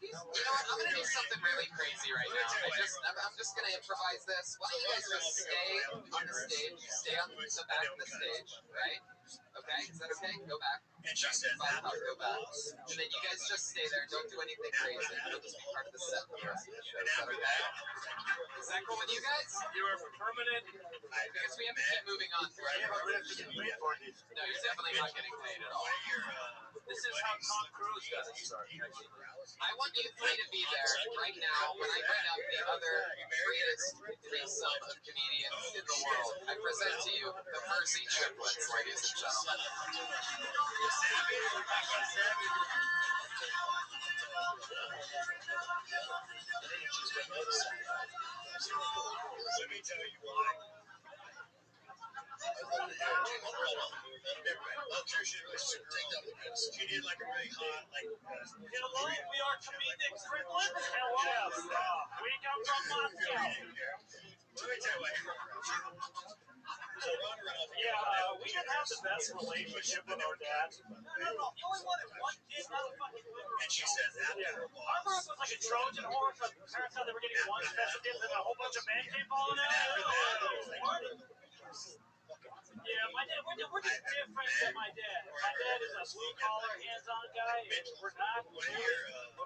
You know what? I'm gonna do something really crazy right now. I'm just gonna improvise this. Why don't you guys just stay on the stage? Stay on the back of the stage, right? Okay? Is that okay? Go back. And she says, go back. And then you guys just stay there. Don't do anything crazy. You'll just be part of the set for the rest of the show. Is that okay? Is that cool with you guys? You are permanent. Because we have to keep moving on. No, you're definitely not getting paid at all. This is how Tom Cruise does it. I want you three to be there right now when I bring up the other greatest threesome of comedians in the world. I present to you the Mercy Triplets, ladies and gentlemen. Let me tell you why. She did like a really hot, Hello, we are comedic triplets. Hello, we come from Moscow. Let me tell you what. We didn't have the best relationship with our dad. No. You only wanted one kid, motherfucking liver. And she says that. Our birth was like a Trojan horse. Our parents thought they were getting one special gift and a whole bunch of men came falling out. Yeah, my dad, we're just different than my dad. My dad is a blue-collar, hands-on guy, and we're not. When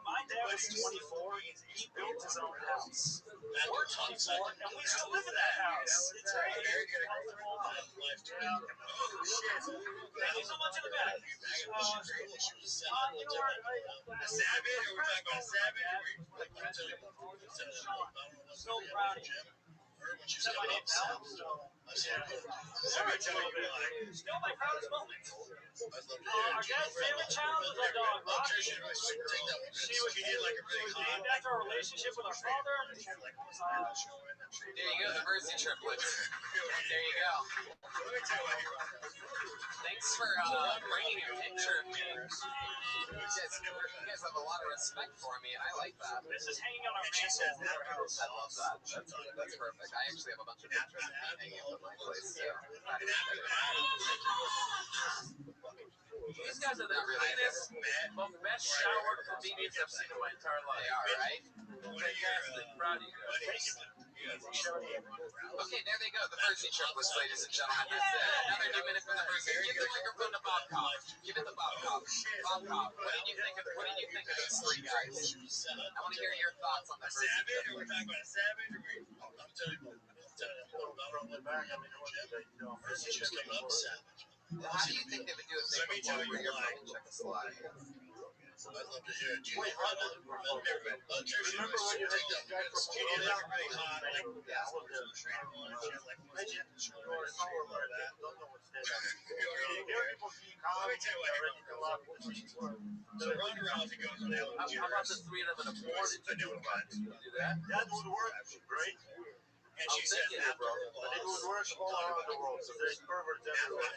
my dad was 24, he built his own house. We're 24, and we still live in that house. It's great. Thank you so much in the back. So proud of you. Said my name's Alex. Still my proudest moment. Our dad's favorite child was our dog, Rothschild. She was named after our relationship with our father. There you go, the Mercy Triplets. There you go. Thanks for bringing a picture of me. You guys have a lot of respect for me, and I like that. This is hanging on our mantle. I love that. That's perfect. I actually have a bunch of pictures of me hanging up at my place, too. These guys are the cleanest, most best showered comedians I've seen in my entire life. They are, right? Fantastic. Proud of you guys. Okay, there they go. The Mercy Triplets, ladies and gentlemen. Another 2 minutes from the Mercy. Give the microphone to Bob Cobb. Give it to Bob Cobb. Bob Cobb, what did you think of these three guys? I want to hear your thoughts on the Mercy Triplets. How do you think they would do if they performed for your phone Czechoslovakia? I'd love to hear it. Wait, remember when you take that guy from really hot, How about the three of them in a board? Do that? That would work great. And she said, bro, but it would work all around the world. So there's perverts everywhere.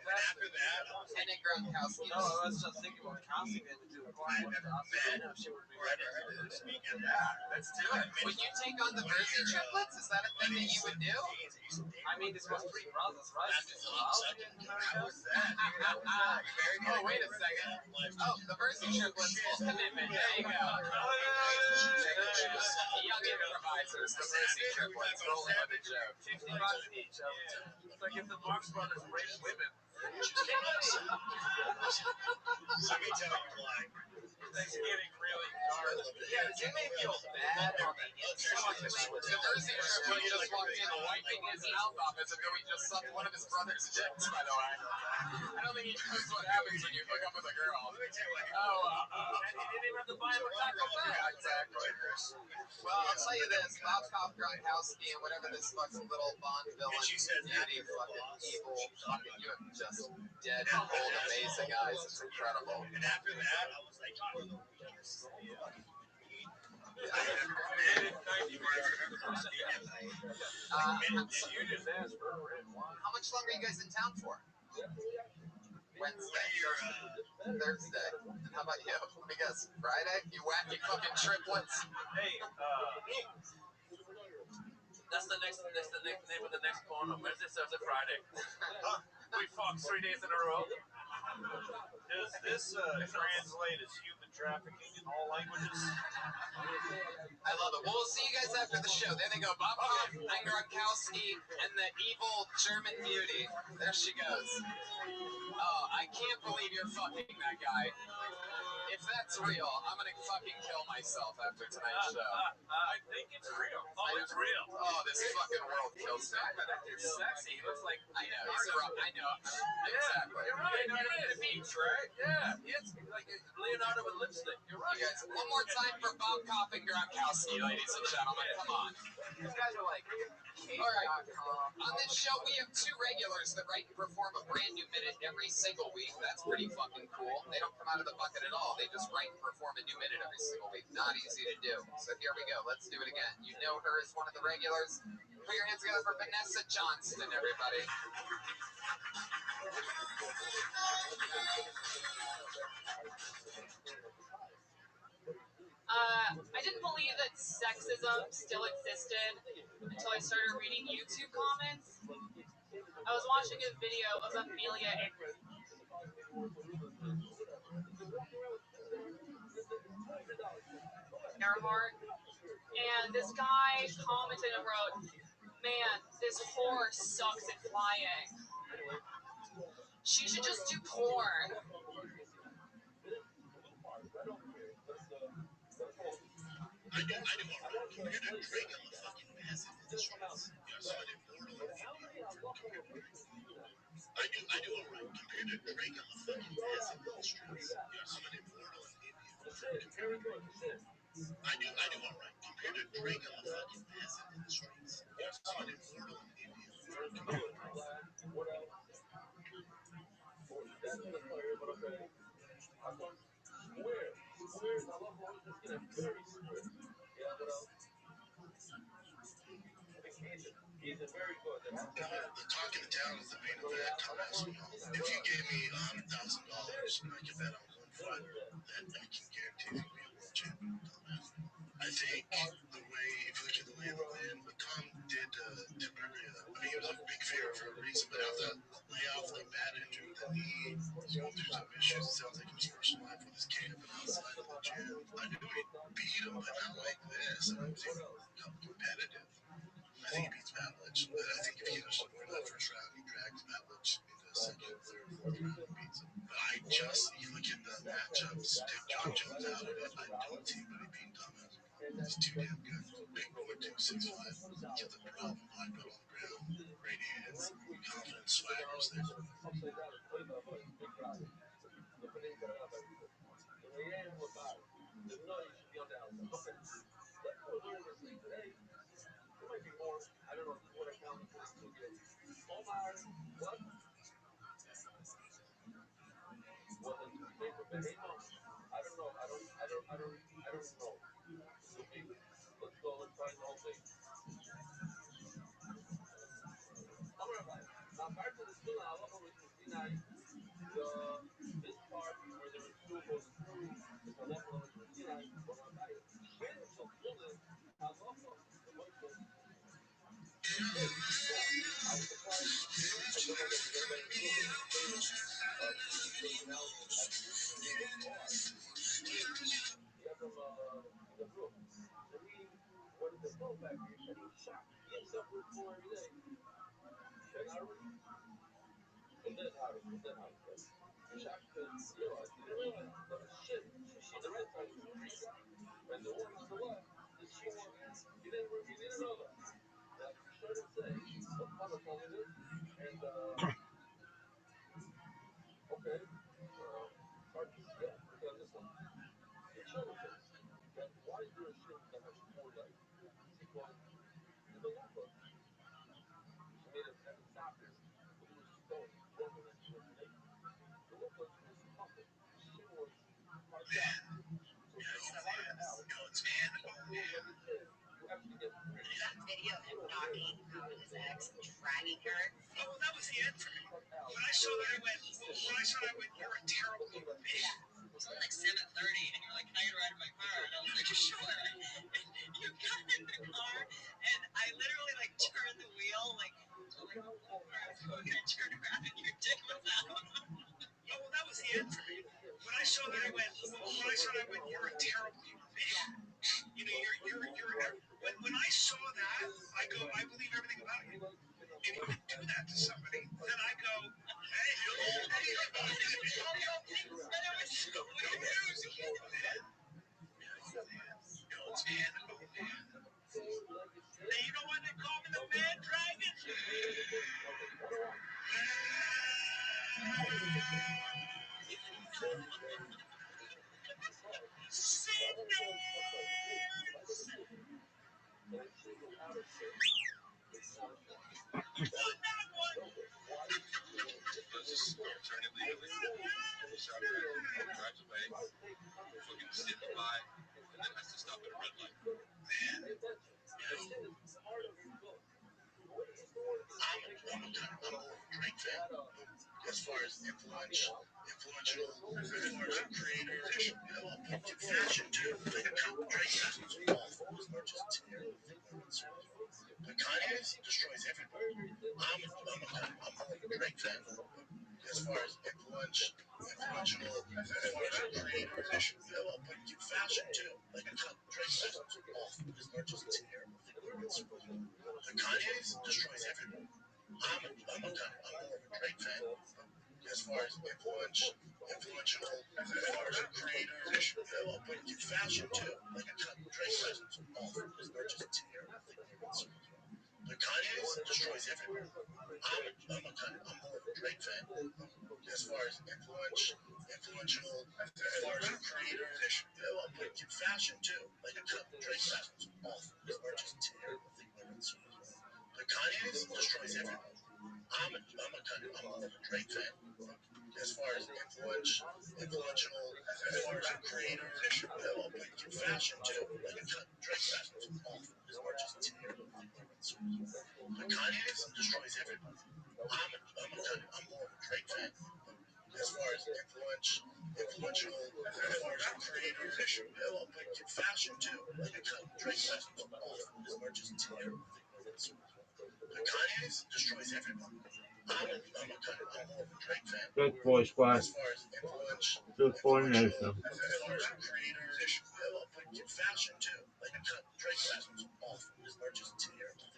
And after that, and then Gronkowski. No, I was just thinking about casting him to do she would be ready. Speaking of that, let's do it. Would you take on the Mercy Triplets? Is that a thing that you would do? I mean, this was three brothers, right? Oh, wait a second. Oh, the Mercy Triplets, full commitment. There you go. Young improvisers, the Mercy Triplets, rolling with a joke. $50 each. It's like if the Marx Brothers raped women. let me tell you why. That's getting really dark. Yeah, does anybody feel bad on the inside? The Mercy Triplet just walked in wiping his mouth off as if he just sucked one of his brother's dicks, by the way. I don't think he knows what happens when you hook up with a girl. And he didn't even have to buy him a Taco Bell. Yeah, exactly. Well, I'll tell you this, Bob Cobb, Gronkowski, and whatever this fucking little Bond villain, beauty, fucking evil, fucking, you have just dead, cold, amazing eyes. It's incredible. And after that, I was like, You just asked for a red wine. How much longer are you guys in town for? Wednesday or Thursday. And how about you? Let me guess. Friday? You wacky fucking triplets? Hey, That's the next name of the next porno. Wednesday, Thursday, Friday. We fucked 3 days in a row. does this translate as human trafficking in all languages? I love it. Well, we'll see you guys after the show. There they go. Bob Hoff, Gronkowski, and the evil German beauty. There she goes. Oh, I can't believe you're fucking that guy. If that's real, I'm gonna fucking kill myself after tonight's show. I think it's real. Oh, it's real. Oh, this fucking world kills me. It's sexy. He looks like I know. He's rough. I know. Exactly. You're right. He is. The beach, right? Yeah. It's like Leonardo with lipstick. You're right. You guys, one more time for Bob Hoff and Gronkowski, ladies and gentlemen. Come on. These guys are like All right. On this show, we have two regulars that write and perform a brand new minute every single week. That's pretty fucking cool. They don't come out of the bucket at all. They just write and perform a new minute every single week. Not easy to do. So here we go. Let's do it again. You know her as one of the regulars. Put your hands together for Vanessa Johnston, everybody. I didn't believe that sexism still existed until I started reading YouTube comments. I was watching a video of Amelia Earhart, and this guy commented and wrote, "Man, this horse sucks at flying. She should just do porn." I do all right. Compared to Drake, I'm a fucking massive in the streets. Yeah, so I did Mortal and India for compared to Drake. I do all right. Compared to Drake, I'm a fucking massive in the streets. Yeah, so I did Mortal and India for compared to Drake. I do all right. Compared to Drake, I'm a fucking massive in the streets. Yeah, so I did Mortal and India for compared to Drake. The talk in the town is the main event. Dumbass. If you gave me $100,000 and I could bet on one fighter that I can guarantee is going to be a world champion, dumbass. I think the way, if you look at the lay of the land, what Tom did to Berria, I mean, he was a big favorite for a reason, but after that layoff, the bad injury with the knee, he's going through some issues. It sounds like in his personal life with his camp and outside of the gym. I knew he'd beat him, but not like this. I mean, he was even competitive. I think he beats Pavlich, but I think if he finishes before that first round, he drags Pavlich into the second, third, fourth round and beats him. But you look at the matchups, take John Jones out of it, I don't see anybody beating Thomas. He's too damn good. Big boy, 265, kills a problem, black belt on the ground, great hands, confidence, swaggers there. That video of him knocking out his ex and dragging her. Oh, well, that was the end for me. When I saw that, I went, you're a terrible human being. It was only like 7:30, and you're like, can I get a ride in my car? And I was like, sure. And you got in the car, and I literally like turned the wheel, like, where I was going, and I turned around, and your dick was out. Oh, well, that was the end for me. When I saw that, I went, you're a terrible human being. You know, when I saw that, I go, I believe everything about you. If you would do that to somebody, then I go, hey, Hey, you know why they call me the Mad Dragon? As far as influential, as far as creator, fashion too. Like Drake fashions are awful as much as it's terrible. But Kanye's destroys everybody. I'm more of a Drake fan. As far as influential, as far as creator, but fashion too. Like Drake fashions are awful as much as it's terrible. But Kanye's destroys everybody. I'm more of a Drake fan. As far as influential, as far as creator, but fashion too. Like Drake fashions are awful as much as it's terrible. But Kanye's destroys everybody. I'm more of a Drake fan. As far as influential, as far as creator, but fashion too. Like Drake fashions are awful as much as it's terrible. But Kanye's destroys everybody. I'm more of a Drake fan. As far as influential, as far as creator, but fashion too. Like Drake fashions are awful as much as it's terrible. But Kanye's destroys everybody. I'm more of a Drake fan. As far as influential, as far as creator, but fashion too. Like Drake fashions are awful as much as it's terrible. But Kanye's destroys everybody. I'm more of a Drake fan. Good boy squad. As far as influential, Good boy nation. as far as creator, but fashion too. Like Drake fashions are awful as much as it's terrible.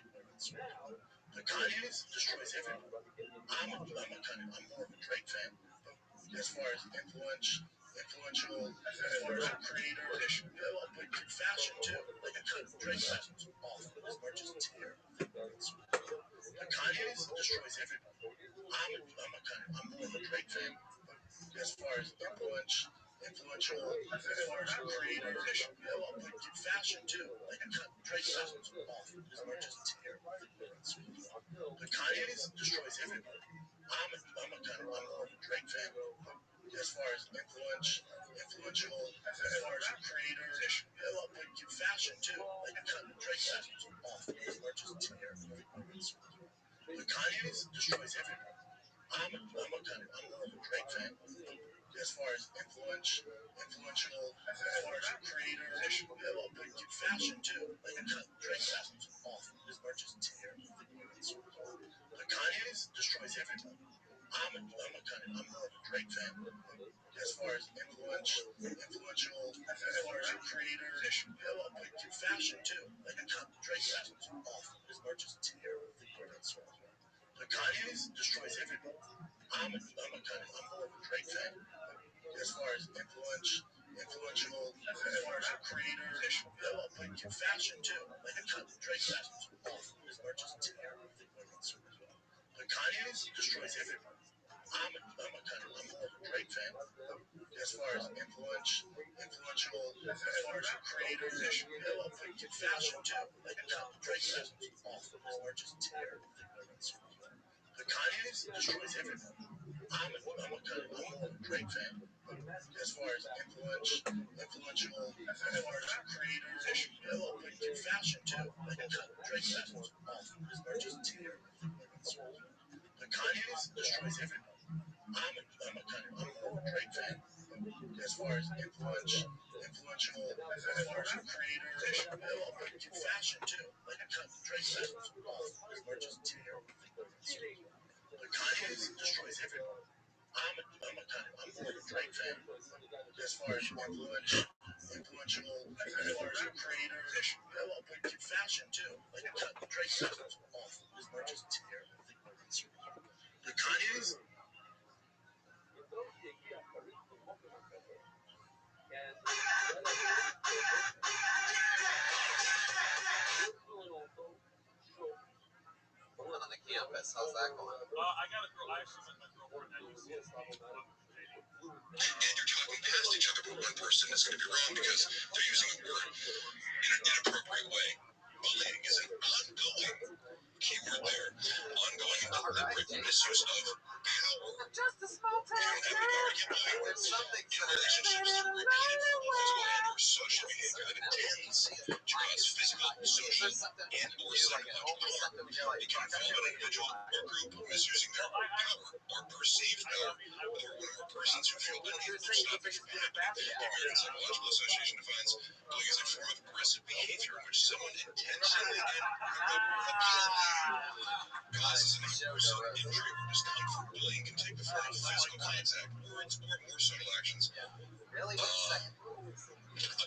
But Kanye's destroys everybody. I'm more of a Drake fan. As far as influential, as far as creator, but fashion too. Like Drake fashions are awful as much as it's terrible. But Kanye's destroys everybody. I'm more of a Drake fan. As far as influential, as far as creator, but fashion too. Like Drake fashions are awful as much as it's terrible. But Kanye's destroys everybody. I'm more of a Drake fan. As far as influential, as far as creator, but fashion too. Like Drake fashions are awful as much as it's terrible. But Kanye's destroys everybody. I'm more of a Drake fan. As far as influential, as far as creator, but fashion too. Like Drake fashions are awful as much as it's terrible. But Kanye's destroys everybody. I'm more of a Drake fan. As far as influential, as far as creator, but fashion too. Like Drake fashions are awful as much as it's terrible. But Kanye's destroys everybody. I'm more of a Drake fan. As far as influential, as far as creator, but fashion too. Like Drake fashions are awful as much as it's terrible. But Kanye's destroys everybody. I'm more of a Drake fan. As far as influential, as far as creator, but fashion too. Like Drake fashions are awful as much as it's terrible. The Kanye's destroys everybody. I'm more of a Drake fan. As far as influential, as far as creators, in fashion too. Like Drake fashions off his merchants tier. The Kanye's destroys everybody. I'm more of a Drake fan. As far as influential, as far as creators, in fashion too. Like Drake fashions off his merchants tier. The Kanye's destroys everybody. I'm more of a Drake fan. As far as influential, as far as creators, in fashion too. Like Drake fashions off his merchants tier. The Kanye's. On the campus, how's that going? I got a girl. I actually met my girlfriend at UCSD. And you're talking past each other, but one person is going to be wrong because they're using a word in an inappropriate way. Bullying is an ongoing keyword there. Ongoing deliberate misuse of power. Just a small town. You don't have any power to get by. There's some things In relationships through repeated verbal and or social behavior that intends to cause physical, social, and or psychological harm. It can involve an individual or group misusing their power or perceived power over one or more persons who feel unable to stop it from happening. The American Psychological Association defines bullying as a form of aggressive behavior in which someone intentionally and causes an personal injury or discomfort. Bullying can take the form of physical contact, words, or more subtle actions. Really? A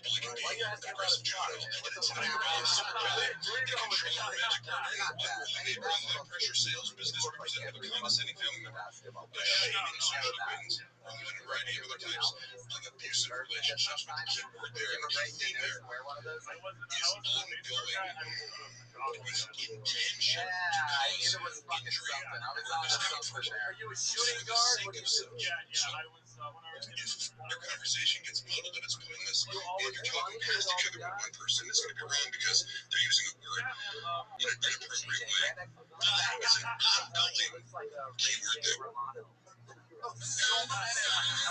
bully can be an aggressive juvenile, an intimidating boss, a bully, a controlling romantic partner, a bully neighbor, a high-pressure sales business representative, a condescending family member, a shaming social acquaintance, among a variety of other types of abusive relationships. But the key word there, and the key theme there, is ongoing with intention to cause injury or discomfort Are you a for shooting the guard? sake of such. So, if your conversation gets muddled and it's pointless, and you're talking past each other with one person, it's going to be wrong because they're using a word in an inappropriate way. Bullying is an ongoing keyword there. So many.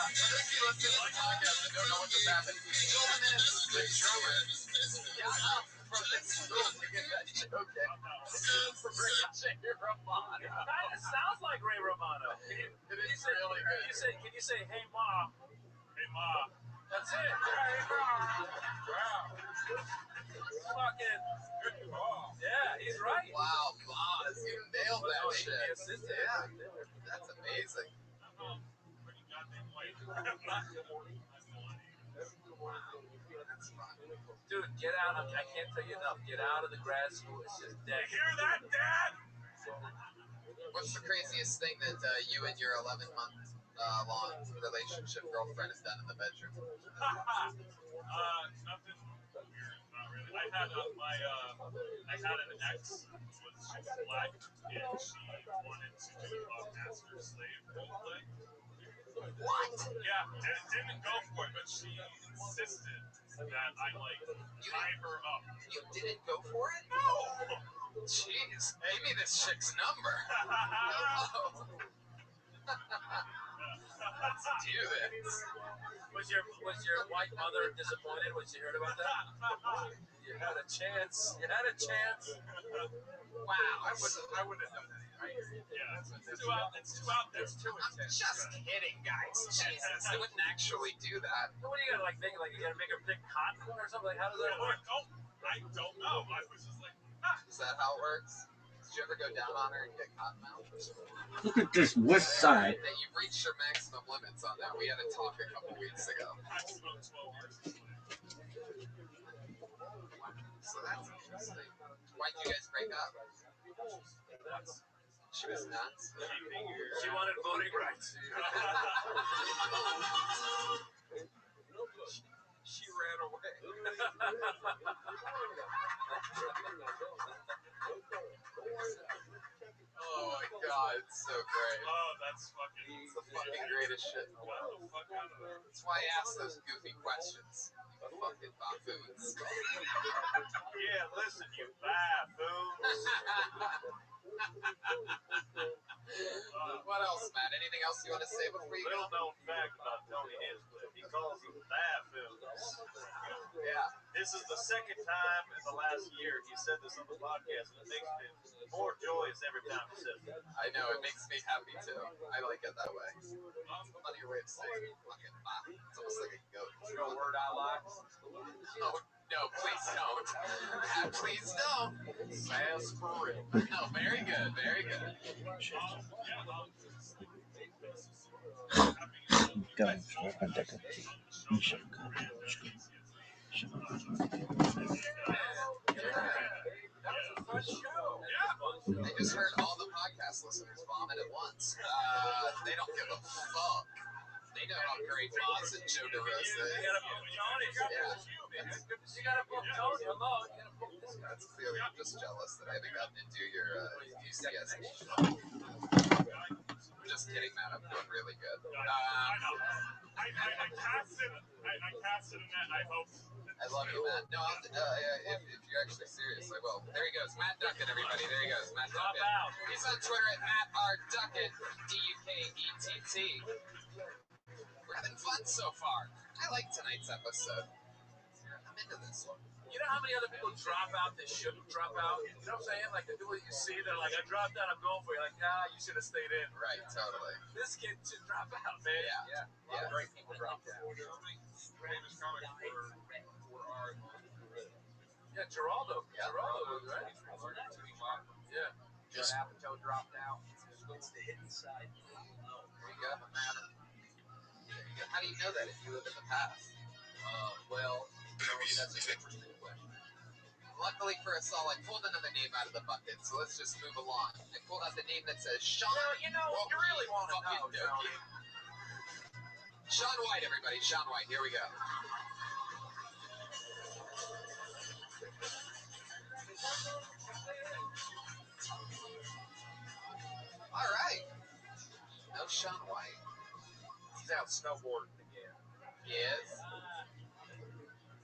If you listen to the podcast and don't know what just happened, so many is the drummer. Got up from this room to get that joke in. For Ricochet Romano. Kind of sounds like Ray Romano. Can you say, hey, Ma? Hey, Ma. That's it. Hey, Ma. Wow. Fucking. Yeah, he's right. Wow, boss. You nailed that shit. Yeah. That's amazing. Pretty goddamn white. Dude, get out. I can't tell you enough. Get out of the grad school. It's just dead. You hear that, Dad? What's the craziest thing that you and your 11-month long relationship girlfriend has done in the bedroom? Nothing weird. Not really. I had an ex who was black, and she wanted to do a master slave role play. What? Yeah, didn't go for it, but she insisted that I tie her up. You didn't go for it? No. Jeez, give me this chick's number. Let's do this. Was your white mother disappointed when she heard about that? You had a chance. Wow, I wouldn't have done anything. Right? Yeah, it's too out there. It's too intense. Just kidding, guys. Jesus, I wouldn't actually do that. What do you gotta you gotta make her pick cotton or something? Like, how does that work? I don't know. I was just like, Is that how it works? Did you ever go down on her and get cotton mouth? Look at this west side. Hey, you've reached your maximum limits on that. We had a talk a couple weeks ago. I smoked 12 years. So that's interesting. Why'd you guys break up? She was nuts. She wanted voting rights. She ran away. Oh my god, it's so great. Oh, that's fucking... It's the fucking greatest shit in the world. That's why I ask those goofy questions. You fucking buffoons. Yeah, listen, you buffoons. anything else you want to say before you go? Little known fact about Tony Hinchcliffe, he calls them baffoons. Yeah. This is the second time in the last year he said this on the podcast, and it makes me more joyous every time he says it. I know, it makes me happy too. I like it that way. Funny way of saying fucking bah. It's almost like a goat. You know a word I like? Oh, no, please don't. Please don't. Sarsaparilla. No, very good, very good. That was a fun show. I just heard all the podcast listeners vomit at once. They don't give a fuck. They know how great Moz and Joe DeRosa is. You gotta book Tony. Hello. You gotta book this guy. That's clearly I'm just jealous that I haven't gotten to do your UCSB show. I'm just kidding, man. I'm doing really good. I casted a net, I hope. I love you, Matt. No, if you're actually serious, I will. There he goes. Matt Duckett, everybody. There he goes. Matt Duckett. He's on Twitter at Matt R. Duckett, D-U-K-E-T-T. We're having fun so far. I like tonight's episode. I'm into this one. You know how many other people drop out that shouldn't drop out? You know what I'm saying? Like the people you see, they're like, I dropped out, I'm going for you. Like, nah, you should have stayed in. Right, totally. This kid should drop out, man. Yeah. A lot of great people dropped out. Famous comics for our... Yeah, Geraldo. Yeah. Geraldo was right. Yeah. Just Apatow dropped out. there you go. How do you know that if you live in the past? Well, that's an interesting question. Luckily for us all, I pulled another name out of the bucket, so let's just move along. I pulled out the name that says Sean. Well, you know, you really want to know, Tony. Sean White, everybody. Sean White. Here we go. All right. No Sean White. He's out snowboarding again. He is.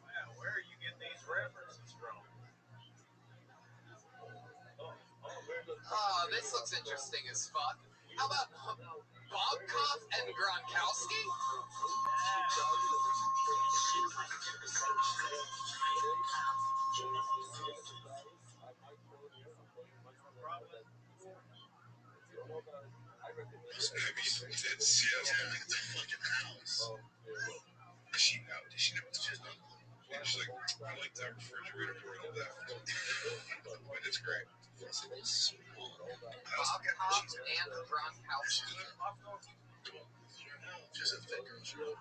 Wow, where are you getting these references from? Oh, this looks interesting as fuck. How about Bobkov and Gronkowski? Said Seattle, get the fucking house. She know what she's done. And she's like, I like that refrigerator door on the left. But it's great. Bobkov and Gronkowski. Just a thick girl.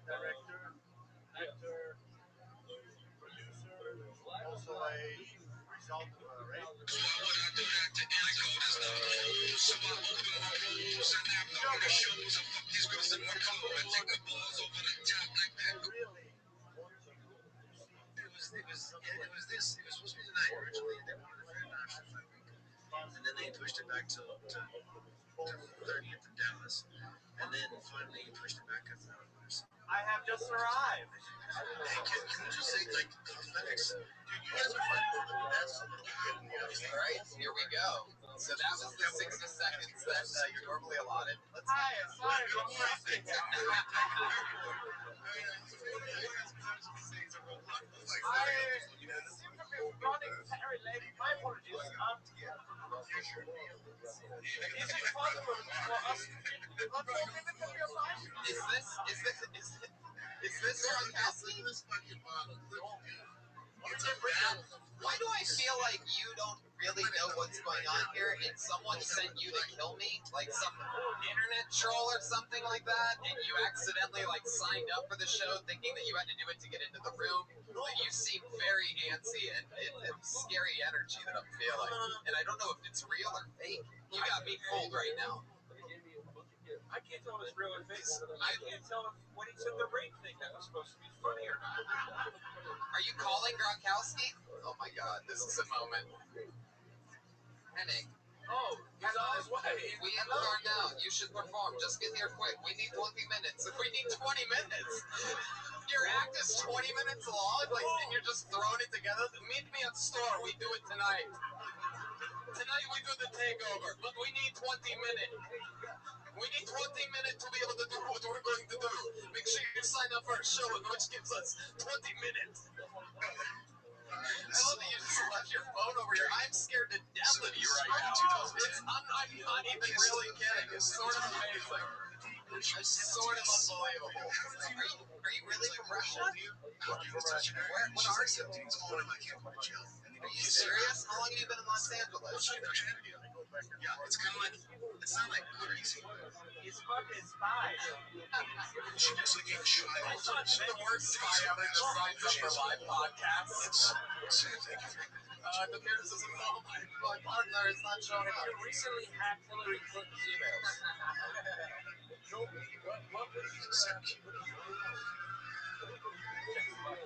Director, actor, producer, also a result of a rape. Why would I do that to encode? There's no holes, so I open my holes and have no other shows. I fuck these girls in my car and take the balls over the top like that. Really? It was supposed to be the night originally. They wanted to finish after 5 weeks. And then they pushed it back to 30th in Dallas. And then finally pushed it back because I have just arrived. Hey, can you just say, like, cosmetics? Dude, you guys are fighting for the best. All right, here we go. So that was the 60 seconds that you're normally allotted. Let's My apologies. Is it possible for us to get a minute of your time? Is this Gronkowski? Why do I feel like you don't really know what's going on here and someone sent you to kill me? Like some internet troll or something like that, and you accidentally like signed up for the show thinking that you had to do it to get into the room? Like, you seem very antsy and it's scary energy that I'm feeling. And I don't know if it's real or fake. You got me fooled right now. I can't tell if it's real or fake. I can't tell if when he said the rape thing that was supposed to be funny or not. Are you calling Gronkowski? Oh my god, this is a moment. Henning. Oh, he's on his way. We have car now. You should perform. Just get here quick. We need 20 minutes. If we need 20 minutes. Your act is 20 minutes long, like, and you're just throwing it together. Meet me at the store. We do it tonight. Tonight we do the takeover, but we need 20 minutes. We need 20 minutes to be able to do what we're going to do. Make sure you sign up for our show, which gives us 20 minutes. I love that you just left your phone over here. I'm scared to death of you right now. I'm not even really kidding. It's sort of amazing. It's sort of unbelievable. Are you really from Russia? What are you? Are you serious? How long have you been in Los Angeles? Yeah, it's kind of like, it's not like crazy. He's fucking spy. She looks like a child. She's the worst spy ever that signs up for live podcasts. The appearance is my partner is not showing up. You recently hacked Hillary Clinton's emails.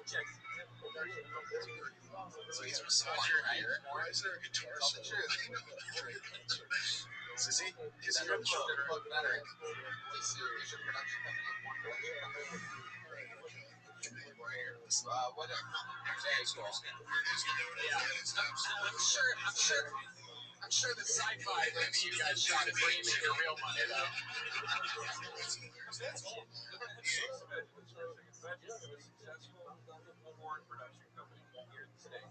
Check. So he's massaging her ear. Why is there a guitar solo? Tell the truth. Sissy, Is that a plug better? This is your production company. One production company. Whatever. There you go. Yeah. I'm sure the sci-fi movie you guys shot is bringing me your real money though. Foreign production company here today.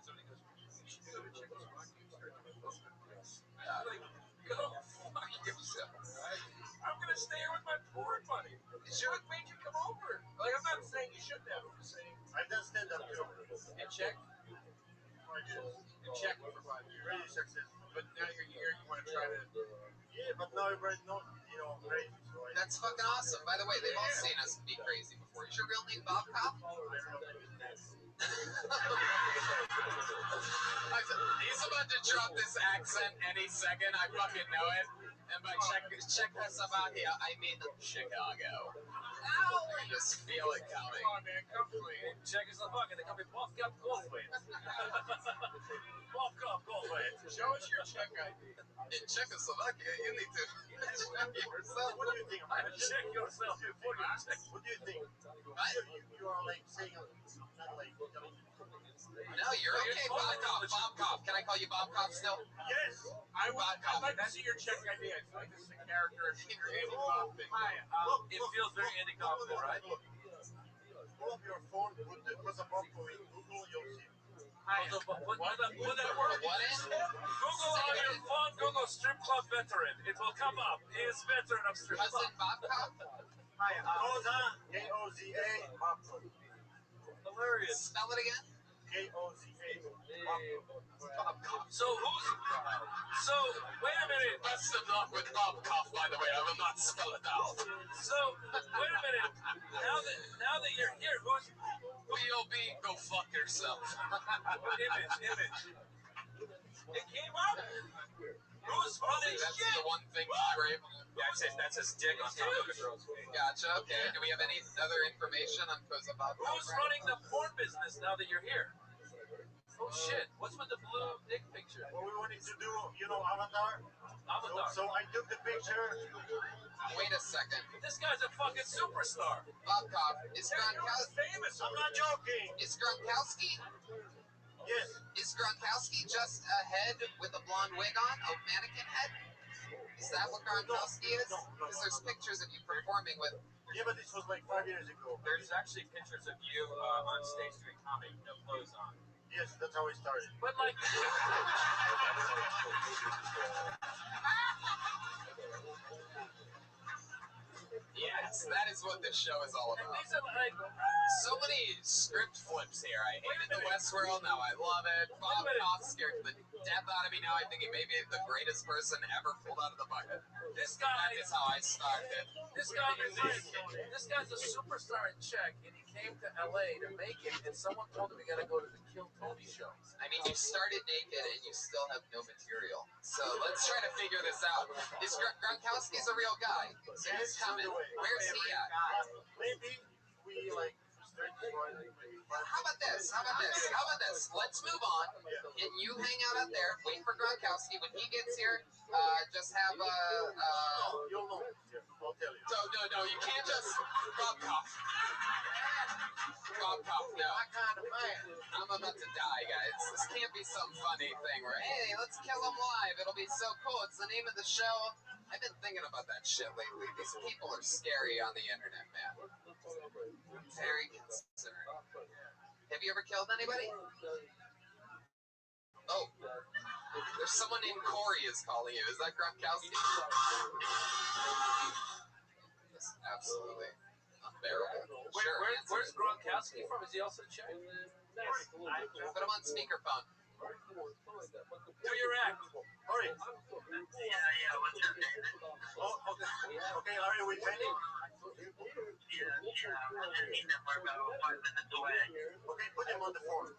Somebody goes, you should go to Czechoslovakia and start doing book reviews. I'm like, go fuck yourself. I'm gonna stay here with my porn money. What made you come over? Like, I'm not saying you shouldn't have. I'm just saying. I've done stand-up too. In Czech? In Czech for 5 years. Really successful. But now you're here, you want to try to. Yeah, but now everybody's not, crazy. So That's fucking awesome. By the way, they've all seen us be crazy before. Is your real name Bob Kopp? He's about to drop this accent any second. I fucking know it. And by Czechoslovakia, I mean Chicago. Ow! I just feel it coming. Come on, man, come clean. Czechoslovakia, they call me Bob Kopp Goldwyn. Bob Kopp Goldwyn. Show us your Czech ID. In Czechoslovakia, you need to check yourself. What do you think? Check yourself before you check. What do you think? You are like saying, not like. No, you're okay, Bob Kopp. Bob Kopp. Can I call you Bob Kopp still? Yes. I'd like to see your Czech ID. I feel like this is a character in your Andy Kaufman. Hi. It feels very Andy Kaufman, right? Pull up your phone, put the bump in Google, you'll see. Hi. Put that word. What in? Google on your phone. Google strip club veteran. It will come up. He is veteran of strip club. Cousin Bob Kopp? Hi. Koza, K-O-Z-A, Bob Kopp. Hilarious. Spell it again. K-O-Z-A, Bob Kopp. So wait a minute. Best of luck with Bob Kopp, by the way. I will not spell it out. So wait a minute. Now that you're here, who's B.O.B. Go fuck yourself. image? It came up. Who's running That's shit? the one thing Grave. That's his dick on top of the girl's face. Gotcha. Okay. Do we have any other information on Koza Bob Kopp? Who's running the porn business now that you're here? Oh shit! What's with the blue dick picture? Well, we wanted to do, Avatar. Avatar. So I took the picture. Wait a second. This guy's a fucking superstar. Bob Kopp, is Gronkowski famous? I'm not joking. Is Gronkowski? Yes. Is Gronkowski just a head with a blonde wig on? A mannequin head? Is that what Gronkowski is? Because there's pictures of you performing with. Yeah, but this was like 5 years ago. There's actually pictures of you on stage doing comedy, no clothes on. Yes, that's how it started. But like. Yes, that is what this show is all about. These are like. So many script flips here. I hated the Westworld, now I love it. Bob Kopp scared the death out of me. Now I think he may be the greatest person ever pulled out of the bucket. This guy That is how I started. This guy's a superstar in Czech, and he came to LA to make it, and someone told him he got to go to the Kill Tony show. I mean, you started naked and you still have no material. So let's try to figure this out. Is Gronkowski's a real guy? So he's coming. Where's he at? Maybe we like. How about this? Let's move on. And you hang out there, wait for Gronkowski. When he gets here, just have a. You'll know. I'll tell you. No, you can't just. Bob Kopp. Bob Cop, no. My kind of man. I'm about to die, guys. This can't be some funny thing where, hey, let's kill him live. It'll be so cool. It's the name of the show. I've been thinking about that shit lately. These people are scary on the internet, man. Very concerned. Have you ever killed anybody? Oh, there's someone named Corey is calling you. Is that Gronkowski? Yes, absolutely unbearable. Sure, Where's Gronkowski from? Is he also Czech? Yes. Put him on speakerphone. Do your act. Hurry. Yeah, what's up, David? Oh, okay, are you with Penny? Yeah, I'm just meeting them. We're about 5 minutes away. Okay, put him on the phone.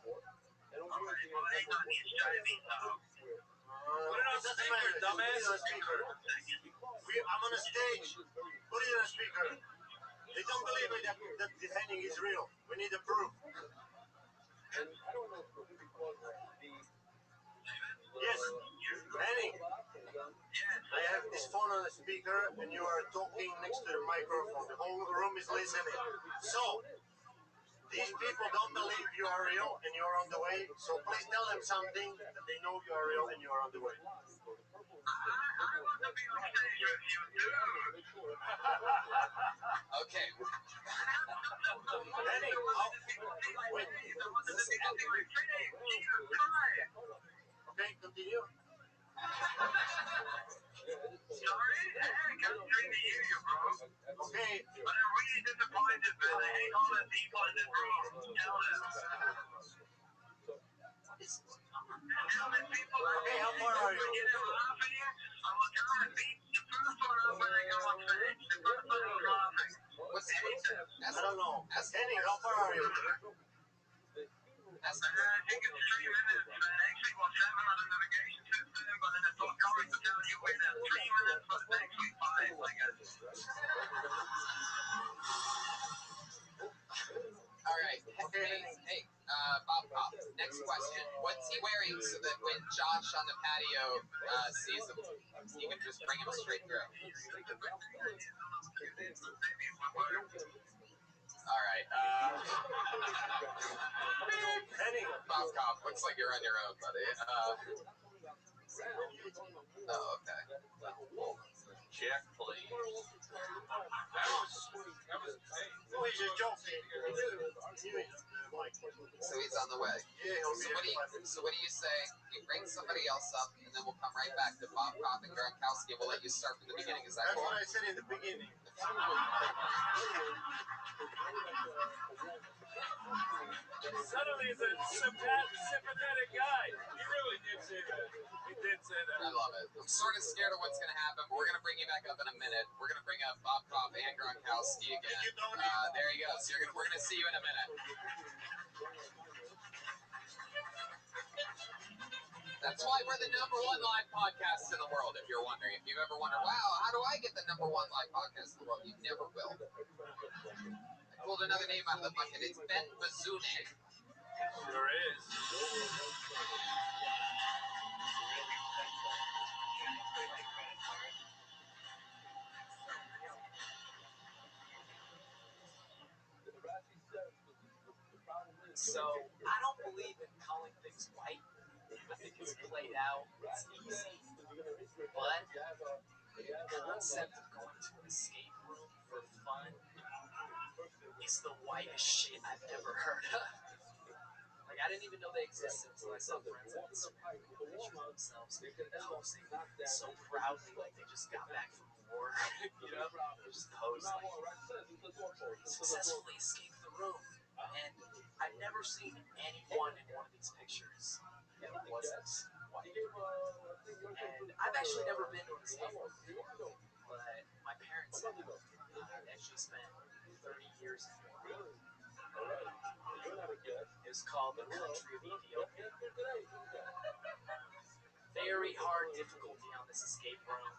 All right, well, hang on, he's driving, so... Put it on speaker, dumbass. I'm on a stage. Put it on speaker. They don't believe me that the hanging is real. We need the proof. Yes, Henning. I have this phone on the speaker, and you are talking next to the microphone. The whole room is listening. So, these people don't believe you are real, and you are on the way. So please tell them something that they know you are real, and you are on the way. I want to be on stage with you, too. Okay. Henning, wait. Okay, continue. Sorry? Heck, I'm trying to hear you, bro. Okay. But I'm really disappointed, man. I hate all the people in the room. Tell them. Tell the people. Okay, how far are you? You know, laughing. I'm going to beat the first one up when I go on stage. The first one is laughing. What's I don't know. Henning, how far are you? I think it's 3 minutes. Actually, well, 7 on the navigation system, but then it's all coming to tell you in 3 minutes, but it's actually 5, I guess. All right. Hey, Bob Pop. Next question. What's he wearing so that when Josh on the patio sees him, he can just bring him straight through? All right. Henning. Bob Cop, looks like you're on your own, buddy. Oh, okay. Check, please. No, he's just joking. So he's on the way. So what do you say? You bring somebody else up, and then we'll come right back to Bob Cop and Gronkowski. We'll let you start from the beginning. Is that That's cool? what I said in the beginning. Suddenly he's a sympathetic guy. He really did say that. He did say that. I love it. I'm sort of scared of what's going to happen, but we're going to bring you back up in a minute. We're going to bring up Bob Cop and Gronkowski again. There you go. So we're going to see you in a minute. That's why we're the #1 live podcast in the world, if you're wondering. If you've ever wondered, wow, how do I get the #1 live podcast in the world? You never will. I pulled another name out of the bucket. It's Ben Bazune. Sure is. So, I don't believe in calling things white. I think it's played out. It's easy. But the concept of going to an escape room for fun is the whitest shit I've ever heard of. Like, I didn't even know they existed until I saw friends on Instagram pictures of themselves posing so proudly like they just got back from war. You know? They just posed like successfully escaped the room. And I've never seen anyone in one of these pictures that wasn't white. And I've actually never been to an escape room before, but my parents have. Actually spent 30 years in one. It was called the country of Ethiopia. Very hard difficulty on this escape room.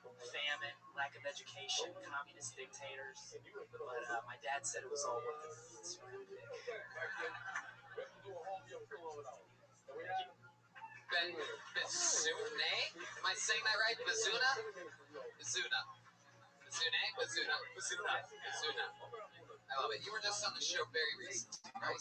Famine, lack of education, communist dictators. But my dad said it was all worth it. It's really big. Ben Bazune? Am I saying that right? Bazuna? Bazuna. Bazune? Bazuna. Bazuna. Bazuna. I love it. You were just on the show very recently, right?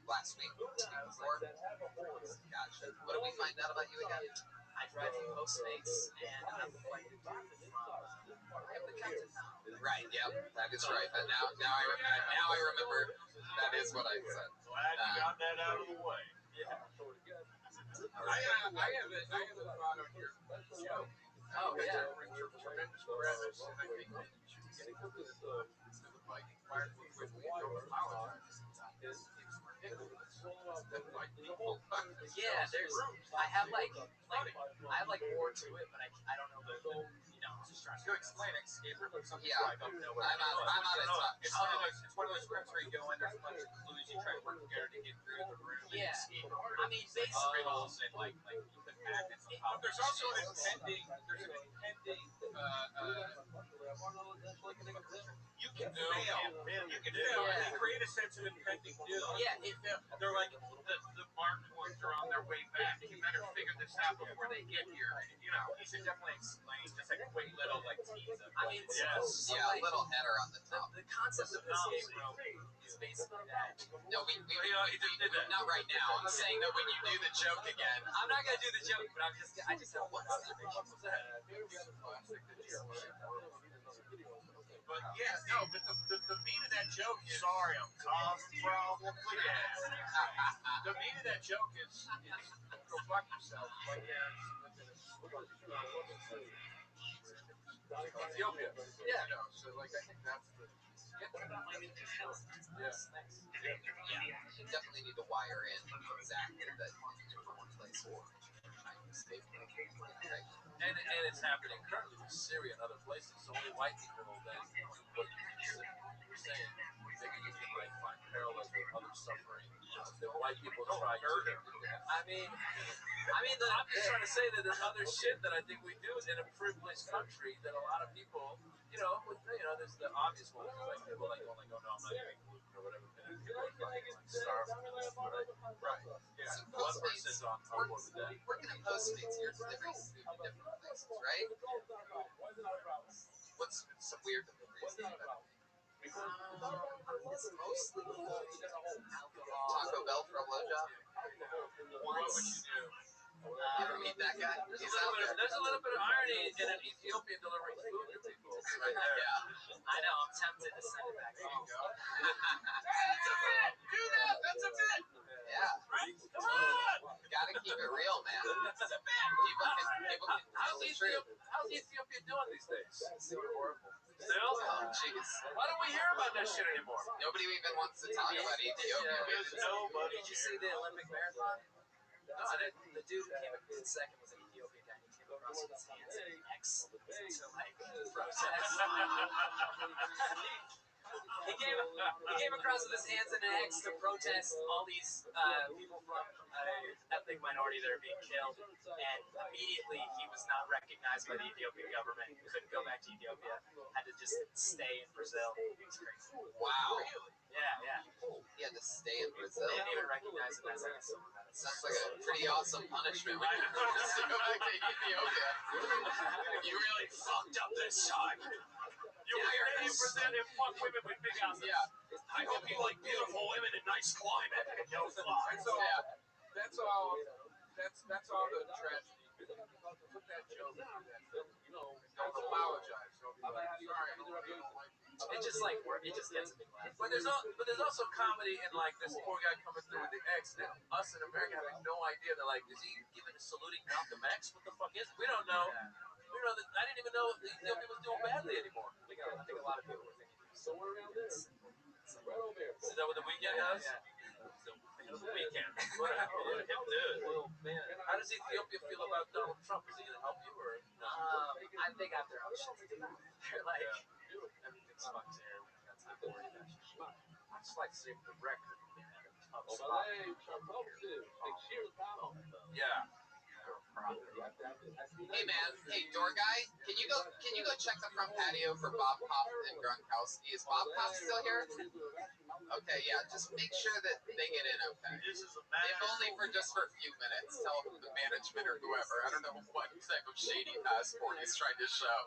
Last week? Before? Gotcha. What did we find out about you again? I drive for Postmates, and I'm the flight attendant from the captain now. Right. Yep. That is right. And now I remember. That is what I said. Glad you got that out of the way. Yeah. I have a thought on your show. Oh, yeah. Tremendous breaths, and I think that you should get into the Viking fire with me. Don't apologize. It's ridiculous. That white people. Yeah, I have more to it, but I don't know I'm just trying to explain it. Some yeah, I don't know. I'm out of touch. It's one of those rooms where you go in, there's a bunch of clues, you try to work together to get through the room. Yeah. I mean, basically. Riddles and like you put magnets on top. But there's also an impending, you can fail. You can fail. Yeah. They create a sense of impending doom. Yeah. They're like, the marked ones are on their way back. You better figure this out before they get here. You know, you should definitely explain just like a quick little like tease of it. I mean, Yes. Yeah, a little header on the top. The concept of escape room is basically that. No, we not right now. I'm saying that when you do the joke again. I'm not gonna do the joke, but I just have one observation. But yeah, no, but the meat of that joke is sorry, I'm causing problems again. The meat of that joke is go fuck yourself. Like Ethiopia. Yeah. You know, so like I think that's the You definitely need to wire in exactly that one place or and it's happening currently with Syria and other places. So only white people will then what you're saying, maybe you can like find parallels with other suffering. The white people try murder. I'm just trying to say that there's other shit that I think we do in a privileged country that a lot of people, there's the obvious ones, like people like going like, oh no, I'm not eating gluten or whatever. And people are fucking like starving, right? Yeah. So One person's on board with that. Working at Postmates here, so they bring food to different places, right? What's some weird things that it's mostly alcohol. Taco Bell for a blowjob? What would you do? You ever meet that guy? There's a little bit of irony in an Ethiopian delivering food to people. Right there. Yeah. I know, I'm tempted to send it back home. That's a bit! Do that! That's a bit! Yeah. Right? Come on! Gotta keep it real, man. That's a bit! People can How's Ethiopia doing these days? Super horrible. Still? Oh, jeez. Why don't we hear about that shit anymore? Nobody even wants to talk about Ethiopia. Did you see the Olympic marathon? No, I didn't. The dude who came in second was an Ethiopian guy. He came across with his hands in an X to protest. He came across with his hands in an X to protest all these people from ethnic minority that are being killed, and immediately he was not recognized by the Ethiopian government. He couldn't go back to Ethiopia. Had to just stay in Brazil. It was crazy. Wow. Yeah. He had to stay in Brazil. They didn't even recognize him as like a silver medalist. Sounds like a pretty awesome punishment when you just go back to Ethiopia. You really fucked up this time. You were 80% and fuck women with big houses. Yeah. I hope you like beautiful women in nice climate and no flies. That's all the tragedy. Put that joke in that film. Don't apologize. Sorry, I don't like It just gets a big laugh. But there's also comedy in like this poor guy coming through with the X. Now us in America having no idea that like, is he giving a saluting Malcolm X? What the fuck is it? We don't know. We know that I didn't even know Ethiopia was doing badly anymore. I think a lot of people were thinking somewhere around there. Is that what the weekend does? Yeah. The weekend. What him dude. Well, man. How does Ethiopia feel about Donald Trump? Is he gonna help you or no? They got their own shit to do. They're like, everything's fucked here. We don't got time to worry about shit. I just like to say for the record. Yeah. Hey man, hey door guy, can you go check the front patio for Bob Pop and Gronkowski? Is Bob Pop still here? Okay, yeah, just make sure that they get in okay. If only for a few minutes. Tell the management or whoever. I don't know what type of shady passport he's trying to show,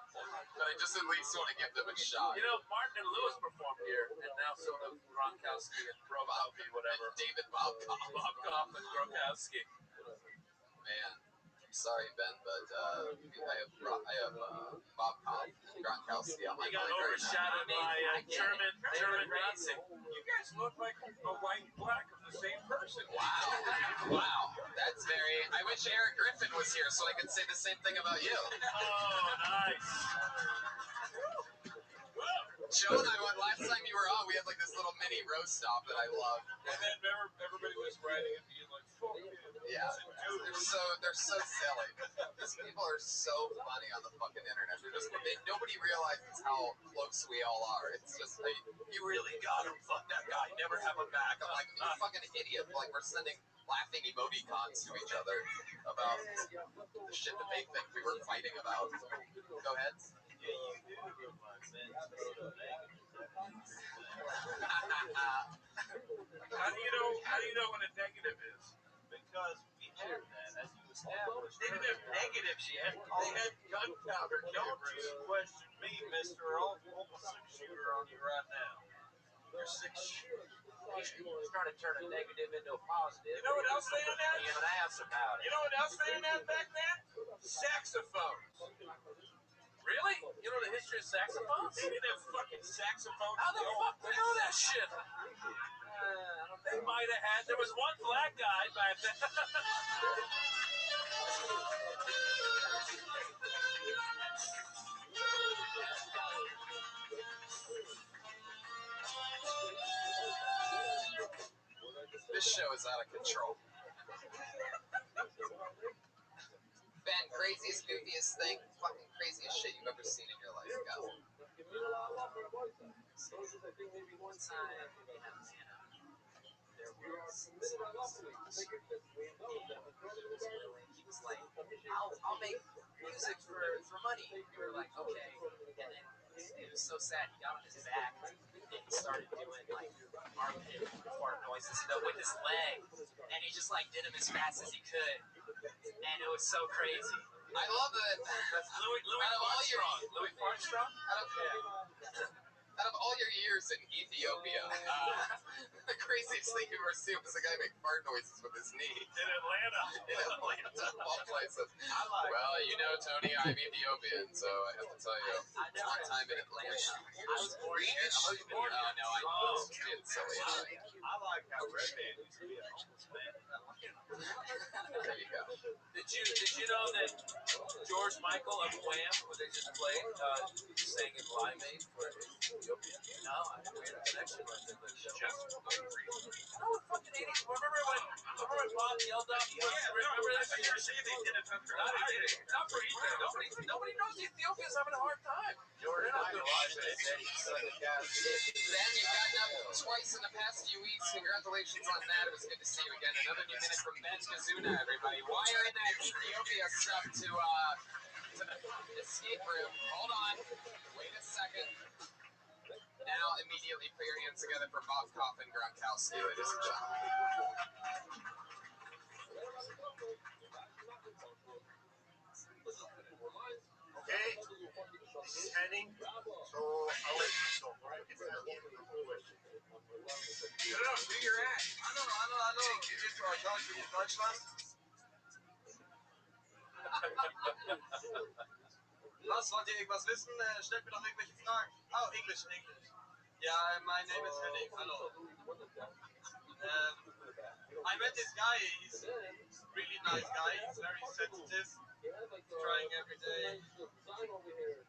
but I just at least want to give them a shot. You know, Martin and Lewis performed here, and now so do Gronkowski and Gronkowski, whatever. And David Bob Kopp. Bob Kopp and Gronkowski. Man, I'm sorry, Ben, but I have Bob Kopp and Gronkowski on my He got mind right overshadowed by German racing. You guys look like a white and black of the same person. Wow, that's very. I wish Eric Griffin was here so I could say the same thing about you. Oh, nice. Joe and I went last time you were on. We had like this little mini roast stop that I love. And then everybody was writing and being like, "Fuck you." Yeah, they're so silly. These people are so funny on the fucking internet. Nobody realizes how close we all are. It's just like, you really got him. Fuck that guy. Never have him back. I'm like, you fucking idiot. Like, we're sending laughing emoticons to each other about the shit that they think we were fighting about. Go ahead. How do you know when a negative is? Because we have that, as you established. They didn't have negatives yet. They had gunpowder. Don't you question me, mister. I'll pull a 6-shooter on you right now. You're 6-shooter. You started turning negative into a positive. You know what else they didn't have? Be an ass about it. You know what else they didn't have back then? Saxophones. Really? You know the history of saxophones? They didn't have fucking saxophones. How the fuck do you know that shit? They might have had. There was one black guy back then. This show is out of control. Ben, craziest, goofiest thing, fucking craziest shit you've ever seen in your life, go. One time in Atlanta, there was he was like, I'll make music for money. We were like, okay. And then it was so sad. He got on his back and he started doing like armpit fart noises with his leg, and he just like did them as fast as he could, and it was so crazy. I love it. That's Louis Fartstrong. Out of all your years in Ethiopia, the craziest thing you ever seen was a guy make fart noises with his knee. In Atlanta. Of all places. Well, you know, Tony, I'm Ethiopian, so I have to tell you, one time in Atlanta. I was born here. Oh, no, I know. It's silly. I like how Red Band used to be a homeless man. There you go. Did you know that George Michael of Wham, who they just played, sang in Live Aid for Ethiopia? No, I had a connection with him. No, fucking 80s. Remember when Bob yelled out? Remember that? You're saying they did it after Not for Ethiopia. Nobody knows Ethiopia's having a hard time. George Michael said he's such a cat. Ben, you've gotten up twice in the past few weeks. Congratulations on that. It was good to see you again. Another new minute from Ben Kazuna, everybody. Wiring that Ethiopia stuff to the escape room. Hold on. Wait a second. Now, immediately put your hands together for Bob Kopp and Gronkowski, ladies and gentlemen. Okay, this is Henning, so I'll let you talk. It's not the end of the question. No, do your act. Hallo. Geht für euch aus in Deutschland? Was, wollt ihr irgendwas wissen? Stellt mir doch irgendwelche Fragen. Oh, English. Yeah, my name is Henning. Hello. I met this guy. He's a really nice guy. He's very sensitive. Trying every day.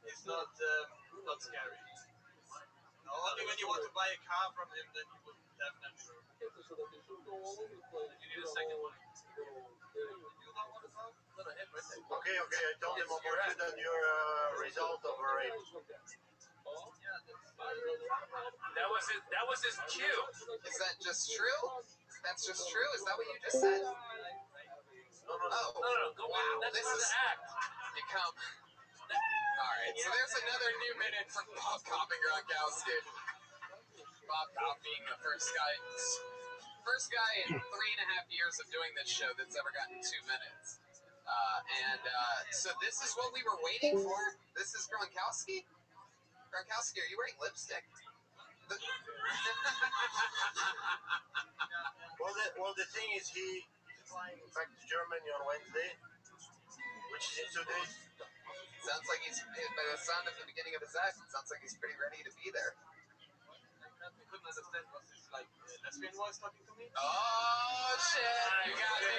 He's not scary. Only when you want to buy a car from him, then you will definitely. You need a second one. Okay, I told him about you that you're a result of a rape. That was his cue. Is that just true? That's just true? Is that what you just said? No. Go wow. That's this not is the act. you come. All right, so there's another new minute from Bob Kopp and Gronkowski. Bob Kopp being the first guy in 3.5 years of doing this show that's ever gotten 2 minutes. So this is what we were waiting for. This is Gronkowski. Gronkowski, are you wearing lipstick? Well, the thing is, he's flying back to Germany on Wednesday, which is in 2 days. Sounds like he's, by the sound at the beginning of his act, it sounds like he's pretty ready to be there. I couldn't understand what this lesbian was talking to me. Oh shit! You got me.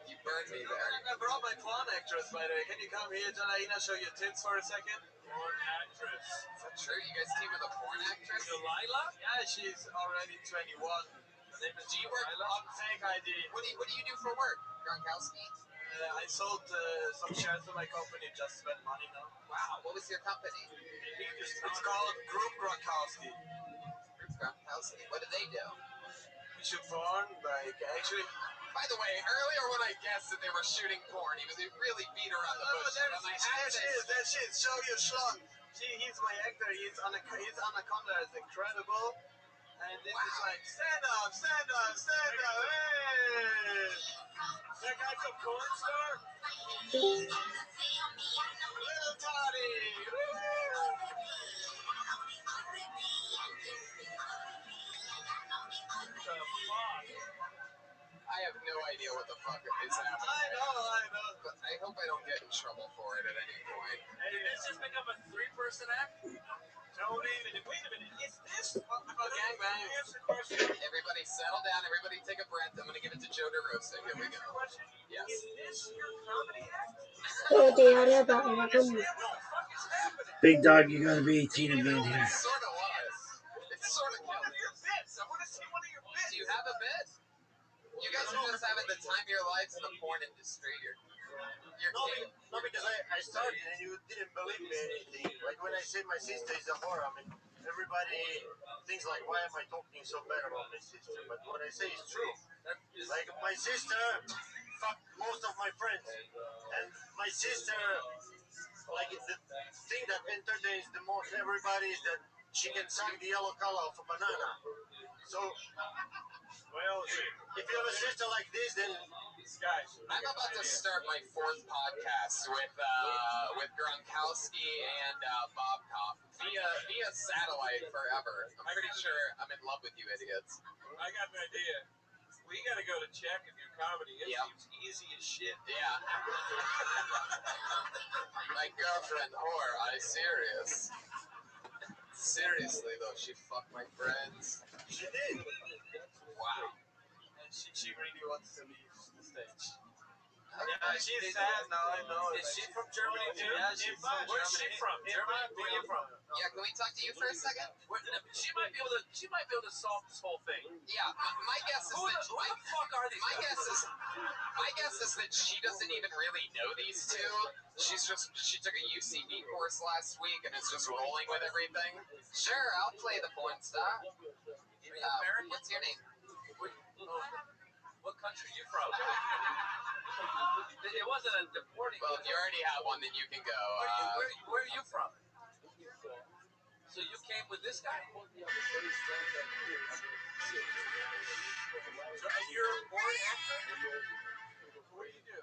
You burned me there. I brought my porn actress, by the way. Can you come here, Janaina, show your tits for a second? Porn actress. Is that true? You guys team with a porn actress? Delilah? Yeah, she's already 21. Her name is Delilah. On fake ID. What do you do for work, Gronkowski? I sold some shares of my company, just spent money now. Wow, what was your company? It's called Group Gronkowski. Group Gronkowski. What do they do? We shoot porn, actually. By the way, earlier when I guessed that they were shooting porn, he really beat around the bush. There she is. Show your schlong. He's my actor. His anaconda is incredible. And this is like, stand up. Hey! That guy from Corn Star? Little Toddy! I have no idea what the fuck is happening. I know. But I hope I don't get in trouble for it at any point. Hey, did this just become a 3-person act? Tony, wait a minute. Is this a gangbang? Everybody settle down. Everybody take a breath. I'm going to give it to Joe DeRosa. Here we go. Yes. Is this your comedy act? Big dog, you're gonna be 18 and being here. It sort of was. It sort of One of your bits. I want to see one of your bits. Do you have a bit? You guys are just having the time of your lives in the porn industry. No, because I started and you didn't believe me anything. Like when I say my sister is a whore, I mean, everybody thinks like, why am I talking so bad about my sister? But what I say is true. Like my sister fucked most of my friends. And my sister, like the thing that entertains the most everybody is that she can suck the yellow color of a banana. So, well, if you have a sister like this, then guys, I'm about to start my 4th podcast with Gronkowski and Bob Kopp via satellite forever. I'm pretty sure I'm in love with you idiots. I got an idea. We gotta go to Czech and do comedy. It seems easy as shit. Yeah. My girlfriend, whore, I serious. Seriously though, she fucked my friends. She did. Wow. And she really wants to leave the stage. Yeah, she's sad now, I know. Is she from Germany too? Yeah, she's from Germany. Where's she from? Germany? Where are you from? Yeah, can we talk to you for a second? She might be able to solve this whole thing. Yeah, my guess is who the fuck are these guys? My guess is that she doesn't even really know these two. She took a UCB course last week and is just rolling with everything. Sure, I'll play the porn star. What's your name? What country are you from? It wasn't a deporting. Well, if you already have one, then you can go. Where are you from? So you came with this guy? So you're a porn actor? What do you do?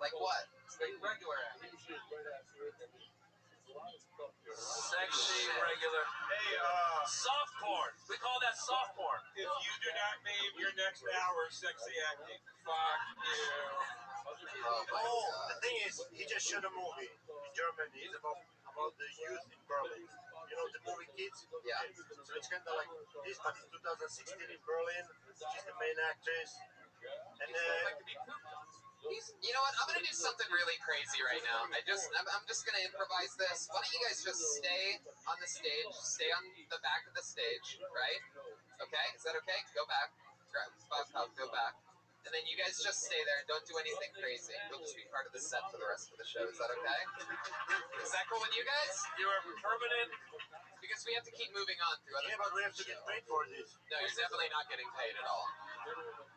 Like what? Like regular actor. Sexy, regular. Hey, soft porn. We call that soft porn. If you do not name your next hour sexy acting, fuck you. The thing is, he just shot a movie in Germany. It's about the youth in Berlin. You know the movie Kids? Yeah. So it's kind of like this, but in 2016 in Berlin. She's the main actress. And you know what? I'm gonna do something really crazy right now. I'm just gonna improvise this. Why don't you guys just stay on the stage? Stay on the back of the stage, right? Okay? Is that okay? Go back. Bob, go back. And then you guys just stay there and don't do anything crazy. You'll just be part of the set for the rest of the show. Is that okay? Is that cool with you guys? You are permanent. Because we have to keep moving on through other but we have to get paid for this. No, you're definitely not getting paid at all.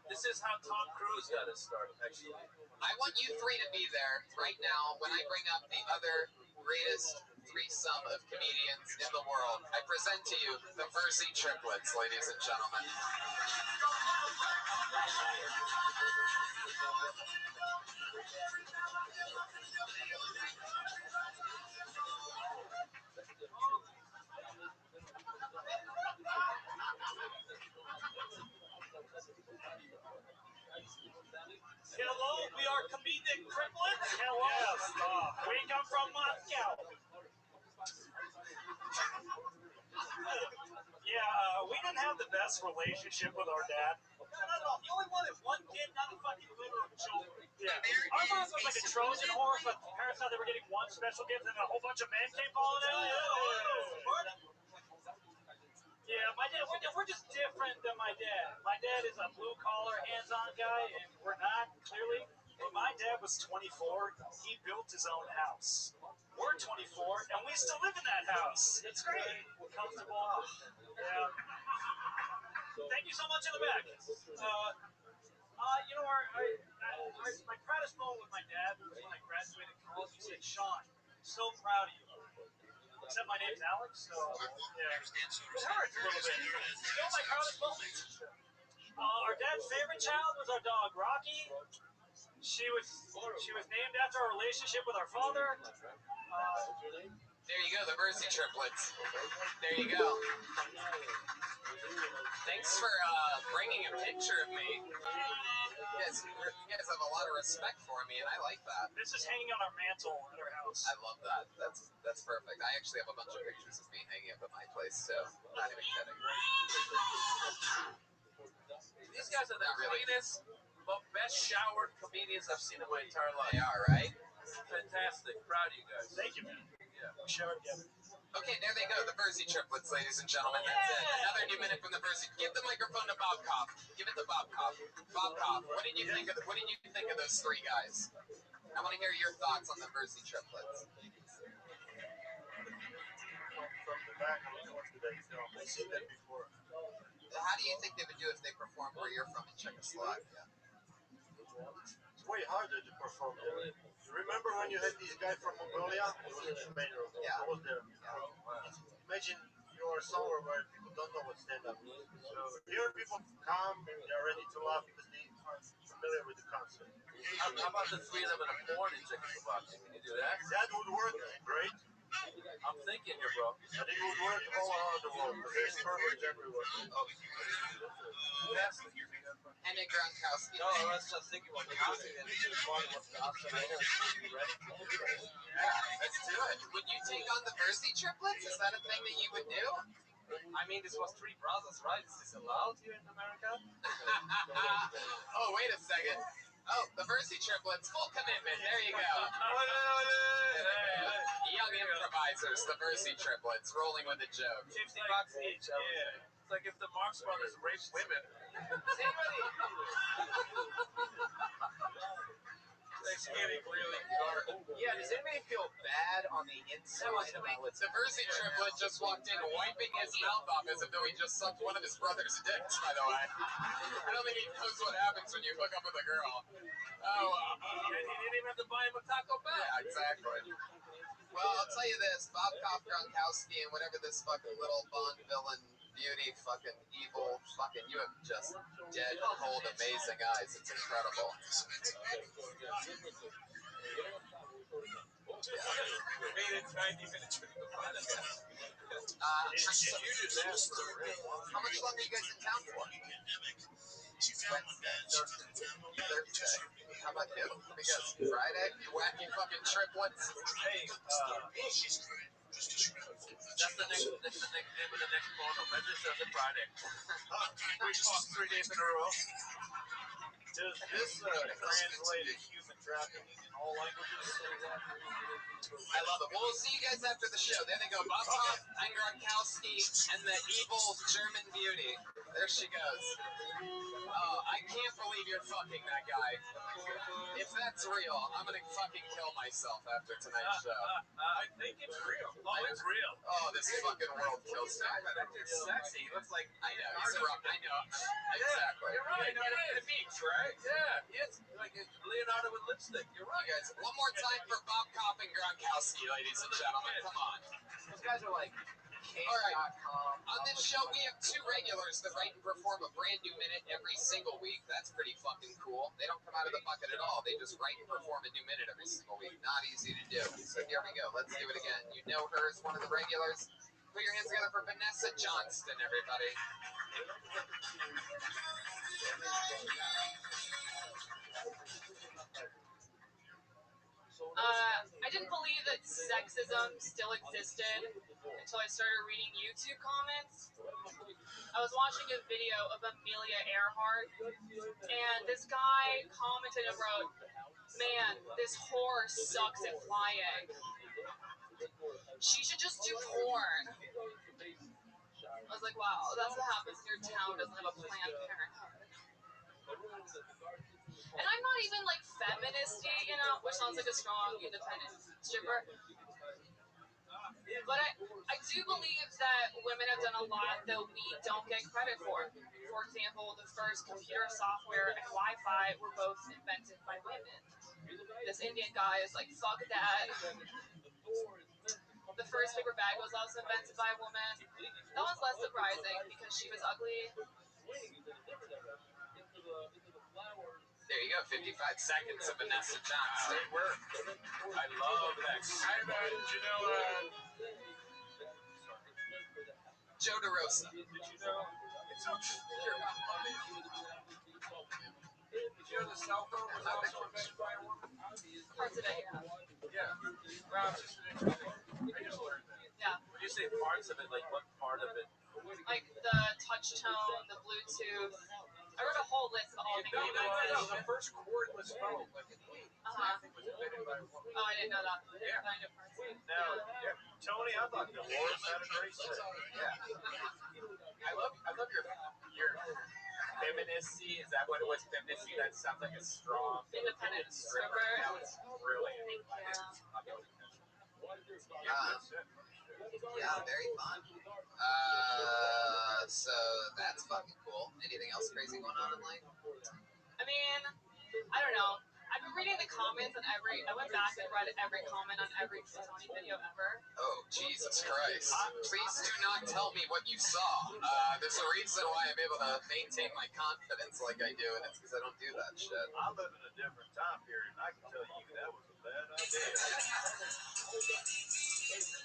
This is how Tom Cruise got his start, actually. I want you three to be there right now when I bring up the other greatest threesome of comedians in the world. I present to you the Versi triplets, ladies and gentlemen. Hello, we are comedic triplets. Hello. Yes, we come from Moscow. Yeah, we didn't have the best relationship with our dad. No. You only wanted one kid, not a fucking litter of children. Yeah. Our mom was like a Trojan horse, but parents thought they were getting one special gift, and then a whole bunch of men came falling out. Yeah, my dad, we're just different than my dad. My dad is a blue-collar, hands-on guy, and we're not, clearly. When my dad was 24, he built his own house. We're 24, and we still live in that house. It's great. Comfortable. Yeah. Thank you so much in the back. You know, my proudest moment with my dad was when I graduated college. He said, Sean, I'm so proud of you. Except my name's Alex, so yeah. It hurts a little bit. Still my proudest moment. Our dad's favorite child was our dog, Rocky. She was named after our relationship with our father. There you go, the Versi triplets. There you go. Thanks for bringing a picture of me. You guys have a lot of respect for me, and I like that. This is hanging on our mantle at our house. I love that. That's perfect. I actually have a bunch of pictures of me hanging up at my place, so not even kidding. These guys are the cleanest, best showered comedians I've seen in my entire life. They are, right? Fantastic. Proud of you guys. Thank you, man. Yeah. We showered together. Okay, there they go, the Versi triplets, ladies and gentlemen. That's it. Another new minute from the Versi. Give the microphone to Bob Kopp. Give it to Bob Kopp. Bob Kopp, what did you think of those three guys? I want to hear your thoughts on the Versi triplets. From the back, what's the film? I've seen that before. How do you think they would do if they performed where you're from in Czechoslovakia? It's way harder to perform there. You remember when you had this guy from Mongolia? He was in the main room. Yeah. I was there. Imagine you are somewhere where people don't know what stand-up is. So here people come, they're ready to laugh because they are familiar with the concept. How about the three of them in a porn in Czechoslovakia? Can you do that? That would work great. I'm thinking here, bro. And it would work all around the world. There's perverts everywhere. Henning Gronkowski. No, I was just thinking about casting and part of the option. I know. Ready? Yeah, let's do it. Would you take on the Versi triplets? Is that a thing that you would do? I mean, this was three brothers, right? Is this allowed here in America? Oh, wait a second. Oh, the Versi triplets, full commitment. There you go. Young improvisers, the Versi triplets, rolling with a joke. $50 each. Yeah. It's like if the Marx Brothers raped women. Yeah, does anybody feel bad on the inside about it? The Versi triplet just walked in wiping his mouth off as if though he just sucked one of his brother's dicks, by the way. I don't think he knows what happens when you hook up with a girl. He didn't even have to buy him a Taco Bell. Yeah, exactly. Well, I'll tell you this, Bob Kopp, Gronkowski, and whatever this fucking little Bond villain, beauty, fucking evil, fucking, you have just dead, cold, amazing eyes. It's incredible. Made it 90 minutes for the podcast. How much longer are you guys in town for? Thursday. How about you? Let me guess. Friday? You wacky fucking triplets? Hey, that's the next name of the next porno. Register on Friday. We talked 3 days in a row. Does this translate as human trafficking in all languages? I love it. Well, we'll see you guys after the show. There they go. Bob Kopp and Gronkowski. And the evil German beauty. There she goes. Oh, I can't believe you're fucking that guy. If that's real, I'm gonna fucking kill myself after tonight's show. I think it's real. Oh, it's real. Oh, this fucking world kills me. That dude's sexy. He looks like I know, he's rough. I know. Exactly. You're right. Leonardo da Vinci, right? Yeah, he is like Leonardo with lipstick. You're right. You guys, one more time for Bob Kopp and Gronkowski, ladies and gentlemen. Come on. Those guys are like All right. On this show, we have two regulars that write and perform a brand new minute every single week. That's pretty fucking cool. They don't come out of the bucket at all. They just write and perform a new minute every single week. Not easy to do. So here we go. Let's do it again. You know her as one of the regulars. Put your hands together for Vanessa Johnston, everybody. I didn't believe that sexism still existed until I started reading YouTube comments. I was watching a video of Amelia Earhart, and this guy commented and wrote, "Man, this whore sucks at flying. She should just do porn." I was like, wow, that's what happens when your town doesn't have a Planned Parenthood. And I'm not even like feministy, you know, which sounds like a strong, independent stripper. But I do believe that women have done a lot that we don't get credit for. For example, the first computer software and Wi-Fi were both invented by women. This Indian guy is like, fuck that. The first paper bag was also invented by a woman. That was less surprising because she was ugly. There you go, 55 seconds of Vanessa Johnston. I love that. Joe DeRosa. Did you know? It's so sure not funny. Did you know the cell phone was also invented by a woman? Parts of it, yeah. Yeah. Well, it's just interesting. I just learned that. Yeah. When you say parts of it, like what part of it? Like the touch tone, the Bluetooth. I wrote a whole list of all the things. No. The first cordless phone, like in the 80s, I think was invented by a woman. Oh, I didn't know that. Yeah. Now, Tony, I thought Dolores had a great set. Yeah. I love your femininity. Is that what it was? Femininity? That sounds like a strong independent stripper. That was brilliant. Yeah, very fun. So that's fucking cool. Anything else crazy going on in life? I mean, I don't know. I've been reading the comments on I went back and read every comment on every Tony video ever. Oh, Jesus Christ. Please do not tell me what you saw. There's a reason why I'm able to maintain my confidence like I do, and it's because I don't do that shit. I live in a different time period, and I can tell you that was a bad idea.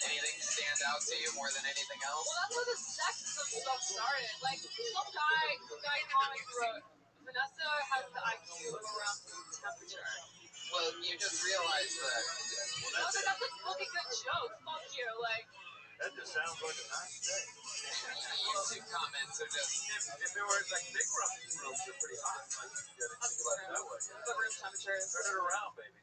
Anything stand out to you more than anything else? Well, that's where the sexism stuff started. Like, some guy comments wrote, Vanessa has the IQ of around room temperature. Well, you just realized that. That's a fucking good joke. Fuck you. Like, that just sounds like a nice day. YouTube comments are just. If it were like big rooms are pretty hot. Like, you gotta think about it that way. The room temperature. Turn it around, baby.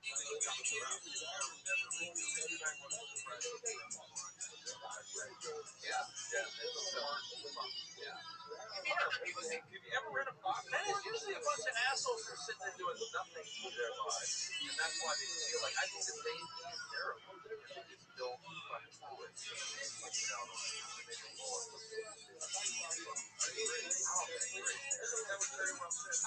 Have you ever read a book? Man, it's usually a bunch of assholes who are sitting there doing nothing with their lives. And that's why they feel like, I think that they feel terrible. They just don't fucking do it. Like, you know, they think, oh, that was very well said.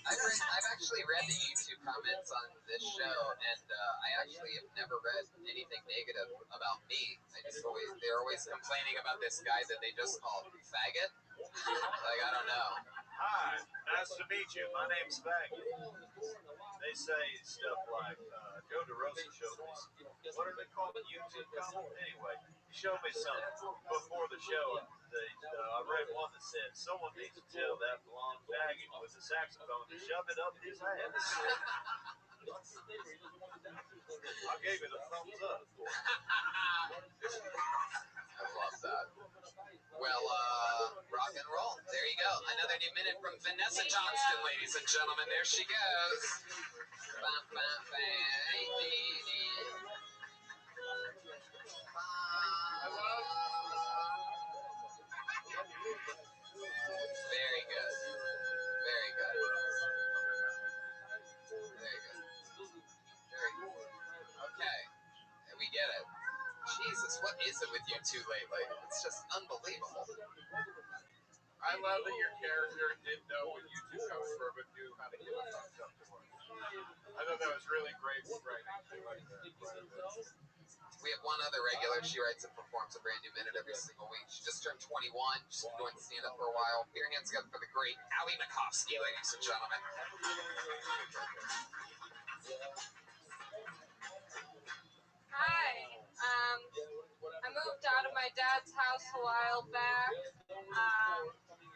I've actually read the YouTube comments on this show, and I actually have never read anything negative about me. They're always complaining about this guy that they just called faggot. Like, I don't know. Hi, nice to meet you. My name's Faggot. They say stuff like, Joe DeRosa showed me. What are they called? YouTube comments? Anyway, he showed me something before the show. I read one that said, someone needs to tell that blonde faggot with a saxophone to shove it up his ass. I gave it a thumbs up. I love that. Well, rock and roll. There you go. Another new minute from Vanessa Johnston, ladies and gentlemen. There she goes. is it with you two lately? It's just unbelievable. I love that your character didn't know what YouTube comes for, but knew how to give a thumbs up to it. I thought that was really great writing. I like that. We have one other regular. She writes and performs a brand new minute every single week. She just turned 21. She's been doing stand-up for a while. Get your hands together for the great Ali Makovsky, ladies and gentlemen. Hi. I moved out of my dad's house a while back.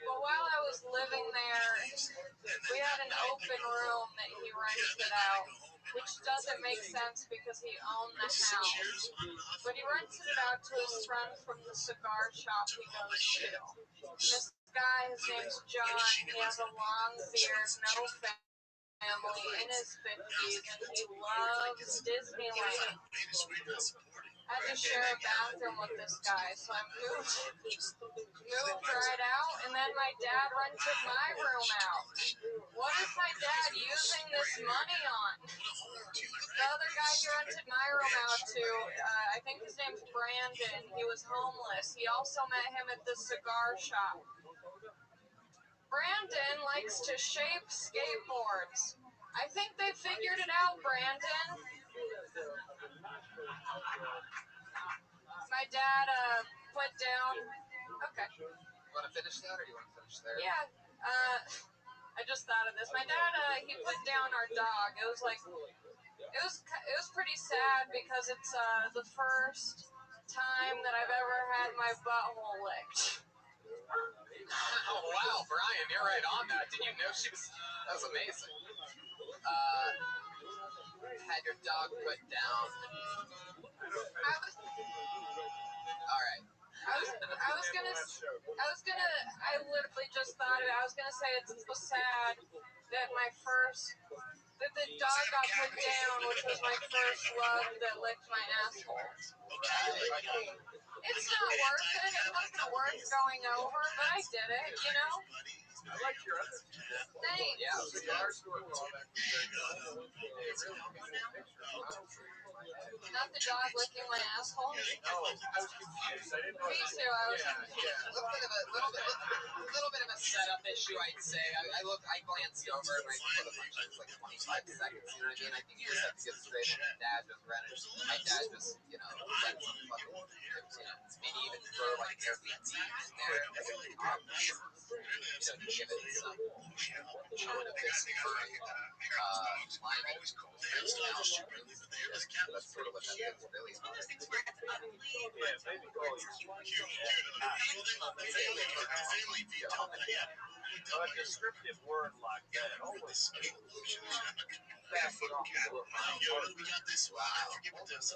But while I was living there, we had an open room that he rented out, which doesn't make sense because he owned the house. But he rented it out to his friend from the cigar shop he goes to. And this guy, his name's John, he has a long beard, no family, in his 50s, and he loves Disneyland. I had to share a bathroom with this guy, so I moved right out, and then my dad rented my room out. What is my dad using this money on? The other guy he rented my room out to, I think his name's Brandon. He was homeless. He also met him at the cigar shop. Brandon likes to shape skateboards. I think they figured it out, Brandon. My dad put down. Okay. You want to finish that, or you want to finish there? Yeah. I just thought of this. My dad, he put down our dog. It was pretty sad because it's the first time that I've ever had my butthole licked. Oh, wow, Brian, you're right on that. Did you know she was... That was amazing. Had your dog put down. I literally just thought of it. I was gonna say it's so sad that that the dog got put down, which was my first love that licked my asshole. It's not worth it. It wasn't worth going over, but I did it, you know? I like your other. Thanks. Yeah, cigars to a callback. Not the dog licking my asshole? No, I was confused. I didn't know. Me too, I was confused. A little bit of a setup issue, I'd say. I glanced over and I put a bunch of like 25 seconds, you know what I mean? I think you just have to get straight in. My dad just rented, rent some fucking, maybe even throw like Airbnb in there as a give it some showing of this current climate. That's sort of what that is really about. A descriptive word like that. We got this. I forget what this.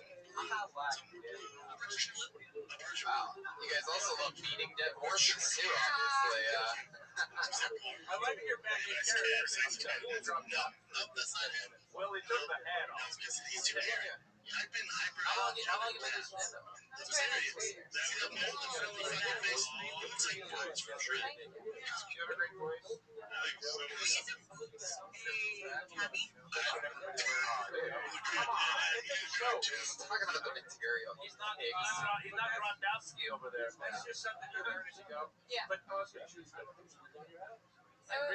Wow. You guys also love beating dead horses too, obviously. I like that you're back in character. No, that's not him. Well, he took the hat off. He's too hyper. How long you been doing stand-up? That's serious. That's the moment the friendly fucking face. It looks like words from sure. You have a great voice. Talking about the material. He's not Grondowski over there. That's just something you learn as you go. Yeah. But also, I agree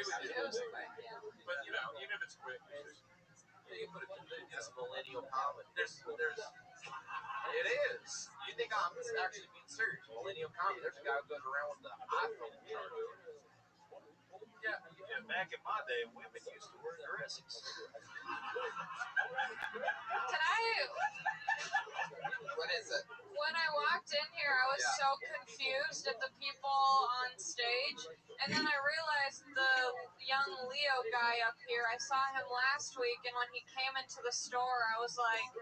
with you. It was quick, yeah. But you know, even if it's quick, You put it in this millennial comedy. There's It is. You think I'm actually being serious? Millennial comedy. There's a guy who goes around with the iPhone charger. yeah, back in my day, women used to wear dresses. What is it? When I walked in here, I was so confused at the people on stage, and then I realized the young Leo guy up here, I saw him last week, and when he came into the store, I was like,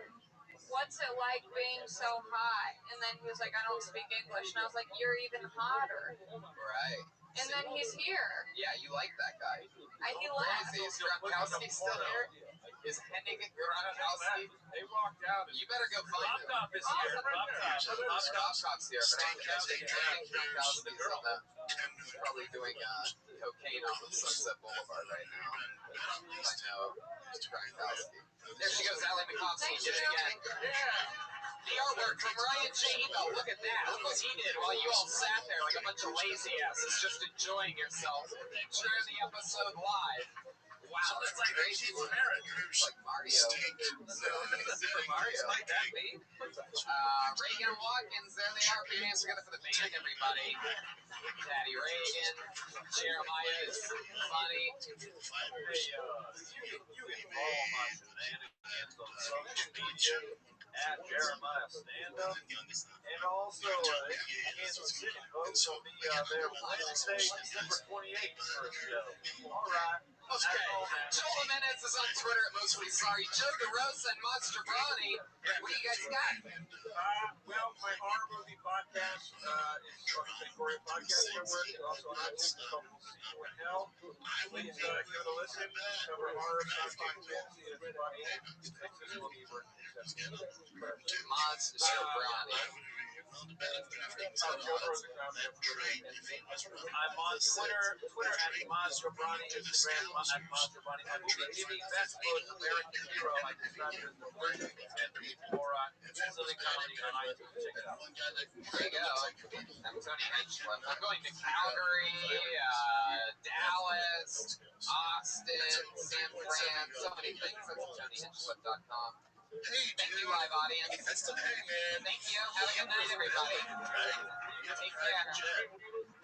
what's it like being so hot? And then he was like, I don't speak English, and I was like, you're even hotter. Right. And then he's here. Yeah, you like that guy. He left. Is Gronkowski still here? Is Henning Gronkowski? They walked out. You better go find him. Bobcop is here. Bobcop's here, but I think Gronkowski's on that. He's probably doing cocaine off of Sunset Boulevard right now. I know Gronkowski. There she goes, Ali Makovsky did it again. Yeah. The artwork from Ryan J. Ebo. Look at that. Look what he did while you all sat there like a bunch of lazy asses just enjoying yourselves. Share the episode live. Wow, that's like crazy. It's like Mario. Super Mario. Like that beat. Reagan and Watkins, there they are. Big hands together for the band, everybody. Daddy Reagan. Jeremiah is funny. Hey, you can follow my shenanigans on social media at Jeremiah Stand Up. And also, Kansas City folks will be there Wednesday, December 28th for a show. All right. Okay, Joel Jimenez is on Twitter at Mostly Sorry. Joe DeRosa and Monster Brownie. What do you guys got? Well, my horror movie podcast is Monster Korea Podcast Network. Also on iTunes, it's called We'll See You in Hell. Please give it a listen. Cover horror, sci-fi, fantasy, and Texas movie work. Monster Brownie. I'm on Twitter at Monster Brownie, Instagram at Monster Brownie. My movie TV best book, American Hero. I described it as the version and Laura. Silly comedy on iTunes. Check it out. There you go. I'm Tony Hinchcliffe. I'm going to Calgary, Dallas, Austin, San Fran, so many things. That's TonyHinchcliffe.com. Thank you, live audience. Thank you. Have a good night, everybody. Take care.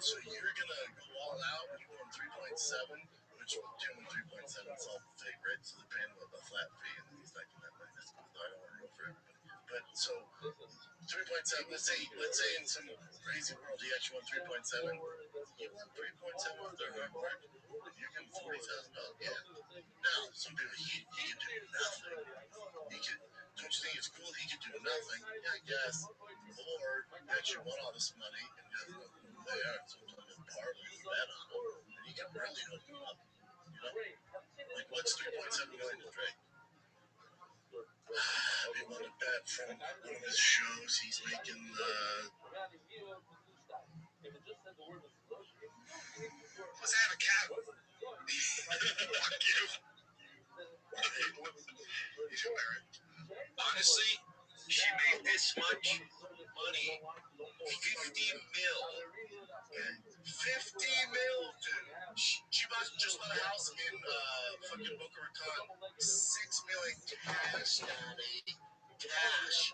So you're gonna go all out and you're going 3.7, which doing 3.7 is all fake, right? So they're paying a flat fee and he's not gonna have money. That's cool. I don't want to roll for everybody. But so 3.7, let's say in some crazy world he actually won 3.7. You won 3.7 with their hard work, you're getting $40,000. Yeah. Now, some people he can do nothing. Don't you think it's cool he could do nothing? Yeah, I guess. Or you actually won all this money and you doesn't know who they are. So it's like a part of you bet on them, and you can really hook them up. You know? Like, what's 3.7 million to Drake? We won a bet from one of his shows. He's making let's have a cat. Fuck you. Honestly, she made this much money. 50 mil. Okay? 50 mil, dude. She just bought a house in fucking Boca Raton. 6 million cash, daddy. Cash.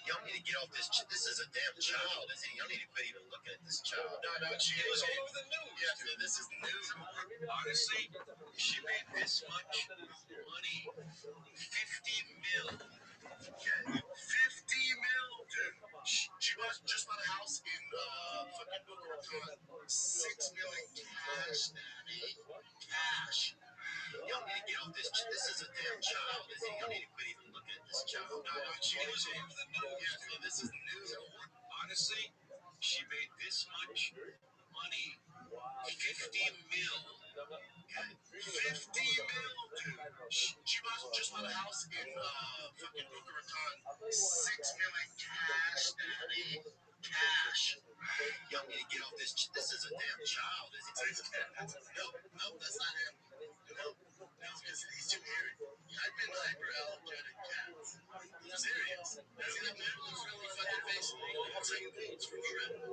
Y'all need to get off this. This is a damn child, isn't it? Y'all need to quit even looking at this child. No, she was all over the news. Yeah, so this is news. Honestly, she made this much money. 50 mil. Okay. 50 mil, dude. She just bought a house in fucking Boca Raton. 6 million cash, daddy. Cash. Y'all need to get off this. This is a damn child, isn't it? Y'all need to quit even looking at this child. No, she was all over the news. Yeah, so this is news. Honestly, she made this much money. 50 mil. 50 mil, dude. She just bought a house in fucking Boca Raton. 6 million cash, daddy. Cash. Y'all need to get off this. This is a damn child, isn't it? No, that's not him. No, because he's too weird. I've been hyperallergenic cats. I'm serious. See that little friendly fucking face? It's like it's from Shred.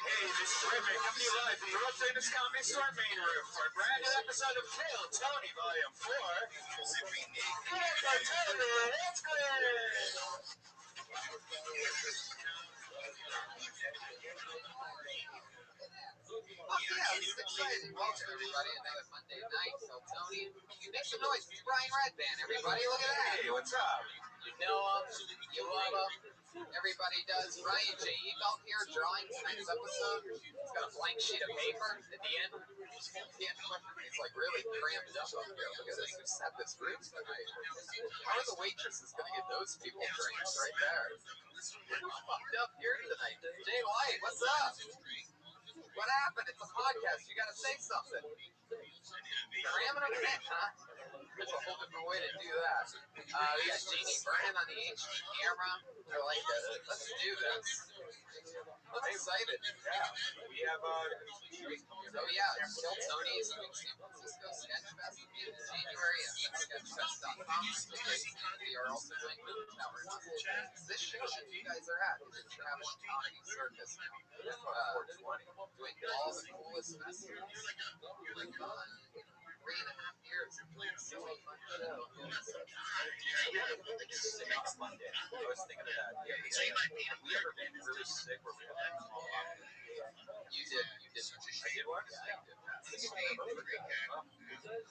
Hey, this is Rabbi coming to you live from the Rothschild Comedy Store main room for a brand new episode of Kill Tony Volume 4. Let's go! Oh, yeah, this is exciting. Welcome, everybody. Another Monday night. So, Tony, make some noise. It's Brian Redband, everybody. Look at that. Hey, what's up? You know him. You love him. Everybody does. Ryan J. Ebelt here, drawing tonight's episode. He's got a blank sheet of paper at the end. He's like really cramped up here. Look at this. Who set this room tonight? How are the waitresses going to get those people drinks right there? We're fucked up here tonight. Jay White, what's up? What happened? It's a podcast. You got to say something. Cramming them in, huh? There's a whole different way to do that. We got Jamie Vernon on the HD camera. I like that. Let's do this. I'm excited. Yeah, we have Oh yeah, Kill Tony is doing San Francisco Sketch Fest in January at sketchfest.com. We are also doing Moon Tower. This show that you guys are at is the Traveling Comedy Circus now. Doing all the coolest festivals. 3.5 years. So fun show. Next Monday. I was thinking of that. Yeah, have we ever been really sick where we had to call off? You did. I did what? Yeah, you did.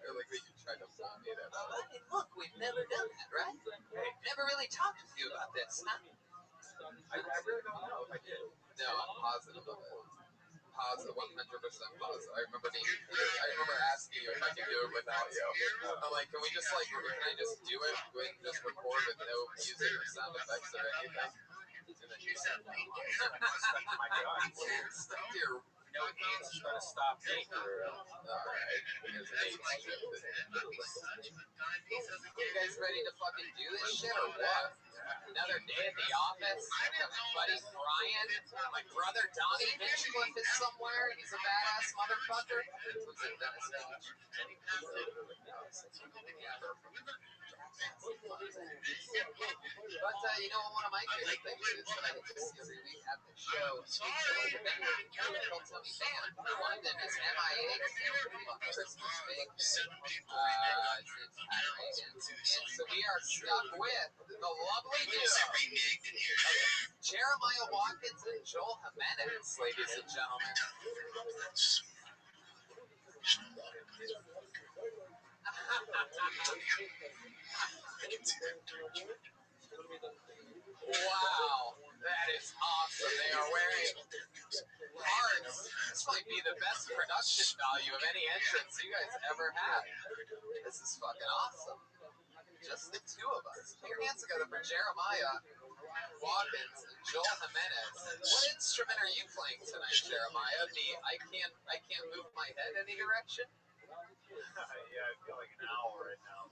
Or like that you tried to fool me that. Look, we've never done that, right? Hey, never really talked with you about this, huh? I really don't know if I did. No, I'm positive of it. Positive, 100% positive. I remember asking you if I could do it without you. I'm like, can I just do it? Can we just record with no music or sound effects or anything? And then you said, my God. Stuck to your no hands trying to stop me. Alright, because of AIDS shit. You guys ready to fucking do this shit or what? Another day at the office. My buddy Brian, my brother Donnie Hinchcliffe is somewhere. He's a badass motherfucker. Lives in Venice Beach. But you know what? One of my favorite things is that I get to see every week at the show. Kill Tony Band. London is MIA on Christmas Day. And so we are stuck with the lovely duo Jeremiah Watkins and Joel Jimenez, ladies and gentlemen. Wow, that is awesome. They are wearing cards. This might be the best production value of any entrance you guys ever had. This is fucking awesome. Just the two of us. Put your hands together for Jeremiah Watkins and Joel Jimenez. What instrument are you playing tonight, Jeremiah? I can't move my head any direction? Yeah, I feel like an owl right now.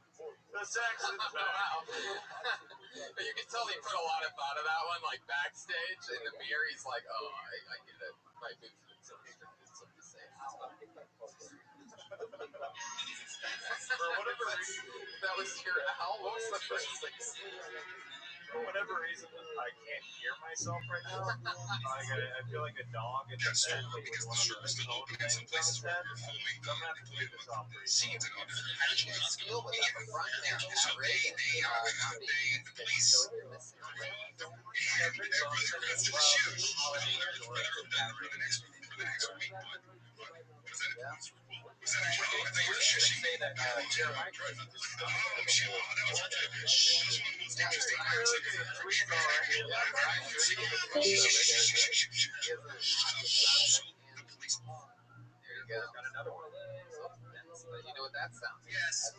The Saxon wow. But you can tell he put a lot of thought of that one, like backstage in the mirror. He's like, oh, I get it. My movement so restricted, so to say. For whatever reason, that was your owl. What was the first thing? For whatever reason, I can't hear myself right now. I feel like a dog in the bed with one of those cone things on his head. So I'm gonna have to take this off. How do you guys feel with that? The front man, Pat Reagan, not being so you're missing a leg. Yeah, pretty bummed. Say that Jeremiah There you go. Got another one. You know what that sounds like? Yes.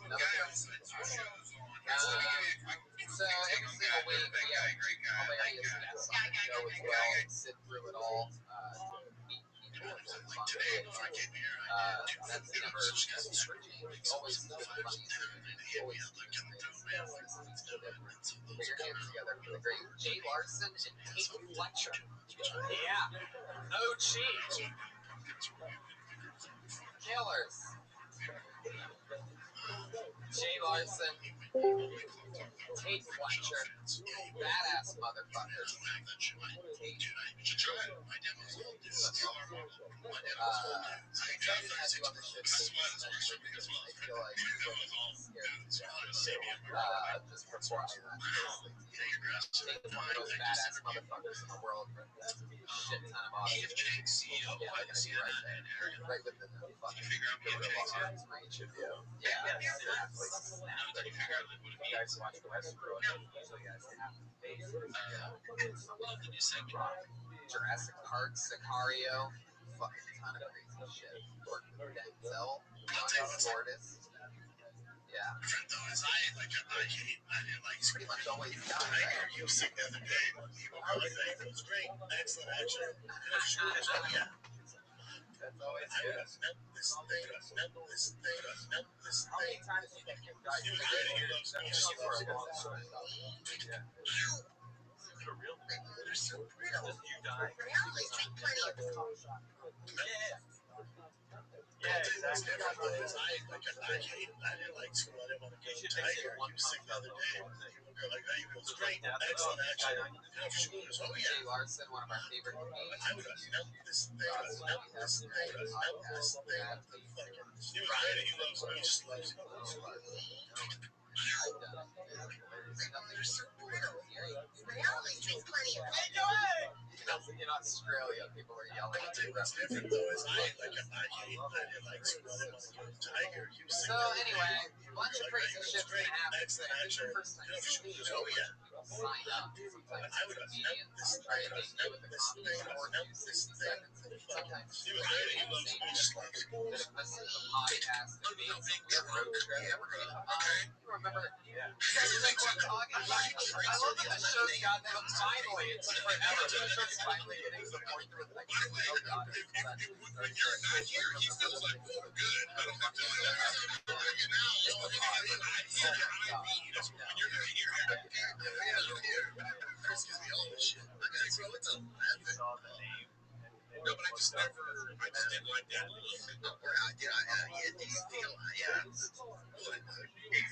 So every single week we have hilarious guests on the show as well. Sit through it all. Meet people and have fun with it. That's never changed. Always the funniest thing. Always the greatest. Put your hands together for the great Jay Larson and Kate Fletcher. Yeah. OG. Killers. Jay Larson, Tate Fletcher, badass motherfuckers. Tate. I'm excited to have you on the ship, especially because I feel like you're scared to just perform that. Tate's one of those badass motherfuckers in the world. Shit ton of awesome. Yeah, they're gonna be right there. Right within the fucking gorilla arms reach of you. Yeah, exactly. you guys watch Westworld, usually guys have Jurassic Park, Sicario, fucking ton of crazy shit. Worked with Denzel, Tortoise. Yeah. He's pretty much always done, right? You sick the other day. It was great. Excellent action. That's always good. How many times do you think you guys just for a long story? Yeah. a real name. They're so brittle. Just you die. They always drink plenty of Yeah, exactly. I hate that. Like, so I didn't want to go to Tiger. He was sick the other day. You're like, hey, it was great. Excellent action. Oh, yeah. Jay Larson, one of our favorite comedians. I would have milked this thing. I would have milked this thing. I would have milked this thing. He was right. He loves me. He just loves me. They're so brittle. They always drink plenty of In Australia, people are yelling. What's different though is I hate that. Like, so I didn't want to go to Tiger. He was sick. So anyway, a bunch of crazy shit's gonna happen today. I think the first time Oh, yeah. sign up. Sometimes comedians try to make you with the comedy or do 60 seconds. Sometimes it's really insane. That if this is a podcast, it means we're road trip that we're gonna come on. You remember? Yeah. You guys remember what I'm talking about? I love that the show's gotten to finally. It took forever, but the show's finally getting to the point where it's like, oh god, When you're not here, he feels like, oh, good. I don't have to do that. When you're not here, I don't care. Excuse me, all this shit. Okay, so it's 11. No, but I just didn't like that. Do you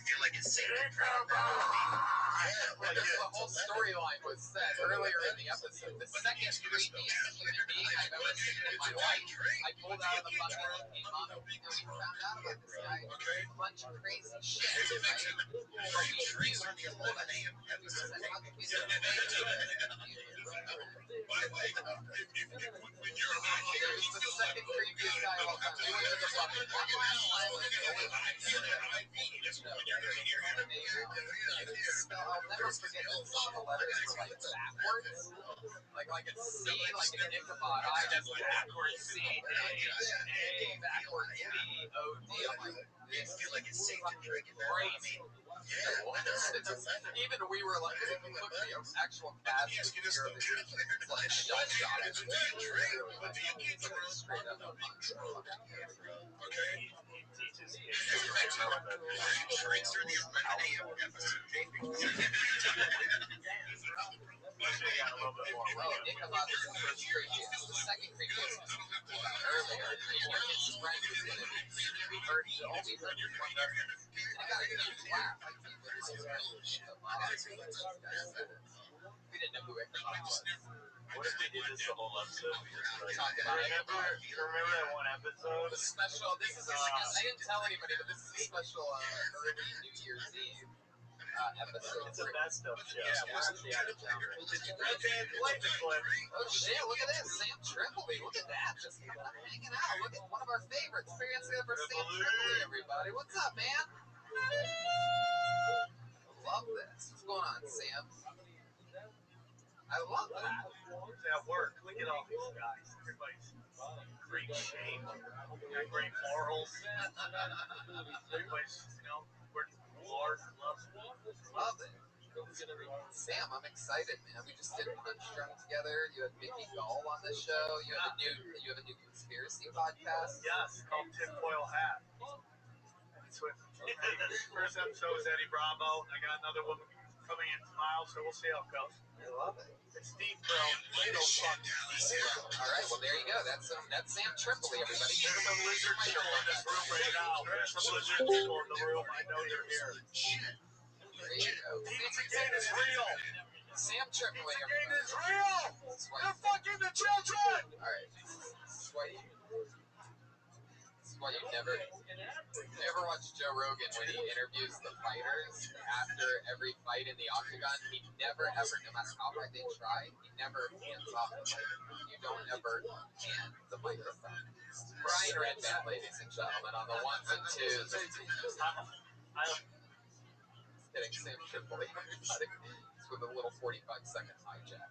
feel like it's sacred? The whole storyline was set earlier in the episode. The second creepiest human being I've ever seen in my life. I pulled out of the bucket and came on and we found out about this guy. A bunch of crazy shit, right? But we knew the 11 a.m. episode. By the way, when you're not here, He's the second creepiest guy of all time. We went to the bucket one last time. I'll never forget that some of the letters were like backwards. Like a C, like an Ichabod. I just backwards C, A, backwards B, O, D. I'm like, this feel like it's safe to drink it. Crazy. Even we were like, if you look at the actual cast, it's like shut shot. It's straight up. okay. Drinks are the 11 a.m. episode. Ichabod was the first creepiest. The second creepiest was earlier. We heard only heard your one reference. And it got a huge laugh. We didn't know who Ichabod was. What if we did this the whole episode? Remember that one episode? The special. This is I didn't tell anybody, but this is a special early New Year's Eve episode. It's a best of show. Yeah, we're actually out of town. Oh shit! Look at this, Sam Tripoli. Look at that, just hanging out. Look at one of our favorites. Experience for Sam Tripoli, everybody. What's up, man? I love this. What's going on, Sam? I love that. At work, look at all these guys. Everybody's great shape, great morals. Everybody's, working hard, love it. Sam, I'm excited, man. We just did Punch Drunk together. You had Mickey Gall on the show. You have a new conspiracy podcast. Yes, called Tinfoil Hat. First episode was Eddie Bravo. I got another one coming in tomorrow, so we'll see how it goes. I love it. It's Steve Bro. All right, well there you go. That's Sam Tripoli, everybody. There's some lizard people in this room right now. There's some lizard people in the room. I know they're here. There you go. Pizzagate is real. Sam Tripoli, Pizzagate is real. They're fucking the children. All right. This is why you never watch Joe Rogan when he interviews the fighters after every fight in the octagon. He never ever, no matter how hard they try, he never hands off the microphone. You don't ever hand the microphone. Brian Redman, ladies and gentlemen, on the ones and twos. Getting Sam Tripoli with a little 45-second hijack.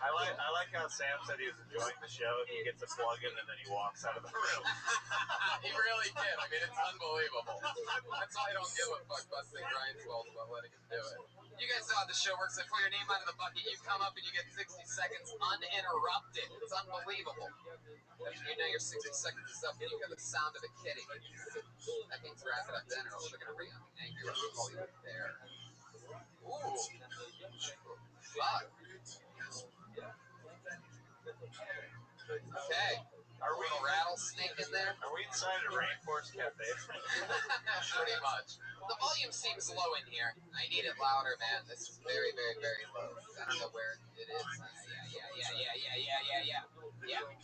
I like how Sam said he was enjoying the show. He gets a plug in and then he walks out of the room. He really did. I mean, it's unbelievable. That's why I don't give a fuck busting Brian's balls about letting him do it. You guys know how the show works. I put your name out of the bucket. You come up and you get 60 seconds uninterrupted. It's unbelievable. You know your 60 seconds is up and you hear the sound of a kitty. That means wrap it up then or else we're going to bring up an angry Hollywood bear. Ooh. Fuck. inside a rainforest cafe? Pretty much. The volume seems low in here. I need it louder, man. This is very, very, very low. I don't know where it is. Yeah.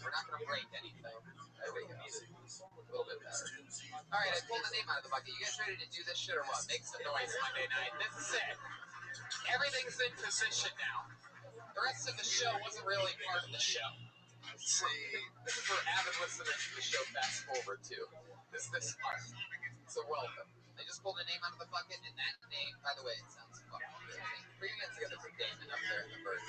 We're not gonna break anything. There we go. A little bit better. All right, I pulled the name out of the bucket. You guys ready to do this shit or what? Make some noise Monday night. This is it. Everything's in position now. The rest of the show wasn't really part of the show. This is for avid listeners to the show fast forward to. This part. So welcome. I just pulled a name out of the bucket, and that name, by the way, it sounds fucking amazing. Put your hands together for Damon up there in the birds.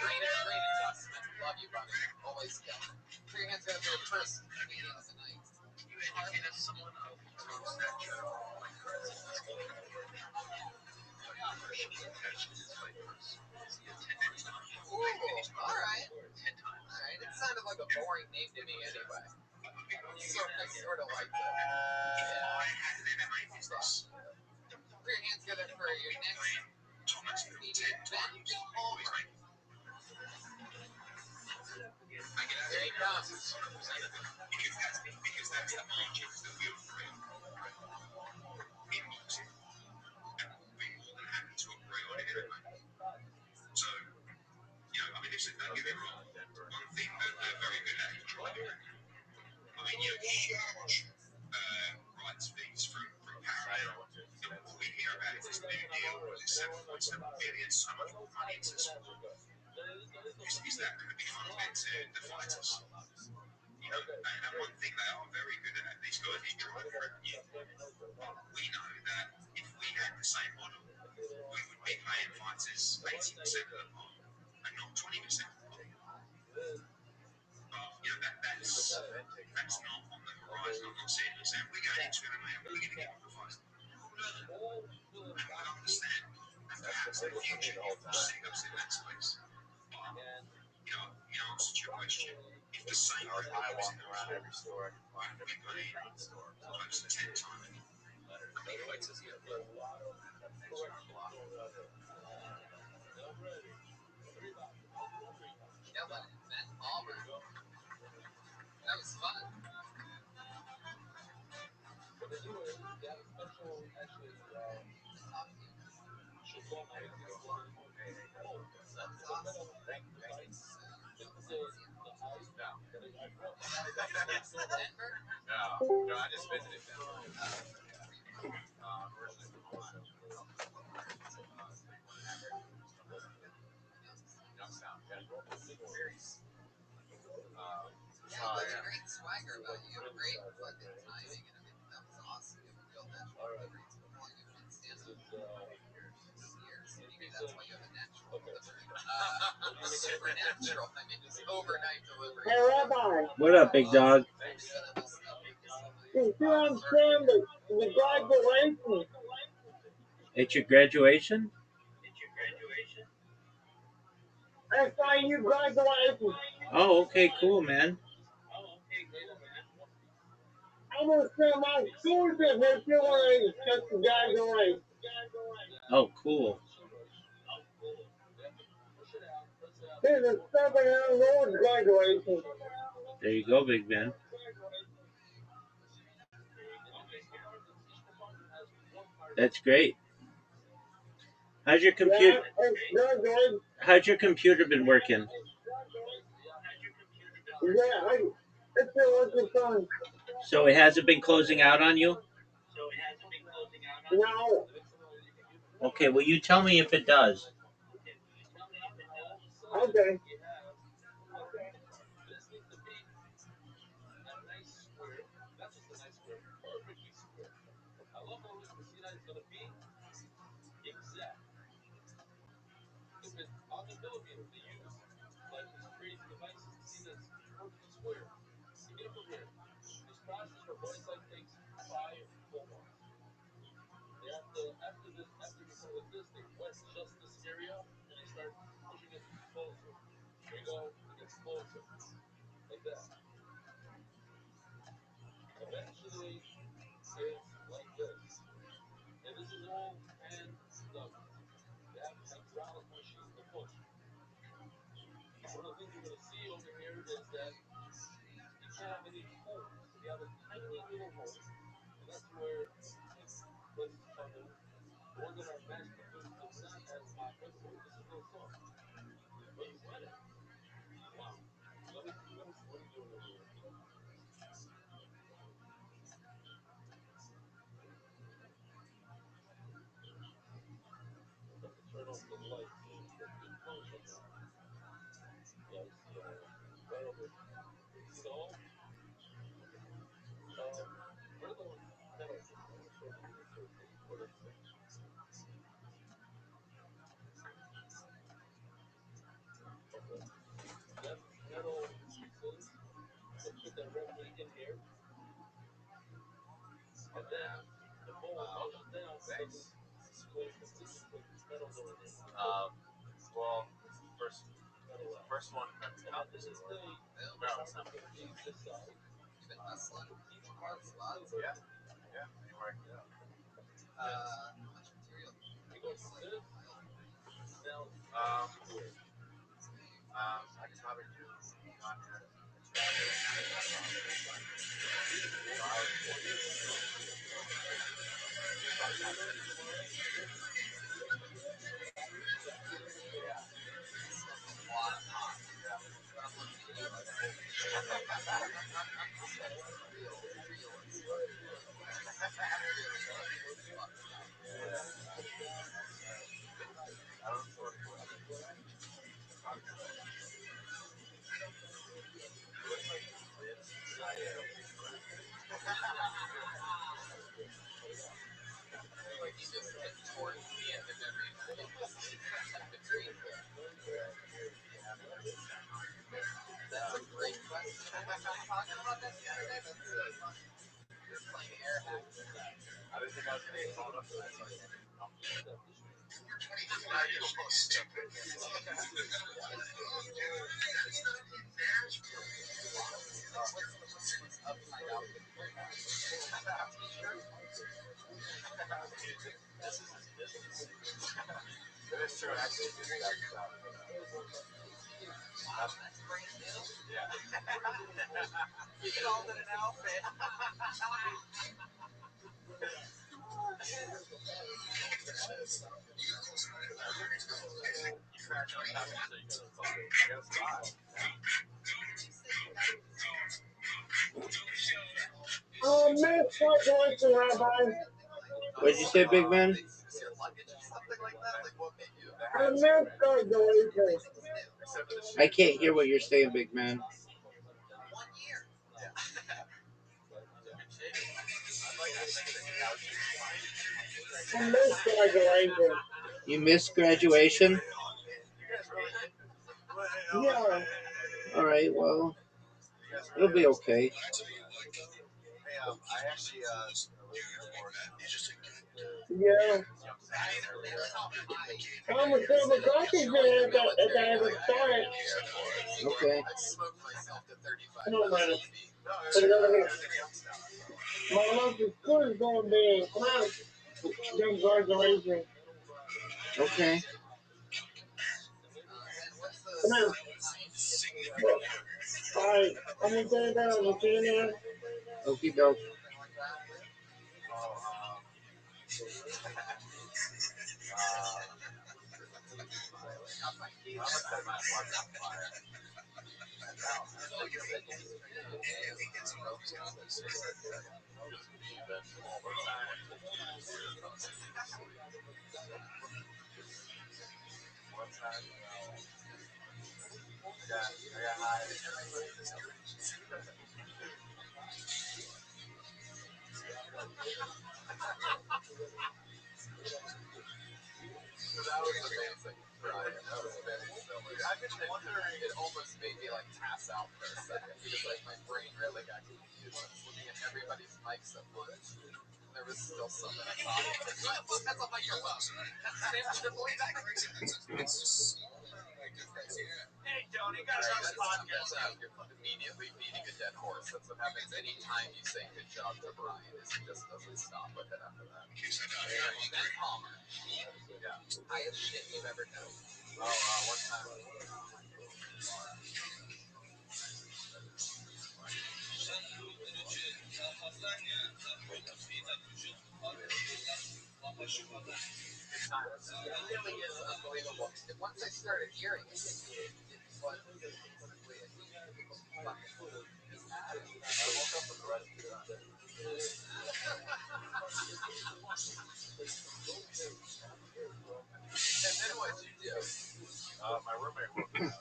Great adjustment. Love you, buddy. Always kill. Put your hands together for the first comedian of the night. And as someone of true stature, like Chris, is going to work. Appreciable attention is my purse. See attendance on you. Alright. It sounded like a boring name to me anyway. So I sort of like that. I had an MMA business. Put your hands together for your next Thomas comedian, Ben Palmer. There he comes. Because that's the margins that we operate in boxing. And we'll be more than happy to operate on it anyway. So, listen, don't get me wrong. One thing that they're very good at is driving. Huge rights fees from Paramount. What we hear about is this new deal, was it 7.7 billion, so much more money into sport. Is that going to be funded to the fighters? And one thing they are very good at, these guys, is driving revenue. We know that if we had the same model, we would be paying fighters 80% of the pot and not 20% of the pot. But that's not on the horizon. I'm not saying we're going into MMA and we're going to get on the fight. And we'll understand. And perhaps in the future you will see us in that space. But, in answer to your question, if the same revenue was in the around every store, we'd be paying close to 10 times. How many fights has he had? Ben Palmer. That was fun. No, I just visited them. Originally from Ohio. Youngstown, yeah. Great swagger about you. Great fucking timing and everything. That was awesome. You have a real natural delivery. It's been long you've been stand-up. Years. Maybe that's why you have a natural delivery. Supernatural. I mean, just overnight delivery. Hey, Rabbi. What up, big dog? You understand the graduation? It's your graduation? That's why you graduated. Oh, okay, cool, man. I'm going to send my school district to one just to graduate. Oh, cool. There's a 7-year-old graduation. There you go, Big Ben. That's great. How's your computer? How's your computer been working? It's been working fine. So it hasn't been closing out on you? No. Okay, well, you tell me if it does. Okay. Thanks. Well, first one. No, it's not. Yeah. Yeah. Anywhere. I could probably do content. Like you just get towards the end of every night between. That's a great question. I was talking about that the other day. You're playing air hacks. I didn't think I was going to get called up for that. So Stupid. it is true, actually. That's brand new. Yeah. You called it an outfit. Next graduation, Rabbi. What'd you say, big man? Next graduation. I can't hear what you're saying, big man. 1 year. Next graduation. You missed graduation? Yeah. All right, well, it'll be okay. I actually Yeah. I'm a silver coffee fan at the end of the start. Okay. I smoked myself to 35. No, man. Put it over here. My local school is going big. Come on. Then graduation. Okay. Come on. All right. I'm going to take it down. You see you there? Okie doke. That was amazing. Right. That was very silly. I've been wondering. It almost made me like pass out for a second because like my brain really got confused. I was looking at everybody's mics at once. There was still someone talking. Look, that's a microphone. Sam Tripoli back. Hey, Tony, got another podcast out. You're immediately beating a dead horse. That's what happens anytime you say good job to Brian. Is he just doesn't stop with it after that. Ben Palmer. Yeah. Highest shit you've ever done. one time. It really is unbelievable. And once I started hearing it, it was fucking. I woke up with the rest of the time. And then what'd you do? My roommate woke me up.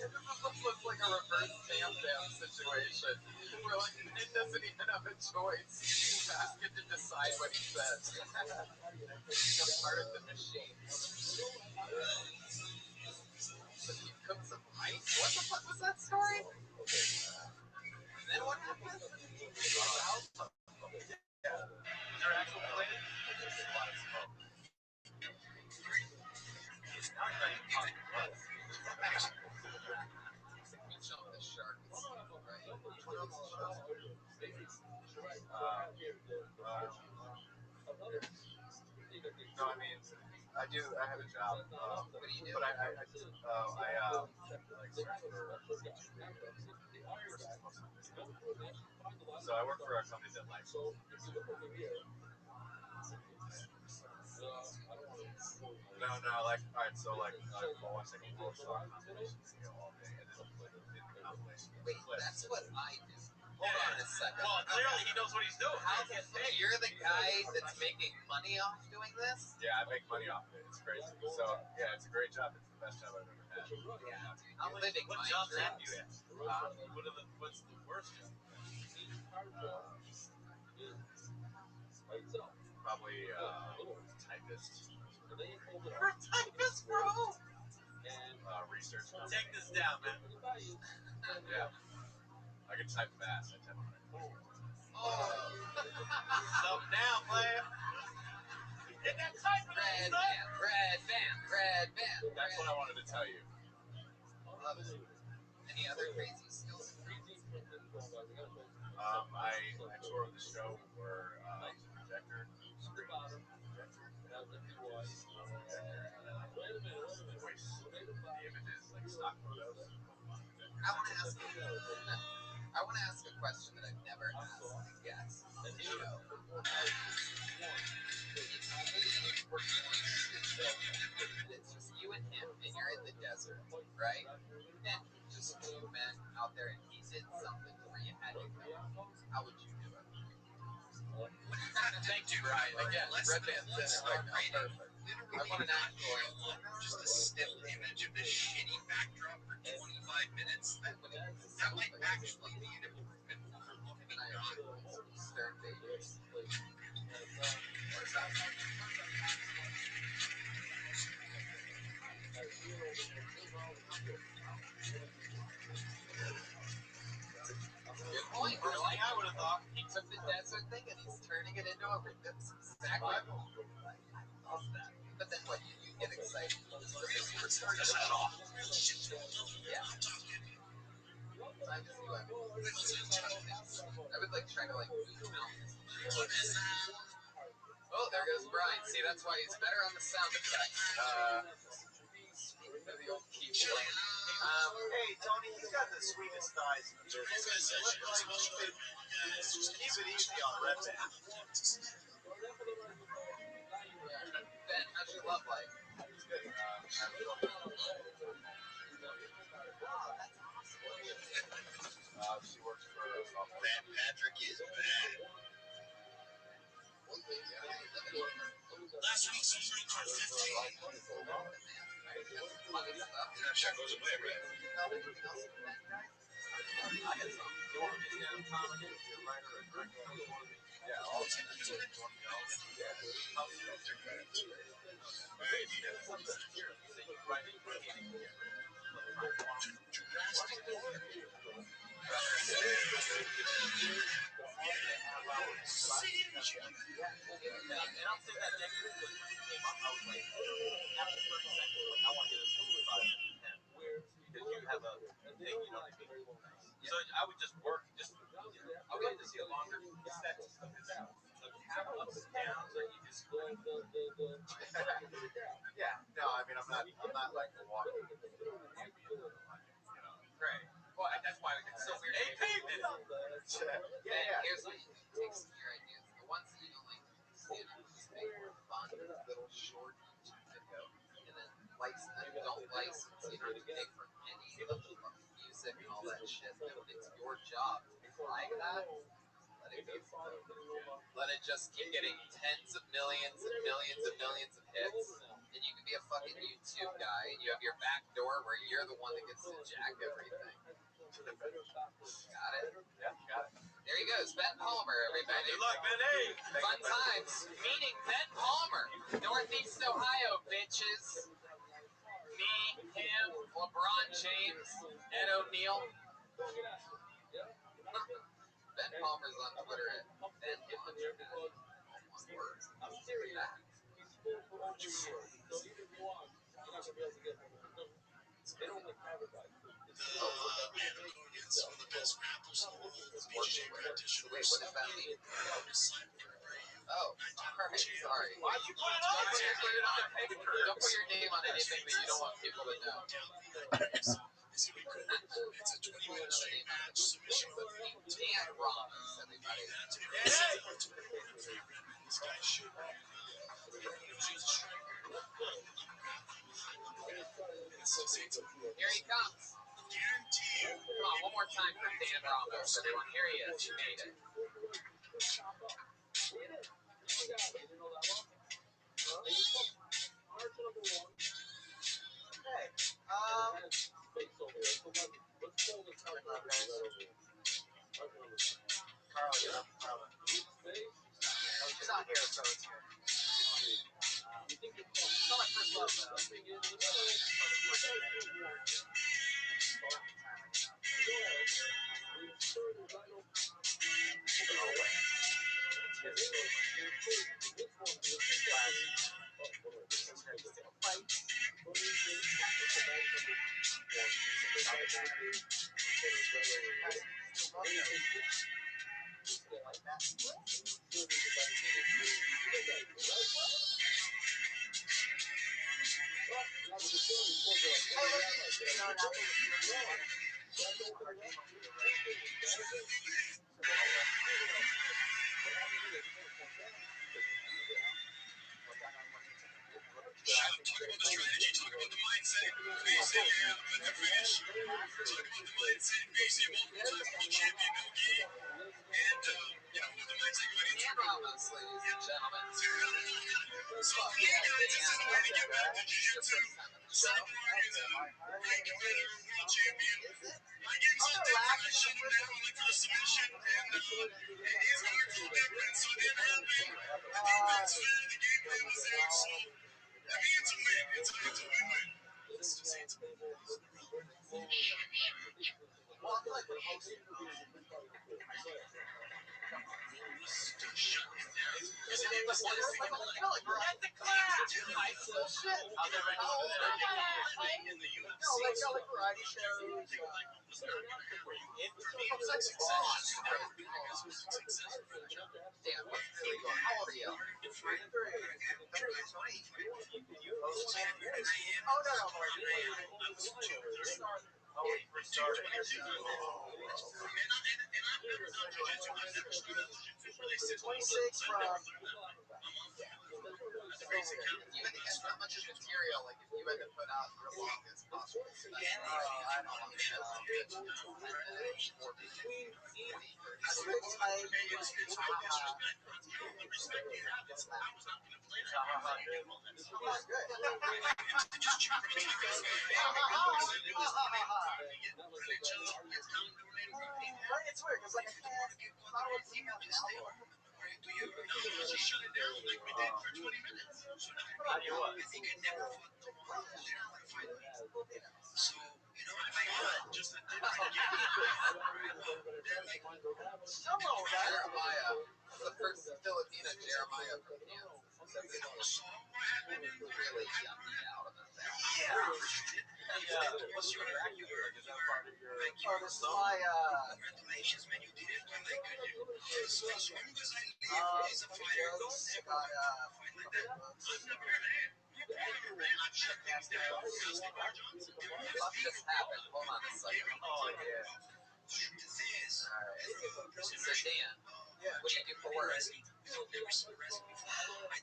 This looks like a reverse Tam Tam situation. Where like it doesn't even have a choice. You just get to decide what he says. Become part of the machine. So you cook some rice? What the fuck was that story? And then what happened? Yeah. Was there actual flame? Just a lot of smoke. Now I'm not even talking rice. We jumped the shark. Right? Which one else is shark? No, I mean, I have a job. What do you do? But I like search for so I work for a company that likes No, like, alright, so like, I'll watch like a World Star competition video all day, and then I'll play the compilation. Wait, that's what I do. Hold on a second. Well, clearly he knows what he's doing. How the fuck? You're the guy that's making money off doing this? Yeah, I make money off of it. It's crazy. So, yeah, it's a great job. It's the best job I've ever had. Yeah, dude. I'm living What my jobs have dreams. you had? What's the worst job? Probably typist. You're a typist, bro! Research. Take this down, man. Yeah. I can type fast. I type on it. Something down, player. Hit that typing Red band. That's what I wanted to tell you. Love it. Any other crazy skills and talents? I tour with the show where it's a projector screen. Voice the images like stock photos. I want to ask a question that I've never asked a guest on the show. It's just you and him, and you're in the desert, right? And just two men out there, and he did something where you had to go. How would you do it? Thank you, Brian. Again, Red Band said it right now. Perfect. I want an actual just a still image of this shitty backdrop for 25 minutes. That might actually be an improvement over looking at God. Stern babies. Good point. Personally, I would have thought He took the desert thing and he's turning it into a that's exactly. I love that. But then what? You get excited. Yeah. I would like try to like move mountains. Oh, there goes Brian. See, that's why he's better on the sound effects. Speaking of the old keyboard. Hey, Tony, he's got the sweetest thighs in the business. Just keep it easy on Red Band. Ben, how's your love life? it's good. She works for a software. That Patrick is bad. Last week's free for 15. Check goes away, right? I got some. You want me to stand up comedy? You're a writer, a director, yeah, all that. You want to know? Yeah. How do you know? And I'll say that next week when he came up, I was like, after 30 seconds, like, I want to get a 65 10. Because you have a thing, you know what I mean? So I would just work, I'd like to see a longer set of his have ups and downs, or you just Yeah, no, I mean, I'm not like walking. Right. Well, that's why it's so weird. AP did it. Yeah. Here's what you do. Take some of your ideas. The ones that you don't like, just make more fun, little short YouTube video, and then license them. Don't license. You don't have to pay for any of the fucking music and all that shit. It's your job to flag that. Let it go through. Let it just keep getting tens of millions and millions and millions of hits. And you can be a fucking YouTube guy, and you have your back door where you're the one that gets to jack everything. Got it? Yeah, got it. There he goes, Ben Palmer, everybody. Good luck, Ben. Hey. Fun times meeting Ben Palmer, Northeast Ohio, bitches. Me, him, LeBron James, Ed O'Neill. Ben Palmer's on Twitter at Ben Palmer. One word. That. Some of the best rappers in the world, BJJ practitioners. Wait, what does that mean? Oh, alright, sorry. Why'd you put it on there? Don't put your name on anything that you don't want people to know. It's a 20-minute straight match submission. Dan Ramos, everybody. This guy should be. He's a striker. Here he comes. Guarantee you. Come on, one more time for Dan Ramos, everyone. Here he is. He made it. Carl, he's not here, so it's here. It's not my first love, though. Talk about the strategy, talk about the mindset. Basically, with the finish, talk about the mindset. Basically, multiple times world champion, no game. And, with the mindset going into Dan Ramos, ladies and gentlemen. So, this is the way to get back to jiu-jitsu. Sonny Boy is a great competitor, world champion. I gave him some tips, I shut him down on the first submission, and he's hardcore veteran, so it didn't happen. The defense fair, the game plan was there, so I mean, it's a win. It's a win-win. Let's just say it's a win. Well, I feel like the host At the class! High school shit! How old are you? In the UFC. No, like karate shows. Damn, what's really going on? How old are you? 23. Oh, no, we started. It's 26 from. You had to get that much material, like if you had to put out your longest possible special. I don't know. It's weird because like I don't see much now. Shut it down like we did for 20 minutes. How do you what? He could never so, I got just a Jeremiah, the first Filipino Jeremiah from Kansas. Really yucky out of the thing. What's your Dracula? Is that part of your? Oh, this is my Congratulations, man, you did it. Oh my goodness. As long as I live as a fighter, got I'm not man. I'm shut things down. What just happened? Hold on a second. Oh yeah. This. Alright. So Dan, what do you do for work?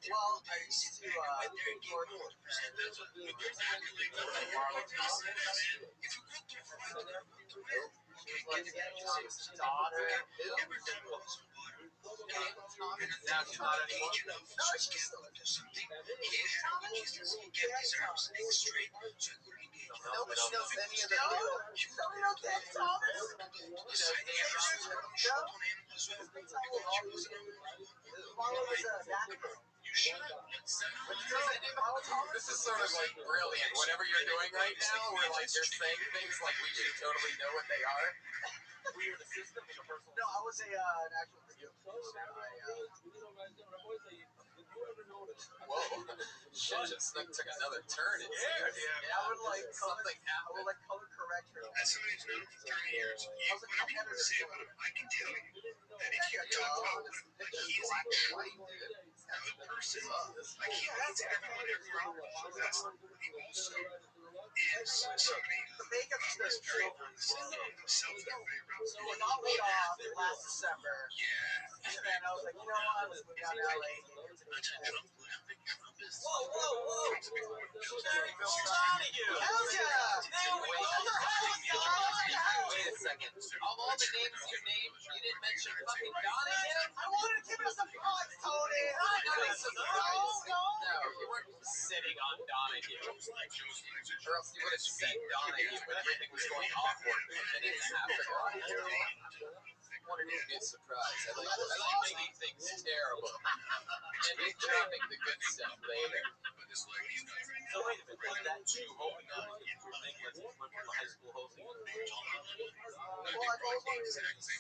well, I used to daughter. Now she's not anymore. No, she's still nobody knows any of the nobody knows Dan Thomas. This is sort of like brilliant. Whatever you're doing right now, where like you're saying things like we should totally know what they are. Were you an assistant in a personal? No, I was an actual video producer. Whoa, shit just took another turn. It seems. Yeah. I would like something I happened. would like color correct her. As somebody who's known for 30 years, I was like, I can tell you that if you talk about like he's a true good person, like he meets everyone everywhere. That's he also is somebody the makeup who is very honest himself. I got laid off last December. Yeah. And then I was like, you know what? Let's move down to LA. Whoa. Jerry Donahue. Hell yeah! Wait a second. Of all the names you named, you didn't mention fucking Donahue? I wanted to give it a surprise, Tony. No, you weren't sitting on Donahue. Or else you would have said Donahue when everything was going awkward a minute and a half ago. I wanted it to be a surprise. I like making things terrible. And then dropping the good stuff later. So wait a minute, was that you holding on to your thing when you went from high school hosting? Well, I've always wanted to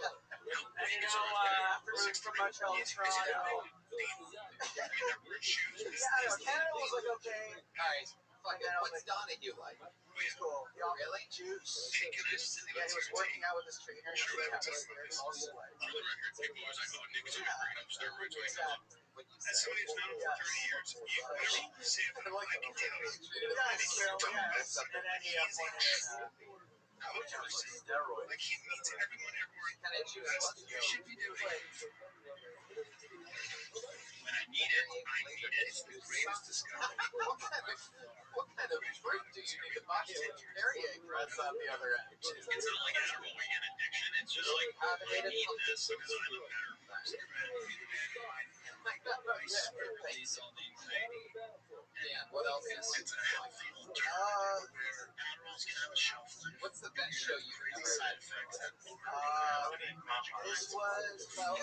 and you know, after moving from Montreal to Toronto, Canada was like okay. Alright, fuck it. What's Donahue like? He's cool. Really? Juice. Yeah, he was working out with his trainer. And he had this all sweat. When you As somebody who's known him for 30 years, whatever you say about him, I can tell you. And then he appointed Steroid. Like he meets everyone everywhere. kind of juice. You should be doing it. When I need it, I need it. It's the greatest discovery. What kind of fruit do you need to buy to carry a press on the other end? It's not like it's growing an addiction. It's just like I need this because I'm a better person. I swear, please on the anxiety. Dan, what else is It's a healthy alternative where Adderall's can have a shelf life. What's the best show you've ever Side had? effects. this was about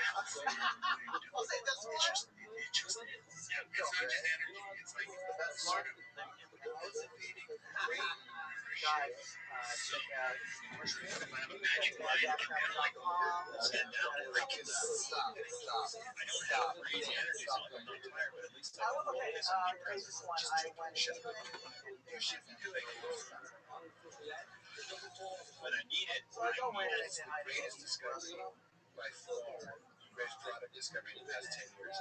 I'll say this one. It just is. Yeah, it's not just energy. It's like That's sort of motivating. brain Guys, check out magic mind. I'm kind of like set down. I can Stop. I don't have crazy energy, so I'm not tired, but at least I can focus and be present. this one I went You should be doing it. When I need it, So I go in and it's the greatest discovery by far. Greatest product discovery in the past 10 years.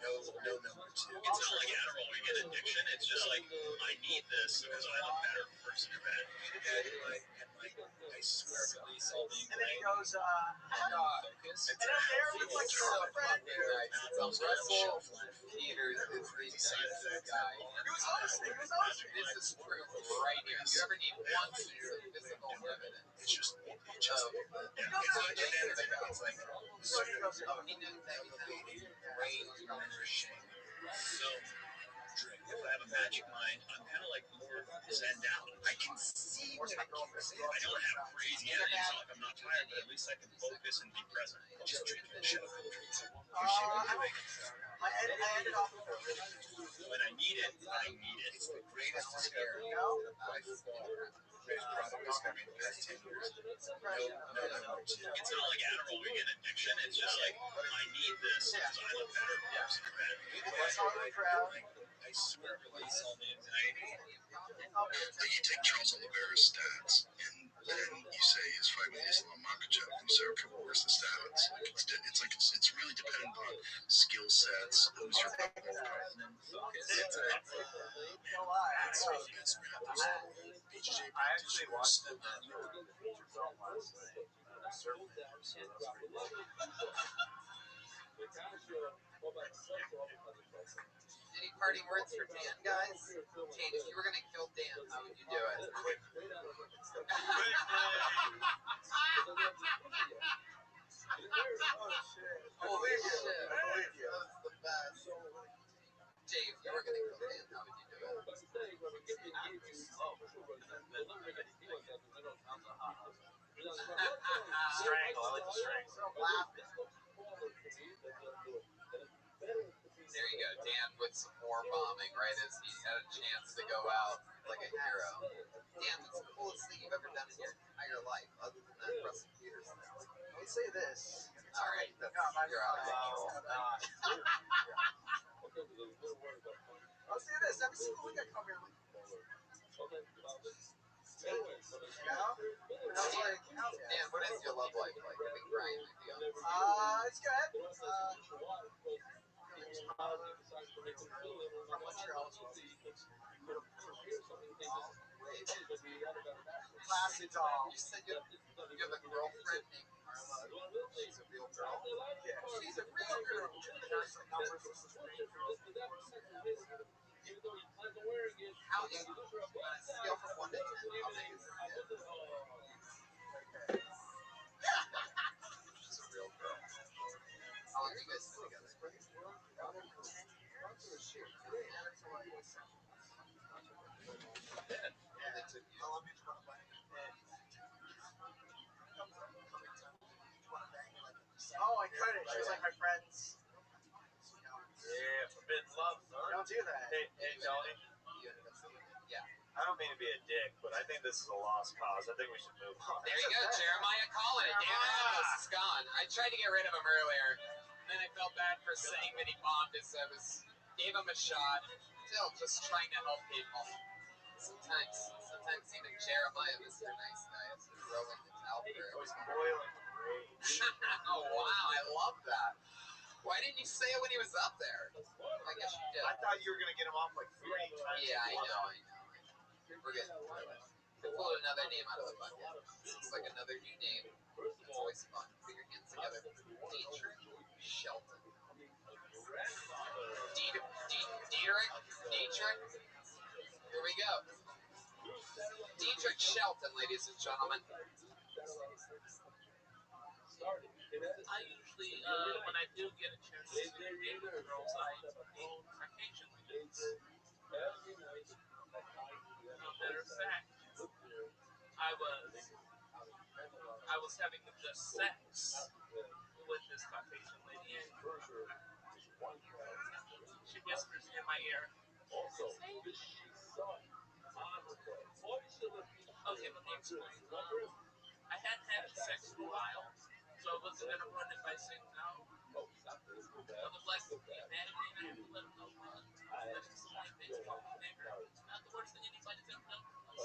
No number two. It's not like Adderall where you get addiction. It's just like, I need this because I'm a better person at it. I swear, release all the and then he goes, Focus. and then there was like So fucking nice. It's Russell Peters is the nicest guy. He was hosting. This is proof right here. If you ever need one piece of physical evidence. It's just It's not just energy. It's like sort of he knew that brain shame. So drink. If I have a magic mind, I'm kind of like more zen down. I can see what I don't have crazy energy, so like I'm not tired, but at least I can focus and be present. Just drink and shut up. I ended off with when I need it, I need it. It's the greatest discovery by far. based product discovery in the past 10 years. No numbers. It's not like Adderall where you get an addiction. It's just like, I need this because I look better when I'm credit. I swear, like, solve anxiety. You take Charles Oliveira's stats, and then you say his fight with Islam Makhachev from Sergio Wars the stats. It's really dependent on skill sets, who's your opponent. I actually watched the feature film last night. Surfing there, so that's pretty cool. Any parting words for Dan, guys? Kate, if you were going to kill Dan, how would you do it? Holy shit. That was the best. Jay, if you were going to kill Dan, how would you do it? Strangle, I like the strangle. There you go, Dan with some more bombing, right as he had a chance to go out like a hero. Dan, what's the coolest thing you've ever done in your entire life, other than that Russell Peters thing? Let's say this. All right, you're out of control. I'll say this. Every single week I come here, like, Dan, what is your love life like? I've been crying with you. It's good. From Montreal as well. Classy doll. You said you have a girlfriend named Carla. She's a real girl? Yeah, she's a real girl. There's some numbers with some fake girls. How do you, on a scale from 1 to 10, how big is her head? She's a real girl. How long have you guys been together? 10 years. Yeah, they took you. How long did you want to play? Oh, I couldn't. She was like my friends. Yeah, forbidden love, son. Don't do that. Hey, Tony. Yeah. I don't mean to be a dick, but I think this is a lost cause. I think we should move on. There you go, Jeremiah calling it. Dan Atlas is gone. I tried to get rid of him earlier, and then I felt bad for saying that he bombed us. Gave him a shot. Still just trying to help people. Sometimes even Jeremiah, Mr. Nice Guy, is throwing the towel for I was boiling rage. Oh, wow, I love that. Why didn't you say it when he was up there? I guess you did. I thought you were going to get him off like 3 times. Yeah, I know. We're getting through it. We pulled another name out of the bucket. This looks like another new name. It's always fun. Put your hands together. Dietrich Shelton. Dietrich. Here we go. Dietrich Shelton, ladies and gentlemen. I usually, when I do get a chance to date with girls, I date Caucasian ladies. Matter of fact, I was having just sex with this Caucasian lady, and she whispers in my ear, okay, let me explain. I hadn't had sex in a while, so I wasn't going to run it by saying no. I was like, be mad at me, and I had to let him know that it's my baseball neighbor. Not the worst thing anybody's ever done for us.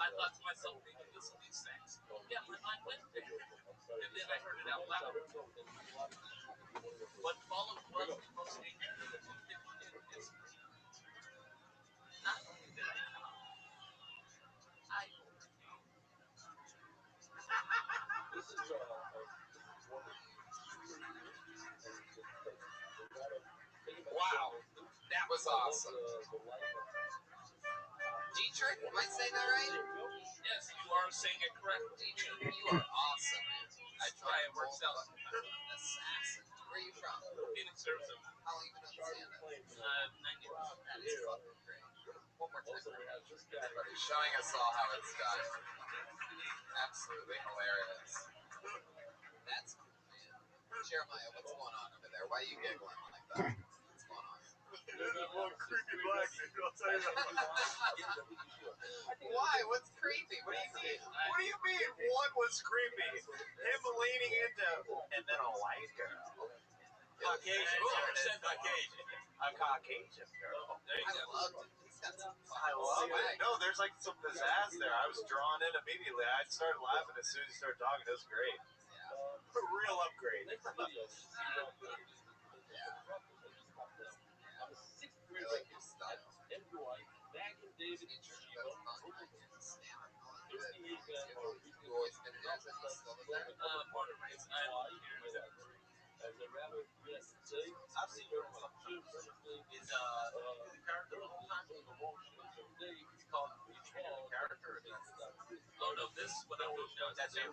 I thought to myself, maybe this will be sex. Yeah, my mind went there. And then I heard it out loud. What followed was the most dangerous thing in history. Not only did I come, I overcame. Wow, that was awesome. Dietrich, am I saying that right? Yes, you are saying it correctly. Dietrich, you are awesome, man. I try, it works out. Assassin. Where are you from? Phoenix, Arizona. How long have you been on stand-up? 9 years. That is fucking great. One more time. Everybody showing us all how it's done. Absolutely hilarious. That's cool, man. Jeremiah, what's going on over there? Why are you giggling like that? What's going on? This is one creepy black dude. I'll tell you that. Why? What's creepy? What do you mean? What do you mean? One was creepy. Him leaning into, and then a white girl. Caucasian. Ooh. 100% Caucasian. A Caucasian girl. There you I go. loved it. He's got some I love it. No, there's like some pizzazz there. I was drawn in immediately. I started laughing as soon as he started talking. It was great. Yeah. A real upgrade. I like your style. You always been an asset. You still live there? Born and raised. I moved here in September. I've seen you in some shows. Is the character the whole time? It's called a character. Oh no, this when I moved down, that's you.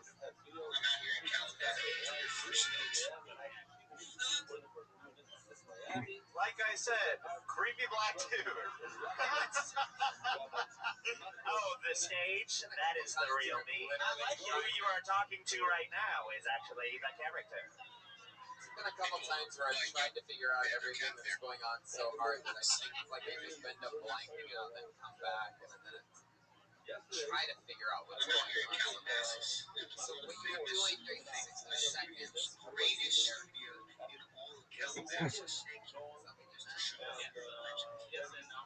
Like I said, creepy black dude. Oh, the stage? That is the real me. Who you are talking to right now is actually the character. There's been a couple times where I've tried to figure out everything that's going on so hard that I think like I just end up blanking out and then come back and then try to figure out what's going on. So what you're doing during the 60 seconds greatest character in all of Guinness. Yes and no.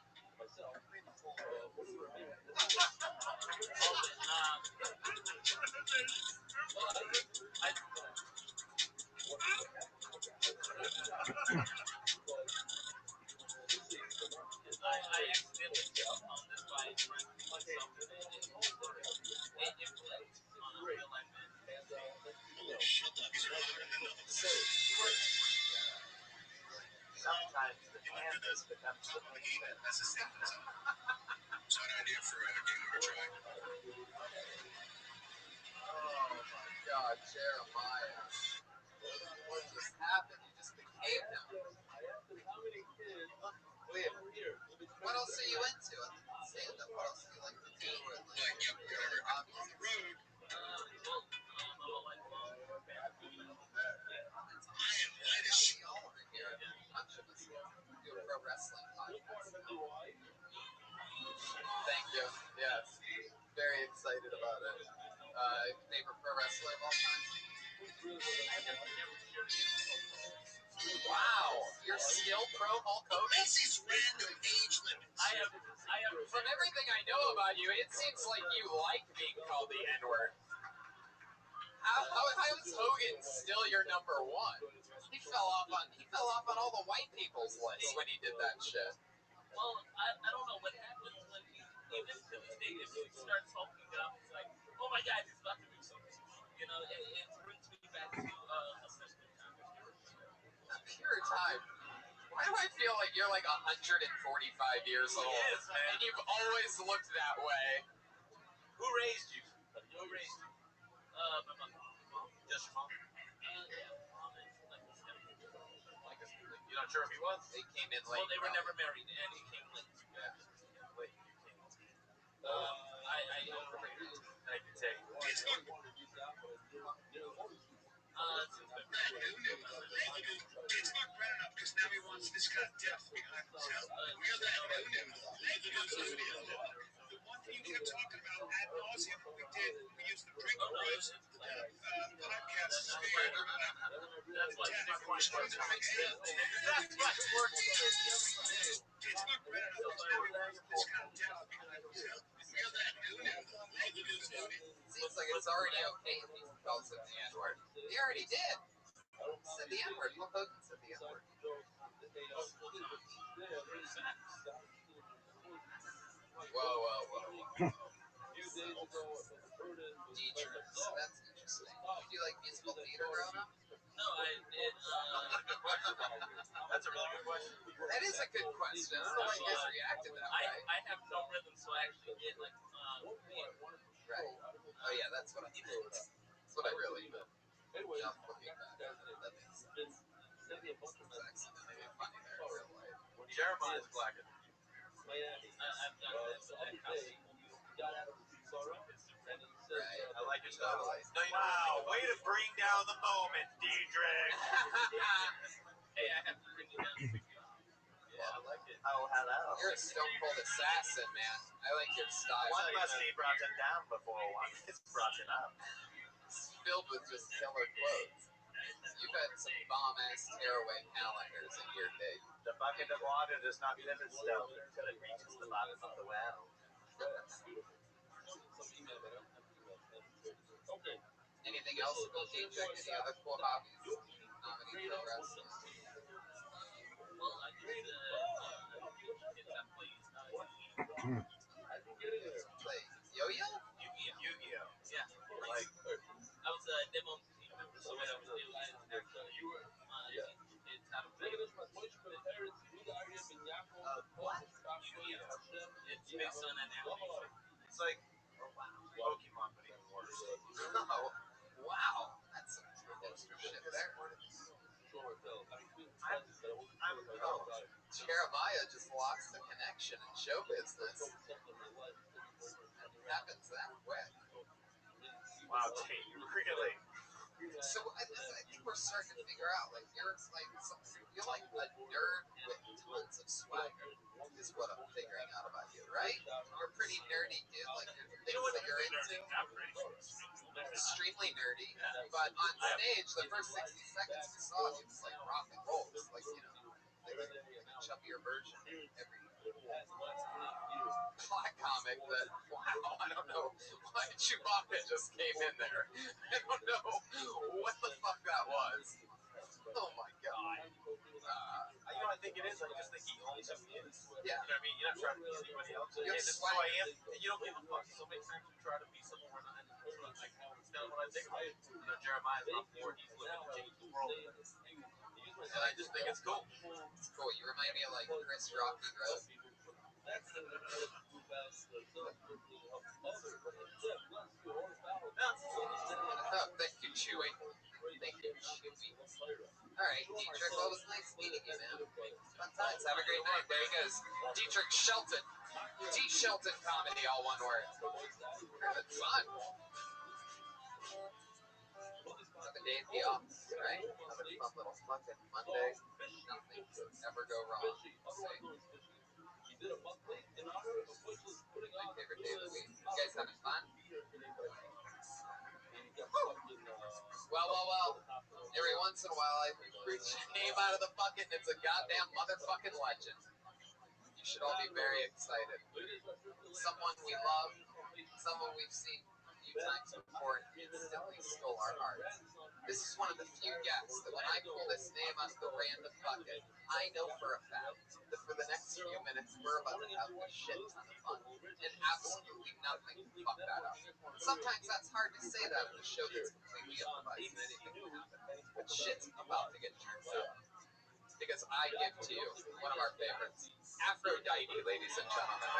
I accidentally found this by a friend myself. It flipped on a real life Sometimes the canvas becomes the picture. It's an idea for a game to try. Oh my God, Jeremiah. What just happened? You just became him. Wait, what else are you into? Stand-up, what else do you like to do? Or like, your hobbies? On the road. I am light as shit. Over here. Much of us do a pro wrestling podcast. Thank you. Yes. Very excited about it. Favorite pro wrestler of all time? Wow, you're still pro Hulk Hogan? This is random age limits. I have. From everything I know about you, it seems like you like being called the N-word. How is Hogan still your number one? He fell off on all the white people's lists when he did that shit. Well, I don't know what happens when even to this day, if he starts talking up, it's like, oh my God, he's about to do something. You know, it brings me back to a system time. A pure time. Why do I feel like you're like 145 years old? Yes, man. And you've always looked that way. Who raised you? Who raised you? My mom. Just your mom? Yeah, mom is like a stepdad. You're not sure if he was? They came in late. Well, they were never married, and he came late. Yeah. Late, you came late. I can tell you. It's not. It's not red enough because now he wants this kind of depth behind himself. We got that the one thing you kept talking about ad nauseum. We used the Pringle Boys podcast. That's why you never watched it. That's why it works. It's not red enough because now he wants this kind of depth behind himself. We got that Seems like it's already okay if he calls him the N-word. He already did. Said the N-word. Hulk Hogan said the N-word. Whoa. Dietrich. So that's interesting. Did you like musical theater growing up? No, I did. That's a really good question. That is a good question. I don't know why you guys reacted that way. I have no rhythm, so I actually did like Right. Oh yeah, that's what I meant. That's what I really meant. Jump looking back. That makes sense. It's accidentally funny there in real life. Jeremiah's black. I've done this at Cassie. Right. I like your style. No, you wow, way to bring down the moment, Dietrich. Hey, I have to bring it down. Yeah, I like it. You're a stone cold assassin, man. I like your style. One must be brought it down before one is brought it up. It's filled with just killer quotes. You've had some bomb-ass tearaway calendars in your day. The bucket of water does not live itself until it reaches the bottom of the well. Anything else about Dietrich? Any other cool hobbies? Comedy, pro wrestling? Well, I used to Play yo-yo? Yu-Gi-Oh. Yeah. Like, I was a demo team member, so what I was doing is actually it's how to play. What? Yu-Gi-Oh. It's based on an animation. It's like Pokemon, but even worse. Oh, wow. That's some extra shit there. I'm Jeremiah just lost the connection in show business. It happens that quick. Wow, Tate, really? So I think we're starting to figure out, like, you're like a nerd with tons of swagger, is what I'm figuring out about you, right? You're a pretty nerdy kid, like you're things that you're into. Extremely nerdy, but on stage, the first 60 seconds we saw you was like rock and roll, just like, you know, like a chubbier version every black comic that, wow, I don't know why Chewbacca just came in there. I don't know what the fuck that was. Oh my god. I think it is. I just think he owns who he is. Yeah. You know what I mean? You're not trying to be anybody else. You're This is who I am, and you don't give a fuck. So many times we try to be someone we're not. And it's kind of what I think about it. You know, Jeremiah's not bored. He's looking to change the world. And I just think it's cool. It's cool. You remind me of like Chris Rocky Road. Thank you, Chewy. Thank you, Chewy. Alright, Dietrich, well, it was nice meeting you, man. Fun times. Have a great night. There he goes. Dietrich Shelton. D. Shelton Comedy, all one word. Having fun. Another day at the office, right? Another fun little fucking Monday. Nothing could ever go wrong. See? My favorite day of the week. You guys having fun? Well. Every once in a while, I reach your name out of the bucket, and it's a goddamn motherfucking legend. You should all be very excited. Someone we love, someone we've seen a few times before, and instantly stole our hearts. This is one of the few guests that when I pull this name out of the random bucket, I know for a fact that for the next few minutes, we're about to have a shit ton of fun. And absolutely nothing can fuck that up. Sometimes that's hard to say that in a show that's completely improvised and anything can happen. But shit's about to get turned up. Because I give to you one of our favorites, Aphrodite, ladies and gentlemen.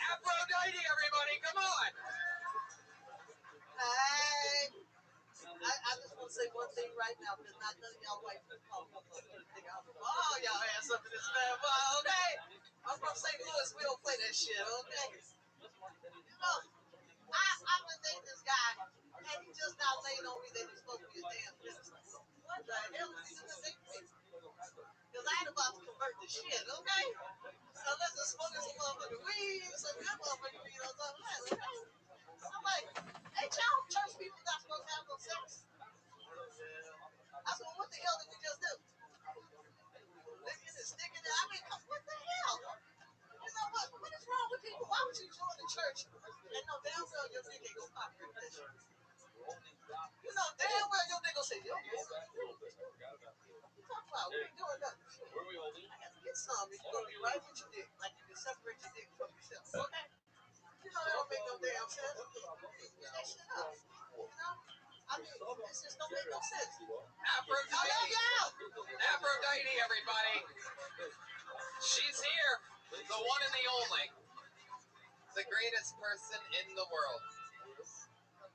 Aphrodite, everybody, come on! Hey! I just want to say one thing right now, because not none of y'all white people call me up and think oh, y'all had something to say about, okay? I'm from St. Louis, we don't play that shit, okay? You know, I've been dating this guy, and he just now laid on me that he's supposed to be a damn minister. What the hell is he gonna date me? Because I ain't about to convert to shit, okay? Unless I'm smoking some motherfucking weed, some good motherfucking weed or something like that, okay? I'm like, hey, y'all church people not supposed to have no sex. I said, what the hell did we just do? Licking and sticking it. I mean, what the hell? You know what? What is wrong with people? Why would you join the church and know damn well your dick ain't gonna pop your fish? You know damn well your dick gonna say, yo, man. Talk about we ain't doing nothing. I got to get some. It's gonna be right with your dick, like you can separate your dick from yourself. Okay? You know that don't make no damn sense. Get that shit up. You know? I mean, this just don't make no sense. Aphrodite. I love y'all. Aphrodite, everybody. She's here. The one and the only. The greatest person in the world.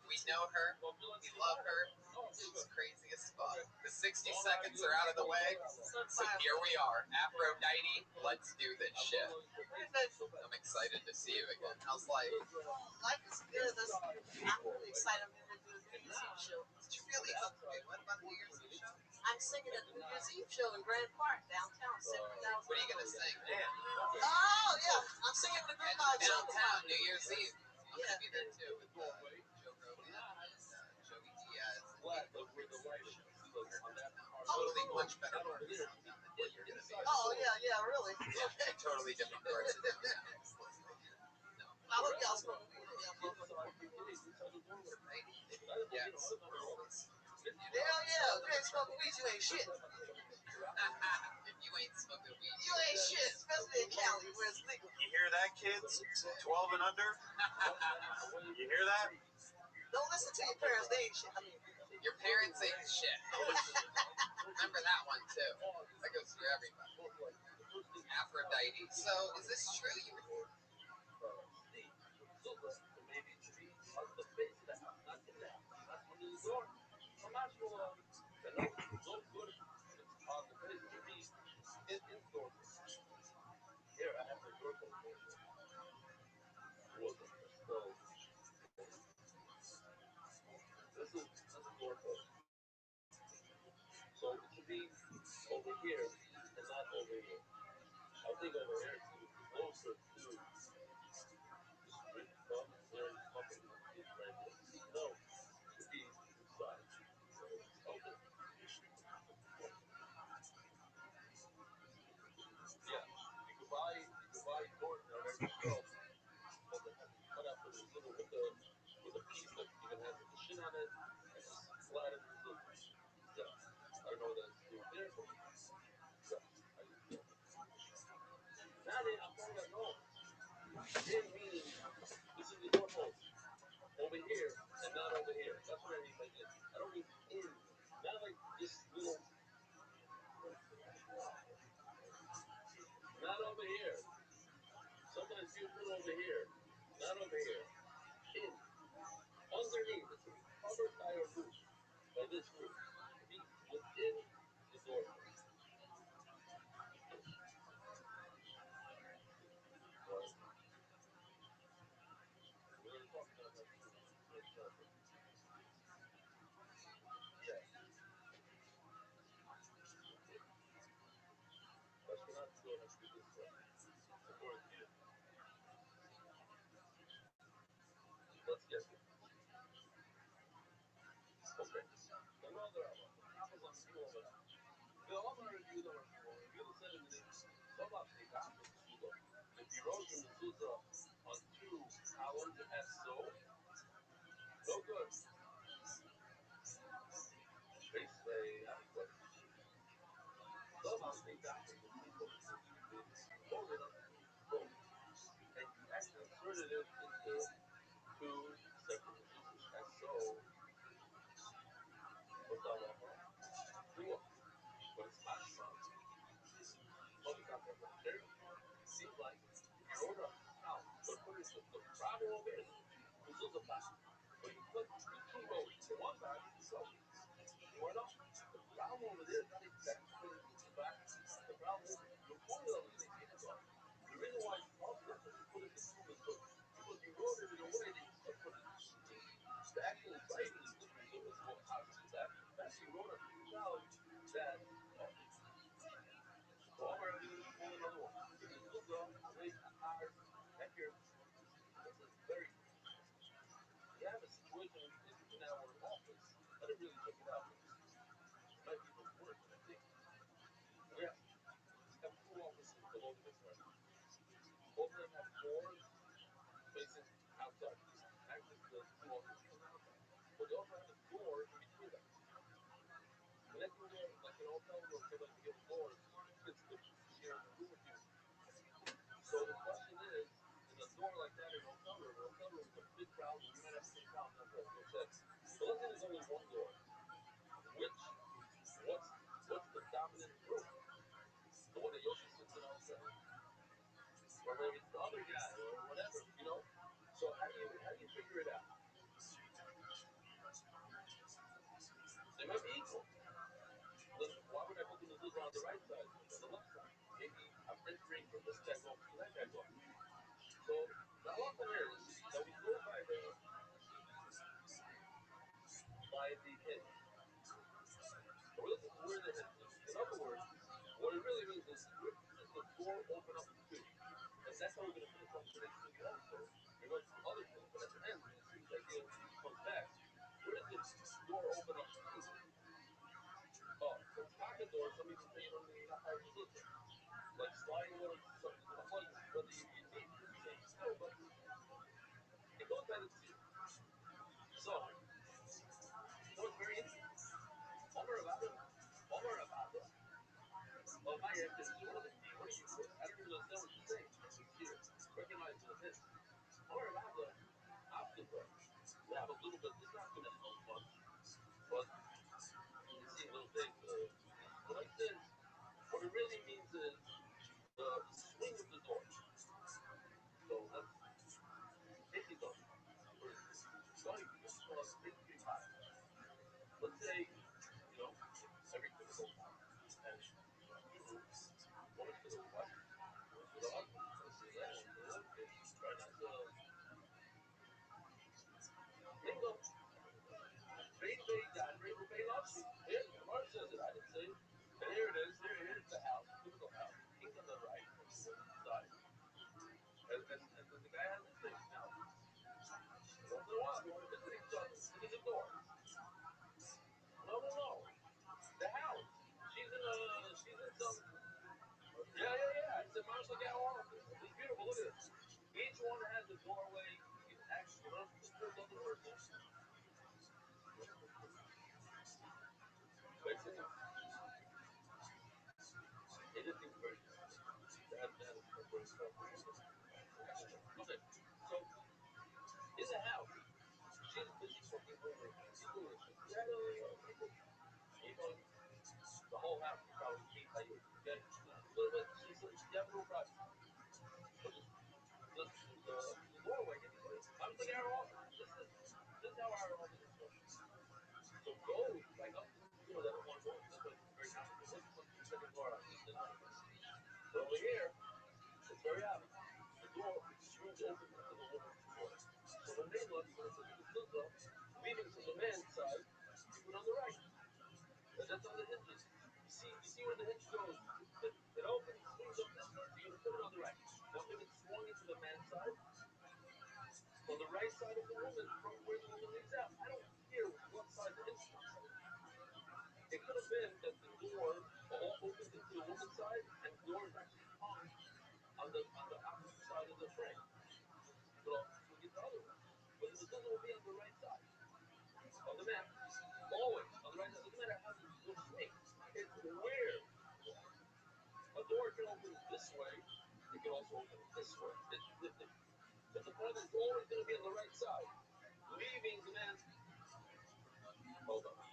We know her. We love her. She's crazy as fuck. The 60 seconds are out of the way. So here we are. Aphrodite, let's do this shit. I'm excited to see you again. How's life? Life is good. I'm really excited. I'm going to do a New Year's Eve show. Did you really? Okay, what about the New Year's Eve show? I'm singing at the New Year's Eve show in Grand Park, downtown, 70,000. What are you going to sing? Oh, yeah. I'm singing the group called Downtown, New Year's Eve. I'm Yeah. going to be there too with Joe Rogan and Joey Diaz. Totally much better parts than what you're going to be. Oh, yeah, really. Yeah, totally different parts of downtown. I hope y'all smoke weed. Yes. Hell yeah. If you ain't smoking weed, you ain't shit. If you ain't smoking weed, You ain't shit, especially in Cali where it's legal. You hear that, kids? 12 and under? You hear that? Don't listen to your parents, they ain't shit. I mean, your parents ain't shit. Remember that one too. That goes for everybody. Aphrodite. So, is this true? the right side, on the left side. Maybe I'm entering from this guy going to that guy going. So the halacha is that we go by the hinge. So we're looking where the hinge is. In other words, what it really means is does the door open up to two? And that's how we're going to finish off today's thing also. We're going to do other things, but at the end, as soon as the idea comes back, where does the door open up to? Oh, so pocket doors, some people say you don't need a hard slipper. Like sliding water into the hug, whether you need to, you say no, but it goes by the two. So, it's very interesting. Omar Abada, oh, my answer is what are you doing? I don't even understand what you're saying. Here, recognize the hint. Omar Abada, option though. We have a little bit, it's not going to help much, but you see little things. Like this, what it really means is the swing of the door. So that's taking the starting pretty high. Let's say, everything goes high. And one is to the right, one is to the left, one is to the left, one is to the left. Try not to mingle. Baby loves you. Yeah, the Lord says it. I didn't say it. And here it is. Here's the house, typical house. King on the right, side. And the guy has his thing now. Once in a while, you want to visit each other. Look at the door. No. The house. She's in some. Yeah. It's a mouse like our office. It's beautiful. Look at it. Each one has a doorway. You can actually run to the other person. Basically, it just seems very good. That is very special. Okay, so in the house, she's busy cooking over. She's doing the shadow. The whole house is probably clean by you. Okay? A little bit, you have no problem. But the doorway, I'm like our office. This is how our office is going. So go, like up to the door that I want to go. This way, it's very obvious. This is the second door on this side. But over here, it's very obvious. The door screws open into the woman's door. So when they look, you're going to see the filter leaving from the man's side, you put on the right. And that's on the hinges. You see where the hinge goes? It opens, swings up this way, you're going to put it on the right. Now, if it's swung into the man's side, on the right side of the woman, from where the woman leaves out, I don't care what side the hinge comes from. It could have been that the door opens into the woman's side, and the door is actually hung on the opposite side of the frame. But also swing it the other way. But the filter will be on the right side of the man. Always on the right side. Doesn't matter how the door swings. It's where a door can open this way. It can also open this way. But the point is always going to be on the right side, leaving the man. Hold on.